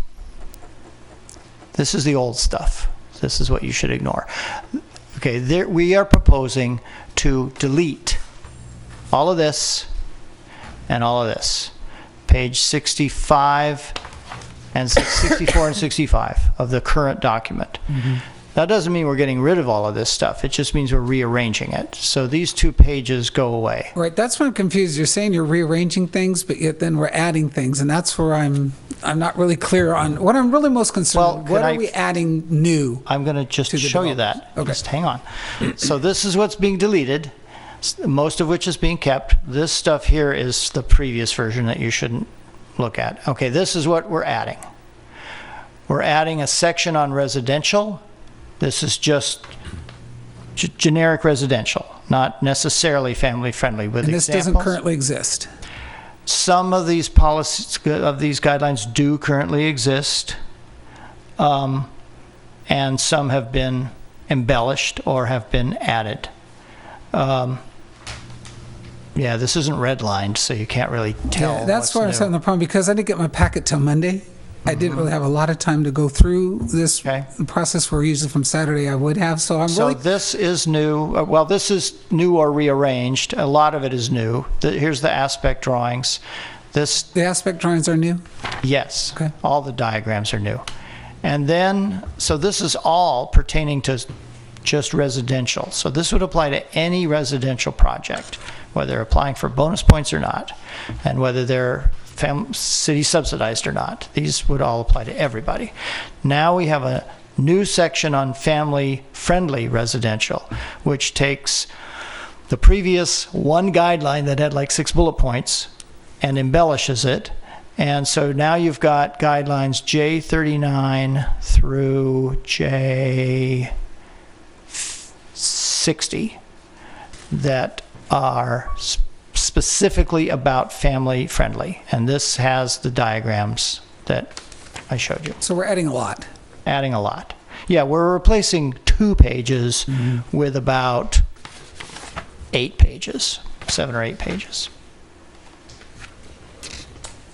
is the old stuff. This is what you should ignore. Okay, we are proposing to delete all of this and all of this. Page 65 and 64 and 65 of the current document. Mm-hmm. That doesn't mean we're getting rid of all of this stuff. It just means we're rearranging it. So these 2 pages go away. Right, that's why I'm confused. You're saying you're rearranging things, but yet then we're adding things, and that's where I'm not really clear on what I'm really most concerned with. What are we adding new? I'm going to just show you that. Okay. Just hang on. So this is what's being deleted, most of which is being kept. This stuff here is the previous version that you shouldn't look at. Okay, this is what we're adding. We're adding a section on residential. This is just generic residential, not necessarily family-friendly. With and this examples. Doesn't currently exist. Some of these policies, of these guidelines, do currently exist, and some have been embellished or have been added. Yeah, this isn't redlined, so you can't really tell. Yeah, that's why I was having the problem, because I didn't get my packet till Monday. I didn't really have a lot of time to go through this process where usually from Saturday I would have. So So this is new. Well, this is new or rearranged. A lot of it is new. Here's the aspect drawings. The aspect drawings are new? Yes. Okay. All the diagrams are new. And then, so this is all pertaining to just residential. So this would apply to any residential project, whether they're applying for bonus points or not, and whether they're city subsidized or not. These would all apply to everybody. Now we have a new section on family-friendly residential, which takes the previous one guideline that had like 6 bullet points and embellishes it. And so now you've got guidelines J39 through J60 that are specifically about family friendly. And this has the diagrams that I showed you. So we're adding a lot. Adding a lot. Yeah, we're replacing 2 pages with about 8 pages, 7 or 8 pages.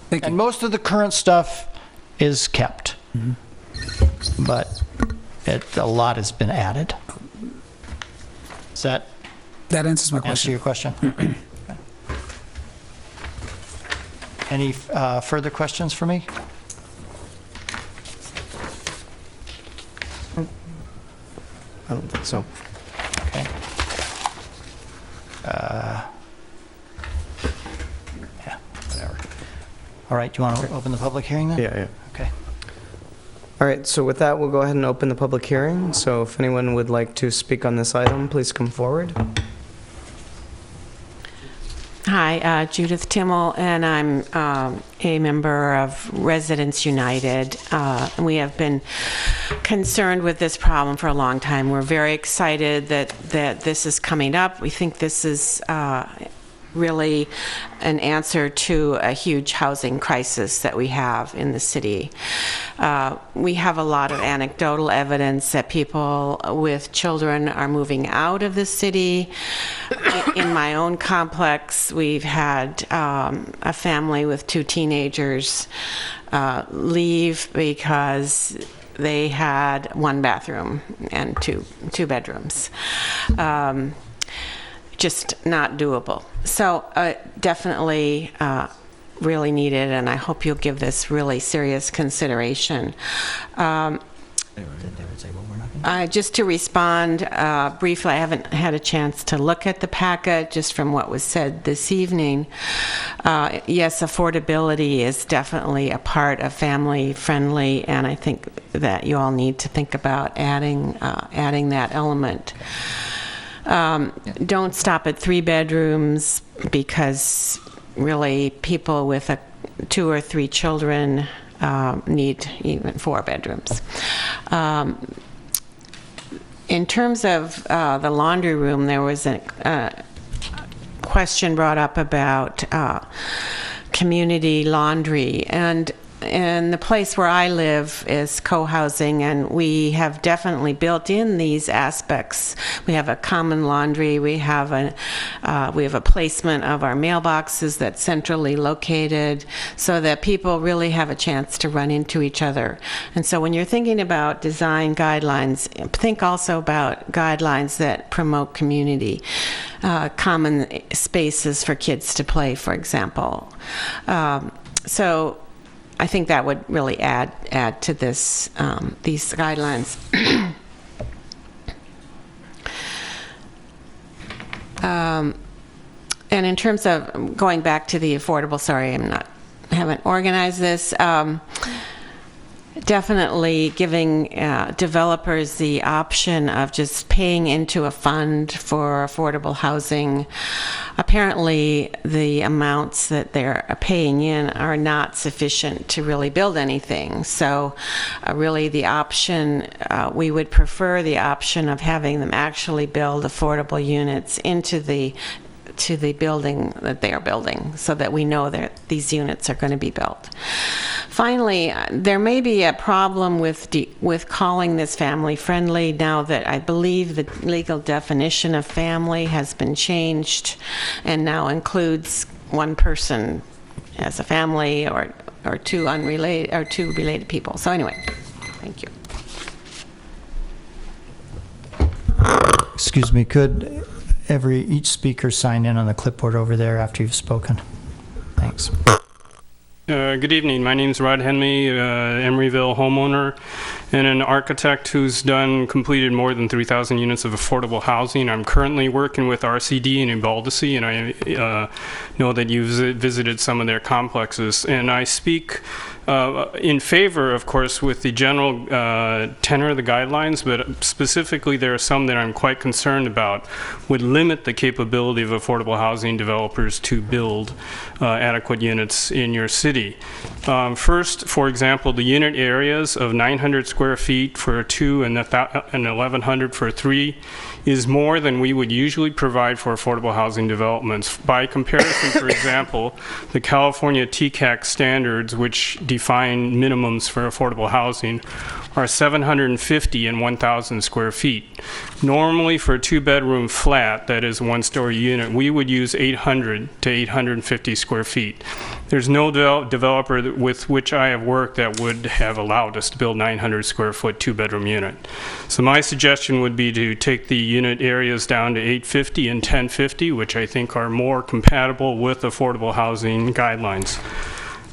And most of the current stuff is kept, but a lot has been added. Does that answers my question? Answer your question? Any further questions for me? I don't think so. Okay. Yeah, whatever. All right, do you want to open the public hearing then? Yeah. Okay. All right, so with that, we'll go ahead and open the public hearing. So if anyone would like to speak on this item, please come forward. Hi, Judith Timmel, and I'm a member of Residents United. We have been concerned with this problem for a long time. We're very excited that this is coming up. We think this is really an answer to a huge housing crisis that we have in the city. We have a lot of anecdotal evidence that people with children are moving out of the city. In my own complex, we've had a family with 2 teenagers leave because they had 1 bathroom and two bedrooms. Just not doable. So definitely really needed, and I hope you'll give this really serious consideration. Just to respond briefly, I haven't had a chance to look at the packet just from what was said this evening. Yes, affordability is definitely a part of family friendly, and I think that you all need to think about adding that element. Don't stop at 3 bedrooms, because really people with 2 or 3 children need even 4 bedrooms. In terms of the laundry room, there was a question brought up about community laundry, and the place where I live is co-housing, and we have definitely built in these aspects. We have a common laundry. We have a placement of our mailboxes that's centrally located, so that people really have a chance to run into each other. And so when you're thinking about design guidelines, think also about guidelines that promote community, common spaces for kids to play, for example. So I think that would really add to this these guidelines. And in terms of going back to the affordable, sorry, haven't organized this. Definitely giving developers the option of just paying into a fund for affordable housing. Apparently, the amounts that they're paying in are not sufficient to really build anything. So really the option, we would prefer the option of having them actually build affordable units into the building that they are building, so that we know that these units are going to be built. Finally, there may be a problem with calling this family friendly now that I believe the legal definition of family has been changed and now includes 1 person as a family, or or two unrelated, or two related people. So anyway, thank you. Excuse me, could each speaker sign in on the clipboard over there after you've spoken? Thanks. Good evening. My name is Rod Henley, Emeryville homeowner and an architect who's completed more than 3,000 units of affordable housing. I'm currently working with RCD in Uvalde, and I know that you've visited some of their complexes. And I speak in favor, of course, with the general tenor of the guidelines, but specifically there are some that I'm quite concerned about would limit the capability of affordable housing developers to build adequate units in your city. First, for example, the unit areas of 900 square feet for a 2 and 1,100 for a 3 is more than we would usually provide for affordable housing developments. By comparison, for example, the California TCAC standards, which define minimums for affordable housing, are 750 and 1,000 square feet. Normally, for a 2-bedroom flat, that is a 1-story unit, we would use 800 to 850 square feet. There's no developer with which I have worked that would have allowed us to build 900 square foot 2-bedroom unit. So my suggestion would be to take the unit areas down to 850 and 1050, which I think are more compatible with affordable housing guidelines.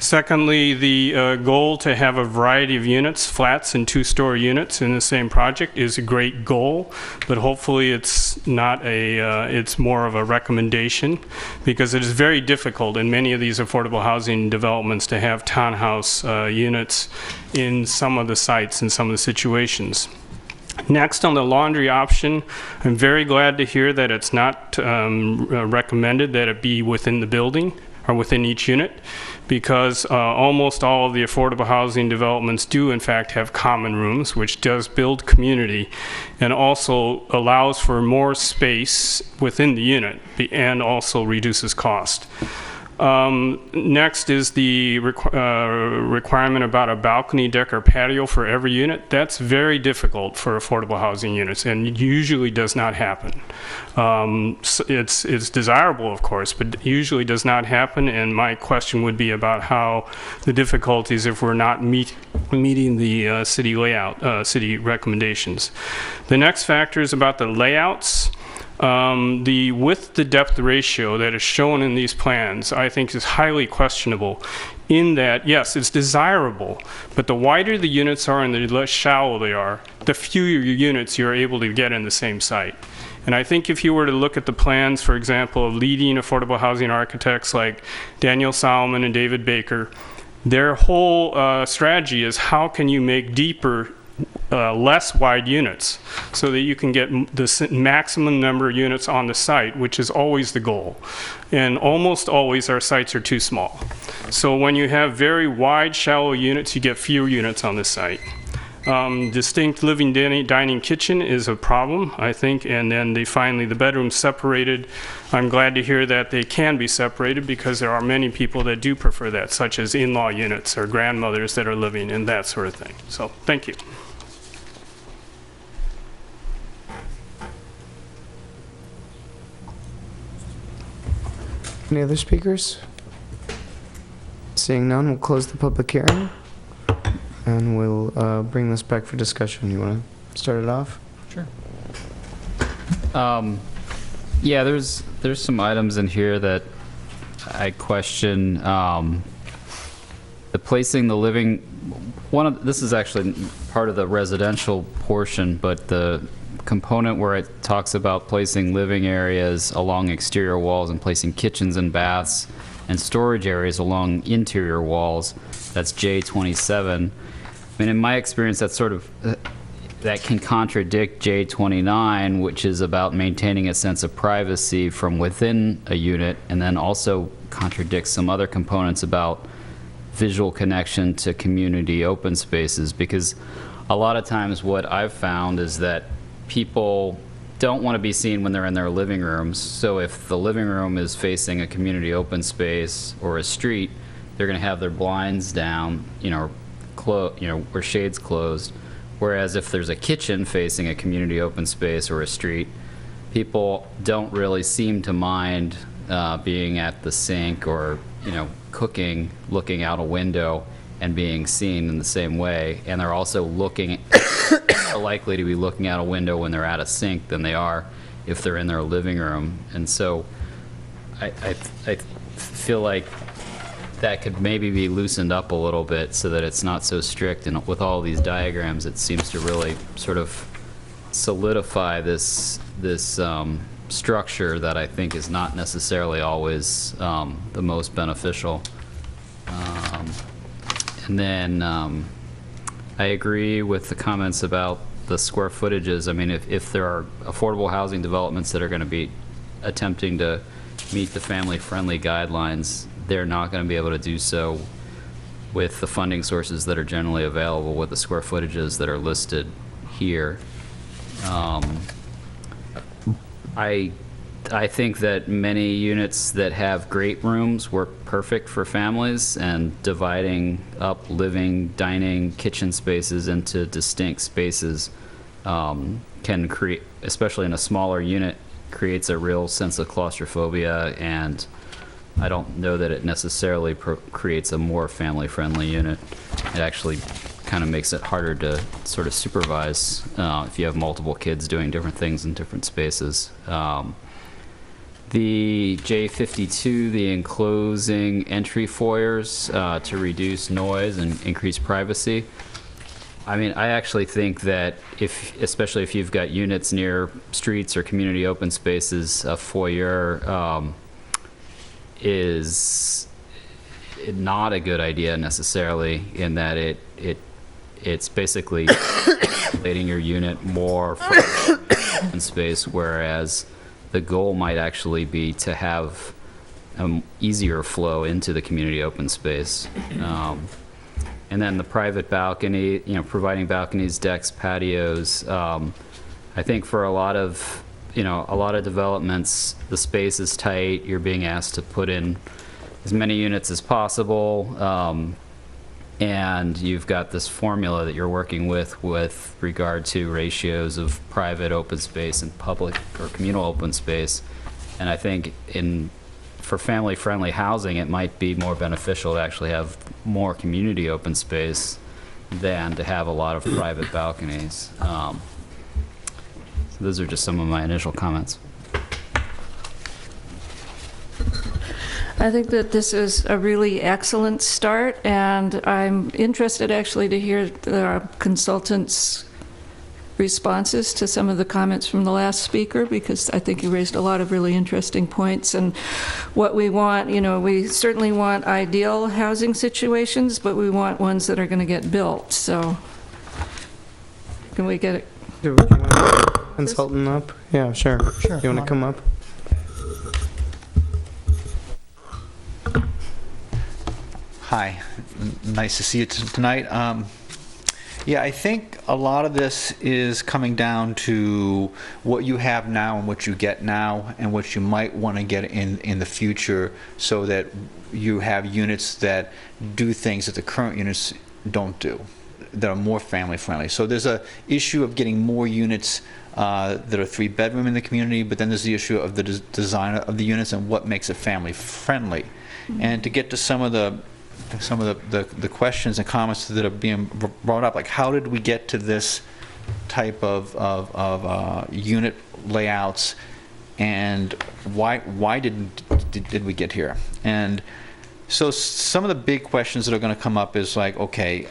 Secondly, the goal to have a variety of units, flats and 2-story units in the same project is a great goal, but hopefully it's not it's more of a recommendation, because it is very difficult in many of these affordable housing developments to have townhouse units in some of the sites and some of the situations. Next, on the laundry option, I'm very glad to hear that it's not recommended that it be within the building or within each unit, because almost all of the affordable housing developments do in fact have common rooms, which does build community and also allows for more space within the unit and also reduces cost. Next is the requirement about a balcony, deck, or patio for every unit. That's very difficult for affordable housing units and usually does not happen. It's desirable, of course, but usually does not happen, and my question would be about how the difficulties if we're not meeting the city layout, city recommendations. The next factor is about the layouts. The width to depth ratio that is shown in these plans, I think, is highly questionable in that, yes, it's desirable, but the wider the units are and the less shallow they are, the fewer units you're able to get in the same site. And I think if you were to look at the plans, for example, of leading affordable housing architects like Daniel Solomon and David Baker, their whole strategy is how can you make deeper, less wide units so that you can get the maximum number of units on the site, which is always the goal. And almost always our sites are too small. So when you have very wide, shallow units, you get fewer units on the site. Distinct living dining kitchen is a problem, I think, and then finally the bedrooms separated. I'm glad to hear that they can be separated because there are many people that do prefer that, such as in-law units or grandmothers that are living and that sort of thing. So thank you. Any other speakers? Seeing none, we'll close the public hearing and we'll bring this back for discussion. You want to start it off? Sure. Yeah, there's some items in here that I question. The placing the living, this is actually part of the residential portion, but the component where it talks about placing living areas along exterior walls and placing kitchens and baths and storage areas along interior walls, that's J27. I mean, in my experience, that's sort of, that can contradict J29, which is about maintaining a sense of privacy from within a unit, and then also contradicts some other components about visual connection to community open spaces, because a lot of times what I've found is that people don't want to be seen when they're in their living rooms. So if the living room is facing a community open space or a street, they're going to have their blinds down, or shades closed. Whereas if there's a kitchen facing a community open space or a street, people don't really seem to mind being at the sink or cooking, looking out a window and being seen in the same way, and they're also looking more likely to be looking out a window when they're at a sink than they are if they're in their living room. And so I feel like that could maybe be loosened up a little bit so that it's not so strict. And with all these diagrams, it seems to really sort of solidify this structure that I think is not necessarily always the most beneficial. And then I agree with the comments about the square footages. I mean, if there are affordable housing developments that are going to be attempting to meet the family-friendly guidelines, they're not going to be able to do so with the funding sources that are generally available with the square footages that are listed here. I think that many units that have great rooms work perfect for families, and dividing up living, dining, kitchen spaces into distinct spaces can create, especially in a smaller unit, creates a real sense of claustrophobia, and I don't know that it necessarily creates a more family-friendly unit. It actually kind of makes it harder to sort of supervise if you have multiple kids doing different things in different spaces. The J52, the enclosing entry foyers to reduce noise and increase privacy. I mean, I actually think that especially if you've got units near streets or community open spaces, a foyer is not a good idea necessarily, in that it's basically letting your unit more for open space, whereas the goal might actually be to have easier flow into the community open space. And then the private balcony, providing balconies, decks, patios. I think for a lot of developments, the space is tight. You're being asked to put in as many units as possible. And you've got this formula that you're working with regard to ratios of private open space and public or communal open space. And I think for family-friendly housing, it might be more beneficial to actually have more community open space than to have a lot of private balconies. So those are just some of my initial comments. I think that this is a really excellent start, and I'm interested actually to hear the consultants' responses to some of the comments from the last speaker, because I think he raised a lot of really interesting points. And what we want, we certainly want ideal housing situations, but we want ones that are going to get built. So can we get it? Do you want to consultant up? Yeah, sure. Sure. You want to come up? Hi, nice to see you tonight. Yeah, I think a lot of this is coming down to what you have now and what you get now and what you might want to get in the future, so that you have units that do things that the current units don't do, that are more family friendly. So there's a issue of getting more units that are 3-bedroom in the community, but then there's the issue of the design of the units and what makes it family friendly. Mm-hmm. And to get to some of the questions and comments that are being brought up, like how did we get to this type of unit layouts, and why did we get here? And so some of the big questions that are going to come up is like, okay,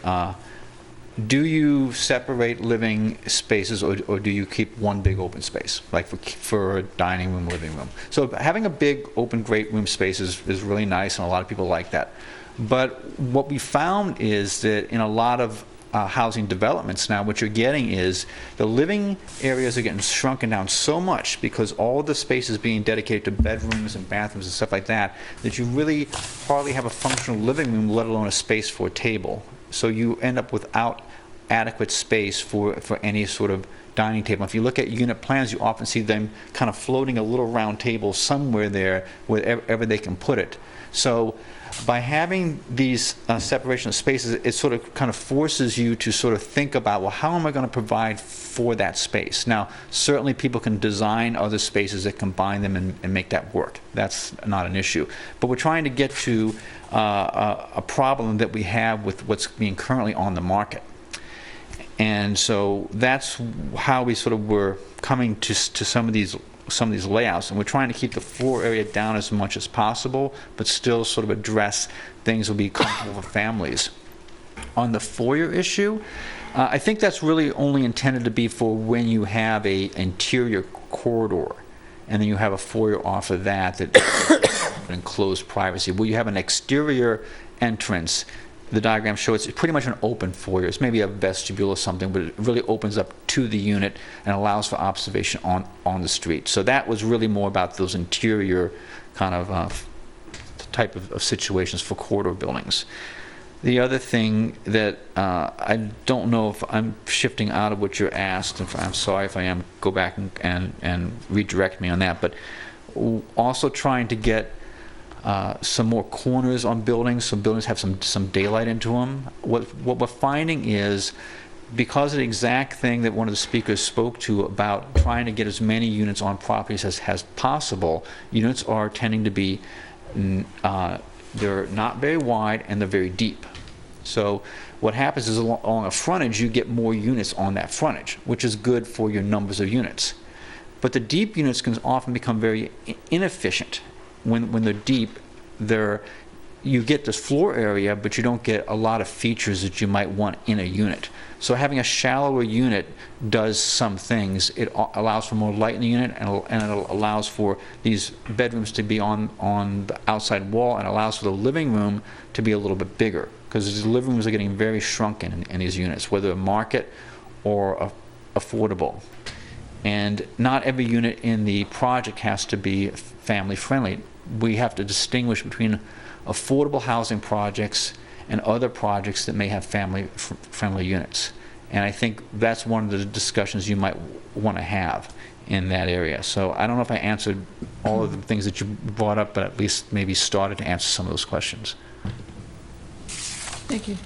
do you separate living spaces, or do you keep one big open space, like for a dining room, living room? So having a big open great room space is really nice, and a lot of people like that. But what we found is that in a lot of housing developments now, what you're getting is the living areas are getting shrunken down so much, because all the space is being dedicated to bedrooms and bathrooms and stuff like that, that you really hardly have a functional living room, let alone a space for a table. So you end up without adequate space for any sort of dining table. If you look at unit plans, you often see them kind of floating a little round table somewhere there, wherever they can put it. So by having these separation of spaces, it sort of kind of forces you to sort of think about, well, how am I going to provide for that space? Now, certainly people can design other spaces that combine them and make that work. That's not an issue. But we're trying to get to a problem that we have with what's being currently on the market. And so that's how we sort of were coming to some of these layouts, and we're trying to keep the floor area down as much as possible, but still sort of address things will be comfortable for families. On the foyer issue, I think that's really only intended to be for when you have a interior corridor, and then you have a foyer off of that enclosed privacy. Where you have an exterior entrance, the diagram shows it's pretty much an open foyer. It's maybe a vestibule or something, but it really opens up to the unit and allows for observation on the street. So that was really more about those interior kind of type of situations for corridor buildings. The other thing that I don't know if I'm shifting out of what you're asked, and I'm sorry if I am, go back and redirect me on that, but also trying to get some more corners on buildings, so buildings have some daylight into them. What we're finding is, because of the exact thing that one of the speakers spoke to about trying to get as many units on properties as possible, units are tending to be, they're not very wide and they're very deep. So what happens is along a frontage, you get more units on that frontage, which is good for your numbers of units. But the deep units can often become very inefficient. When they're deep, you get this floor area, but you don't get a lot of features that you might want in a unit. So having a shallower unit does some things. It allows for more light in the unit, and it allows for these bedrooms to be on the outside wall, and allows for the living room to be a little bit bigger, because the living rooms are getting very shrunken in these units, whether market or affordable. And not every unit in the project has to be family friendly. We have to distinguish between affordable housing projects and other projects that may have family-friendly units. And I think that's one of the discussions you might want to have in that area. So I don't know if I answered all of the things that you brought up, but at least maybe started to answer some of those questions. Thank you.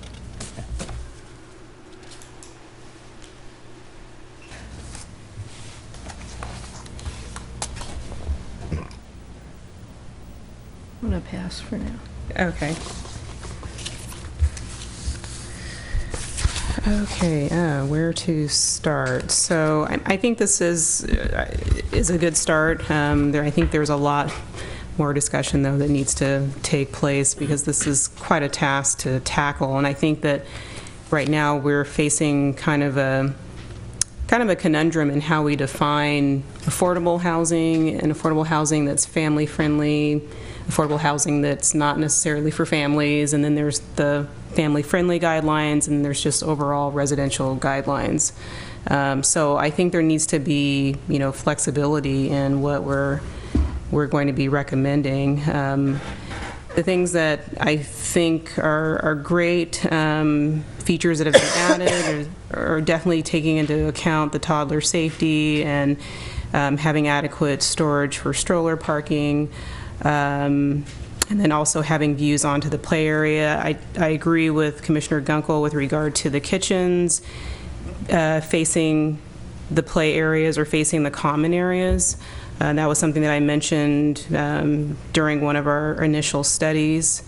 I'm going to pass for now. Okay. Okay, where to start? So I think this is a good start. I think there's a lot more discussion, though, that needs to take place, because this is quite a task to tackle. And I think that right now we're facing kind of a conundrum in how we define affordable housing, and affordable housing that's family friendly, affordable housing that's not necessarily for families, and then there's the family-friendly guidelines, and there's just overall residential guidelines. So I think there needs to be, flexibility in what we're going to be recommending. The things that I think are great features that have been added are definitely taking into account the toddler safety and having adequate storage for stroller parking. And then also having views onto the play area. I agree with Commissioner Gunkel with regard to the kitchens facing the play areas or facing the common areas. That was something that I mentioned during one of our initial studies.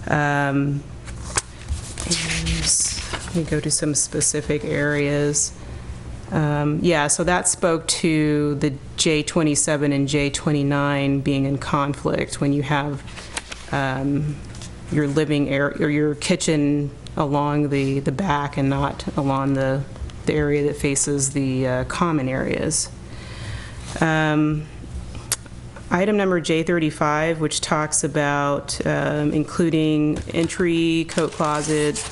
And let me go to some specific areas. So that spoke to the J27 and J29 being in conflict when you have your living area or your kitchen along the back and not along the area that faces the common areas. Item number J35, which talks about including entry, coat closet,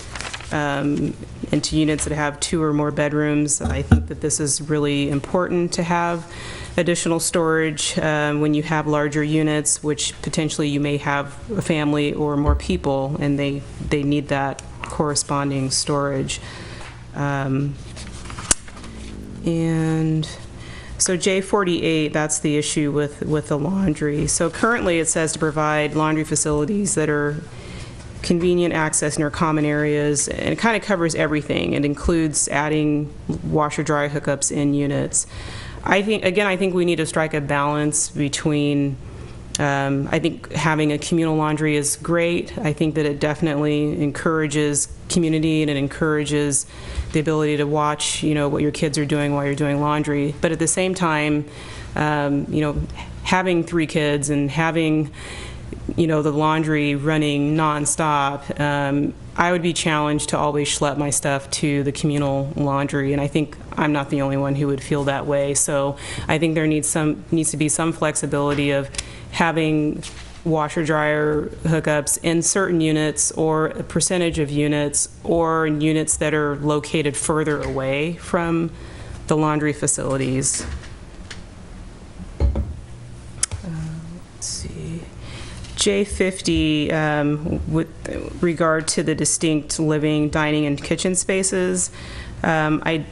into units that have 2 or more bedrooms. I think that this is really important to have additional storage when you have larger units, which potentially you may have a family or more people, and they need that corresponding storage. And so J48, that's the issue with the laundry. So currently it says to provide laundry facilities that are convenient access near common areas, and it kind of covers everything. It includes adding washer-dryer hookups in units. I think we need to strike a balance between, I think having a communal laundry is great. I think that it definitely encourages community and it encourages the ability to watch, what your kids are doing while you're doing laundry. But at the same time, having 3 kids and having, the laundry running nonstop, I would be challenged to always schlep my stuff to the communal laundry, and I think I'm not the only one who would feel that way. So I think there needs to be some flexibility of having washer-dryer hookups in certain units, or a percentage of units, or in units that are located further away from the laundry facilities. Let's see. J50, with regard to the distinct living, dining, and kitchen spaces, I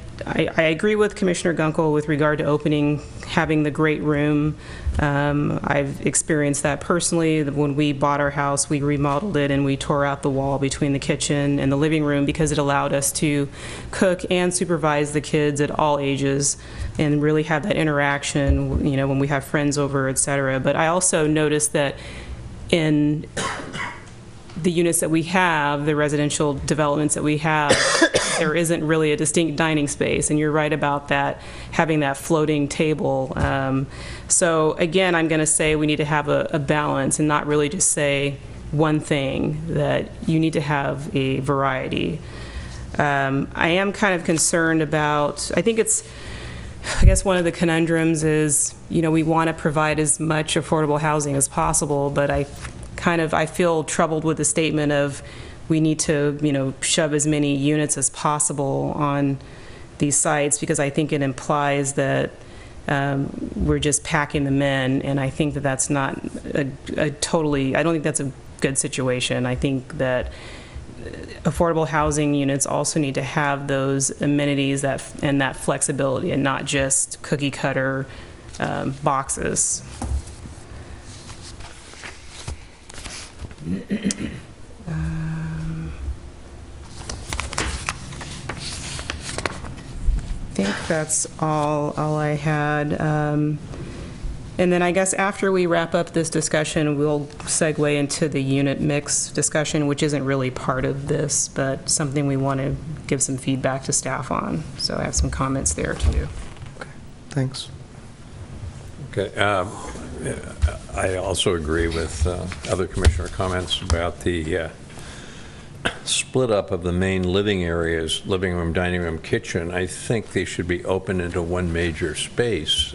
agree with Commissioner Gunkel with regard to having the great room. I've experienced that personally. When we bought our house, we remodeled it and we tore out the wall between the kitchen and the living room because it allowed us to cook and supervise the kids at all ages and really have that interaction, when we have friends over, etc. But I also noticed that in the units that we have, the residential developments that we have, there isn't really a distinct dining space, and you're right about that, having that floating table. So again, I'm going to say we need to have a balance and not really just say one thing, that you need to have a variety. I am kind of concerned about, I guess one of the conundrums is, we want to provide as much affordable housing as possible, but I feel troubled with the statement of we need to, shove as many units as possible on these sites, because I think it implies that we're just packing them in, and I think that that's not I don't think that's a good situation. I think that affordable housing units also need to have those amenities and that flexibility, and not just cookie cutter boxes. I think that's all I had. And then I guess after we wrap up this discussion, we'll segue into the unit mix discussion, which isn't really part of this, but something we want to give some feedback to staff on. So I have some comments there too. Okay, thanks. Okay. I also agree with other commissioner comments about the split up of the main living areas, living room, dining room, kitchen. I think they should be open into one major space.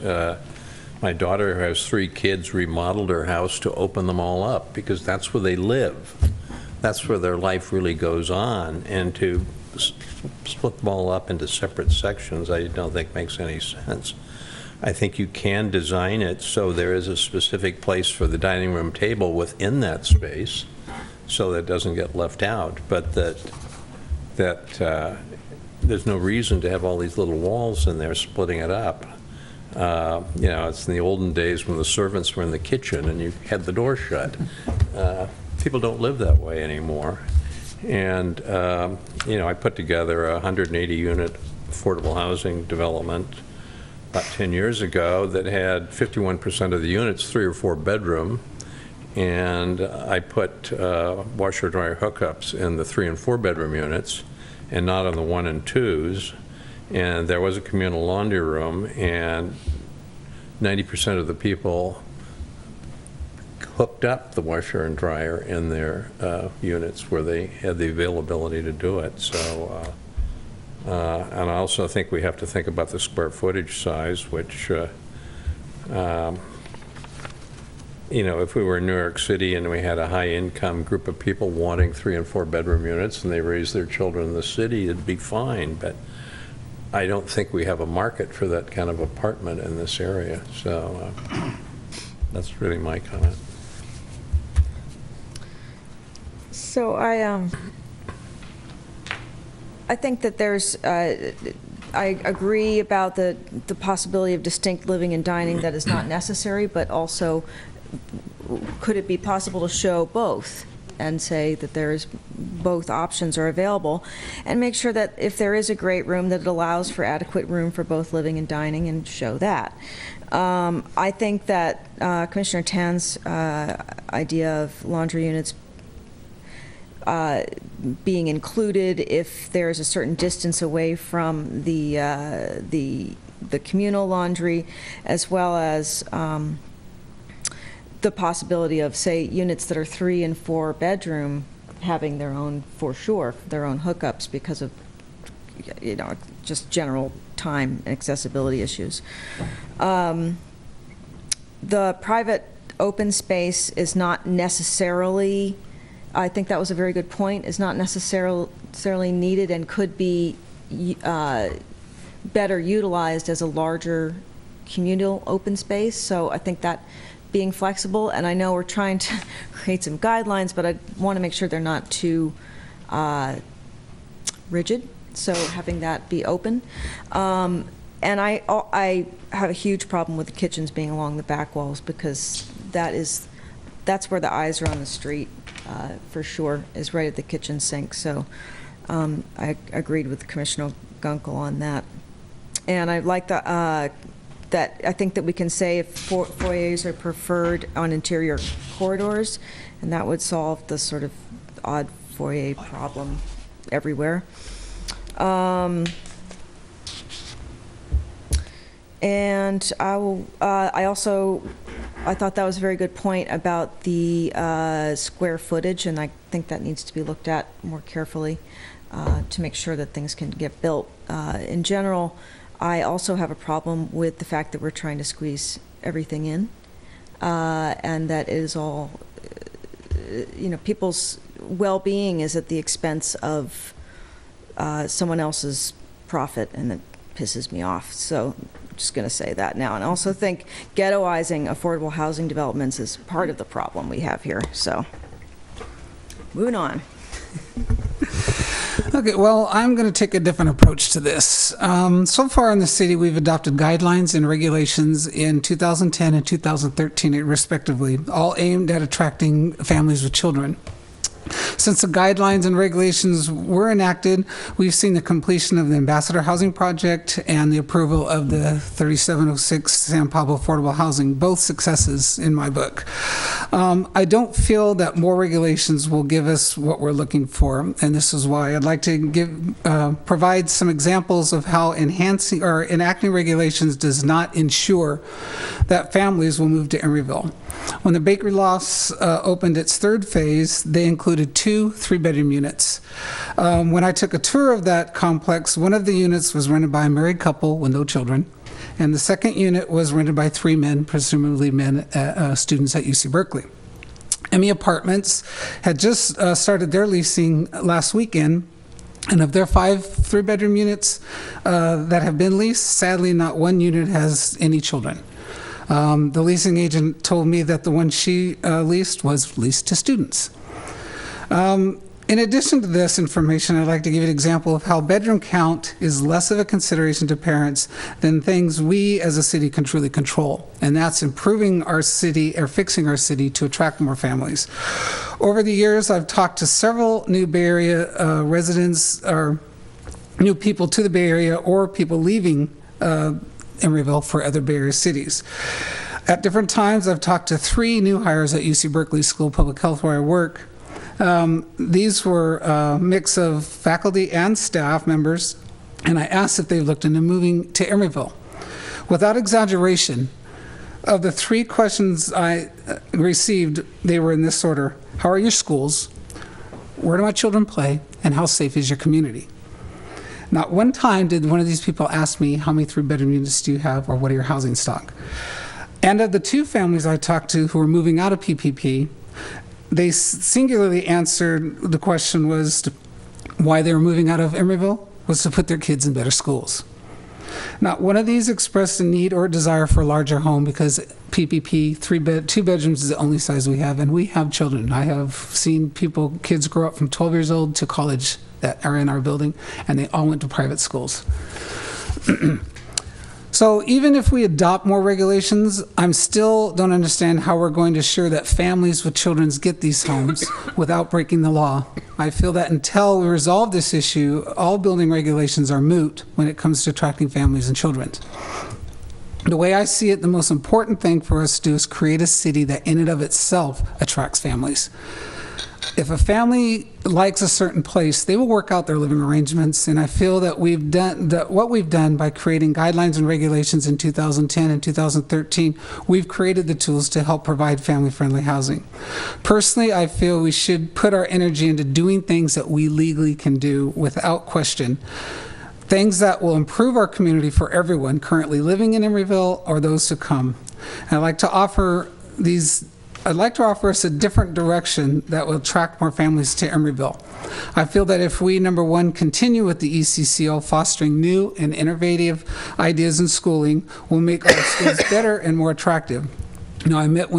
My daughter, who has 3 kids, remodeled her house to open them all up because that's where they live. That's where their life really goes on. And to split them all up into separate sections, I don't think makes any sense. I think you can design it so there is a specific place for the dining room table within that space so that it doesn't get left out, but that there's no reason to have all these little walls in there splitting it up. It's in the olden days when the servants were in the kitchen and you had the door shut. People don't live that way anymore. And, I put together a 180-unit affordable housing development about 10 years ago that had 51% of the units 3 or 4 bedroom, and I put washer dryer hookups in the 3 and 4 bedroom units and not on the 1 and 2s, and there was a communal laundry room, and 90% of the people hooked up the washer and dryer in their units where they had the availability to do it. So and I also think we have to think about the square footage size, which, if we were in New York City and we had a high-income group of people wanting 3 and 4 bedroom units and they raised their children in the city, it'd be fine. But I don't think we have a market for that kind of apartment in this area. So that's really my comment. So I think that there's, I I agree about the possibility of distinct living and dining that is not necessary, but also could it be possible to show both and say that there's both options are available, and make sure that if there is a great room, that it allows for adequate room for both living and dining, and show that. I think that Commissioner Tan's idea of laundry units being included if there is a certain distance away from the communal laundry, as well as the possibility of, say, units that are 3 and 4 bedroom having their own, for sure, their own hookups because of, you know, just general time and accessibility issues. The private open space is not necessarily, I think that was a very good point, is not necessarily needed and could be better utilized as a larger communal open space. So I think that being flexible, and I know we're trying to create some guidelines, but I want to make sure they're not too rigid. So having that be open. And I have a huge problem with the kitchens being along the back walls, because that's where the eyes are on the street, for sure, is right at the kitchen sink. So I agreed with Commissioner Gunkel on that. And I like that I think that we can say if foyers are preferred on interior corridors, and that would solve the sort of odd foyer problem everywhere. And I thought that was a very good point about the square footage, and I think that needs to be looked at more carefully to make sure that things can get built. In general, I also have a problem with the fact that we're trying to squeeze everything in, and that it is all, you know, people's well-being is at the expense of someone else's profit, and it pisses me off. So I'm just going to say that now. And I also think ghettoizing affordable housing developments is part of the problem we have here. So moving on. Okay, well, I'm going to take a different approach to this. So far in the city, we've adopted guidelines and regulations in 2010 and 2013, respectively, all aimed at attracting families with children. Since the guidelines and regulations were enacted, we've seen the completion of the Ambassador Housing Project and the approval of the 3706 San Pablo Affordable Housing, both successes in my book. I don't feel that more regulations will give us what we're looking for, and this is why I'd like to provide some examples of how enhancing or enacting regulations does not ensure that families will move to Emeryville. When the Bakery Lofts opened its third phase, they included 2 3-bedroom units. When I took a tour of that complex, one of the units was rented by a married couple with no children, and the second unit was rented by 3 men, presumably men students at UC Berkeley. Emmy Apartments had just started their leasing last weekend, and of their 5 3-bedroom units that have been leased, sadly not one unit has any children. The leasing agent told me that the one she leased was leased to students. In addition to this information, I'd like to give you an example of how bedroom count is less of a consideration to parents than things we as a city can truly control, and that's improving our city or fixing our city to attract more families. Over the years, I've talked to several new Bay Area residents or new people to the Bay Area or people leaving Emeryville for other Bay Area cities. At different times, I've talked to 3 new hires at UC Berkeley School of Public Health where I work. These were a mix of faculty and staff members, and I asked if they looked into moving to Emeryville. Without exaggeration, of the 3 questions I received, they were in this order: how are your schools? Where do my children play? And how safe is your community? Not one time did one of these people ask me, how many 3-bedroom units do you have, or what are your housing stock? And of the 2 families I talked to who were moving out of PPP, they singularly answered the question was why they were moving out of Emeryville was to put their kids in better schools. Not one of these expressed a need or a desire for a larger home, because PPP, 2 bedrooms is the only size we have, and we have children. I have seen kids grow up from 12 years old to college that are in our building, and they all went to private schools. So even if we adopt more regulations, I'm still don't understand how we're going to assure that families with children get these homes without breaking the law. I feel that until we resolve this issue, all building regulations are moot when it comes to attracting families and children. The way I see it, the most important thing for us to do is create a city that in and of itself attracts families. If a family likes a certain place, they will work out their living arrangements, and I feel that what we've done by creating guidelines and regulations in 2010 and 2013, we've created the tools to help provide family-friendly housing. Personally, I feel we should put our energy into doing things that we legally can do without question. Things that will improve our community for everyone currently living in Emeryville or those to come. And I'd like to offer us a different direction that will attract more families to Emeryville. I feel that if we, number one, continue with the ECCO fostering new and innovative ideas in schooling, we'll make our schools better and more attractive. I admit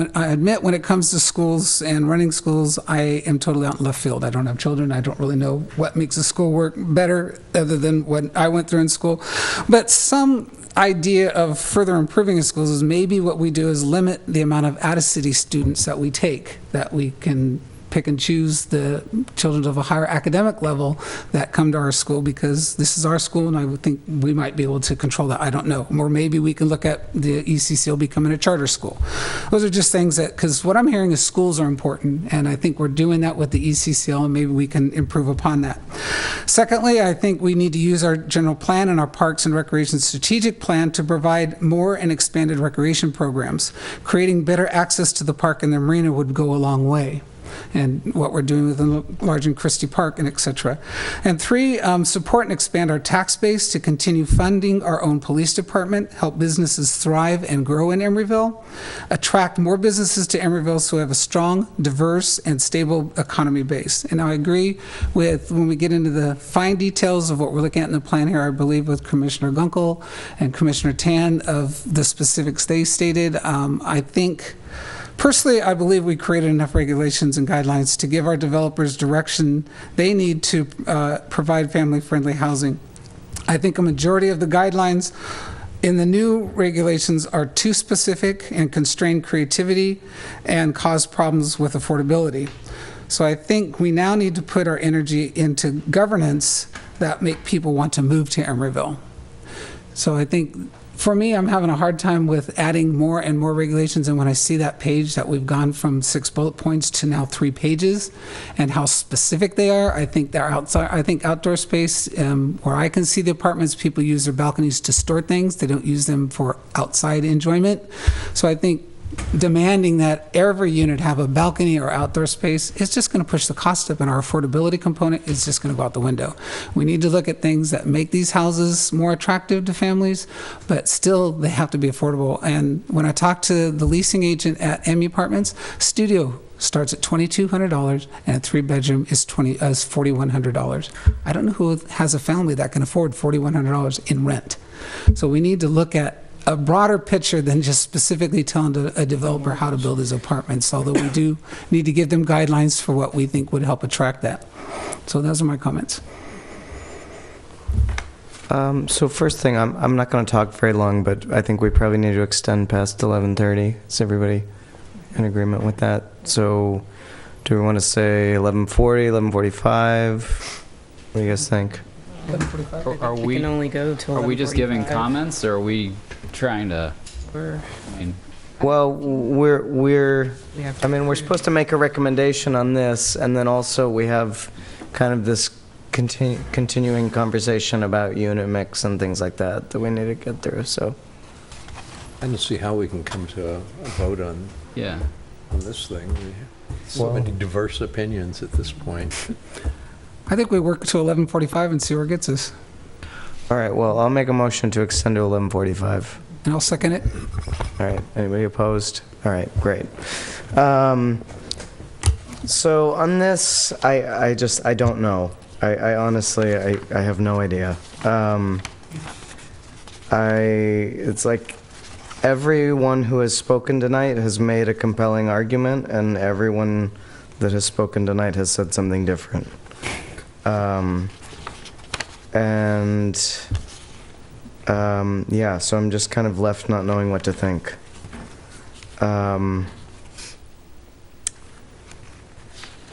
when it comes to schools and running schools, I am totally out in left field. I don't have children. I don't really know what makes a school work better other than what I went through in school. But some idea of further improving in schools is maybe what we do is limit the amount of out-of-city students that we take, that we can pick and choose the children of a higher academic level that come to our school because this is our school, and I would think we might be able to control that. I don't know. Or maybe we can look at the ECCO becoming a charter school. Those are just things that, because what I'm hearing is schools are important, and I think we're doing that with the ECCO, and maybe we can improve upon that. Secondly, I think we need to use our general plan and our Parks and Recreation strategic plan to provide more and expanded recreation programs. Creating better access to the park and the marina would go a long way, and what we're doing with enlarging Christie Park and et cetera. And three, support and expand our tax base to continue funding our own police department, help businesses thrive and grow in Emeryville, attract more businesses to Emeryville so we have a strong, diverse, and stable economy base. And I agree with, when we get into the fine details of what we're looking at in the plan here, I believe with Commissioner Gunkel and Commissioner Tan of the specifics they stated. Personally, I believe we created enough regulations and guidelines to give our developers direction they need to provide family-friendly housing. I think a majority of the guidelines in the new regulations are too specific and constrain creativity and cause problems with affordability. So I think we now need to put our energy into governance that make people want to move to Emeryville. So I think, for me, I'm having a hard time with adding more and more regulations, and when I see that page that we've gone from 6 bullet points to now 3 pages, and how specific they are, I think they're outside. I think outdoor space, where I can see the apartments, people use their balconies to store things. They don't use them for outside enjoyment. So I think demanding that every unit have a balcony or outdoor space is just going to push the cost up, and our affordability component is just going to go out the window. We need to look at things that make these houses more attractive to families, but still they have to be affordable. And when I talk to the leasing agent at Emmy Apartments, studio starts at $2,200 and a 3-bedroom is $4,100. I don't know who has a family that can afford $4,100 in rent. So we need to look at a broader picture than just specifically telling a developer how to build his apartments, although we do need to give them guidelines for what we think would help attract that. So those are my comments. So first thing, I'm not going to talk very long, but I think we probably need to extend past 11:30. Is everybody in agreement with that? So do we want to say 11:40, 11:45? What do you guys think? Are we can only go till Are we just giving 11:45. comments, or are we trying to? Well, we're supposed to make a recommendation on this, and then also we have kind of this continuing conversation about unit mix and things like that we need to get through. So I don't see how we can come to a vote on this thing. We have so many diverse opinions at this point. I think we work to 11:45 and see where it gets us. all right, well, I'll make a motion to extend to 11:45. And I'll second it. All right, anybody opposed? All right, great. So on this, I don't know. I honestly, I have no idea. It's like everyone who has spoken tonight has made a compelling argument, and everyone that has spoken tonight has said something different. And Yeah, so I'm just kind of left not knowing what to think.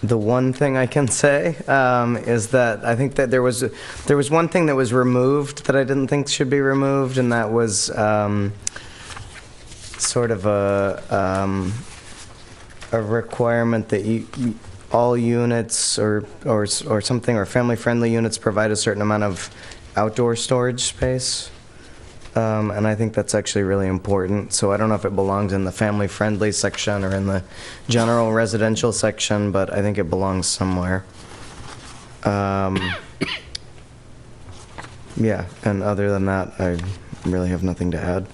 The one thing I can say is that I think that there was one thing that was removed that I didn't think should be removed, and that was sort of a requirement that all units or something, or family-friendly units provide a certain amount of outdoor storage space. And I think that's actually really important. So I don't know if it belongs in the family-friendly section or in the general residential section, but I think it belongs somewhere. Yeah, and other than that, I really have nothing to add.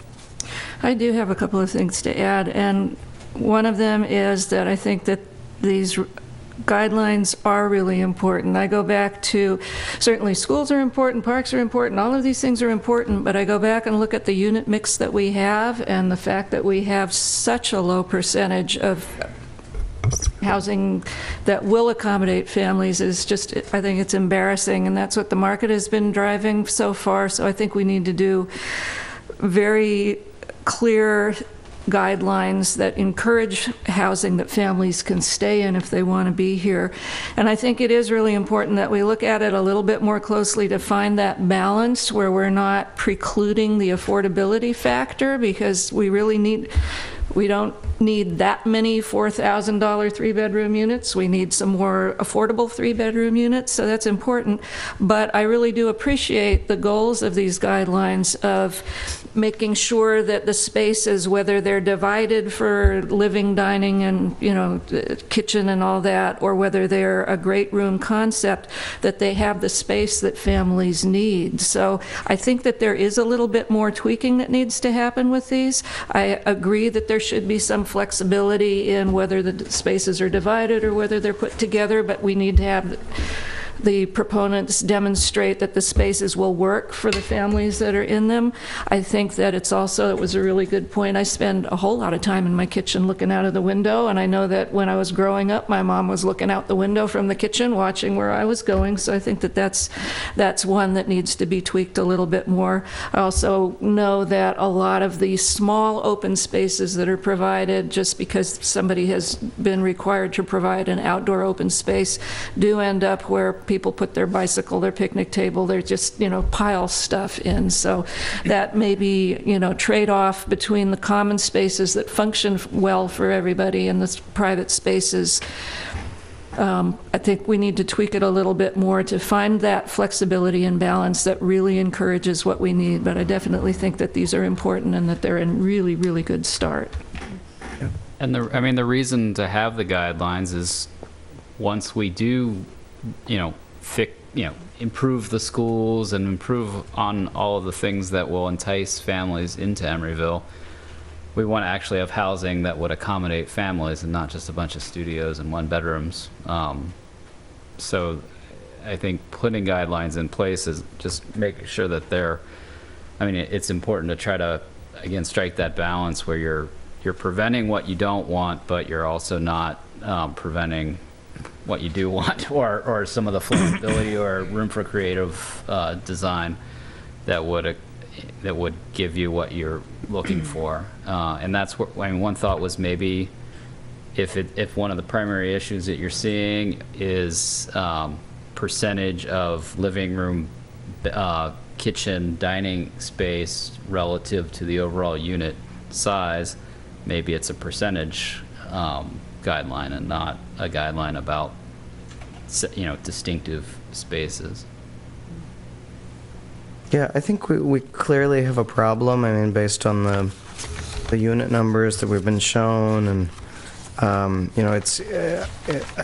I do have a couple of things to add, and one of them is that I think that these guidelines are really important. I go back to, certainly schools are important, parks are important, all of these things are important, but I go back and look at the unit mix that we have and the fact that we have such a low percentage of housing that will accommodate families is just, I think it's embarrassing, and that's what the market has been driving so far. So I think we need to do very clear guidelines that encourage housing that families can stay in if they want to be here. And I think it is really important that we look at it a little bit more closely to find that balance where we're not precluding the affordability factor, because we don't need that many $4,000 three-bedroom units. We need some more affordable three-bedroom units, so that's important. But I really do appreciate the goals of these guidelines of making sure that the spaces, whether they're divided for living, dining, and kitchen and all that, or whether they're a great room concept, that they have the space that families need. So I think that there is a little bit more tweaking that needs to happen with these. I agree that there should be some flexibility in whether the spaces are divided or whether they're put together, but we need to have the proponents demonstrate that the spaces will work for the families that are in them. I think that it was a really good point. I spend a whole lot of time in my kitchen looking out of the window, and I know that when I was growing up, my mom was looking out the window from the kitchen watching where I was going, so I think that that's one that needs to be tweaked a little bit more. I also know that a lot of the small open spaces that are provided, just because somebody has been required to provide an outdoor open space, do end up where people put their bicycle, their picnic table, they're just, pile stuff in. So that may be, trade-off between the common spaces that function well for everybody and the private spaces. I think we need to tweak it a little bit more to find that flexibility and balance that really encourages what we need. But I definitely think that these are important and that they're a really, really good start. And the reason to have the guidelines is once we do improve the schools and improve on all of the things that will entice families into Emeryville, we want to actually have housing that would accommodate families and not just a bunch of studios and one bedrooms. So I think putting guidelines in place is just making sure that it's important to try to, again, strike that balance where you're preventing what you don't want, but you're also not preventing what you do want, or some of the flexibility or room for creative design that would give you what you're looking for. And that's what one thought was, maybe if one of the primary issues that you're seeing is percentage of living room, kitchen, dining space relative to the overall unit size, maybe it's a percentage guideline and not a guideline about distinctive spaces. Yeah, I think we clearly have a problem. I mean, based on the unit numbers that we've been shown, and I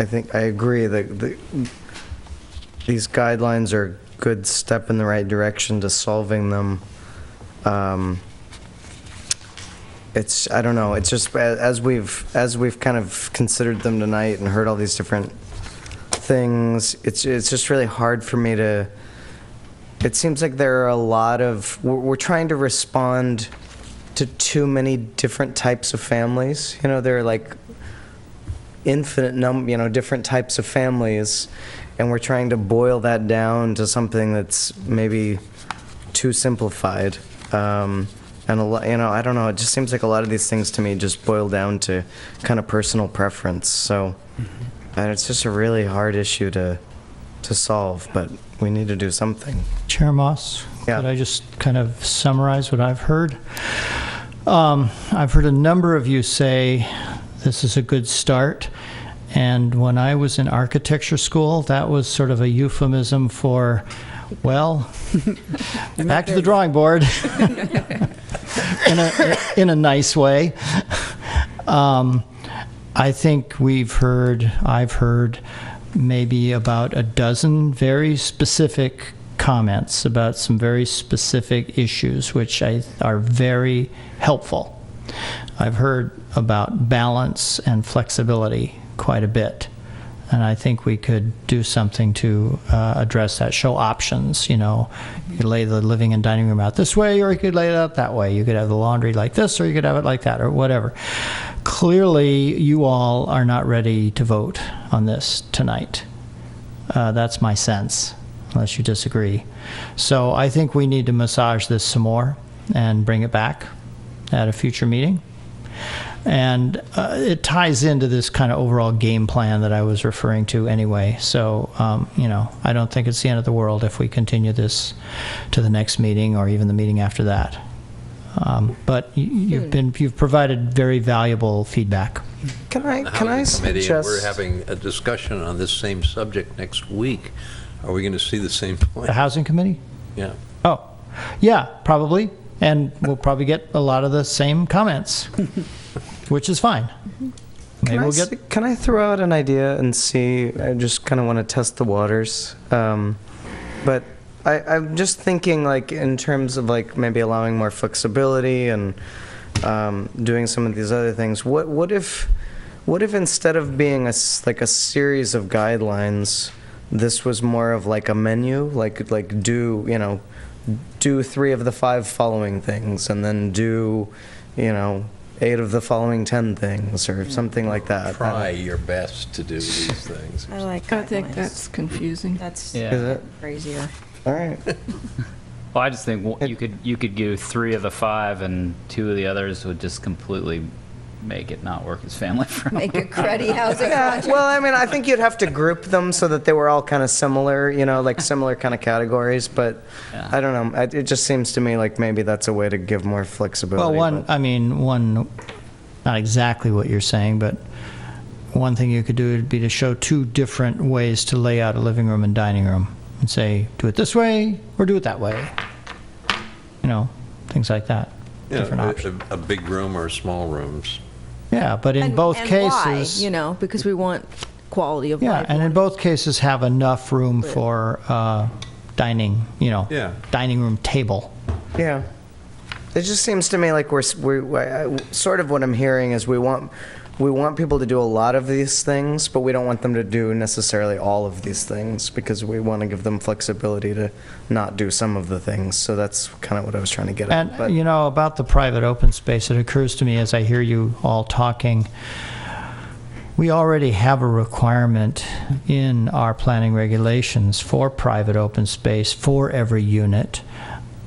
think I agree that these guidelines are a good step in the right direction to solving them. I don't know, it's just as we've kind of considered them tonight and heard all these different things, it's just really hard for me to, it seems like there are a lot of, we're trying to respond to too many different types of families. There are like infinite different types of families, and we're trying to boil that down to something that's maybe too simplified. And a lot, I don't know, it just seems like a lot of these things to me just boil down to kind of personal preference. So and it's just a really hard issue to solve, but we need to do something. Chair Moss, Yeah. could I just kind of summarize what I've heard? I've heard a number of you say this is a good start. And when I was in architecture school, that was sort of a euphemism for, well, back to the drawing board in a nice way. I think I've heard maybe about a dozen very specific comments about some very specific issues, which are very helpful. I've heard about balance and flexibility quite a bit. And I think we could do something to address that, show options. You could lay the living and dining room out this way, or you could lay it out that way. You could have the laundry like this, or you could have it like that, or whatever. Clearly, you all are not ready to vote on this tonight. That's my sense, unless you disagree. So I think we need to massage this some more and bring it back at a future meeting. And it ties into this kind of overall game plan that I was referring to anyway. So, I don't think it's the end of the world if we continue this to the next meeting or even the meeting after that. But you've provided very valuable feedback. Can I suggest... We're having a discussion on this same subject next week. Are we going to see the same plan? The Housing Committee? Yeah. Oh, yeah, probably. And we'll probably get a lot of the same comments, which is fine. Can I throw out an idea and see? I just kind of want to test the waters. But I'm just thinking, like, in terms of, like, maybe allowing more flexibility and doing some of these other things. What if instead of being a series of guidelines, this was more of like a menu, like do 3 of the 5 following things, and then do, 8 of the following 10 things, or something like that. Try your best to do these things. I think that's confusing. That's crazier. All right. Well, I just think you could do 3 of the 5, and 2 of the others would just completely make it not work as family friendly. Make a cruddy housing project. Well, I mean, I think you'd have to group them so that they were all kind of similar, like similar kind of categories. But yeah. I don't know. It just seems to me like maybe that's a way to give more flexibility. Well, not exactly what you're saying, but one thing you could do would be to show 2 different ways to lay out a living room and dining room, and say, do it this way or do it that way. Things like that. Different options. A big room or small rooms. Yeah, but in both cases... Why? Because we want quality of life. Yeah, and in both cases have enough room for dining, dining room table. Yeah. It just seems to me like we're sort of what I'm hearing is we want people to do a lot of these things, but we don't want them to do necessarily all of these things, because we want to give them flexibility to not do some of the things. So that's kind of what I was trying to get at. And, about the private open space, it occurs to me as I hear you all talking, we already have a requirement in our planning regulations for private open space for every unit.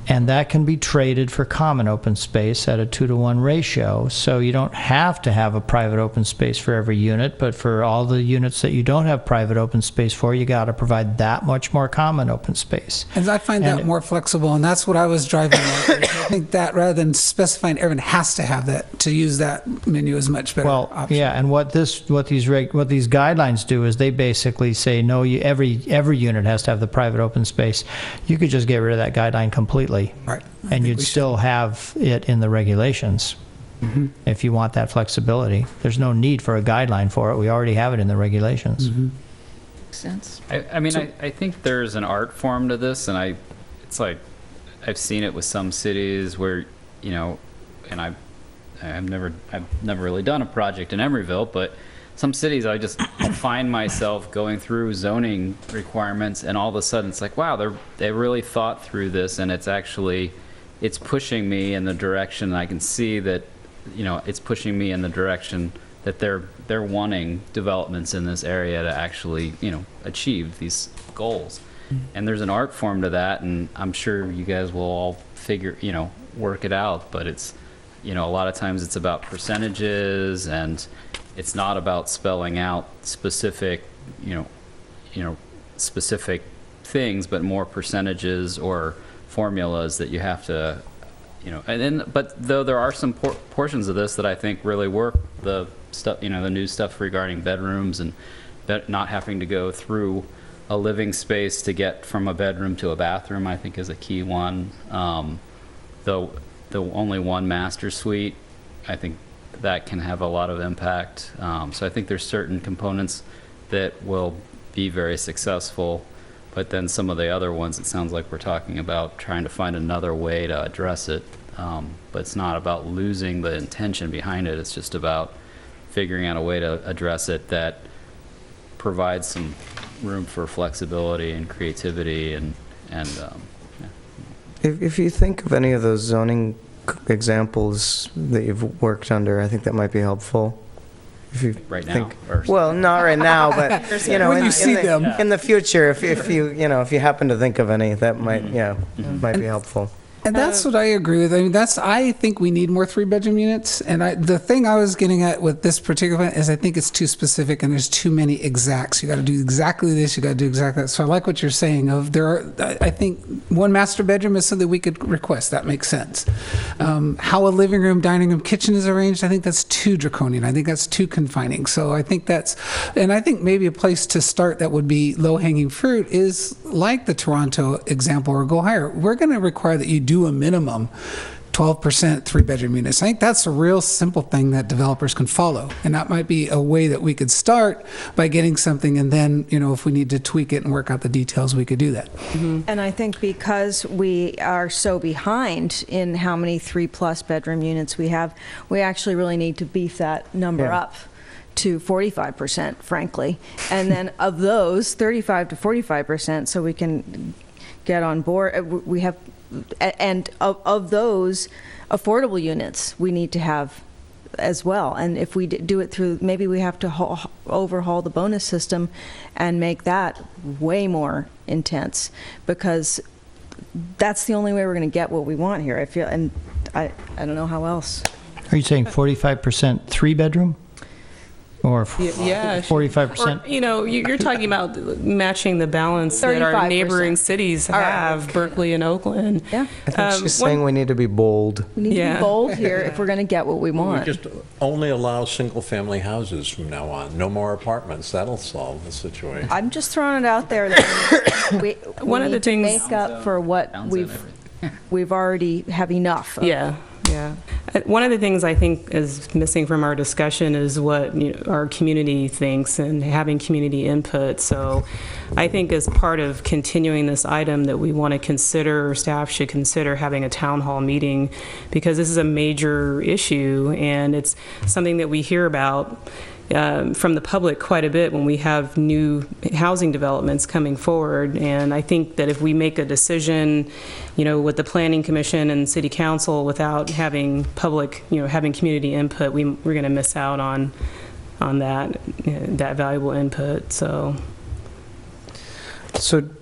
And that can be traded for common open space at a 2-to-1 ratio. So you don't have to have a private open space for every unit, but for all the units that you don't have private open space for, you got to provide that much more common open space. And I find that more flexible, and that's what I was driving at. I think that rather than specifying everyone has to have that, to use that menu is much better option. Yeah, and what these guidelines do is they basically say, no, every unit has to have the private open space. You could just get rid of that guideline completely. Right. And you'd still have it in the regulations if you want that flexibility. There's no need for a guideline for it. We already have it in the regulations. Makes sense. I think there's an art form to this, and it's like I've seen it with some cities where, and I've never really done a project in Emeryville, but some cities I find myself going through zoning requirements, and all of a sudden it's like, wow, they really thought through this, and it's pushing me in the direction. I can see that, it's pushing me in the direction that they're wanting developments in this area to actually, achieve these goals. And there's an art form to that, and I'm sure you guys will all work it out, but it's, a lot of times it's about percentages, and it's not about spelling out specific, specific things, but more percentages or formulas that you have to, but though there are some portions of this that I think really work, the stuff, the new stuff regarding bedrooms and not having to go through a living space to get from a bedroom to a bathroom, I think is a key one. Though the only one master suite, I think that can have a lot of impact. So I think there's certain components that will be very successful, but then some of the other ones, it sounds like we're talking about trying to find another way to address it. But it's not about losing the intention behind it. It's just about figuring out a way to address it that provides some room for flexibility and creativity and If you think of any of those zoning examples that you've worked under, I think that might be helpful. If you right now? Well, not right now, but When you see them. in the future, if you happen to think of any, that might might be helpful. And that's what I agree with. I mean, I think we need more 3-bedroom units. And the thing I was getting at with this particular one is I think it's too specific and there's too many exacts. You got to do exactly this, you got to do exactly that. So I like what you're saying. I think one master bedroom is something we could request. That makes sense. How a living room, dining room, kitchen is arranged, I think that's too draconian. I think that's too confining. So I think I think maybe a place to start that would be low-hanging fruit is like the Toronto example, or go higher. We're going to require that you do a minimum 12% 3-bedroom units. I think that's a real simple thing that developers can follow. And that might be a way that we could start by getting something, and then, if we need to tweak it and work out the details, we could do that. Mm-hmm. And I think because we are so behind in how many 3+ bedroom units we have, we actually really need to beef that number up to 45%, frankly. And then of those, 35 to 45%, so we can get on board. We have, and of those affordable units, we need to have as well. And if we do it through, maybe we have to overhaul the bonus system and make that way more intense, because that's the only way we're going to get what we want here. I feel, and I don't know how else. Are you saying 45% 3-bedroom? Or yeah, 45%? Or, you're talking about matching the balance that our neighboring cities have, Berkeley and Oakland. Yeah. I think she's saying we need to be bold. We need to be bold here if we're going to get what we want. We just only allow single-family houses from now on. No more apartments. That'll solve the situation. I'm just throwing it out there that we one of the things make up for what we've already have enough of. Yeah. One of the things I think is missing from our discussion is what our community thinks and having community input. So I think as part of continuing this item that we want to consider, or staff should consider, having a town hall meeting, because this is a major issue and it's something that we hear about from the public quite a bit when we have new housing developments coming forward. And I think that if we make a decision, with the Planning Commission and City Council without having public, having community input, we're going to miss out on that valuable input. So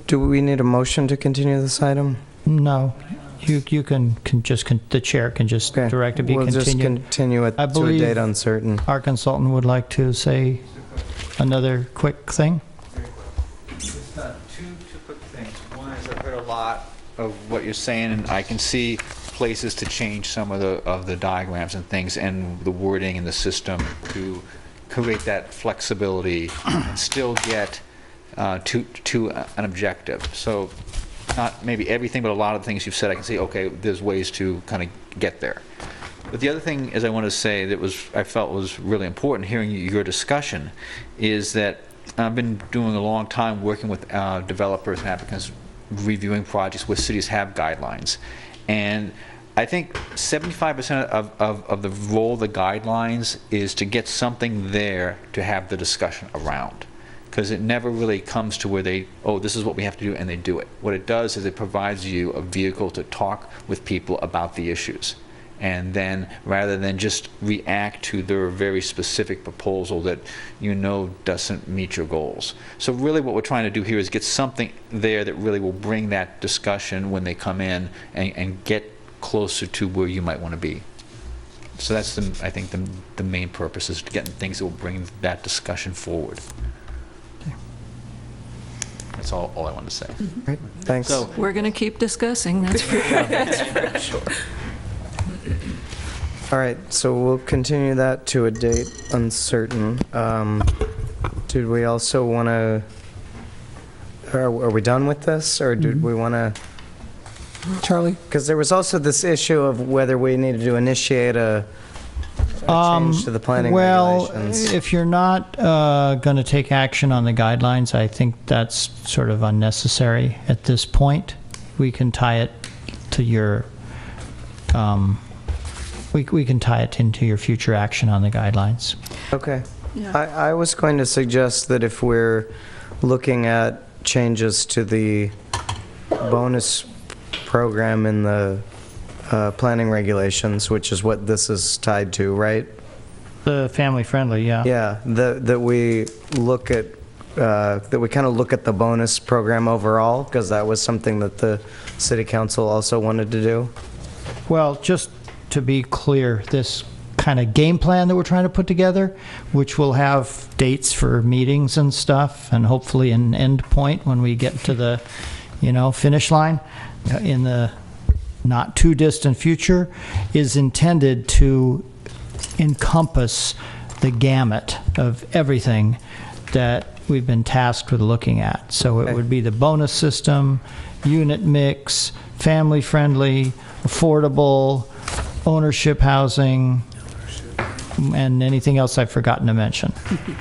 do we need a motion to continue this item? No. You can just, the chair can just direct it be continued. We'll just continue it to a date uncertain. Our consultant would like to say another quick thing. Just two quick things. One is I've heard a lot of what you're saying, and I can see places to change some of the diagrams and things and the wording in the system to create that flexibility and still get to an objective. So not maybe everything, but a lot of the things you've said, I can see, okay, there's ways to kind of get there. But the other thing is I want to say that I felt was really important hearing your discussion is that I've been doing a long time working with developers and applicants, reviewing projects where cities have guidelines. And I think 75% of the role of the guidelines is to get something there to have the discussion around. Because it never really comes to where this is what we have to do, and they do it. What it does is it provides you a vehicle to talk with people about the issues. and then rather than just react to their very specific proposal that you know doesn't meet your goals. So really what we're trying to do here is get something there that really will bring that discussion when they come in and get closer to where you might want to be. So that's, I think, the main purpose is getting things that will bring that discussion forward. That's all I wanted to say. Great, thanks. So, We're going to keep discussing, that's for sure. All right, so we'll continue that to a date uncertain. Did we also want to, are we done with this, or did we want to? Charlie? Because there was also this issue of whether we needed to initiate a change to the planning regulations. Well, if you're not going to take action on the guidelines, I think that's sort of unnecessary at this point. We can tie it to your, we can tie it into your future action on the guidelines. Okay. Yeah. I was going to suggest that if we're looking at changes to the bonus program in the planning regulations, which is what this is tied to, right? The family-friendly, yeah. Yeah, that we look at, that we kind of look at the bonus program overall, because that was something that the city council also wanted to do. Well, just to be clear, this kind of game plan that we're trying to put together, which will have dates for meetings and stuff, and hopefully an end point when we get to the, finish line in the not too distant future, is intended to encompass the gamut of everything that we've been tasked with looking at. So it would be the bonus system, unit mix, family-friendly, affordable, ownership housing, and anything else I've forgotten to mention.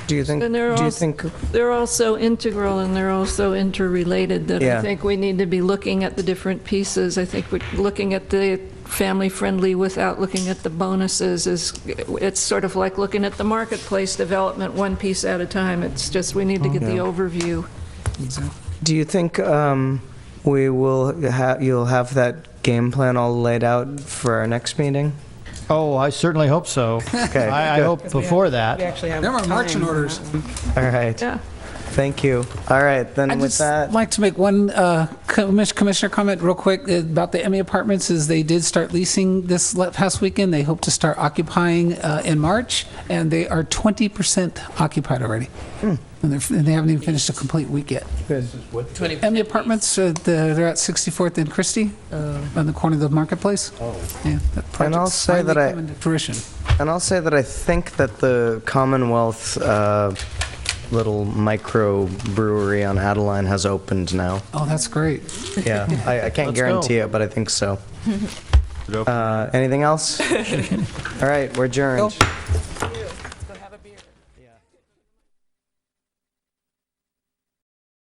Do you think? And they're also integral and they're also interrelated. That I think we need to be looking at the different pieces. I think we're looking at the family-friendly without looking at the bonuses. It's sort of like looking at the marketplace development one piece at a time. It's just we need to get the overview. Exactly. Do you think we will you'll have that game plan all laid out for our next meeting? Oh, I certainly hope so. Okay. I hope before that. We actually have there are marching orders. All right. Yeah. Thank you. All right, then I'd with just that. like to make one commissioner comment real quick about the Emmy Apartments. Is they did start leasing this past weekend. They hope to start occupying in March, and they are 20% occupied already. And they haven't even finished a complete week yet. Good. Emmy Apartments, they're at 64th and Christie, on the corner of the marketplace. Oh. Yeah, that And I'll say that come into fruition. And I'll say that I think that the Commonwealth little micro brewery on Adeline has opened now. Oh, that's great. Yeah, I can't guarantee it, but I think so. Anything else? All right, we're adjourned.